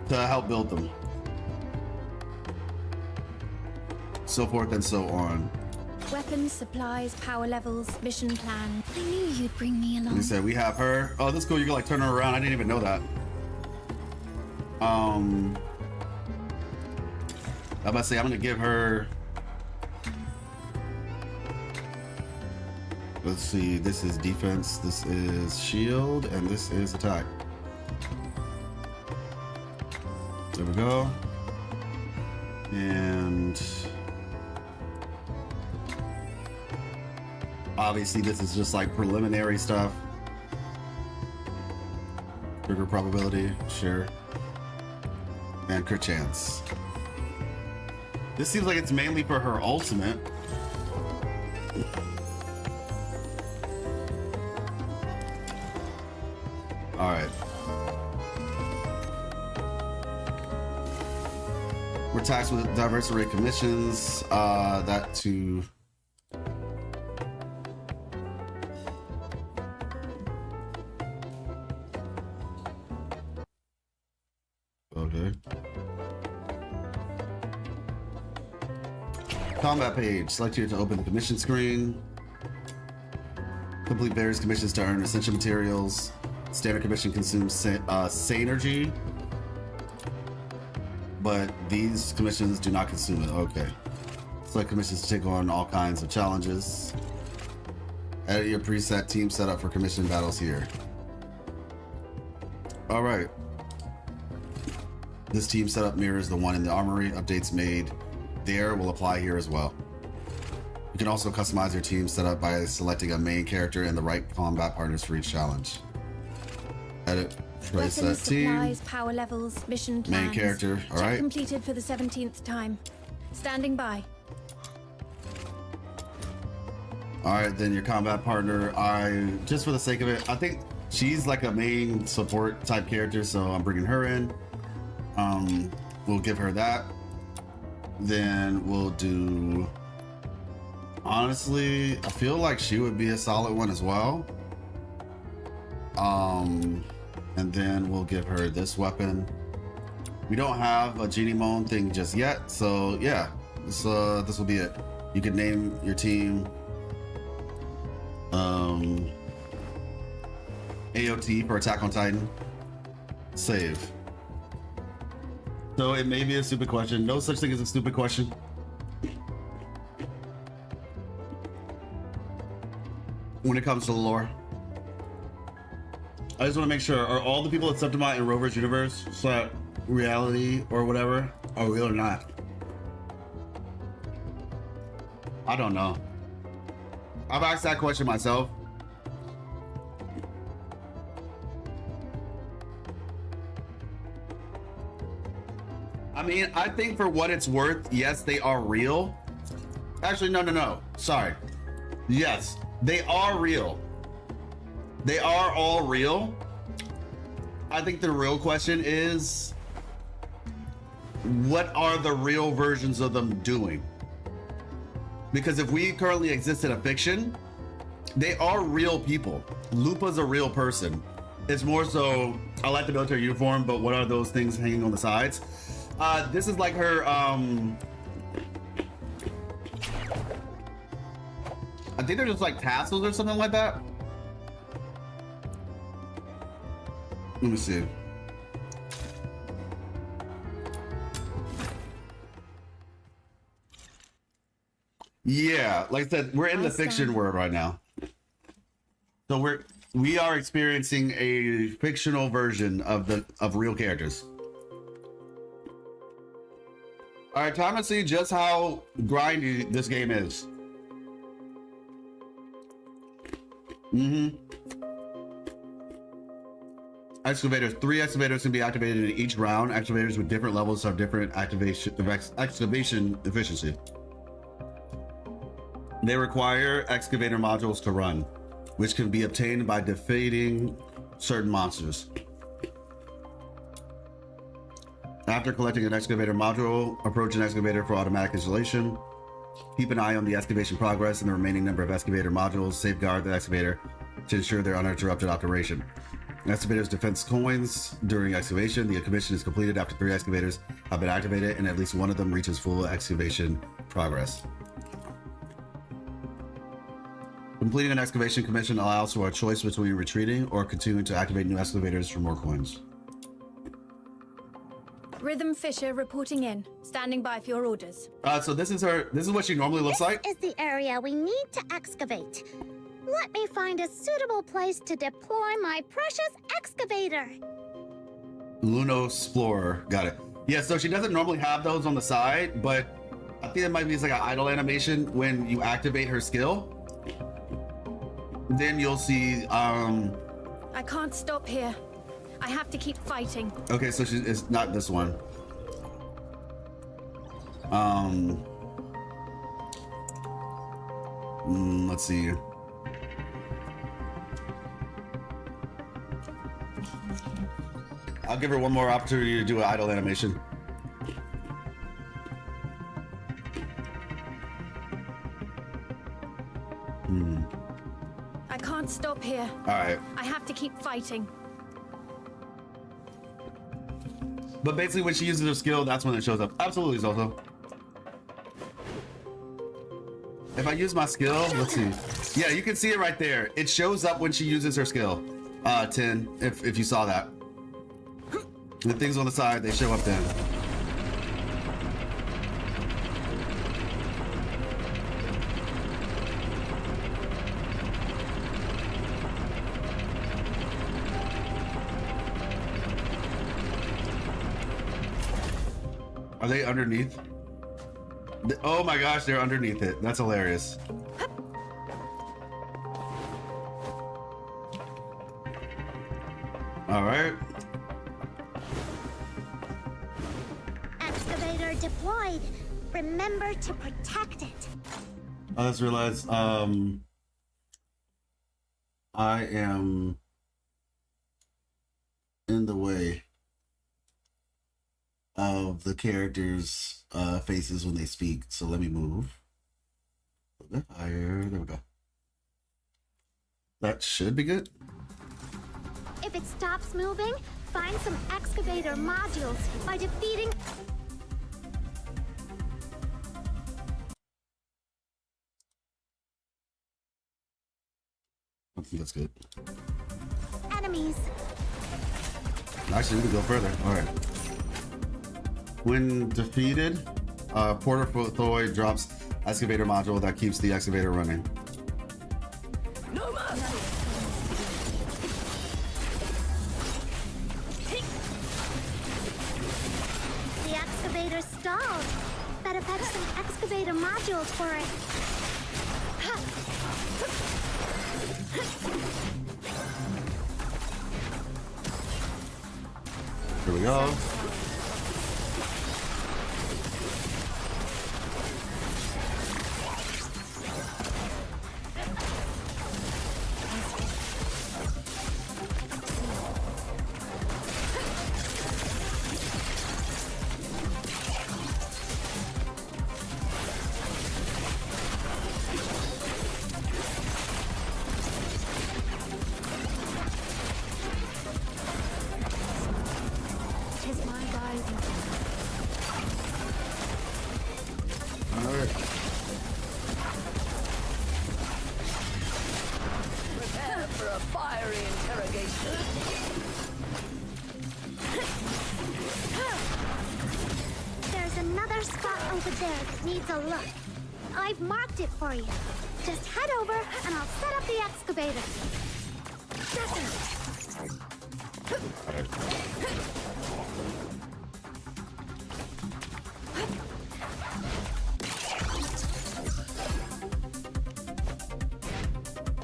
To help build them. So forth and so on. Weapons, supplies, power levels, mission plan. I knew you'd bring me along. You said we have her. Oh, that's cool. You can like turn her around. I didn't even know that. I'm about to say I'm gonna give her. Let's see. This is defense. This is shield, and this is attack. There we go. And obviously this is just like preliminary stuff. Trigger probability, sure. And crit chance. This seems like it's mainly for her ultimate. All right. We're tasked with diverse array commissions. That to. Okay. Combat page. Select here to open the commission screen. Complete various commissions to earn essential materials. Standard commission consumes Sanergy, but these commissions do not consume it. Okay. Select commissions to take on all kinds of challenges. Edit your preset team setup for commission battles here. All right. This team setup mirrors the one in the armory. Updates made there will apply here as well. You can also customize your team setup by selecting a main character and the right combat partners for each challenge. Edit preset team. Supplies, power levels, mission plans. Main character. All Check right. completed for the 17th time. Standing by. All right, then your combat partner. Just for the sake of it, I think she's like a main support type character, so I'm bringing her in. We'll give her that. Then we'll do. Honestly, I feel like she would be a solid one as well. And then we'll give her this weapon. We don't have a Genie Moan thing just yet, so yeah, this will be it. You can name your team AOT for Attack on Titan. Save. So it may be a stupid question. No such thing as a stupid question. When it comes to the lore, I just want to make sure, are all the people at Septimont in Rover's universe, so reality or whatever, are real or not? I don't know. I've asked that question myself. I mean, I think for what it's worth, yes, they are real. Actually, no. Sorry. Yes, they are real. They are all real. I think the real question is, what are the real versions of them doing? Because if we currently exist in a fiction, they are real people. Lupa's a real person. It's more so, I like the military uniform, but what are those things hanging on the sides? This is like her, I think they're just like tassels or something like that. Let me see. Yeah, like I said, we're in the fiction world right now. So we are experiencing a fictional version of real characters. All right, time to see just how grindy this game is. Excavators. 3 excavators can be activated in each round. Excavators with different levels have different excavation efficiency. They require excavator modules to run, which can be obtained by defeating certain monsters. After collecting an excavator module, approach an excavator for automatic installation. Keep an eye on the excavation progress and the remaining number of excavator modules. Safeguard the excavator to ensure their uninterrupted operation. Excavators defense coins during excavation. The commission is completed after 3 excavators have been activated and at least one of them reaches full excavation progress. Completing an excavation commission allows for a choice between retreating or continuing to activate new excavators for more coins. Rhythm Fisher reporting in. Standing by for your orders. So this is what she normally looks like. This is the area we need to excavate. Let me find a suitable place to deploy my precious excavator. Luno Explorer, got it. Yeah, so she doesn't normally have those on the side, but I think it might be like an idle animation when you activate her skill. Then you'll see. I can't stop here. I have to keep fighting. Okay, so it's not this one. Let's see. I'll give her one more opportunity to do an idle animation. I can't stop here. All right. I have to keep fighting. But basically, when she uses her skill, that's when it shows up. Absolutely, Zozo. If I use my skill, let's see. Yeah, you can see it right there. It shows up when she uses her skill. 10, if you saw that. The things on the side, they show up then. Are they underneath? Oh my gosh, they're underneath it. That's hilarious. All right. Excavator deployed. Remember to protect it. I just realized I am in the way of the characters' faces when they speak. So let me move a bit higher. There we go. That should be good. If it stops moving, find some excavator modules by defeating... I think that's good. enemies. Actually, we can go further. All right. When defeated, Porter Thoy drops excavator module that keeps the excavator running. No more. The excavator stalled. Better fetch some excavator modules for it. Here we go. There's another spot over there that needs a look. I've marked it for you. Just head over and I'll set up the excavator.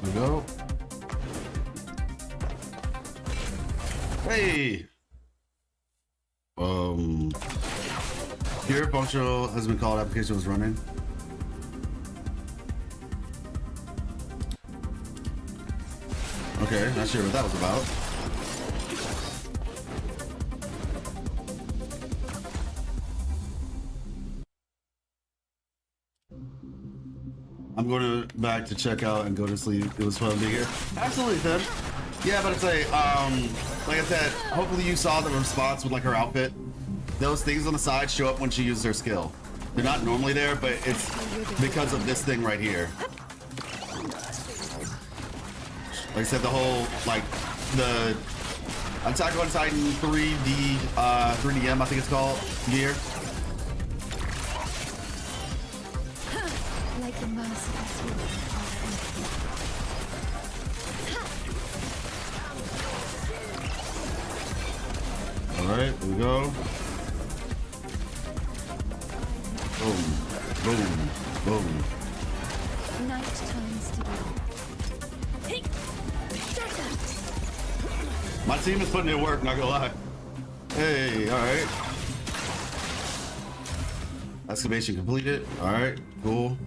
Here we go. Hey! Here functional has been called, application was running. Okay, not sure what that was about. I'm going back to check out and go to sleep. It was fun being here. Absolutely, Ted. Yeah, but it's like I said, hopefully you saw the response with like her outfit. Those things on the side show up when she uses her skill. They're not normally there, but it's because of this thing right here. Like I said, the whole, like, the Attack on Titan 3DM, I think it's called, gear. Like the merciless All right, here we go. Boom, boom, boom. night turns to day. My team is putting in work, not gonna lie. Hey, all right. Excavation completed. All right, cool.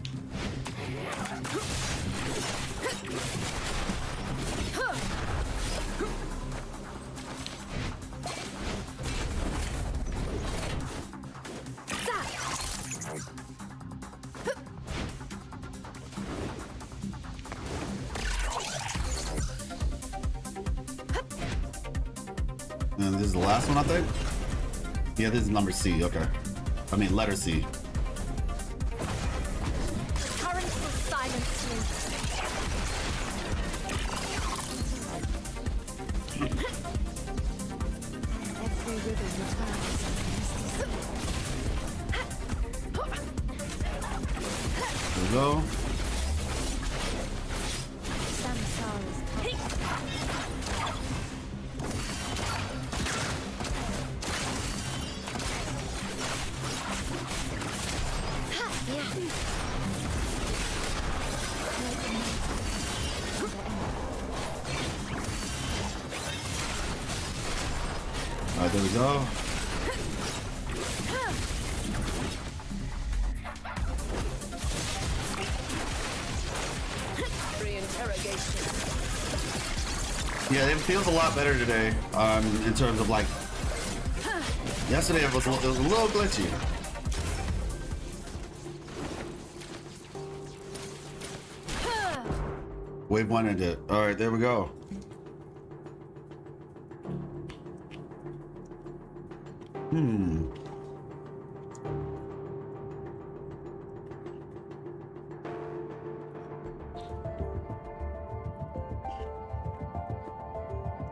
And this is the last one, I think. Yeah, this is number C. Okay. I mean, letter C. Current will silence me. Every river returns. There we go. Samsara's coming. Alright, there we go. Yeah, it feels a lot better today. In terms of like, yesterday it was a little glitchy. Wave 1 ended. All right, there we go.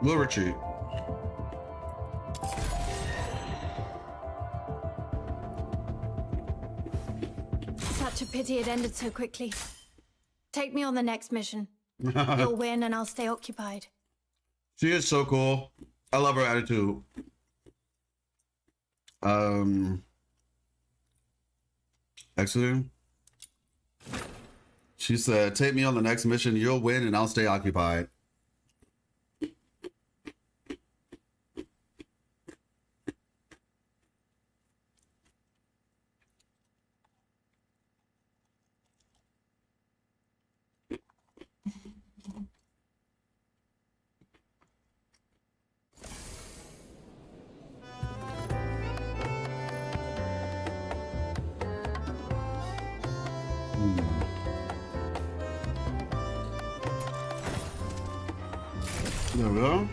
We'll retreat. Such a pity it ended so quickly. Take me on the next mission. You'll win and I'll stay occupied. She is so cool. I love her attitude. Exiting. She said, take me on the next mission. You'll win and I'll stay occupied. There we go.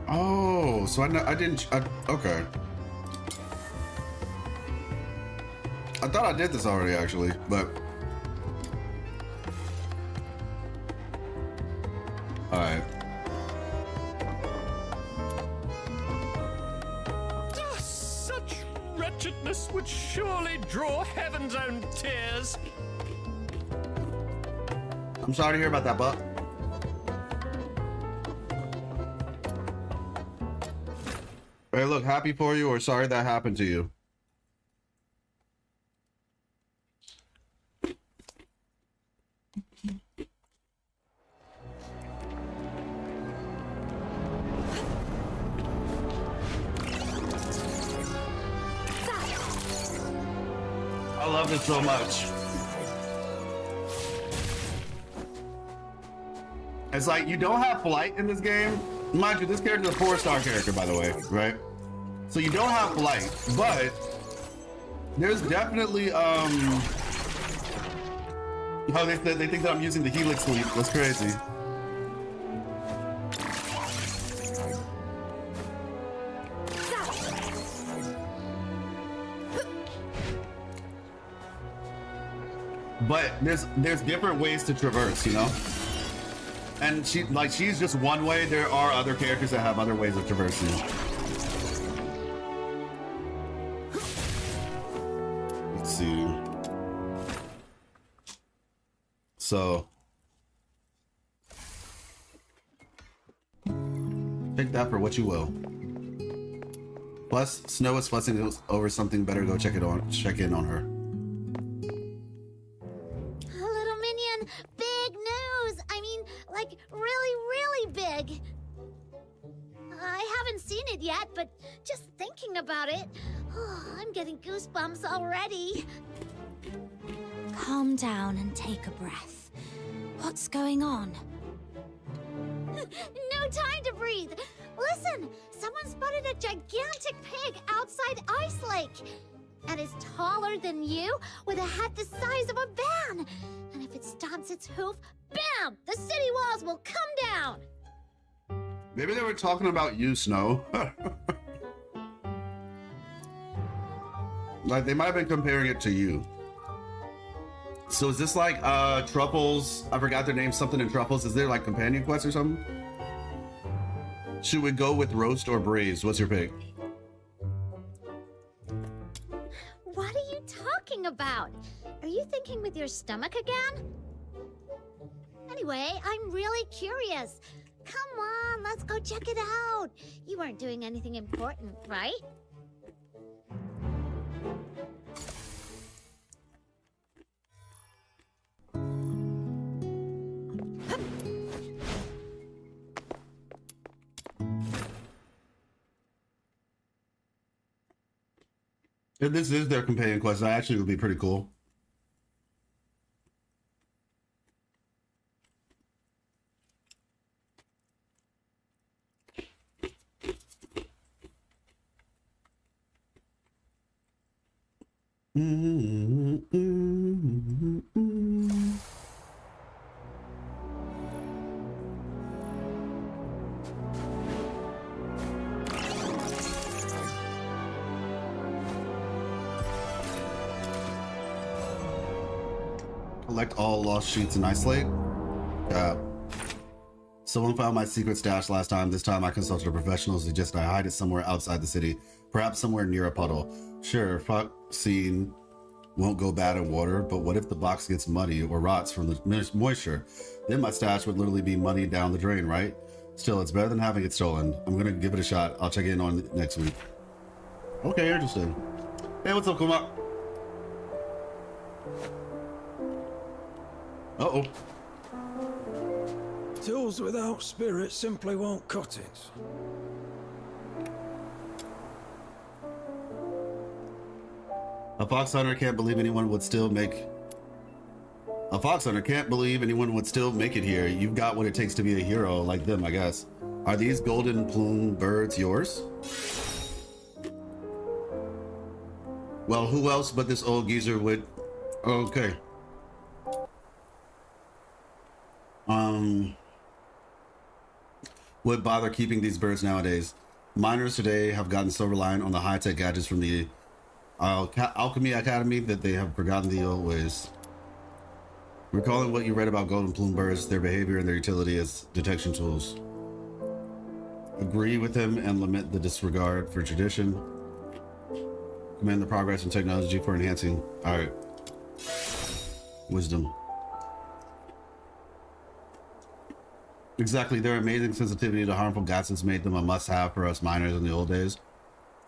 Oh, so I didn't. Okay. I thought I did this already, actually, but. All right. Such wretchedness would surely draw heaven's own tears. I'm sorry to hear about that, Buck. Hey, look, happy for you or sorry that happened to you. I love this so much. It's like you don't have flight in this game. Mind you, this character is a 4-star character, by the way, right? So you don't have flight, but there's definitely oh, they think that I'm using the helix leap. That's crazy. But there's different ways to traverse, you know? And she's just one way. There are other characters that have other ways of traversing. Let's see. So take that for what you will. Plus, Snow is fussing over something. Better go check in on her. Little minion, big news! I mean, like, really big. I haven't seen it yet, but just thinking about it, I'm getting goosebumps already. Calm down and take a breath. What's going on? No time to breathe. Listen, someone spotted a gigantic pig outside Ice Lake. and is taller than you, with a head the size of a van. And if it stomps its hoof, bam! The city walls will come down. Maybe they were talking about you, Snow. Like, they might have been comparing it to you. So is this like Truffles? I forgot their name, something in Truffles. Is there like companion quest or something? Should we go with roast or braised? What's your pick? What are you talking about? Are you thinking with your stomach again? Anyway, I'm really curious. Come on, let's go check it out. You weren't doing anything important, right? If this is their companion quest, that actually would be pretty cool. Collect all lost sheets and isolate. Someone found my secret stash last time. This time I consulted a professional, suggested I hide it somewhere outside the city, perhaps somewhere near a puddle. Sure, scene won't go bad in water, but what if the box gets muddy or rots from the moisture? Then my stash would literally be muddy down the drain, right? Still, it's better than having it stolen. I'm gonna give it a shot. I'll check in on it next week. Okay, interesting. Hey, what's up, Kuma? Uh-oh. Tools without spirit simply won't cut it. A fox hunter can't believe anyone would still make... A fox hunter can't believe anyone would still make it here. You've got what it takes to be a hero like them, I guess. Are these golden plume birds yours? Well, who else but this old geezer would... Okay. Would bother keeping these birds nowadays. Miners today have gotten so reliant on the high-tech gadgets from the Alchemy Academy that they have forgotten the old ways. Recalling what you read about golden plume birds, their behavior and their utility as detection tools. Agree with him and lament the disregard for tradition. Commend the progress in technology for enhancing our wisdom. Exactly, their amazing sensitivity to harmful gases made them a must-have for us miners in the old days.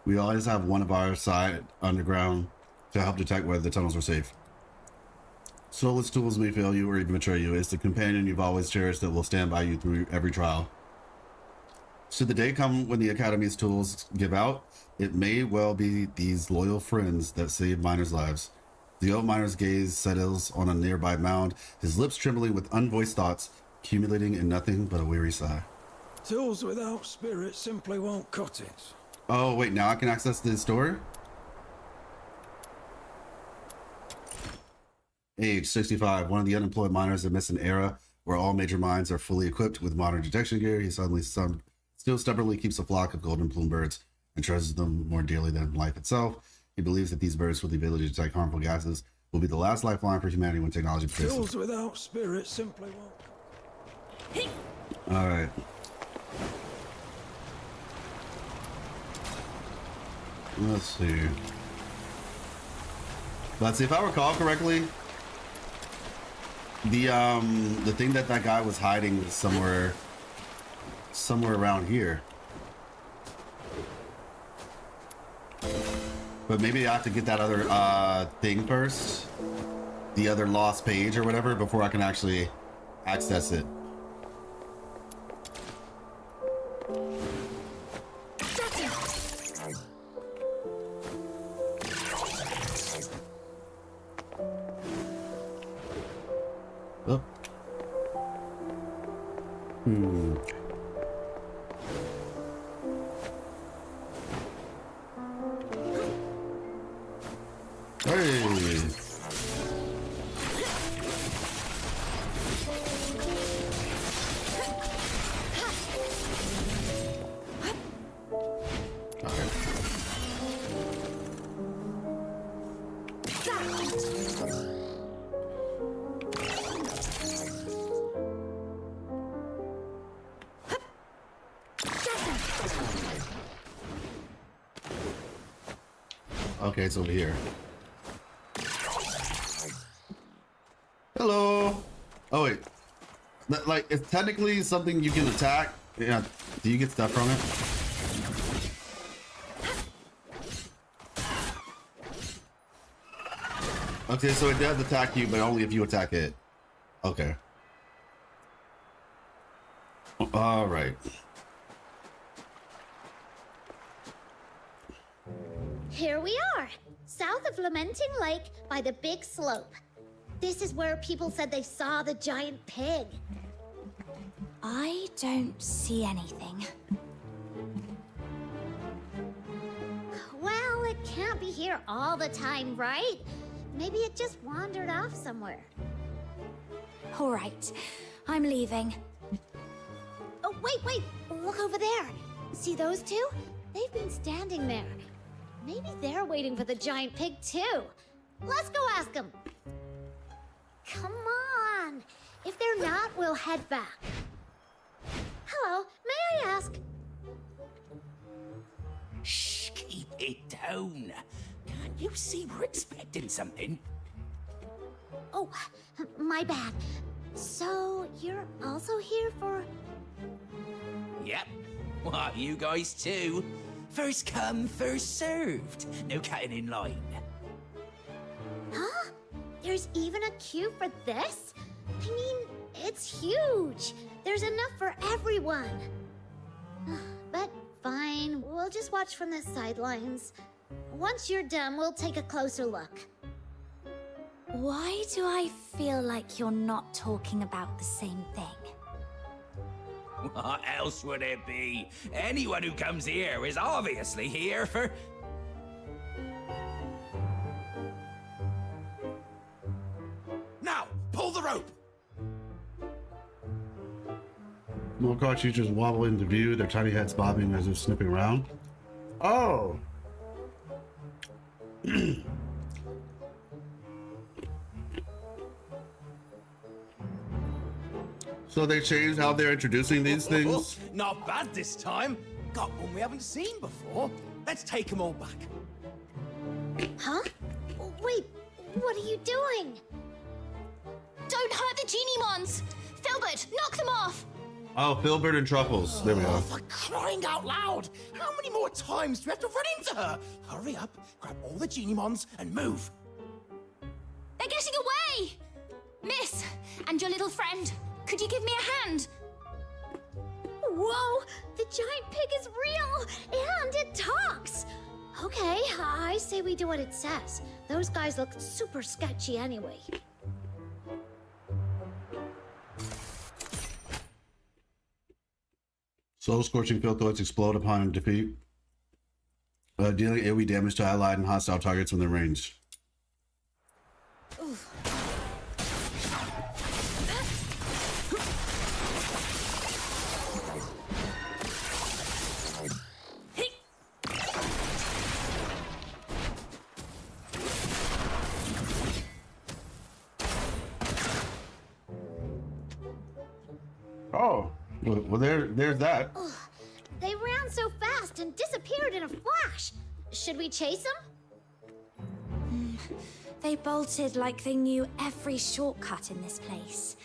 We always have one of our side underground to help detect whether the tunnels are safe. Soulless tools may fail you or even betray you. It's the companion you've always cherished that will stand by you through every trial. Should the day come when the Academy's tools give out, it may well be these loyal friends that save miners' lives. The old miner's gaze settles on a nearby mound, his lips trembling with unvoiced thoughts, accumulating in nothing but a weary sigh. Tools without spirit simply won't cut it. Oh, wait, now I can access the store? Age 65, one of the unemployed miners amidst an era where all major mines are fully equipped with modern detection gear. He suddenly still stubbornly keeps a flock of golden plume birds and treasures them more dearly than life itself. He believes that these birds with the ability to detect harmful gases will be the last lifeline for humanity when technology fails. Tools without spirit simply won't. All right. Let's see. Let's see, if I recall correctly, the thing that guy was hiding was somewhere around here. But maybe I have to get that other thing first, the other lost page or whatever, before I can actually access it. Oh. Okay, it's over here. Hello. Oh wait, like it's technically something you can attack. Yeah. Do you get stuff from it? Okay, so it does attack you, but only if you attack it. Okay. All right. Here we are, south of Lamenting Lake by the big slope. This is where people said they saw the giant pig. I don't see anything. Well, it can't be here all the time, right? Maybe it just wandered off somewhere. All right, I'm leaving. Oh, wait, look over there. See those two? They've been standing there. Maybe they're waiting for the giant pig too. Let's go ask them. Come on. If they're not, we'll head back. Hello, may I ask? Shh, keep it down. Can't you see we're expecting something? Oh, my bad. So, you're also here for... Yep. What, you guys too? First come, first served. No cutting in line. Huh? There's even a queue for this? I mean, it's huge. There's enough for everyone. But fine, we'll just watch from the sidelines. Once you're done, we'll take a closer look. Why do I feel like you're not talking about the same thing? What else would it be? Anyone who comes here is obviously here for... Now, pull the rope! More car creatures wobble into view, their tiny heads bobbing as if sniffing around. Oh! So they changed how they're introducing these things? Not bad this time. Got one we haven't seen before. Let's take them all back. Huh? Wait, what are you doing? Don't hurt the genie mons! Filbert, knock them off! Oh, Filbert and Truffles. There we go. For crying out loud! How many more times do we have to run into her? Hurry up, grab all the genie mons and move. They're getting away! Miss, and your little friend, could you give me a hand? Whoa! The giant pig is real! And it talks! Okay, I say we do what it says. Those guys look super sketchy anyway. Soul-scorching filthoids explode upon defeat, dealing AoE damage to allied and hostile targets when they're ranged. Oof. Oh, well there's that. Ugh, they ran so fast and disappeared in a flash. Should we chase them? They bolted like they knew every shortcut in this place.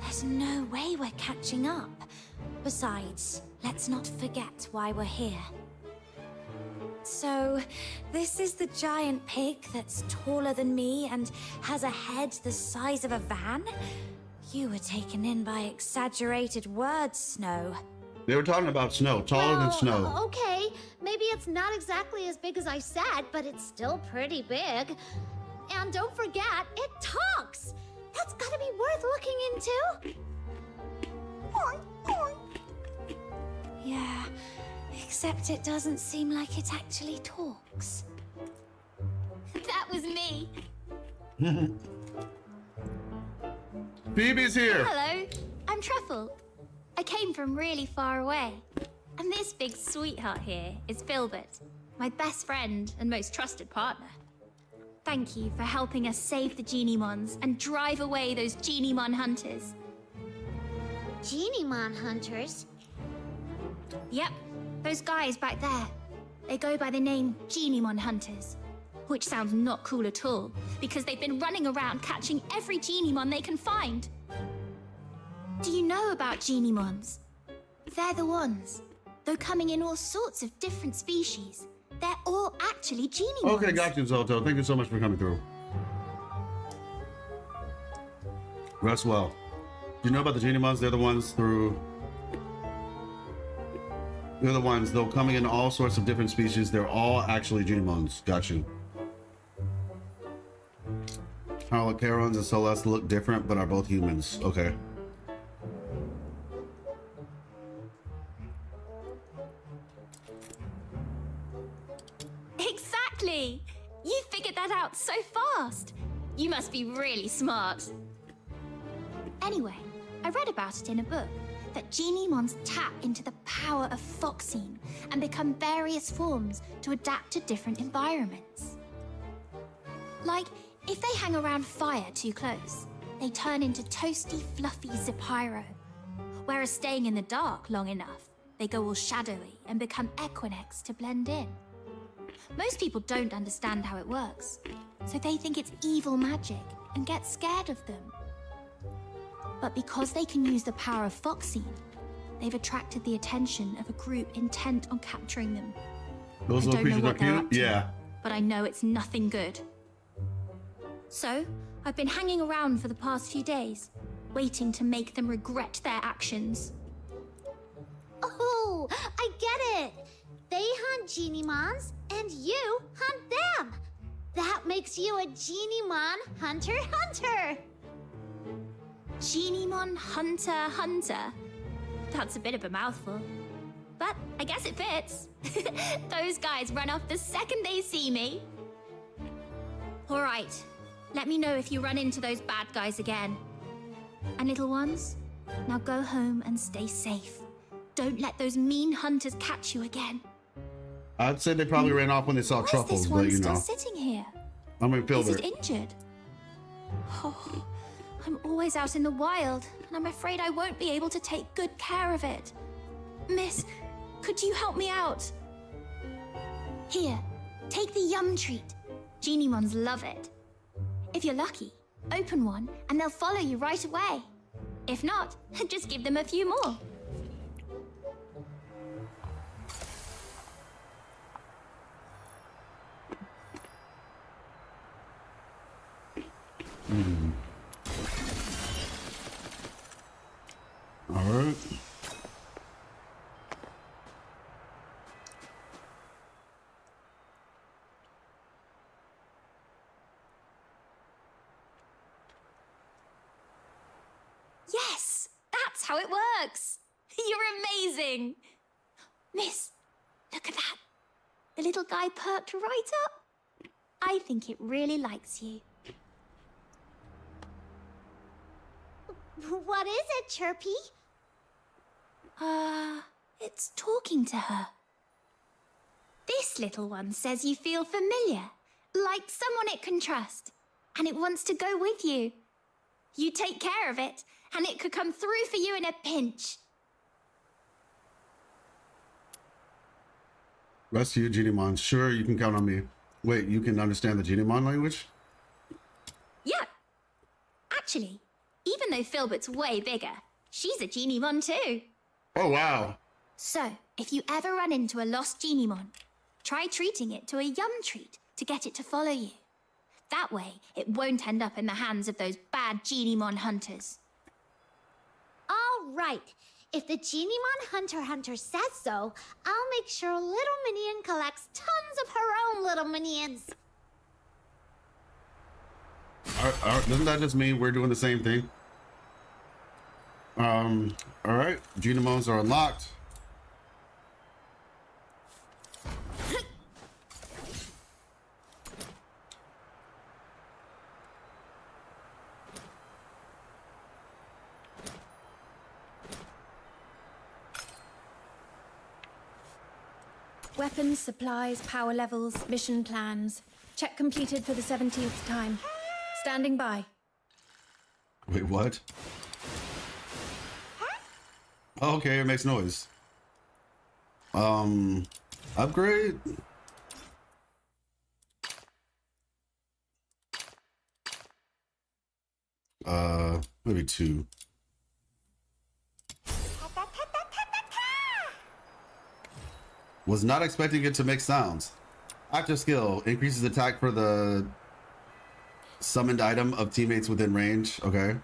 There's no way we're catching up. Besides, let's not forget why we're here. So, this is the giant pig that's taller than me and has a head the size of a van? You were taken in by exaggerated words, Snow. They were talking about Snow, taller than Snow. Okay, maybe it's not exactly as big as I said, but it's still pretty big. And don't forget, it talks! That's gotta be worth looking into! Yeah, except it doesn't seem like it actually talks. That was me. Phoebe's here! Hello, I'm Truffle. I came from really far away. And this big sweetheart here is Filbert, my best friend and most trusted partner. Thank you for helping us save the Genie Mons and drive away those Genie Mon hunters. Genie Mon hunters? Yep, Those guys back there, they go by the name Geniemon Hunters, which sounds not cool at all, because they've been running around catching every Geniemon they can find. Do you know about Geniemons? They're the ones. Though coming in all sorts of different species, they're all actually Geniemons. Okay, got you, Zoto. Thank you so much for coming through. Rest well. Do you know about the Geniemons? They're the ones they're coming in all sorts of different species. They're all actually Geniemons. Got you. Holocarons and Celeste look different, but are both humans. Okay. Exactly! You figured that out so fast. You must be really smart. Anyway, I read about it in a book, that Geniemons tap into the power of Foxine and become various forms to adapt to different environments. Like, if they hang around fire too close, they turn into toasty, fluffy Zepyro. Whereas staying in the dark long enough, they go all shadowy and become Equinix to blend in. Most people don't understand how it works, so they think it's evil magic and get scared of them. But because they can use the power of Foxine, they've attracted the attention of a group intent on capturing them. Those little creatures are cute? Yeah. But I know it's nothing good. So, I've been hanging around for the past few days, waiting to make them regret their actions. Oh, I get it! They hunt Geniemons, and you hunt them! That makes you a Geniemon hunter-hunter! Geniemon hunter-hunter? That's a bit of a mouthful. But I guess it fits. Those guys run off the second they see me. All right, let me know if you run into those bad guys again. And little ones, now go home and stay safe. Don't let those mean hunters catch you again. I'd say they probably ran off when they saw truffles, but you know. Still sitting here? I'm in Filbert. Is it injured? Oh, I'm always out in the wild, and I'm afraid I won't be able to take good care of it. Miss, could you help me out? Here, take the yum treat. Geniemons love it. If you're lucky, open one, and they'll follow you right away. If not, just give them a few more. All right. Yes, that's how it works. You're amazing. Miss, look at that. The little guy perked right up. I think it really likes you. What is it, Chirpy? It's talking to her. This little one says you feel familiar, like someone it can trust, and it wants to go with you. You take care of it, and it could come through for you in a pinch. Rescue Geniemon. Sure, you can count on me. Wait, you can understand the Geniemon language? Yeah. Actually, even though Filbert's way bigger, she's a Geniemon too. Oh, wow. So, if you ever run into a lost Geniemon, try treating it to a yum treat to get it to follow you. That way, it won't end up in the hands of those bad Geniemon hunters. All right. If the Geniemon hunter says so, I'll make sure Little Minion collects tons of her own little minions. Doesn't that just mean we're doing the same thing? All right. Geniemons are unlocked. Weapons, supplies, power levels, mission plans. Check completed for the 17th time. Standing by. Wait, what? Oh, okay, it makes noise. Upgrade. Maybe 2. Was not expecting it to make sounds. Active skill increases attack for the summoned item of teammates within range. Okay.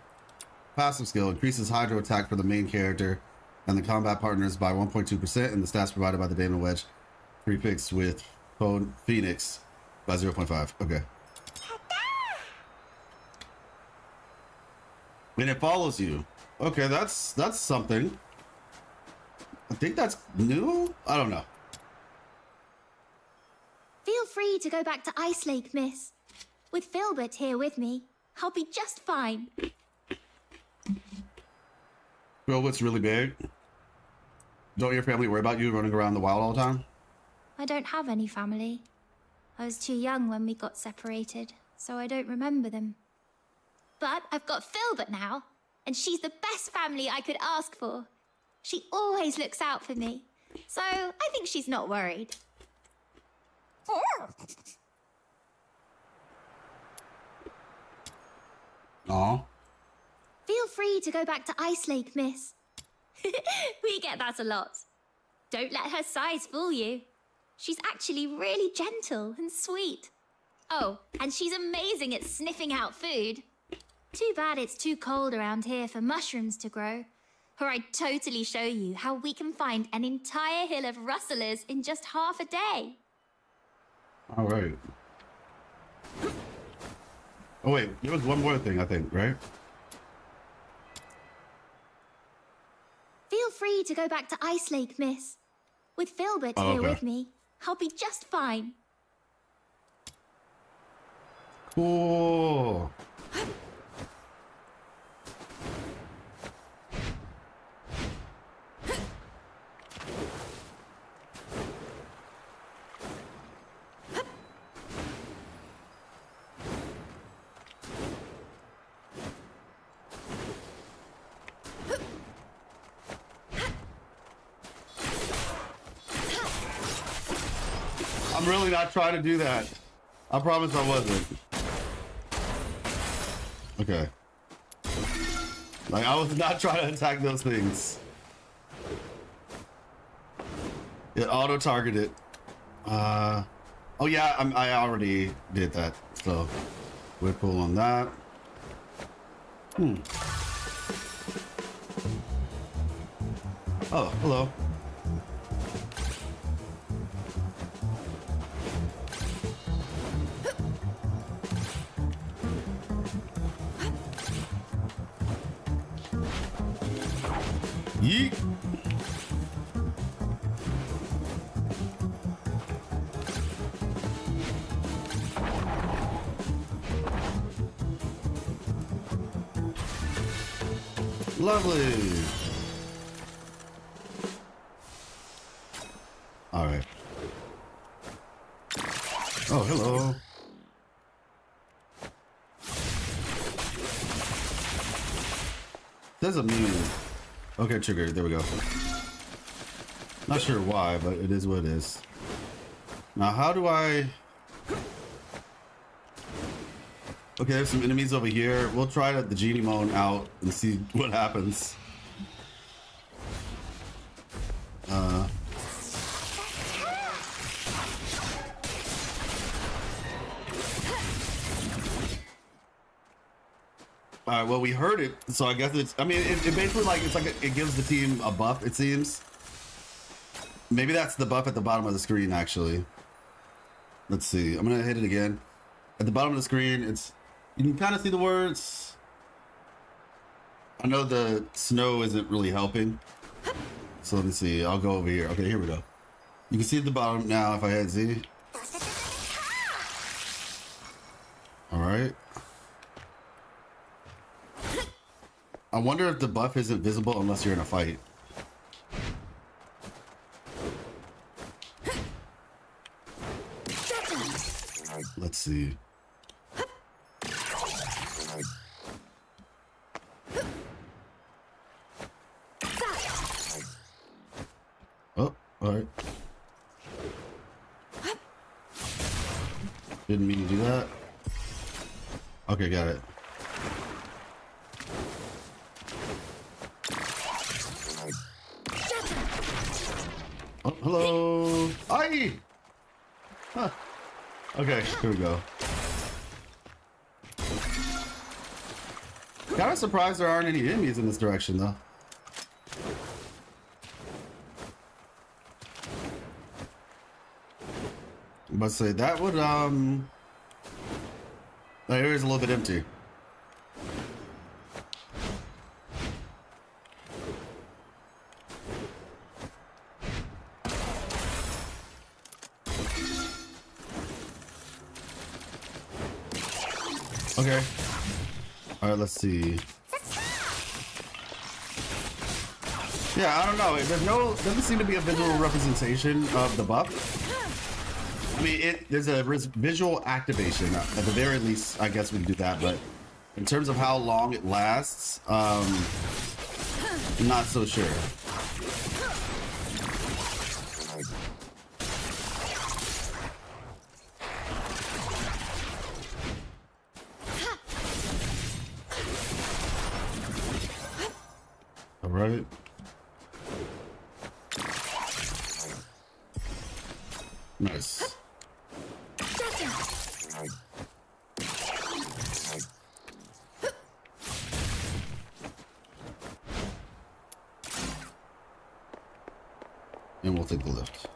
Passive skill increases hydro attack for the main character and the combat partners by 1.2%, and the stats provided by the Damon Wedge prefixed with Phoenix by 0.5. Okay. And it follows you. Okay, that's something. I think that's new? I don't know. Feel free to go back to Ice Lake, miss. With Filbert here with me, I'll be just fine. Filbert's really big. Don't your family worry about you running around the wild all the time? I don't have any family. I was too young when we got separated, so I don't remember them. But I've got Filbert now, and she's the best family I could ask for. She always looks out for me, so I think she's not worried. Aw. Feel free to go back to Ice Lake, miss. We get that a lot. Don't let her size fool you. She's actually really gentle and sweet. Oh, and she's amazing at sniffing out food. Too bad it's too cold around here for mushrooms to grow. Or I'd totally show you how we can find an entire hill of rustlers in just half a day. All right. Oh wait, there was one more thing, I think, right? Feel free to go back to Ice Lake, miss. With Filbert here with me, I'll be just fine. Cool. I'm really not trying to do that. I promise I wasn't. Okay. Like, I was not trying to attack those things. It auto-targeted. Oh yeah, I already did that. So, we're cool on that. Oh, hello. Yeet. Lovely. All right. Oh, hello. There's a meme. Okay, trigger. There we go. Not sure why, but it is what it is. Now, how do I... Okay, there's some enemies over here. We'll try the genie mode out and see what happens. Alright, well, we heard it, so I guess it's... I mean, it basically, like, it's like it gives the team a buff, it seems. Maybe that's the buff at the bottom of the screen, actually. Let's see. I'm gonna hit it again. At the bottom of the screen, it's... You can kind of see the words. I know the snow isn't really helping. So let me see. I'll go over here. Okay, here we go. You can see at the bottom now if I hit Z. Alright. I wonder if the buff isn't visible unless you're in a fight. Let's see. Oh, all right. Didn't mean to do that. Okay, got it. Oh, hello. Aye. Huh. Okay, here we go. Kind of surprised there aren't any enemies in this direction, though. But say that would the area's a little bit empty. Okay. All right, let's see. Yeah, I don't know. Doesn't seem to be a visual representation of the buff. I mean, there's a visual activation. At the very least, I guess we can do that. But in terms of how long it lasts, not so sure. All right. Nice. And we'll take the lift.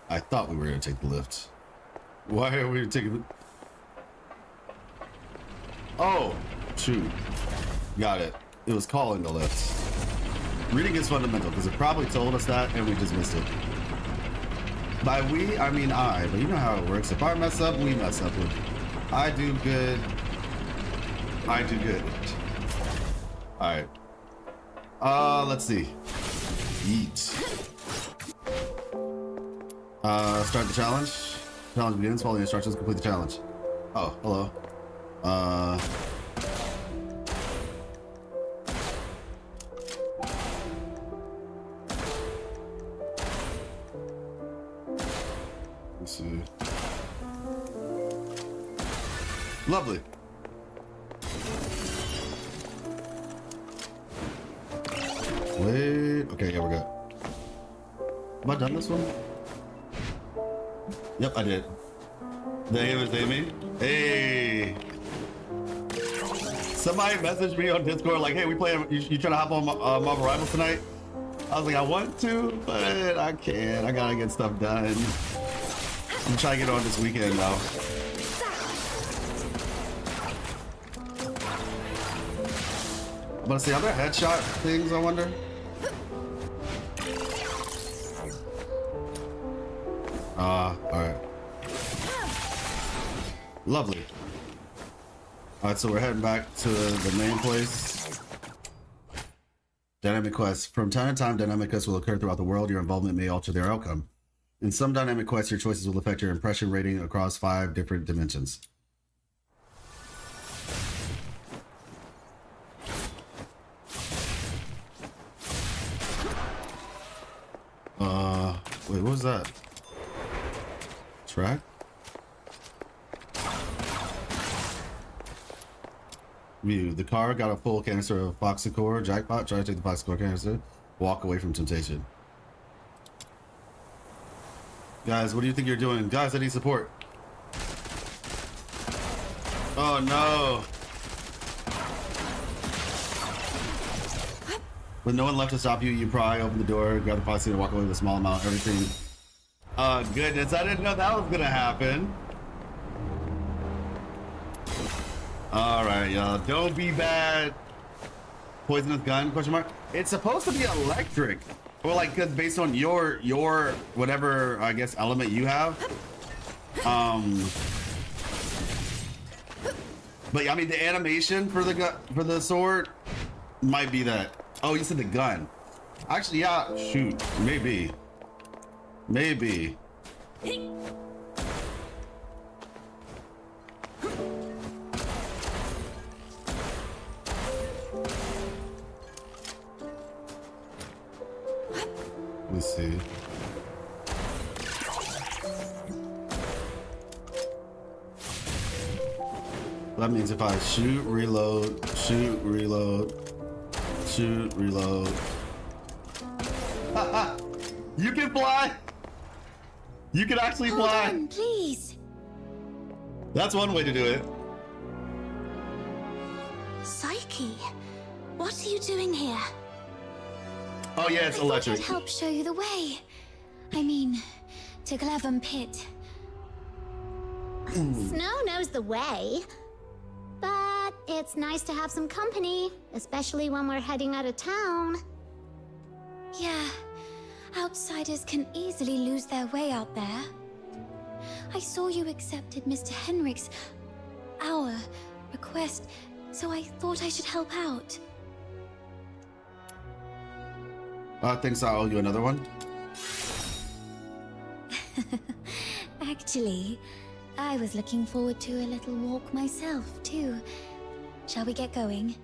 I thought we were going to take the lift. Why are we taking the... Oh, shoot. Got it. It was calling the lift. Reading is fundamental because it probably told us that and we just missed it. By we, I mean I, but you know how it works. If I mess up, we mess up. If I do good, I do good. All right. Let's see. Yeet. Start the challenge. Challenge begins. Follow the instructions. Complete the challenge. Oh, hello. Let's see. Lovely. Wait. Okay, yeah, we're good. Have I done this one? Yep, I did. The aim is Amy. Hey. Somebody messaged me on Discord like, hey, we playing, you trying to hop on Marvel Rivals tonight? I was like, I want to, but I can't. I gotta get stuff done. I'm trying to get on this weekend though. I'm gonna see, are there headshot things, I wonder? Alright. Lovely. Alright, so we're heading back to the main place. Dynamic quests. From time to time, dynamic quests will occur throughout the world. Your involvement may alter their outcome. In some dynamic quests, your choices will affect your impression rating across 5 different dimensions. Wait, what was that? Track? View. The car got a full canister of Foxycore jackpot. Try to take the Foxycore canister. Walk away from temptation. Guys, what do you think you're doing? Guys, I need support. Oh no. With no one left to stop you, you pry open the door, grab the Foxy and walk away with a small amount of everything. Oh goodness, I didn't know that was gonna happen. Alright, y'all. Don't be bad. Poisonous gun, question mark. It's supposed to be electric. Well, like, cause based on your whatever, I guess, element you have. But I mean the animation for the sword might be that. Oh, you said the gun. Actually, yeah, shoot. Maybe. Maybe. Let me see. That means if I shoot, reload, shoot, reload, shoot, reload. You can fly! You can actually fly! Hold on, please. That's one way to do it. Psyche, what are you doing here? Oh yeah, it's I electric. thought I'd help show you the way. I mean, to Cleven Pit. Snow knows the way. But it's nice to have some company, especially when we're heading out of town. Yeah, outsiders can easily lose their way out there. I saw you accepted Mr. Henrik's, our request, so I thought I should help out. Thinks I owe you another one. Actually, I was looking forward to a little walk myself, too. Shall we get going?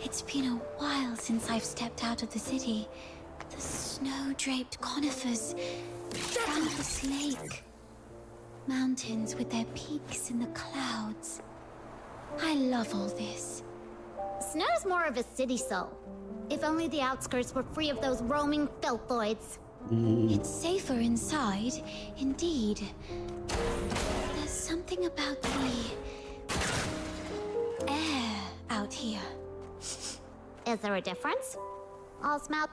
It's been a while since I've stepped out of the city. The snow-draped conifers, boundless lake, mountains with their peaks in the clouds. I love all this. Snow's more of a city soul. If only the outskirts were free of those roaming filthoids. It's safer inside, indeed. There's something about the air out here. Is there a difference? All smell.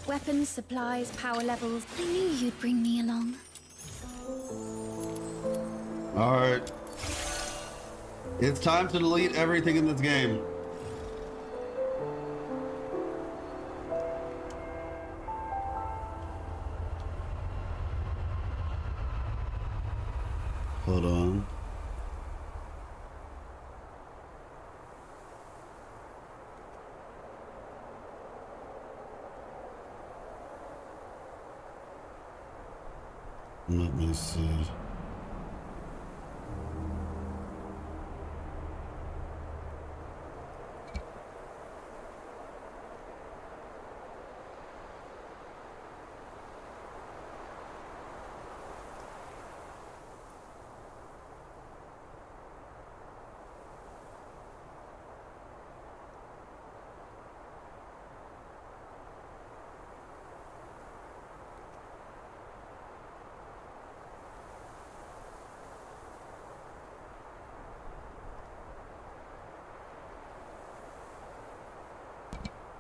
Weapons, supplies, power levels. I knew you'd bring me along. Alright. It's time to delete everything in this game. Hold on. Let me see.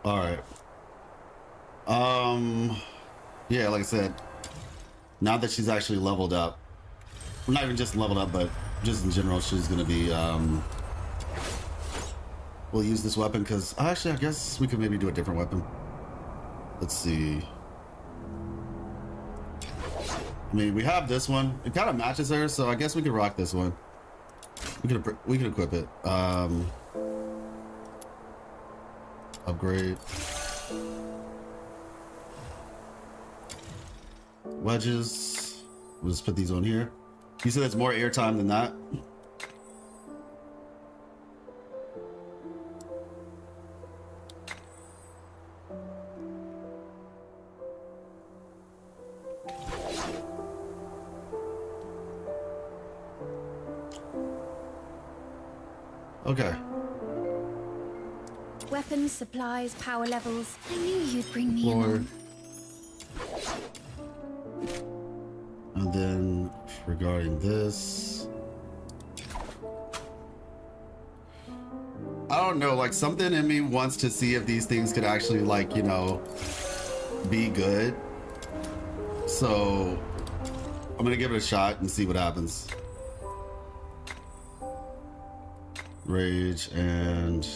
All right. Yeah, like I said, now that she's actually leveled up, well, not even just leveled up, but just in general, she's gonna be, we'll use this weapon because actually, I guess we could maybe do a different weapon. Let's see. I mean, we have this one. It kind of matches her, so I guess we could rock this one. We can equip it. Upgrade. Wedges. We'll just put these on here. You said it's more airtime than that? Okay. Weapons, supplies, power levels. I knew you'd bring me along. And then regarding this, I don't know, like something in me wants to see if these things could actually, like, you know, be good. So I'm gonna give it a shot and see what happens. Rage, and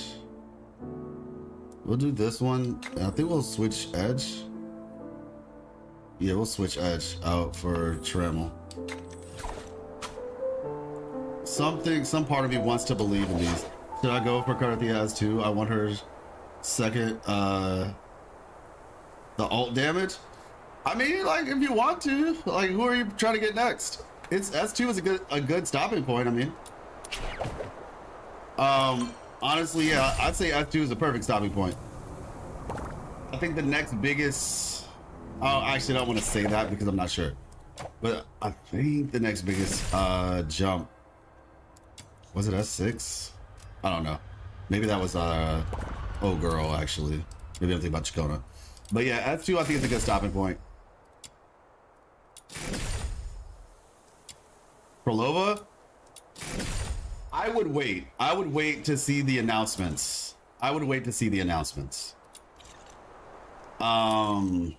we'll do this one. I think we'll switch Edge. Yeah, we'll switch Edge out for Tremel. Some part of me wants to believe in these. Should I go for cartethiya as 2? I want her second, the alt damage. I mean, like, if you want to, like, who are you trying to get next? It's S2 is a good stopping point. I mean, honestly, yeah, I'd say S2 is a perfect stopping point. I think the next biggest, oh, actually, I don't want to say that because I'm not sure, but I think the next biggest jump was it S6? I don't know. Maybe that was oh girl, actually. Maybe I'm thinking about Chikona. But yeah, S2 I think is a good stopping point. Prolova, I would wait. I would wait to see the announcements. I would wait to see the announcements. The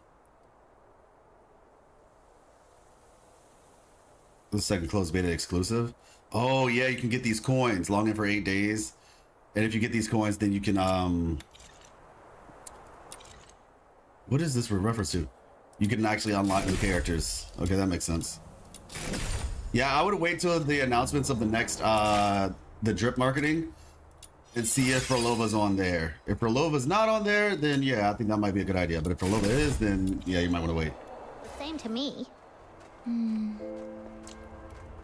second closed beta exclusive. Oh yeah, you can get these coins. Log in for 8 days. And if you get these coins, then you can what is this for reference to? You can actually unlock new characters. Okay, that makes sense. Yeah, I would wait till the announcements of the next the drip marketing and see if Prolova's on there. If Prolova's not on there, then yeah, I think that might be a good idea. But if Prolova is, then yeah, you might want to wait. The same to me.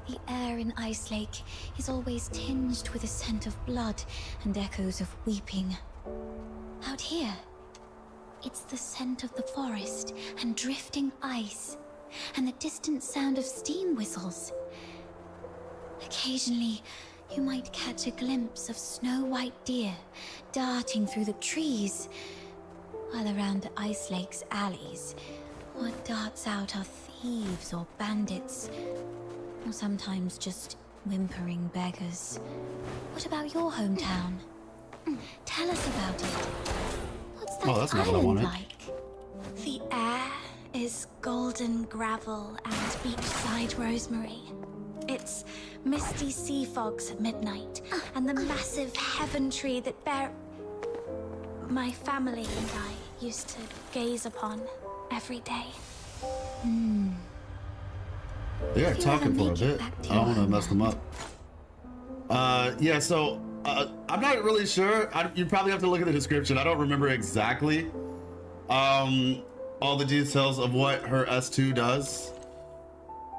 The air in Ice Lake is always tinged with a scent of blood and echoes of weeping. Out here, it's the scent of the forest and drifting ice, and the distant sound of steam whistles. Occasionally, you might catch a glimpse of snow-white deer darting through the trees, while around the Ice Lake's alleys, what darts out are thieves or bandits, or sometimes just whimpering beggars. What about your hometown? Tell us about it. What's that that's not what I island wanted. like? The air is golden gravel and beachside rosemary. It's misty sea fogs at midnight, and the massive heaven tree that my family and I used to gaze upon every day. They are talking for a bit. I don't want to mess them up. Yeah, so I'm not really sure. You probably have to look at the description. I don't remember exactly all the details of what her S2 does.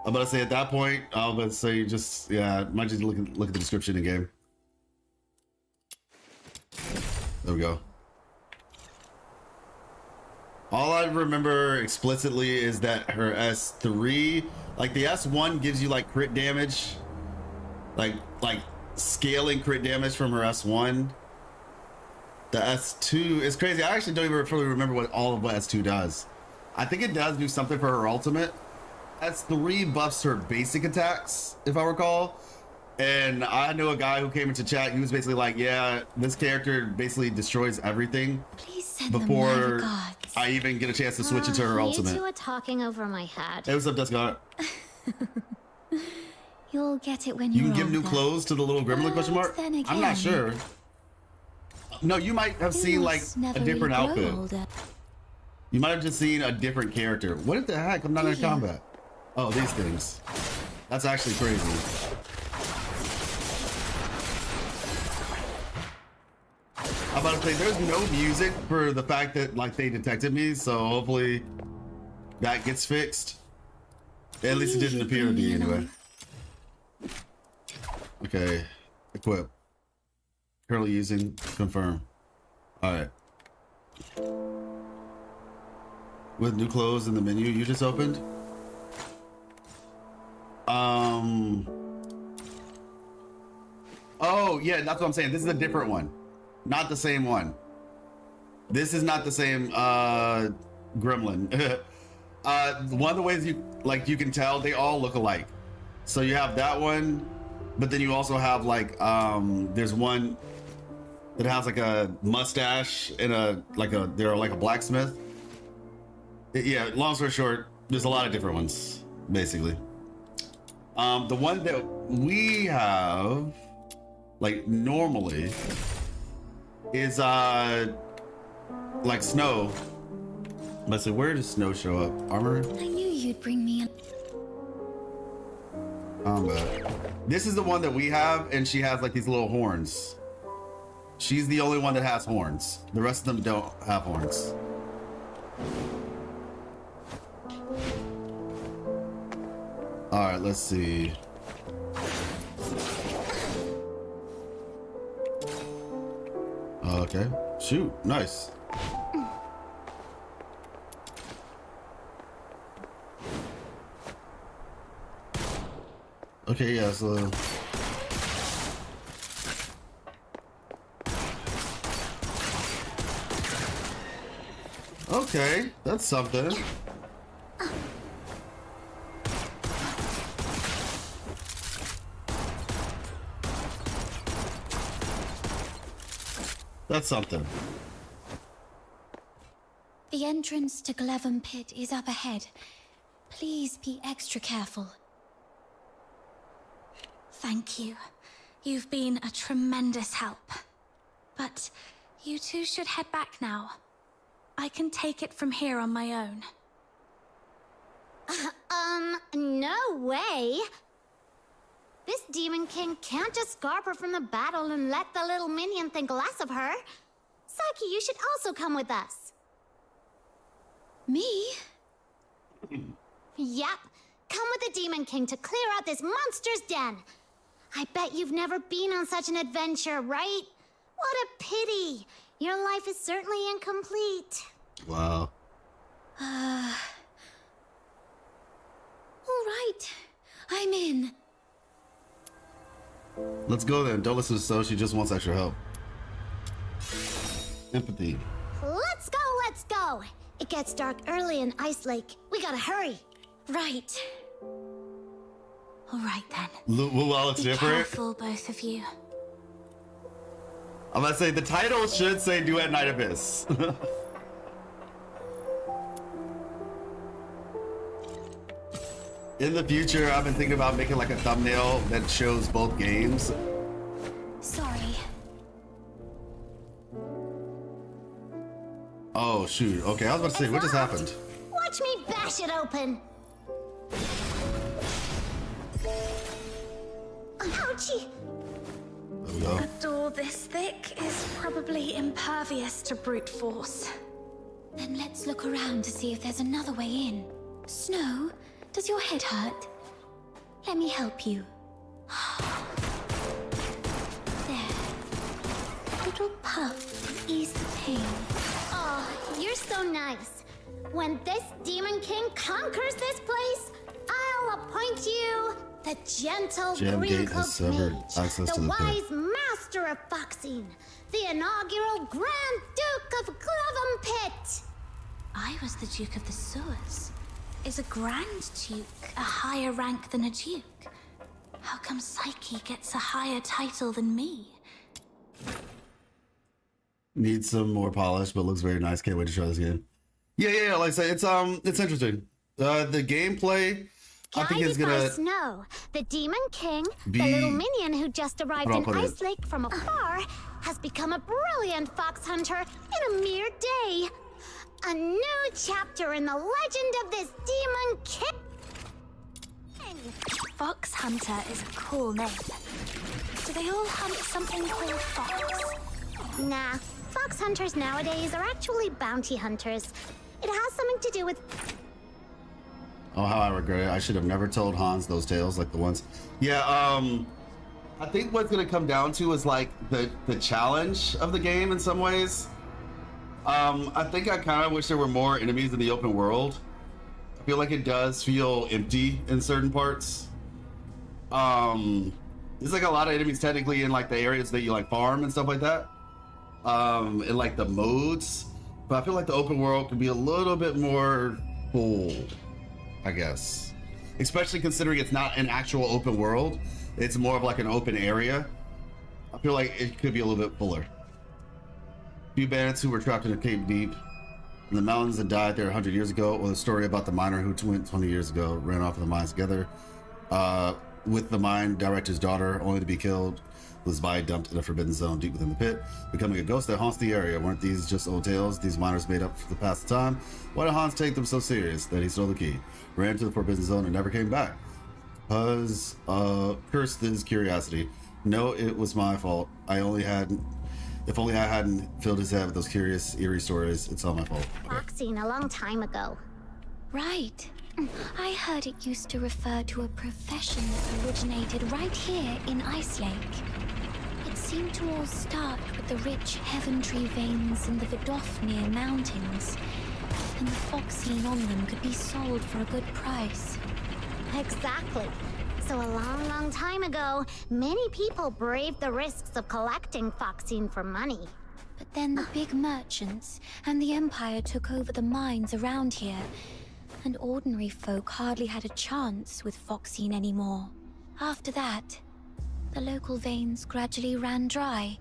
I'm about to say at that point, I'm about to say just, yeah, might just look at the description in game. There we go. All I remember explicitly is that her S3, like the S1 gives you like crit damage, like scaling crit damage from her S1. The S2 is crazy. I actually don't even fully remember what S2 does. I think it does do something for her ultimate. S3 buffs her basic attacks, if I recall. And I know a guy who came into chat, he was basically like, yeah, this character basically destroys everything before I even get a chance to switch into her ultimate. You two are talking over my head. Hey, what's up, Duscott? You'll get it when you you're can give new older. clothes to the little gremlin question mark? Then again, I'm not sure. No, you might have seen like a different outfit. You might have just seen a different character. What the heck? I'm not in combat. Oh, these things. That's actually crazy. I'm about to say there's no music for the fact that like they detected me, so hopefully that gets fixed. At least it didn't appear to be anyway. Okay, equip. Currently using, confirm. All right. With new clothes in the menu you just opened. Oh yeah, that's what I'm saying. This is a different one, not the same one. This is not the same gremlin. One of the ways you can tell, they all look alike. So you have that one, but then you also have like there's one that has like a mustache and they're like a blacksmith. Yeah, long story short, there's a lot of different ones basically. The one that we have like normally is like snow. Let's see, where does snow show up? Armor? I knew you'd bring me in. Combat. This is the one that we have, and she has like these little horns. She's the only one that has horns. The rest of them don't have horns. All right, let's see. Okay, shoot, nice. Okay, yeah, so okay, that's something. That's something. The entrance to Glevum Pit is up ahead. Please be extra careful. Thank you. You've been a tremendous help. But you two should head back now. I can take it from here on my own. No way. This Demon King can't just scarp her from the battle and let the little minion think less of her. Psyche, you should also come with us. Me? Yep. Come with the Demon King to clear out this monster's den. I bet you've never been on such an adventure, right? What a pity. Your life is certainly incomplete. Wow. All right. I'm in. Let's go then. Don't listen to So. She just wants extra help. Empathy. Let's go, let's go. It gets dark early in Ice Lake. We gotta hurry. Right. All right then. WUWA looks Be different. careful, both of you. I'm gonna say the title should say Duet Night Abyss. In the future, I've been thinking about making like a thumbnail that shows both games. Sorry. Oh shoot. Okay, I was about to say, what just happened? Watch me bash it open. Ouchie. There we go. A door this thick is probably impervious to brute force. Then let's look around to see if there's another way in. Snow, does your head hurt? Let me help you. There. Little puff to ease the pain. Oh, you're so nice. When this Demon King conquers this place, I'll appoint you the gentle Jam green gate has cloaked severed mage, access the to the pit. wise master of foxing, the inaugural Grand Duke of Glevum Pit. I was the Duke of the Sewers. Is a Grand Duke a higher rank than a Duke? How come Psyche gets a higher title than me? Needs some more polish, but looks very nice. Can't wait to try this game. Yeah. Like I say, it's interesting. The gameplay, I think is Guided by gonna Snow, the Demon King, be- the little minion who just arrived I'll in put it- Ice Lake from afar, has become a brilliant fox hunter in a mere day. A new chapter in the legend of this Demon King. Fox Hunter is a cool name. Do they all hunt something called fox? Nah, fox hunters nowadays are actually bounty hunters. It has something to do with... Oh, how I regret it. I should have never told Hans those tales like the ones. Yeah, I think what's gonna come down to is like the challenge of the game in some ways. I think I kind of wish there were more enemies in the open world. I feel like it does feel empty in certain parts. There's like a lot of enemies technically in like the areas that you like farm and stuff like that. In like the modes, but I feel like the open world could be a little bit more full, I guess. Especially considering it's not an actual open world. It's more of like an open area. I feel like it could be a little bit fuller. Few bandits who were trapped in a cave deep in the mountains and died there 100 years ago, or the story about the miner who went 20 years ago, ran off with the mines together with the mine director's daughter, only to be killed, was body dumped in a forbidden zone deep within the pit, becoming a ghost that haunts the area. Weren't these just old tales these miners made up for the past time? Why did Hans take them so serious that he stole the key, ran to the forbidden zone, and never came back? Cursed his curiosity. No, it was my fault. I only had If only I hadn't filled his head with those curious, eerie stories. It's all my fault. Foxing a long time ago. Right. I heard it used to refer to a profession that originated right here in Ice Lake. It seemed to all start with the rich Heaventree veins in the Vidofnir Mountains, and the foxine on them could be sold for a good price. Exactly. So a long, long time ago, many people braved the risks of collecting foxine for money. But then the big merchants and the Empire took over the mines around here, and ordinary folk hardly had a chance with foxine anymore. After that, the local veins gradually ran dry.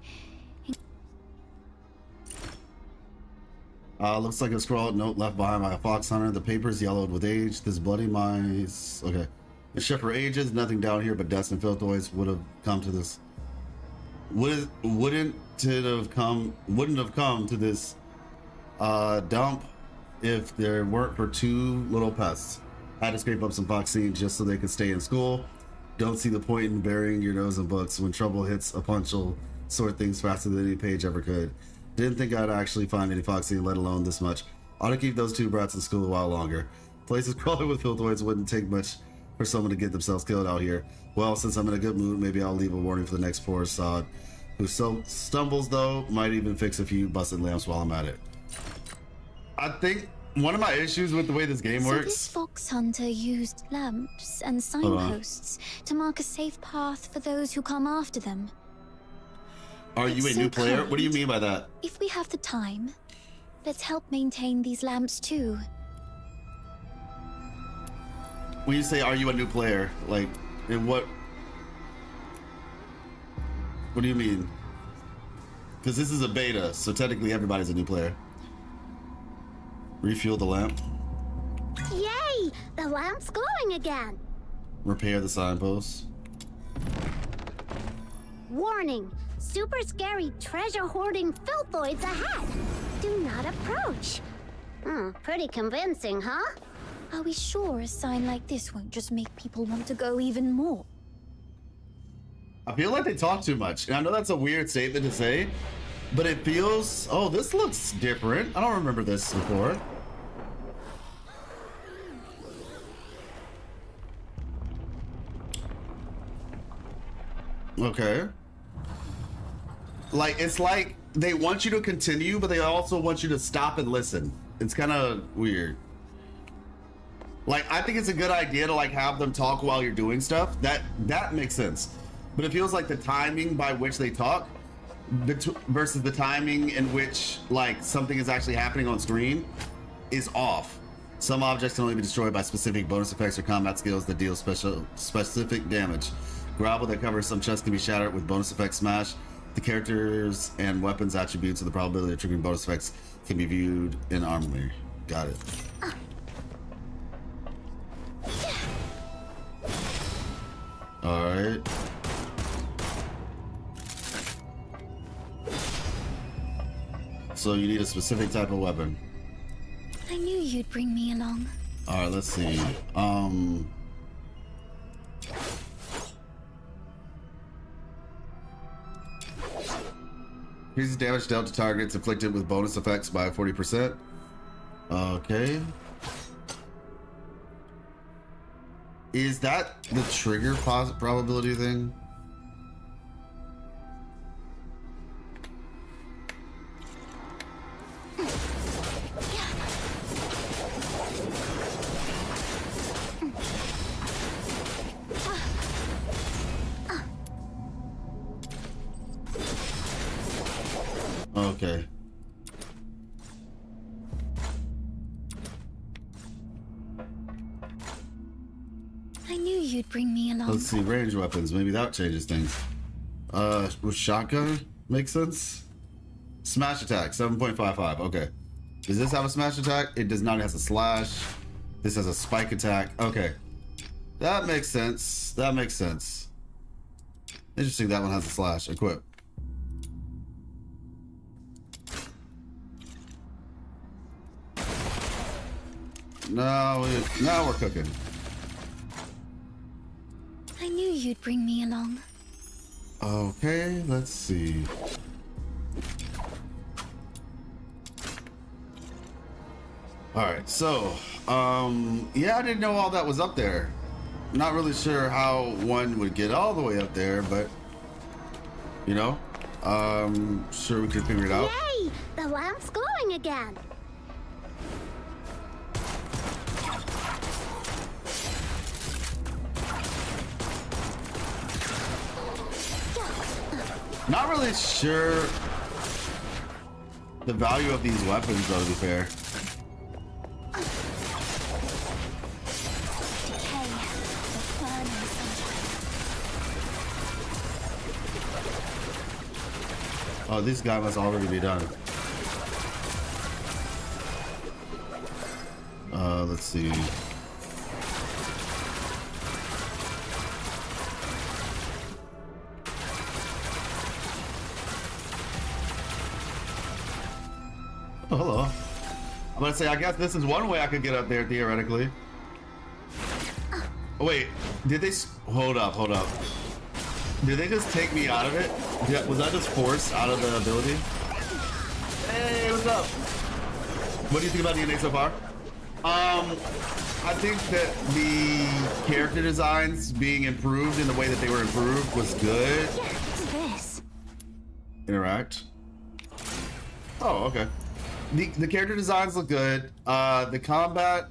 Looks like a scrawled note left behind by a fox hunter. The paper's yellowed with age. This bloody mice. Okay. The chef for ages. Nothing down here but dust and filthoids would have come to this. Wouldn't have come to this dump if there weren't for two little pests. Had to scrape up some foxine just so they could stay in school. Don't see the point in burying your nose in books. When trouble hits, a punch will sort things faster than any page ever could. Didn't think I'd actually find any foxine, let alone this much. Ought to keep those two brats in school a while longer. Places crawling with filthoids wouldn't take much for someone to get themselves killed out here. Well, since I'm in a good mood, maybe I'll leave a warning for the next poor sod who stumbles, though. Might even fix a few busted lamps while I'm at it. I think one of my issues with the way this game works... So this fox hunter used lamps and signposts to mark a safe path for those who come after them. Are you a new player? What do you mean by that? If we have the time, let's help maintain these lamps too. When you say, are you a new player? Like, in what do you mean? Because this is a beta, so technically everybody's a new player. Refuel the lamp. Yay! The lamp's glowing again. Repair the signpost. Warning! Super scary treasure hoarding filthoids ahead. Do not approach. Pretty convincing, huh? Are we sure a sign like this won't just make people want to go even more? I feel like they talk too much. And I know that's a weird statement to say, but it feels... Oh, this looks different. I don't remember this before. Okay. Like, it's like they want you to continue, but they also want you to stop and listen. It's kind of weird. Like, I think it's a good idea to, like, have them talk while you're doing stuff. That makes sense. But it feels like the timing by which they talk versus the timing in which, like, something is actually happening on screen is off. Some objects can only be destroyed by specific bonus effects or combat skills that deal specific damage. Gravel that covers some chests can be shattered with bonus effect smash. The characters and weapons attributes of the probability of triggering bonus effects can be viewed in armory. Got it. Alright. So you need a specific type of weapon. I knew you'd bring me along. Alright, let's see. Increases damage dealt to targets inflicted with bonus effects by 40%. Okay. Is that the trigger probability thing? Okay. I knew you'd bring me along. Let's see, range weapons. Maybe that changes things. With shotgun makes sense. Smash attack, 7.55. Okay. Does this have a smash attack? It does not. It has a slash. This has a spike attack. Okay. That makes sense. That makes sense. Interesting. That one has a slash. Equip. Now we're cooking. I knew you'd bring me along. Okay, let's see. All right, so yeah, I didn't know all that was up there. Not really sure how one would get all the way up there, but you know, sure we could figure it out. Yay! The lamp's glowing again. Not really sure the value of these weapons, though, to be fair. Oh, this guy must already be done. Let's see. Oh, hello. I'm gonna say, I guess this is one way I could get up there, theoretically. Oh, wait, did they... Hold up. Did they just take me out of it? Was I just forced out of the ability? Hey, what's up? What do you think about DNA so far? I think that the character designs being improved in the way that they were improved was good. What's this? Interact. Oh, okay. The character designs look good. The combat...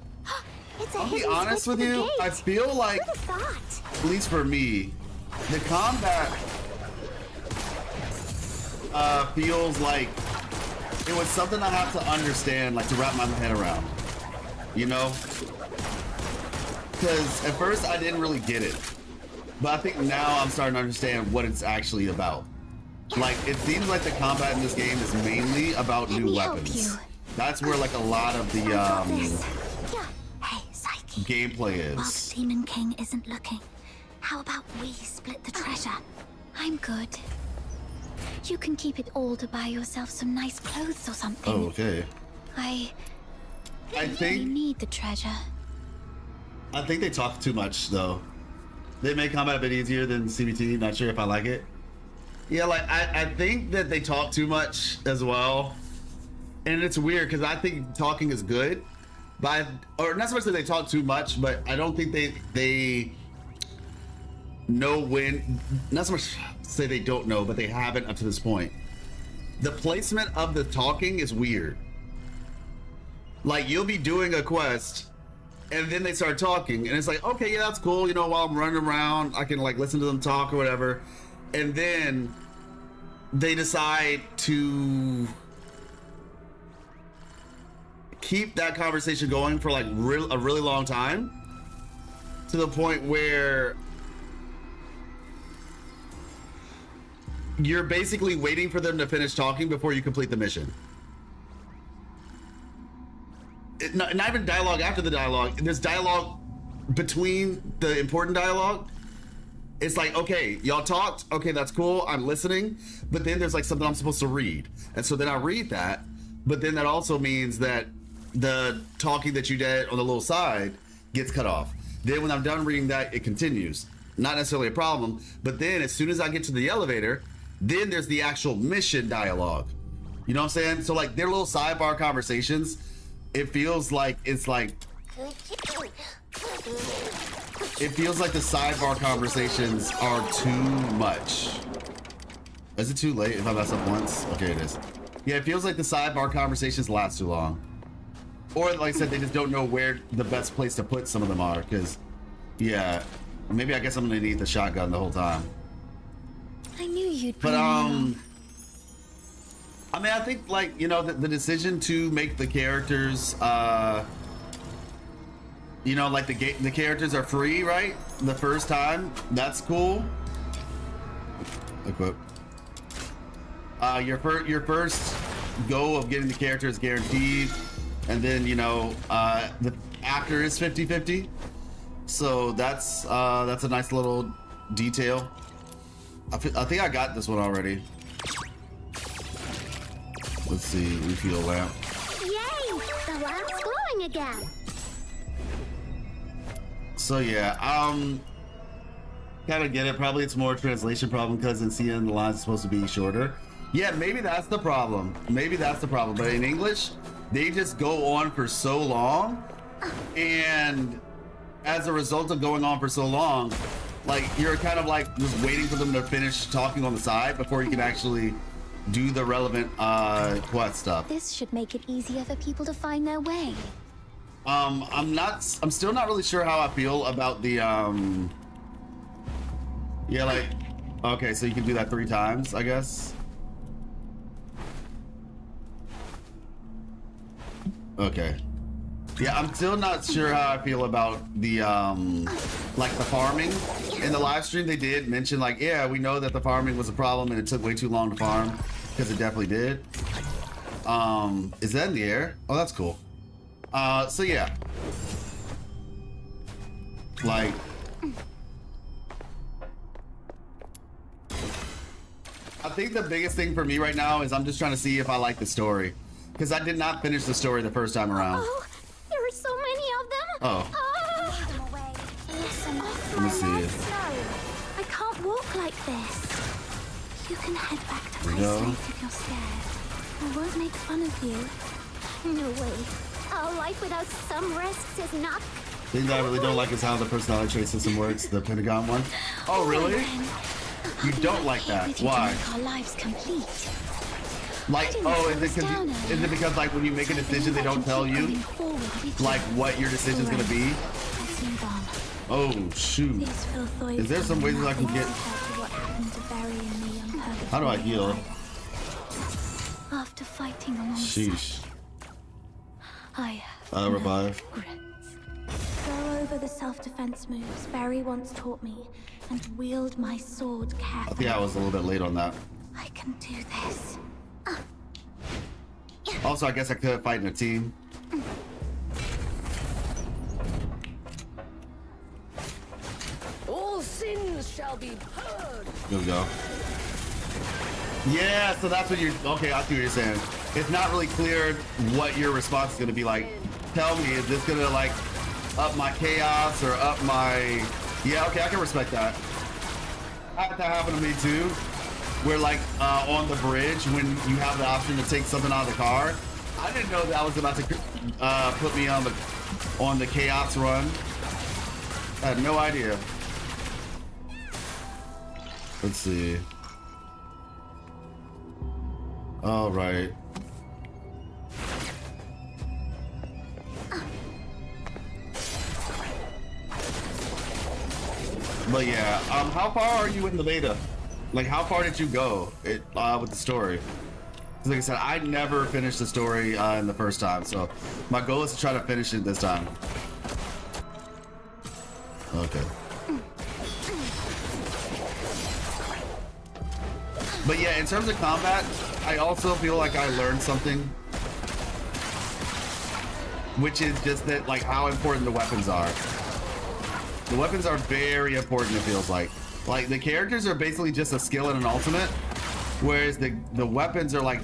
I'll be honest with you, I feel like, at least for me, the combat feels like it was something I have to understand, like to wrap my head around, you know? Because at first I didn't really get it, but I think now I'm starting to understand what it's actually about. Like, it seems like the combat in this game is mainly about new weapons. That's where like a lot of the gameplay is. While the Demon King isn't looking, how about we split the treasure? I'm good. You can keep it all to buy yourself some nice clothes or something. Oh, okay. I think you need the treasure. I think they talk too much though. They make combat a bit easier than CBT. Not sure if I like it. Yeah, like I think that they talk too much as well, and it's weird because I think talking is good, but or not so much that they talk too much, but I don't think they know when. Not so much say they don't know, but they haven't up to this point. The placement of the talking is weird. Like you'll be doing a quest, and then they start talking, and it's like, okay, yeah, that's cool. You know, while I'm running around, I can like listen to them talk or whatever. And then they decide to keep that conversation going for like a really long time, to the point where you're basically waiting for them to finish talking before you complete the mission. Not even dialogue after the dialogue. There's dialogue between the important dialogue. It's like, okay, y'all talked. Okay, that's cool. I'm listening. But then there's like something I'm supposed to read. And so then I read that. But then that also means that the talking that you did on the little side gets cut off. Then when I'm done reading that, it continues. Not necessarily a problem. But then as soon as I get to the elevator, then there's the actual mission dialogue. You know what I'm saying? So like their little sidebar conversations, it feels like it's like... It feels like the sidebar conversations are too much. Is it too late if I mess up once? Okay, it is. Yeah, it feels like the sidebar conversations last too long. Or like I said, they just don't know where the best place to put some of them are, because, yeah, maybe I guess I'm gonna need the shotgun the whole time. I knew you'd be But, I mean, I think, like, you know, the decision to make the characters, you know, like the characters are free, right? The first time, that's cool. Equip. Your first go of getting the character is guaranteed, and then you know the actor is 50-50. So that's a nice little detail. I think I got this one already. Let's see, refuel lamp. Yay! The lamp's glowing again. So yeah, kind of get it. Probably it's more a translation problem because in CN the line's supposed to be shorter. Yeah, maybe that's the problem. Maybe that's the problem. But in English, they just go on for so long, and as a result of going on for so long, like you're kind of like just waiting for them to finish talking on the side before you can actually do the relevant quest stuff. This should make it easier for people to find their way. I'm still not really sure how I feel about the yeah, like, okay, so you can do that 3 times, I guess. Okay. Yeah, I'm still not sure how I feel about the like the farming. In the live stream they did mention like, yeah, we know that the farming was a problem and it took way too long to farm, because it definitely did. Is that in the air? Oh, that's cool. So yeah. Like, I think the biggest thing for me right now is I'm just trying to see if I like the story, because I did not finish the story the first time around. Oh, there are so many of them. Oh. Listen, Let me see it. I can't walk like this. You can head back to There my we go. place if you're scared. I won't make fun of you. No way. A life without some risks is not. The thing that I really don't like is how the personality trait system works, the Pentagon one. Oh, really? You don't like that? Why? Our lives complete. Like, oh, is it because like when you make a decision they don't tell you like what your decision's gonna be? Let's move on. Oh shoot. These filthoids Is there some ways that I can get? what happened to Barry and me on purpose. How do I heal? After fighting alongside, Sheesh. I Revive. go over the self-defense moves Barry once taught me and wield my sword I carefully. think I was a little bit late on that. I can do this. Also, I guess I could fight in a team. All sins shall be purged. There we go. Yeah, so that's what you're. Okay, I see what you're saying. It's not really clear what your response is gonna be like. Tell me, is this gonna like up my chaos or up my? Yeah, okay, I can respect that. That happened to me too. Where like on the bridge when you have the option to take something out of the car. I didn't know that was about to put me on the chaos run. I had no idea. Let's see. All right. But yeah, how far are you in the beta? Like, how far did you go with the story? 'Cause like I said, I never finished the story in the first time, so my goal is to try to finish it this time. Okay. But yeah, in terms of combat, I also feel like I learned something, which is just that, like, how important the weapons are. The weapons are very important, it feels like. Like, the characters are basically just a skill and an ultimate, whereas the weapons are like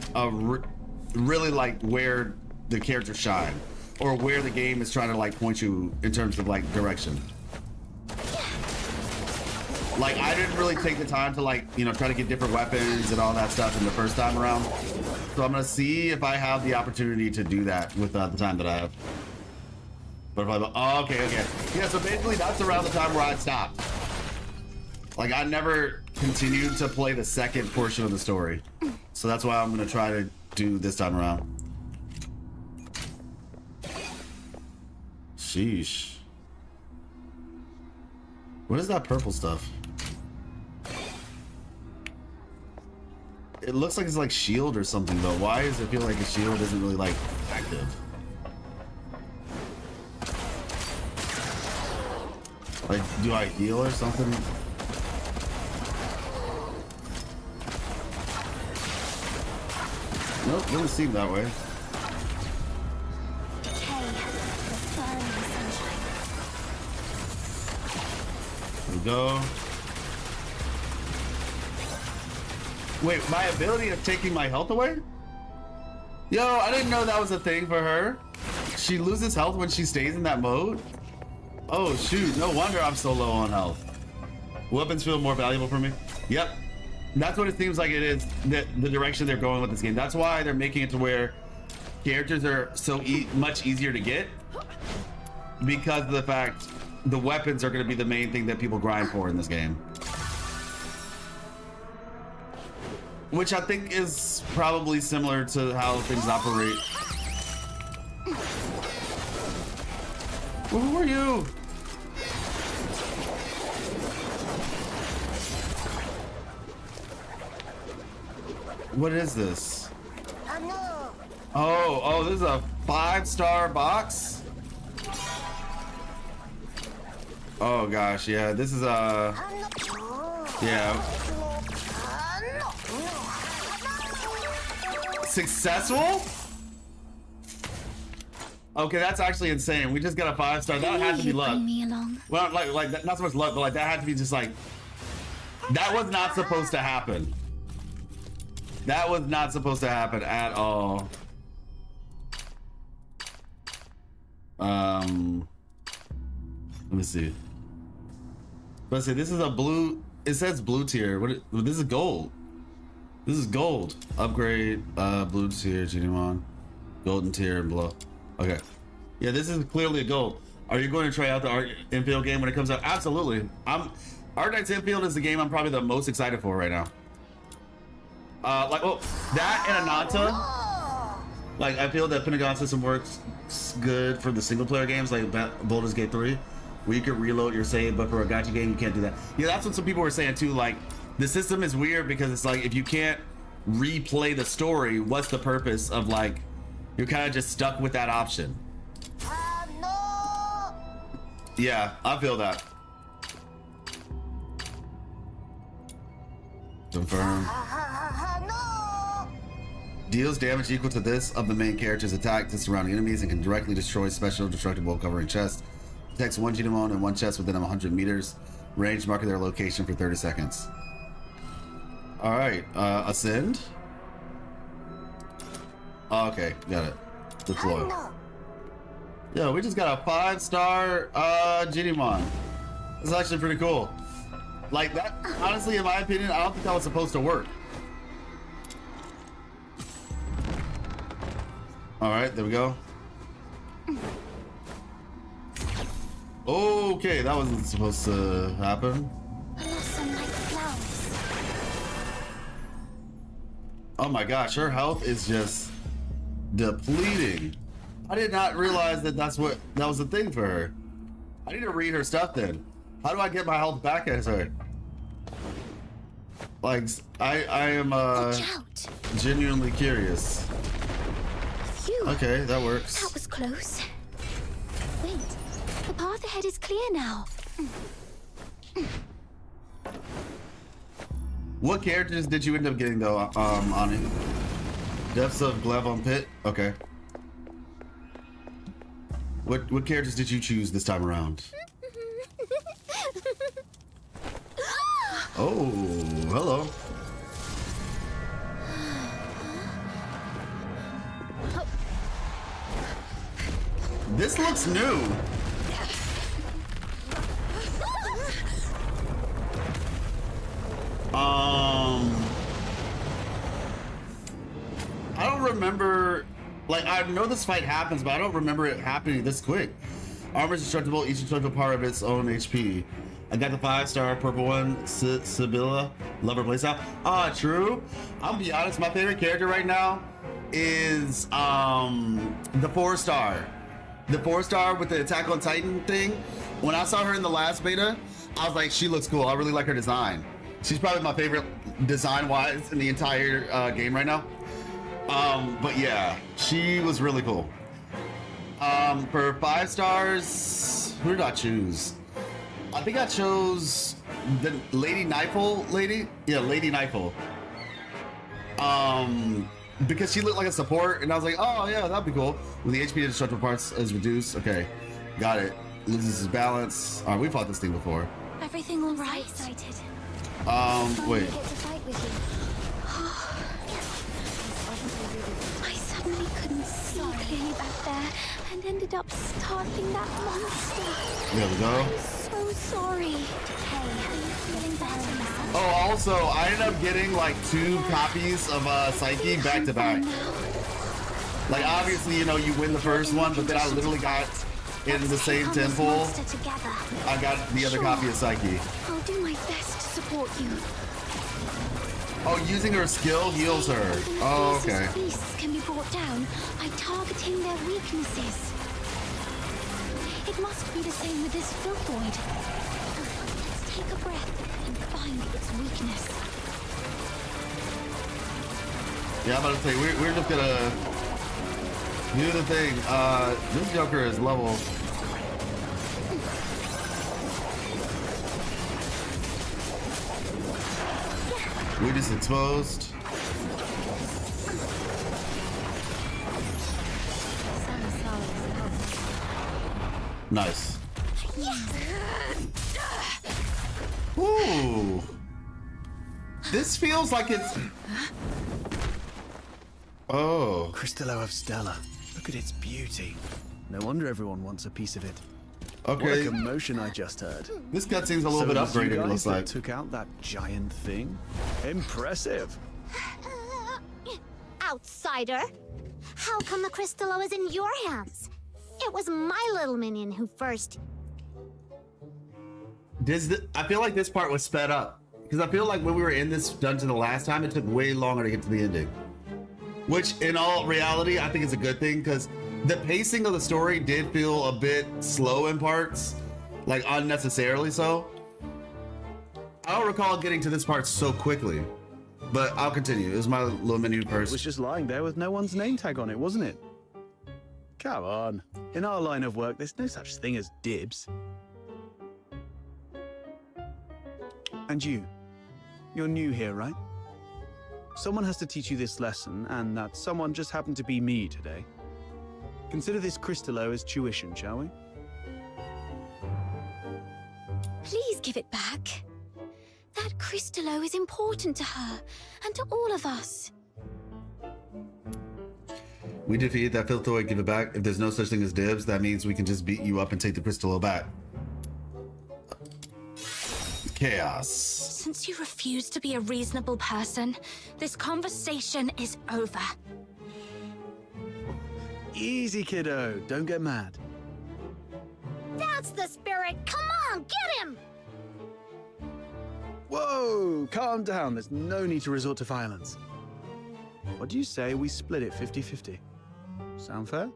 really like where the characters shine, or where the game is trying to like point you in terms of like direction. Like, I didn't really take the time to like, you know, try to get different weapons and all that stuff in the first time around. So I'm gonna see if I have the opportunity to do that with the time that I have. But if I, oh, okay. Yeah, so basically that's around the time where I stopped. Like, I never continued to play the second portion of the story. So that's why I'm gonna try to do this time around. Sheesh. What is that purple stuff? It looks like it's like shield or something though. Why does it feel like a shield isn't really like active? Like, do I heal or something? Nope, doesn't seem that way. There we go. Wait, my ability of taking my health away? Yo, I didn't know that was a thing for her. She loses health when she stays in that mode? Oh shoot, no wonder I'm so low on health. Weapons feel more valuable for me? Yep. That's what it seems like it is, the direction they're going with this game. That's why they're making it to where characters are so much easier to get because of the fact the weapons are going to be the main thing that people grind for in this game. Which I think is probably similar to how things operate. Who are you? What is this? Oh, this is a 5-star box? Oh gosh, yeah, this is a... Yeah. Successful? Okay, that's actually insane. We just got a 5-star. That had to be luck. Me along. Well, like not so much luck, but like that had to be just like... That was not supposed to happen. That was not supposed to happen at all. Let me see. Let's see. This is a blue. It says blue tier. This is gold. This is gold. Upgrade. Blue tier. Genimon. Golden tier and below. Okay. Yeah, this is clearly a gold. Are you going to try out the Art Infield game when it comes out? Absolutely. Art Knights Infield is the game I'm probably the most excited for right now. That and Ananta. Like, I feel that Pentagon system works good for the single player games like Baldur's Gate 3, where you can reload your save, but for a gacha game, you can't do that. Yeah, that's what some people were saying too. Like, the system is weird because it's like, if you can't replay the story, what's the purpose of, like, you're kind of just stuck with that option. Yeah, I feel that. Confirm. Deals damage equal to this of the main character's attack to surrounding enemies and can directly destroy special destructible covering chests. Protects one Genimon and one chest within 100 meters. Range marking their location for 30 seconds. Alright, ascend. Oh, okay, got it. Deploy. Yo, we just got a 5-star Genimon. That's actually pretty cool. Like, that, honestly, in my opinion, I don't think that was supposed to work. All right, there we go. Okay, that wasn't supposed to happen. Oh my gosh, her health is just depleting. I did not realize that that was a thing for her. I need to read her stuff then. How do I get my health back as her? Like, I am genuinely curious. Phew. Okay, that works. That was close. Wait, the path ahead is clear now. What characters did you end up getting though, Ani? Depths of Glavon Pit? Okay. What characters did you choose this time around? Oh, hello. This looks new. I don't remember, like, I know this fight happens, but I don't remember it happening this quick. Armor is destructible, each destructible part of its own HP. I got the 5-star purple one, Sibylla, love her playstyle. True. I'll be honest, my favorite character right now is the 4-star. The 4-star with the Attack on Titan thing. When I saw her in the last beta, I was like, she looks cool. I really like her design. She's probably my favorite design-wise in the entire game right now. But yeah, she was really cool. For 5 stars, who did I choose? I think I chose the Lady Nightfall lady. Yeah, Lady Nightfall. Because she looked like a support, and I was like, oh yeah, that'd be cool. When the HP of destructible parts is reduced, okay, got it. Loses his balance. All right, we fought this thing before. Everything all right? Excited. Wait. I suddenly couldn't see clearly back there and ended up startling that monster. There we go. I'm so sorry. Hey, are you feeling better now? Oh, also, I ended up getting like 2 copies of Psyche back to back. Like, obviously, you know, you win the first one, but then I literally got in the same temple. I got the other copy of Psyche. I'll do my best to support you. Oh, using her skill heals her. Oh, okay. Beasts can be brought down by targeting their weaknesses. It must be the same with this filthoid. Let's take a breath and find its weakness. Yeah, I'm about to say, we're just gonna do the thing. This Joker is level. We just exposed. Nice. Ooh. This feels like it's... Oh. Cristallo of Stella. Look at its beauty. No wonder everyone wants a piece of it. Okay. What a commotion I just heard. This cutscene's a little bit upgraded, it looks like. Took out that giant thing? Impressive. Outsider! How come the Cristallo is in your hands? It was my little minion who first... I feel like this part was sped up. Because I feel like when we were in this dungeon the last time, it took way longer to get to the ending. Which, in all reality, I think is a good thing, because the pacing of the story did feel a bit slow in parts. Like, unnecessarily so. I don't recall getting to this part so quickly. But I'll continue. It was my little menu first. It was just lying there with no one's name tag on it, wasn't it? Come on. In our line of work, there's no such thing as dibs. And you're new here, right? Someone has to teach you this lesson, and that someone just happened to be me today. Consider this Cristallo as tuition, shall we? Please give it back. That Cristallo is important to her, and to all of us. We defeated that filthoid, give it back. If there's no such thing as dibs, that means we can just beat you up and take the Cristallo back. Chaos. Since you refuse to be a reasonable person, this conversation is over. Easy, kiddo. Don't get mad. That's the spirit! Come on, get him! Whoa! Calm down. There's no need to resort to violence. What do you say we split it 50-50? Sound fair?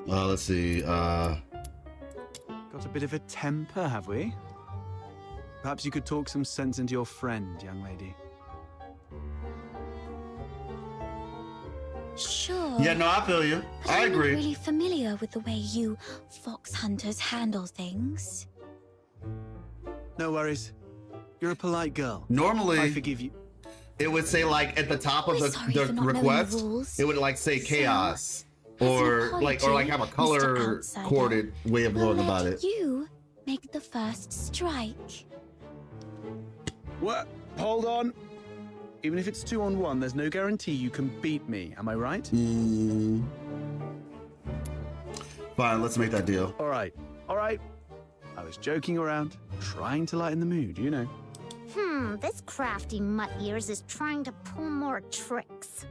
Let's see. Got a bit of a temper, have we? Perhaps you could talk some sense into your friend, young lady. Sure. Yeah, no, I feel you. I I'm not agree. really familiar with the way you fox hunters handle things. No worries. You're a polite girl. Normally, I forgive you. It would say, like, at the top of the request, it would, like, say chaos. Or like have a color coded way of going about it. You make the first strike. What? Hold on. Even if it's 2-on-1, there's no guarantee you can beat me. Am I right? Fine, let's make that deal. All right. All right. I was joking around, trying to lighten the mood, you know. This crafty mutt ears is trying to pull more tricks.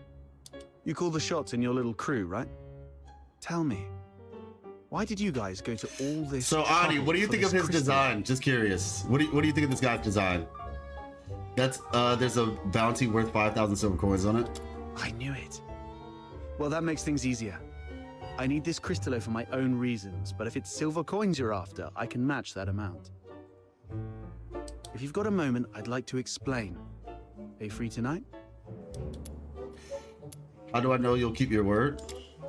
You call the shots in your little crew, right? Tell me, why did you guys go to all this? So, Ani, what do you think of his design? Just curious. What do you think of this guy's design? That's there's a bounty worth 5,000 silver coins on it. I knew it. Well, that makes things easier. I need this Cristallo for my own reasons, but if it's silver coins you're after, I can match that amount. If you've got a moment, I'd like to explain. Are you free tonight? How do I know you'll keep your word?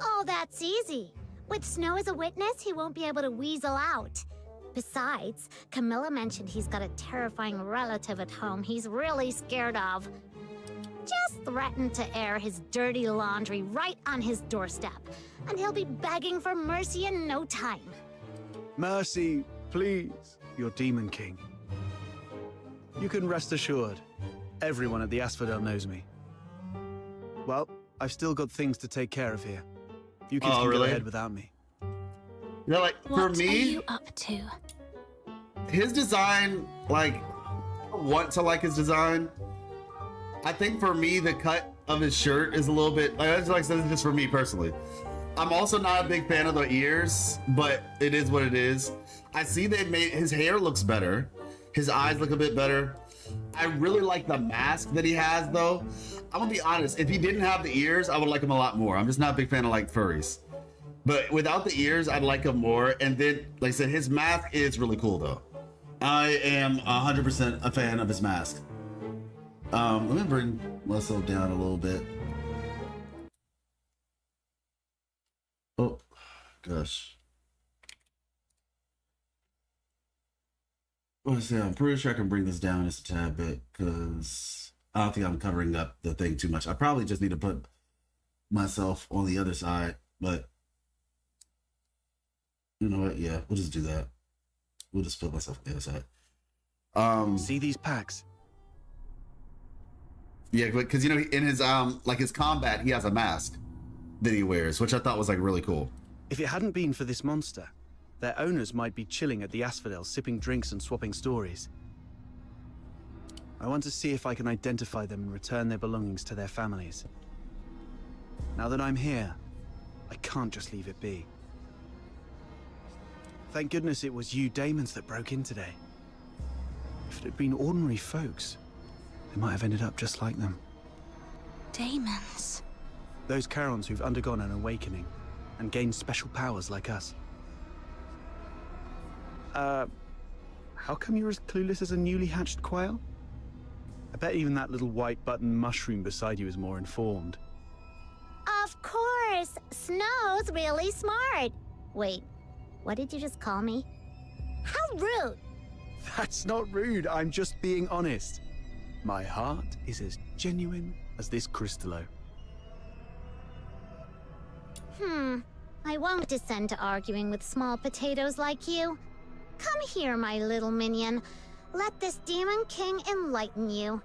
Oh, that's easy. With Snow as a witness, he won't be able to weasel out. Besides, Camilla mentioned he's got a terrifying relative at home he's really scared of. Just threaten to air his dirty laundry right on his doorstep, and he'll be begging for mercy in no time. Mercy, please, your Demon King. You can rest assured, everyone at the Asphodel knows me. Well, I've still got things to take care of here. You kids can go ahead without me. You know, like, for What me, are you up to? his design, like, I want to like his design. I think for me, the cut of his shirt is a little bit, like I said, it's just for me personally. I'm also not a big fan of the ears, but it is what it is. I see they made, his hair looks better. His eyes look a bit better. I really like the mask that he has though. I'm gonna be honest, if he didn't have the ears, I would like him a lot more. I'm just not a big fan of like furries. But without the ears, I'd like him more. And then, like I said, his mask is really cool though. I am 100% a fan of his mask. Let me bring myself down a little bit. Oh, gosh. Let's see, I'm pretty sure I can bring this down just a tad bit because I don't think I'm covering up the thing too much. I probably just need to put myself on the other side, but you know what? Yeah, we'll just do that. We'll just put myself on the other side. See these packs? Yeah, because you know, in his like his combat, he has a mask that he wears, which I thought was like really cool. If it hadn't been for this monster, their owners might be chilling at the Asphodel, sipping drinks and swapping stories. I want to see if I can identify them and return their belongings to their families. Now that I'm here, I can't just leave it be. Thank goodness it was you Daemons that broke in today. If it had been ordinary folks, they might have ended up just like them. Daemons? Those Charons who've undergone an awakening and gained special powers like us. How come you're as clueless as a newly hatched quail? I bet even that little white button mushroom beside you is more informed. Of course! Snow's really smart. Wait, what did you just call me? How rude! That's not rude, I'm just being honest. My heart is as genuine as this crystallo. I won't descend to arguing with small potatoes like you. Come here, my little minion. Let this Demon King enlighten you.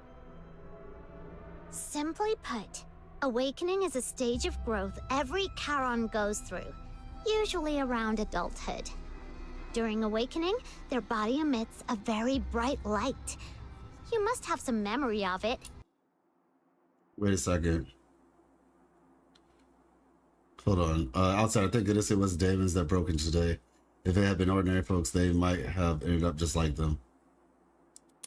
Simply put, awakening is a stage of growth every Charon goes through, usually around adulthood. During awakening, their body emits a very bright light. You must have some memory of it. Wait a second. Hold on. Outside, thank goodness it was Daemons that broke in today. If it had been ordinary folks, they might have ended up just like them.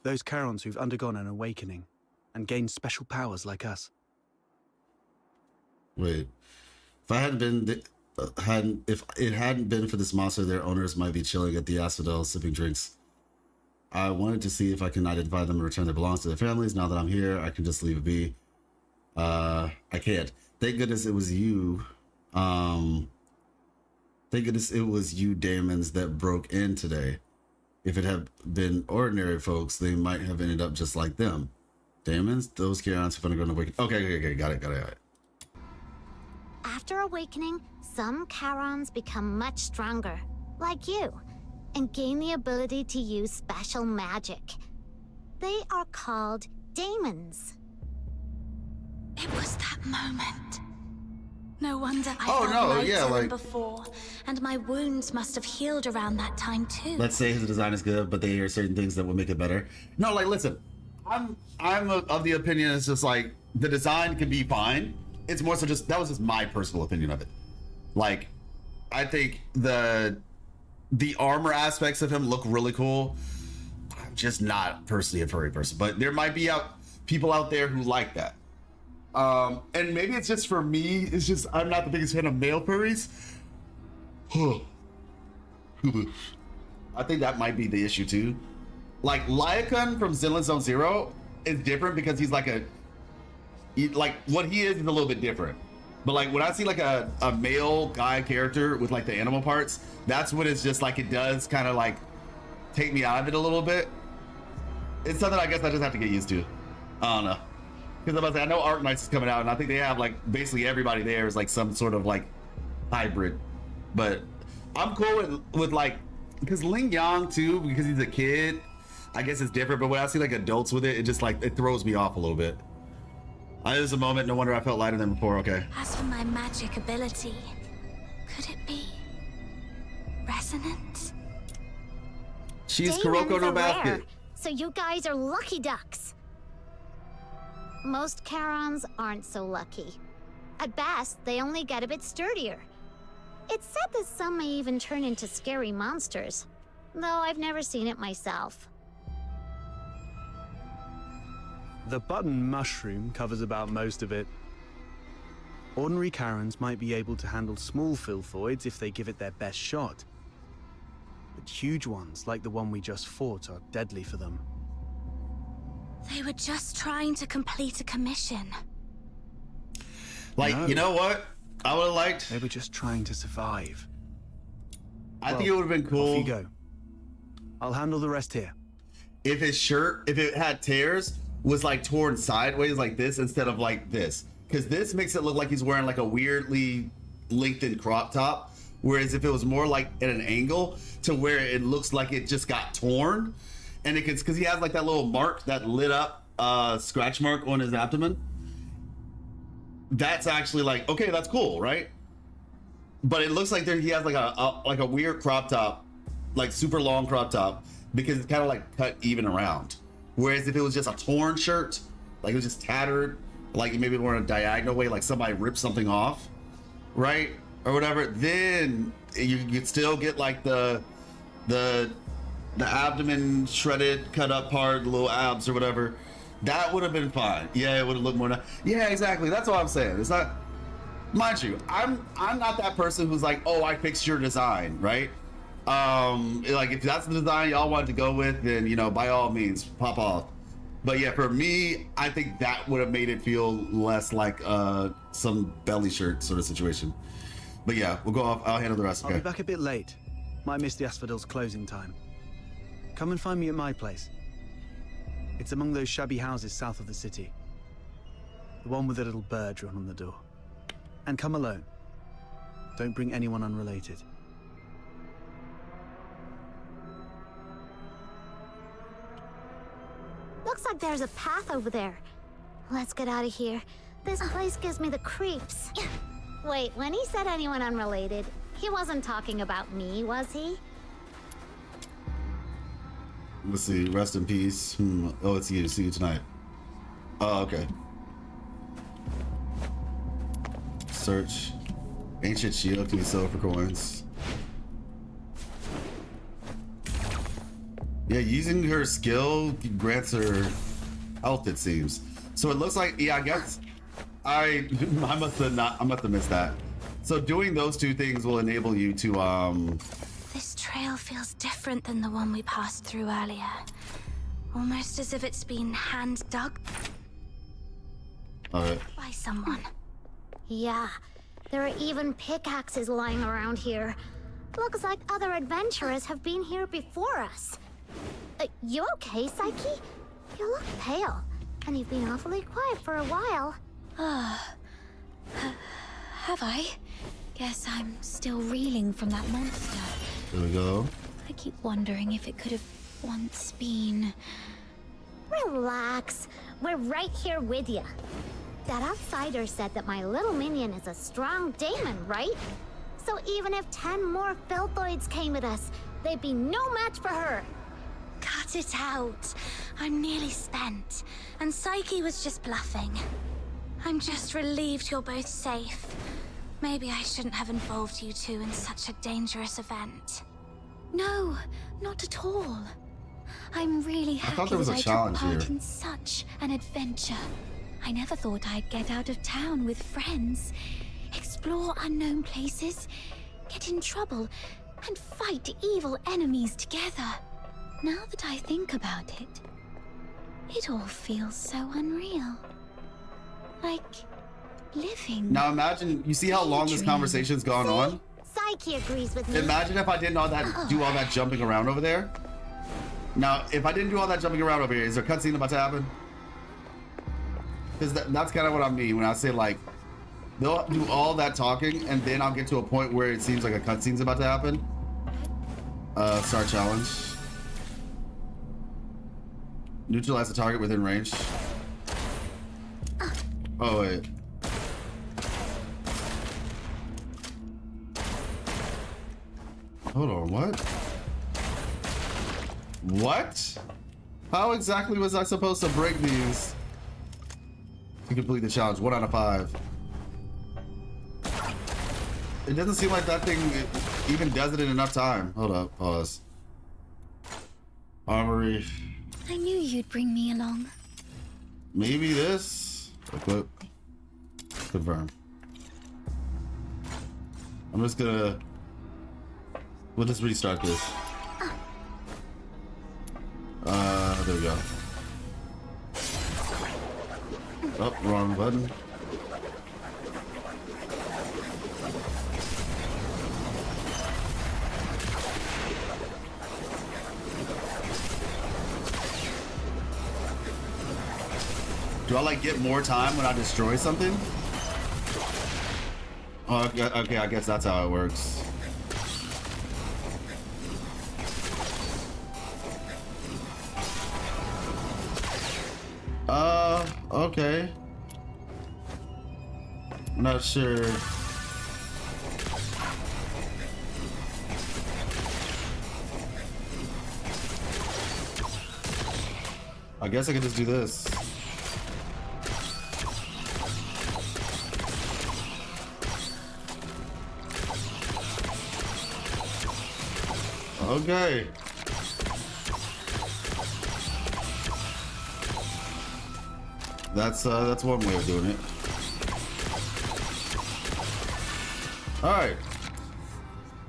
Those Charons who've undergone an awakening and gained special powers like us. Wait. If I hadn't been... if it hadn't been for this monster, their owners might be chilling at the Asphodel sipping drinks. I wanted to see if I can identify them and return their belongings to their families. Now that I'm here, I can just leave it be. I can't. Thank goodness it was you. Thank goodness it was you Daemons that broke in today. If it had been ordinary folks, they might have ended up just like them. Daemons? Those Charons have undergone awakening. Okay, got it. After awakening, some Charons become much stronger, like you, and gain the ability to use special magic. They are called Daemons. It was that moment. No wonder I felt lighter than before, and my wounds must have healed around that time too. Let's say his design is good, but there are certain things that will make it better. No, like listen, I'm of the opinion it's just like the design can be fine. It's more so just that was just my personal opinion of it. Like, I think the armor aspects of him look really cool. I'm just not personally a furry person, but there might be people out there who like that. And maybe it's just for me, it's just I'm not the biggest fan of male furries. I think that might be the issue too. Like Lyakun from Zinlin Zone Zero is different because he's like what he is a little bit different. But like when I see like a male guy character with like the animal parts, that's what it's just like it does kind of like take me out of it a little bit. It's something I guess I just have to get used to. I don't know. Because I'm about to say, I know Arc Knights is coming out, and I think they have like basically everybody there is like some sort of like hybrid. But I'm cool with like, because Ling Yang too, because he's a kid, I guess it's different. But when I see like adults with it, it just like it throws me off a little bit. There's a moment, no wonder I felt lighter than before. Okay. As for my magic ability, could it be resonance? She's Kuroko no Basket. So you guys are lucky ducks. most Charons aren't so lucky. At best, they only get a bit sturdier. It's said that some may even turn into scary monsters, though I've never seen it myself. The button mushroom covers about most of it. Ordinary Charons might be able to handle small filthoids if they give it their best shot. But huge ones, like the one we just fought, are deadly for them. They were just trying to complete a commission. Like, No. you know what? I would have liked... They were just trying to survive. I think it would have been cool. Off you go. I'll handle the rest here. If his shirt, if it had tears, was like torn sideways like this instead of like this. Because this makes it look like he's wearing like a weirdly lengthened crop top. Whereas if it was more like at an angle to where it looks like it just got torn. And it gets, because he has like that little mark, that lit up scratch mark on his abdomen. That's actually like, okay, that's cool, right? But it looks like he has like a weird crop top, like super long crop top, because it's kind of like cut even around. Whereas if it was just a torn shirt, like it was just tattered, like maybe more in a diagonal way, like somebody ripped something off, right? Or whatever, then you'd still get like the abdomen shredded, cut up part, the little abs or whatever. That would have been fine. Yeah, it would have looked more. Yeah, exactly. That's what I'm saying. It's not. Mind you, I'm not that person who's like, oh, I fixed your design, right? Like if that's the design y'all wanted to go with, then you know, by all means, pop off. But yeah, for me, I think that would have made it feel less like some belly shirt sort of situation. But yeah, we'll go off. I'll handle the rest. Okay. I'll be back a bit late. Might miss the Asphodels' closing time. Come and find me at my place. It's among those shabby houses south of the city. The one with the little bird drawn on the door. And come alone. Don't bring anyone unrelated. Looks like there's a path over there. Let's get out of here. This place gives me the creeps. Wait, when he said anyone unrelated, he wasn't talking about me, was he? Let's see. Rest in peace. Oh, it's you. See you tonight. Oh, okay. Search. Ancient shield can be sold for coins. Yeah, using her skill grants her health, it seems. So it looks like, yeah, I guess I must have missed that. So doing those two things will enable you to This trail feels different than the one we passed through earlier. Almost as if it's been hand dug Alright. by someone. Yeah, there are even pickaxes lying around here. Looks like other adventurers have been here before us. You okay, Psyche? You look pale, and you've been awfully quiet for a while. Have I? Guess I'm still reeling from that monster. There we go. I keep wondering if it could have once been... Relax. We're right here with you. That outsider said that my little minion is a strong daemon, right? So even if 10 more filthoids came at us, they'd be no match for her. Cut it out. I'm nearly spent. And Psyche was just bluffing. I'm just relieved you're both safe. Maybe I shouldn't have involved you two in such a dangerous event. No, not at all. I'm really happy that I took part in such an adventure. I never thought I'd get out of town with friends, explore unknown places, get in trouble, and fight evil enemies together. Now that I think about it, it all feels so unreal. Like living. Now imagine, you see how long this conversation's gone on? Psyche agrees with me. Imagine if I didn't do all that jumping around over there. Now, if I didn't do all that jumping around over here, is there a cutscene about to happen? Because that's kind of what I mean when I say like, they'll do all that talking and then I'll get to a point where it seems like a cutscene's about to happen. Start challenge. Neutralize the target within range. Oh wait. Hold on, what? What? How exactly was I supposed to break these? to complete the challenge. 1 out of 5. It doesn't seem like that thing even does it in enough time. Hold up, pause. Armory. I knew you'd bring me along. Maybe this. Equip. Confirm. I'm just gonna. We'll just restart this. There we go. Oh, wrong button. Do I like get more time when I destroy something? Oh, okay, I guess that's how it works. Okay. Not sure. I guess I could just do this. Okay. That's one way of doing it. All right,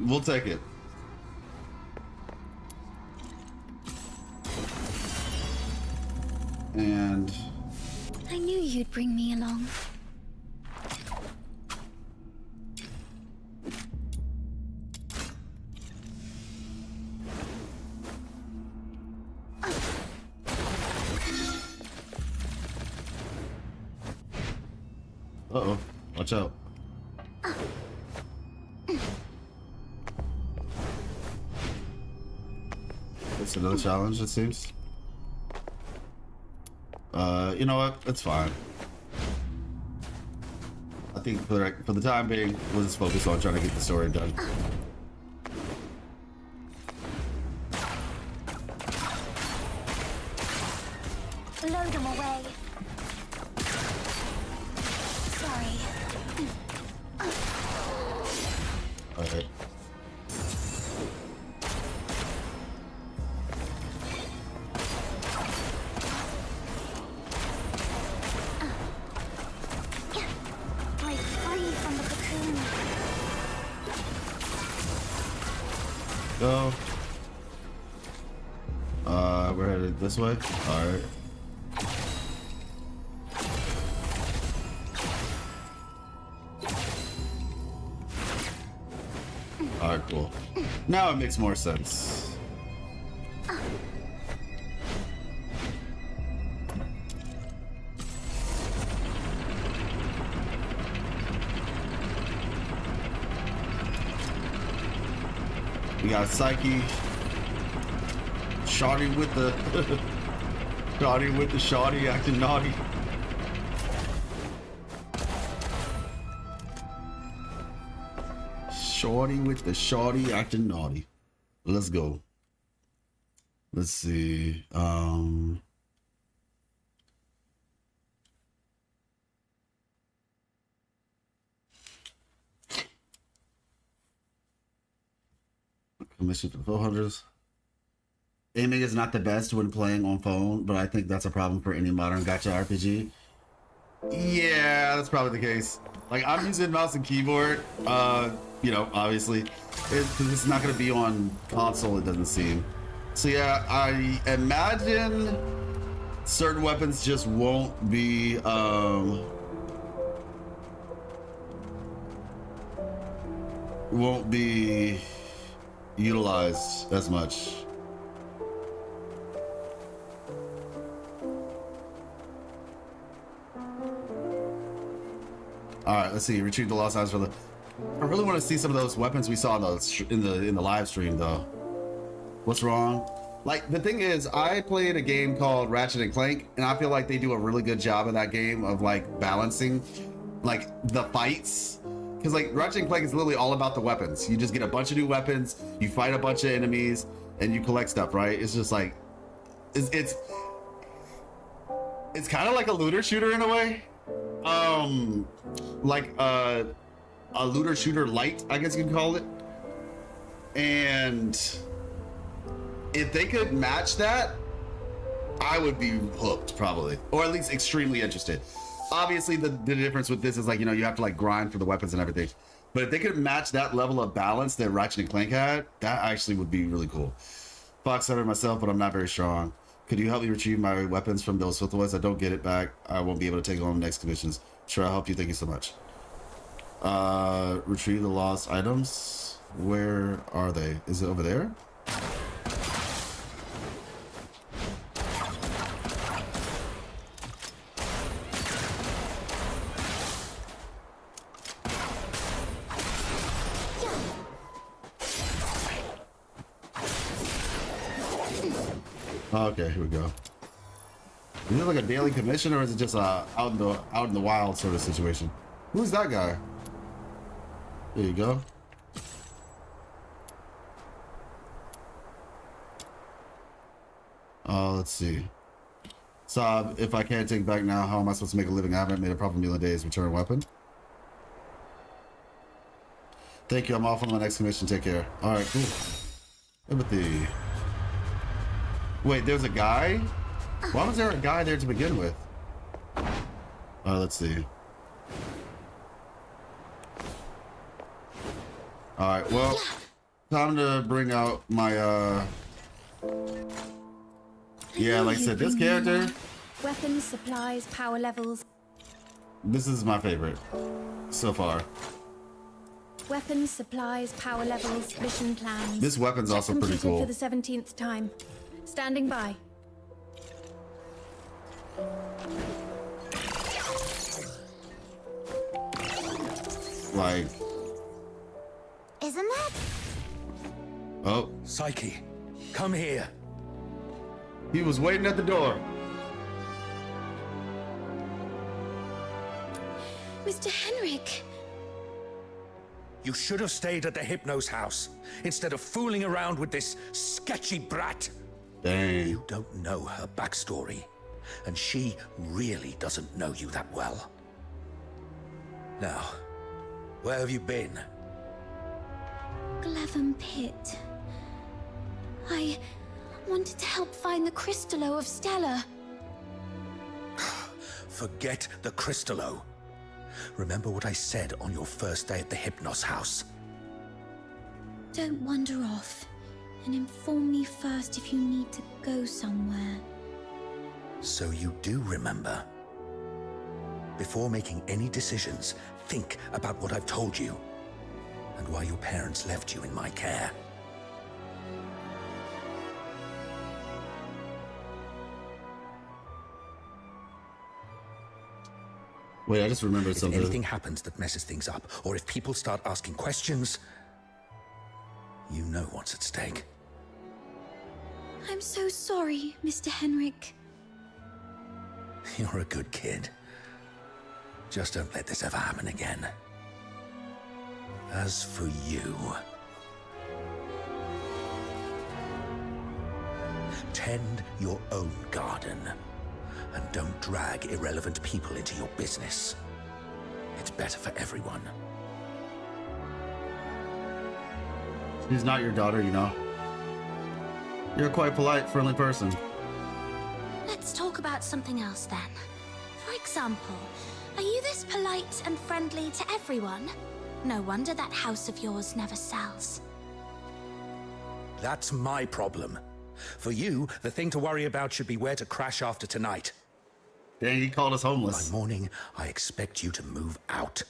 we'll take it. And I knew you'd bring me along. Uh-oh, watch out. It's another challenge, it seems. You know what? It's fine. I think for the time being, we'll just focus on trying to get the story done. Load them away. Sorry. Okay. Break free from the cocoon. Go. We're headed this way. All right. All right, cool. Now it makes more sense. We got Psyche. Shawty with the shawty acting naughty. Shorty with the shawty acting naughty. Let's go. Let's see. Commission for the 400s. Aiming is not the best when playing on phone, but I think that's a problem for any modern gacha RPG. Yeah, that's probably the case. Like, I'm using mouse and keyboard, you know, obviously. Because it's not going to be on console, it doesn't seem. So yeah, I imagine certain weapons just won't be, utilized as much. All right, let's see. Retrieve the lost items for the. I really want to see some of those weapons we saw in the live stream, though. What's wrong? Like, the thing is, I played a game called Ratchet and Clank, and I feel like they do a really good job in that game of like balancing, like the fights. Because like Ratchet and Clank is literally all about the weapons. You just get a bunch of new weapons, you fight a bunch of enemies, and you collect stuff, right? It's just like, it's kind of like a looter shooter in a way. like a looter shooter light, I guess you can call it. And if they could match that, I would be hooked probably, or at least extremely interested. Obviously the difference with this is like, you know, you have to like grind for the weapons and everything, but if they could match that level of balance that Ratchet and Clank had, that actually would be really cool. Fox Hunter myself, but I'm not very strong. Could you help me retrieve my weapons from those filthoids? I don't get it back. I won't be able to take on the next commissions. Sure, I'll help you. Thank you so much. Retrieve the lost items. Where are they? Is it over there? Okay, here we go. Is it like a daily commission, or is it just a out in the wild sort of situation? Who's that guy? There you go. Let's see. So if I can't take back now, how am I supposed to make a living? I haven't made a proper meal in days. Return weapon. Thank you. I'm off on my next commission. Take care. All right, cool. Empathy. Wait, there's a guy? Why was there a guy there to begin with? Let's see. Alright, well, time to bring out my, yeah, like I said, this character... Weapons, supplies, power levels. This is my favorite so far. Weapons, supplies, power levels, mission plans. This weapon's also pretty cool. For the 17th time. Standing by. Like... Isn't that? Oh. Psyche, come here. He was waiting at the door. Mr. Henrik. You should have stayed at the Hypno's house instead of fooling around with this sketchy brat. Dang. You don't know her backstory, and she really doesn't know you that well. Now, where have you been? Glevum Pit. I wanted to help find the Crystallo of Stella. Forget the Crystallo. Remember what I said on your first day at the Hypnos house. Don't wander off, and inform me first if you need to go somewhere. So you do remember. Before making any decisions, think about what I've told you, and why your parents left you in my care. Wait, I just remembered something. If anything happens that messes things up, or if people start asking questions, you know what's at stake. I'm so sorry, Mr. Henrik. You're a good kid. Just don't let this ever happen again. As for you... tend your own garden. And don't drag irrelevant people into your business. It's better for everyone. She's not your daughter, you know. You're a quite polite, friendly person. Let's talk about something else then. For example, are you this polite and friendly to everyone? No wonder that house of yours never sells. That's my problem. For you, the thing to worry about should be where to crash after tonight. Dang, he called us homeless. By morning, I expect you to move out.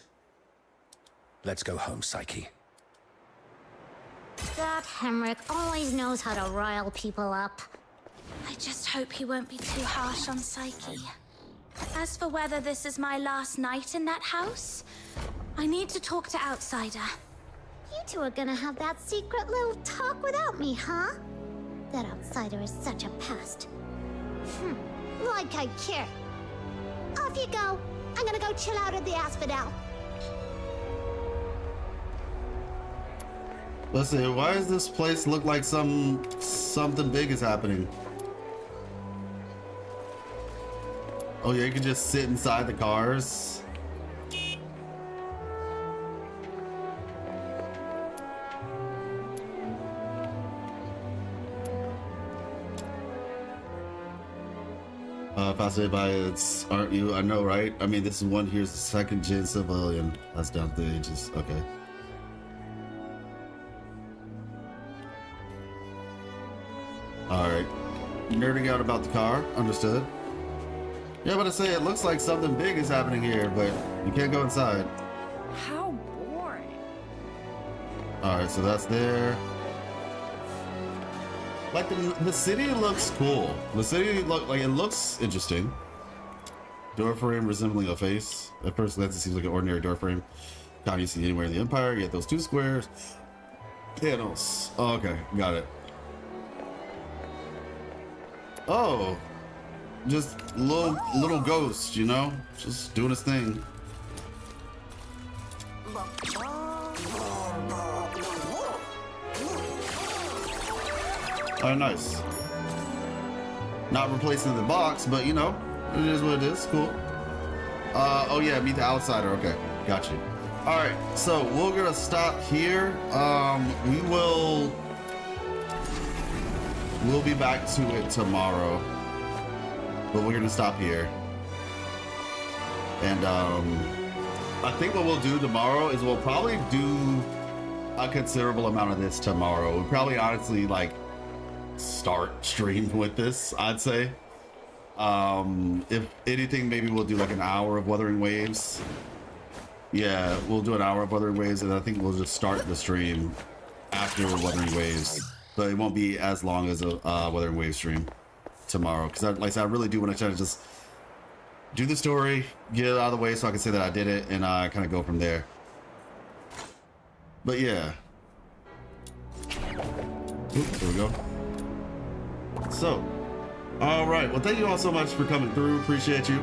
Let's go home, Psyche. That Henrik always knows how to rile people up. I just hope he won't be too harsh on Psyche. As for whether this is my last night in that house, I need to talk to Outsider. You two are gonna have that secret little talk without me, huh? That Outsider is such a pest. Like I care. Off you go. I'm gonna go chill out at the Asphodel. Listen, why does this place look like something big is happening? Oh yeah, you can just sit inside the cars. Fascinated by its, aren't you? I know, right? I mean, this is one here's the second gen civilian. That's down to the ages. Okay. Alright. Nerding out about the car. Understood. Yeah, but I say it looks like something big is happening here, but you can't go inside. How boring. Alright, so that's there. Like the city looks cool. The city it looks interesting. Door frame resembling a face. At first glance, it seems like an ordinary door frame. Can't you see anywhere in the Empire? You get those two squares. Panels. Oh, okay, got it. Oh, just little ghost, you know, just doing his thing. Oh, nice. Not replacing the box, but you know, it is what it is. Cool. Oh yeah, meet the outsider. Okay, got you. All right, so we're gonna stop here. We'll be back to it tomorrow, but we're gonna stop here. And I think what we'll do tomorrow is we'll probably do a considerable amount of this tomorrow. We'll probably honestly like start stream with this, I'd say. If anything, maybe we'll do like an hour of Wuthering Waves. Yeah, we'll do an hour of Wuthering Waves, and I think we'll just start the stream after Wuthering Waves. But it won't be as long as a Wuthering Waves stream tomorrow. Because like I said, I really do want to try to just do the story, get it out of the way so I can say that I did it, and kind of go from there. But yeah. Oop, there we go. So, all right. Well, thank you all so much for coming through. Appreciate you.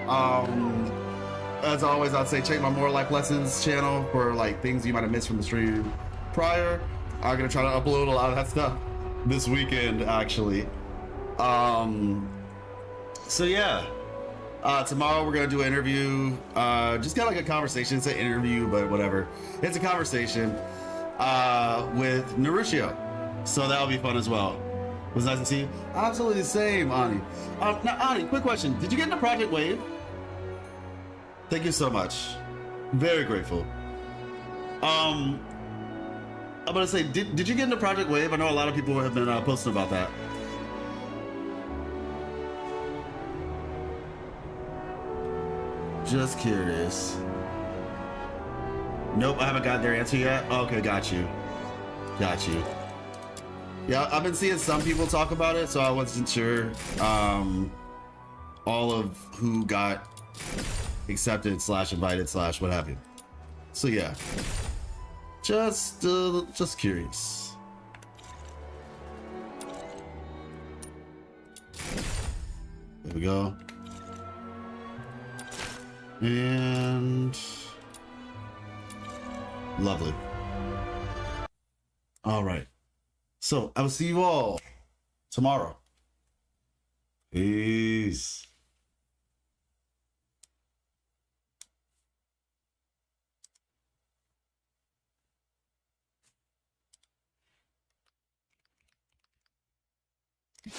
As always, I'd say check my More Life Lessons channel for like things you might have missed from the stream prior. I'm gonna try to upload a lot of that stuff this weekend, actually. So yeah, tomorrow we're gonna do an interview. Just got like a conversation. It's an interview, but whatever. It's a conversation with Narushio. So that'll be fun as well. It was nice to see you. Absolutely the same, Ani. Now, Ani, quick question. Did you get into Project Wave? Thank you so much. Very grateful. I'm gonna say, did you get into Project Wave? I know a lot of people have been posting about that. Just curious. Nope, I haven't got their answer yet. Okay, got you. Got you. Yeah, I've been seeing some people talk about it, so I wasn't sure all of who got accepted / invited / what have you. So yeah, just curious. There we go. And lovely. All right. So I will see you all tomorrow. Peace. you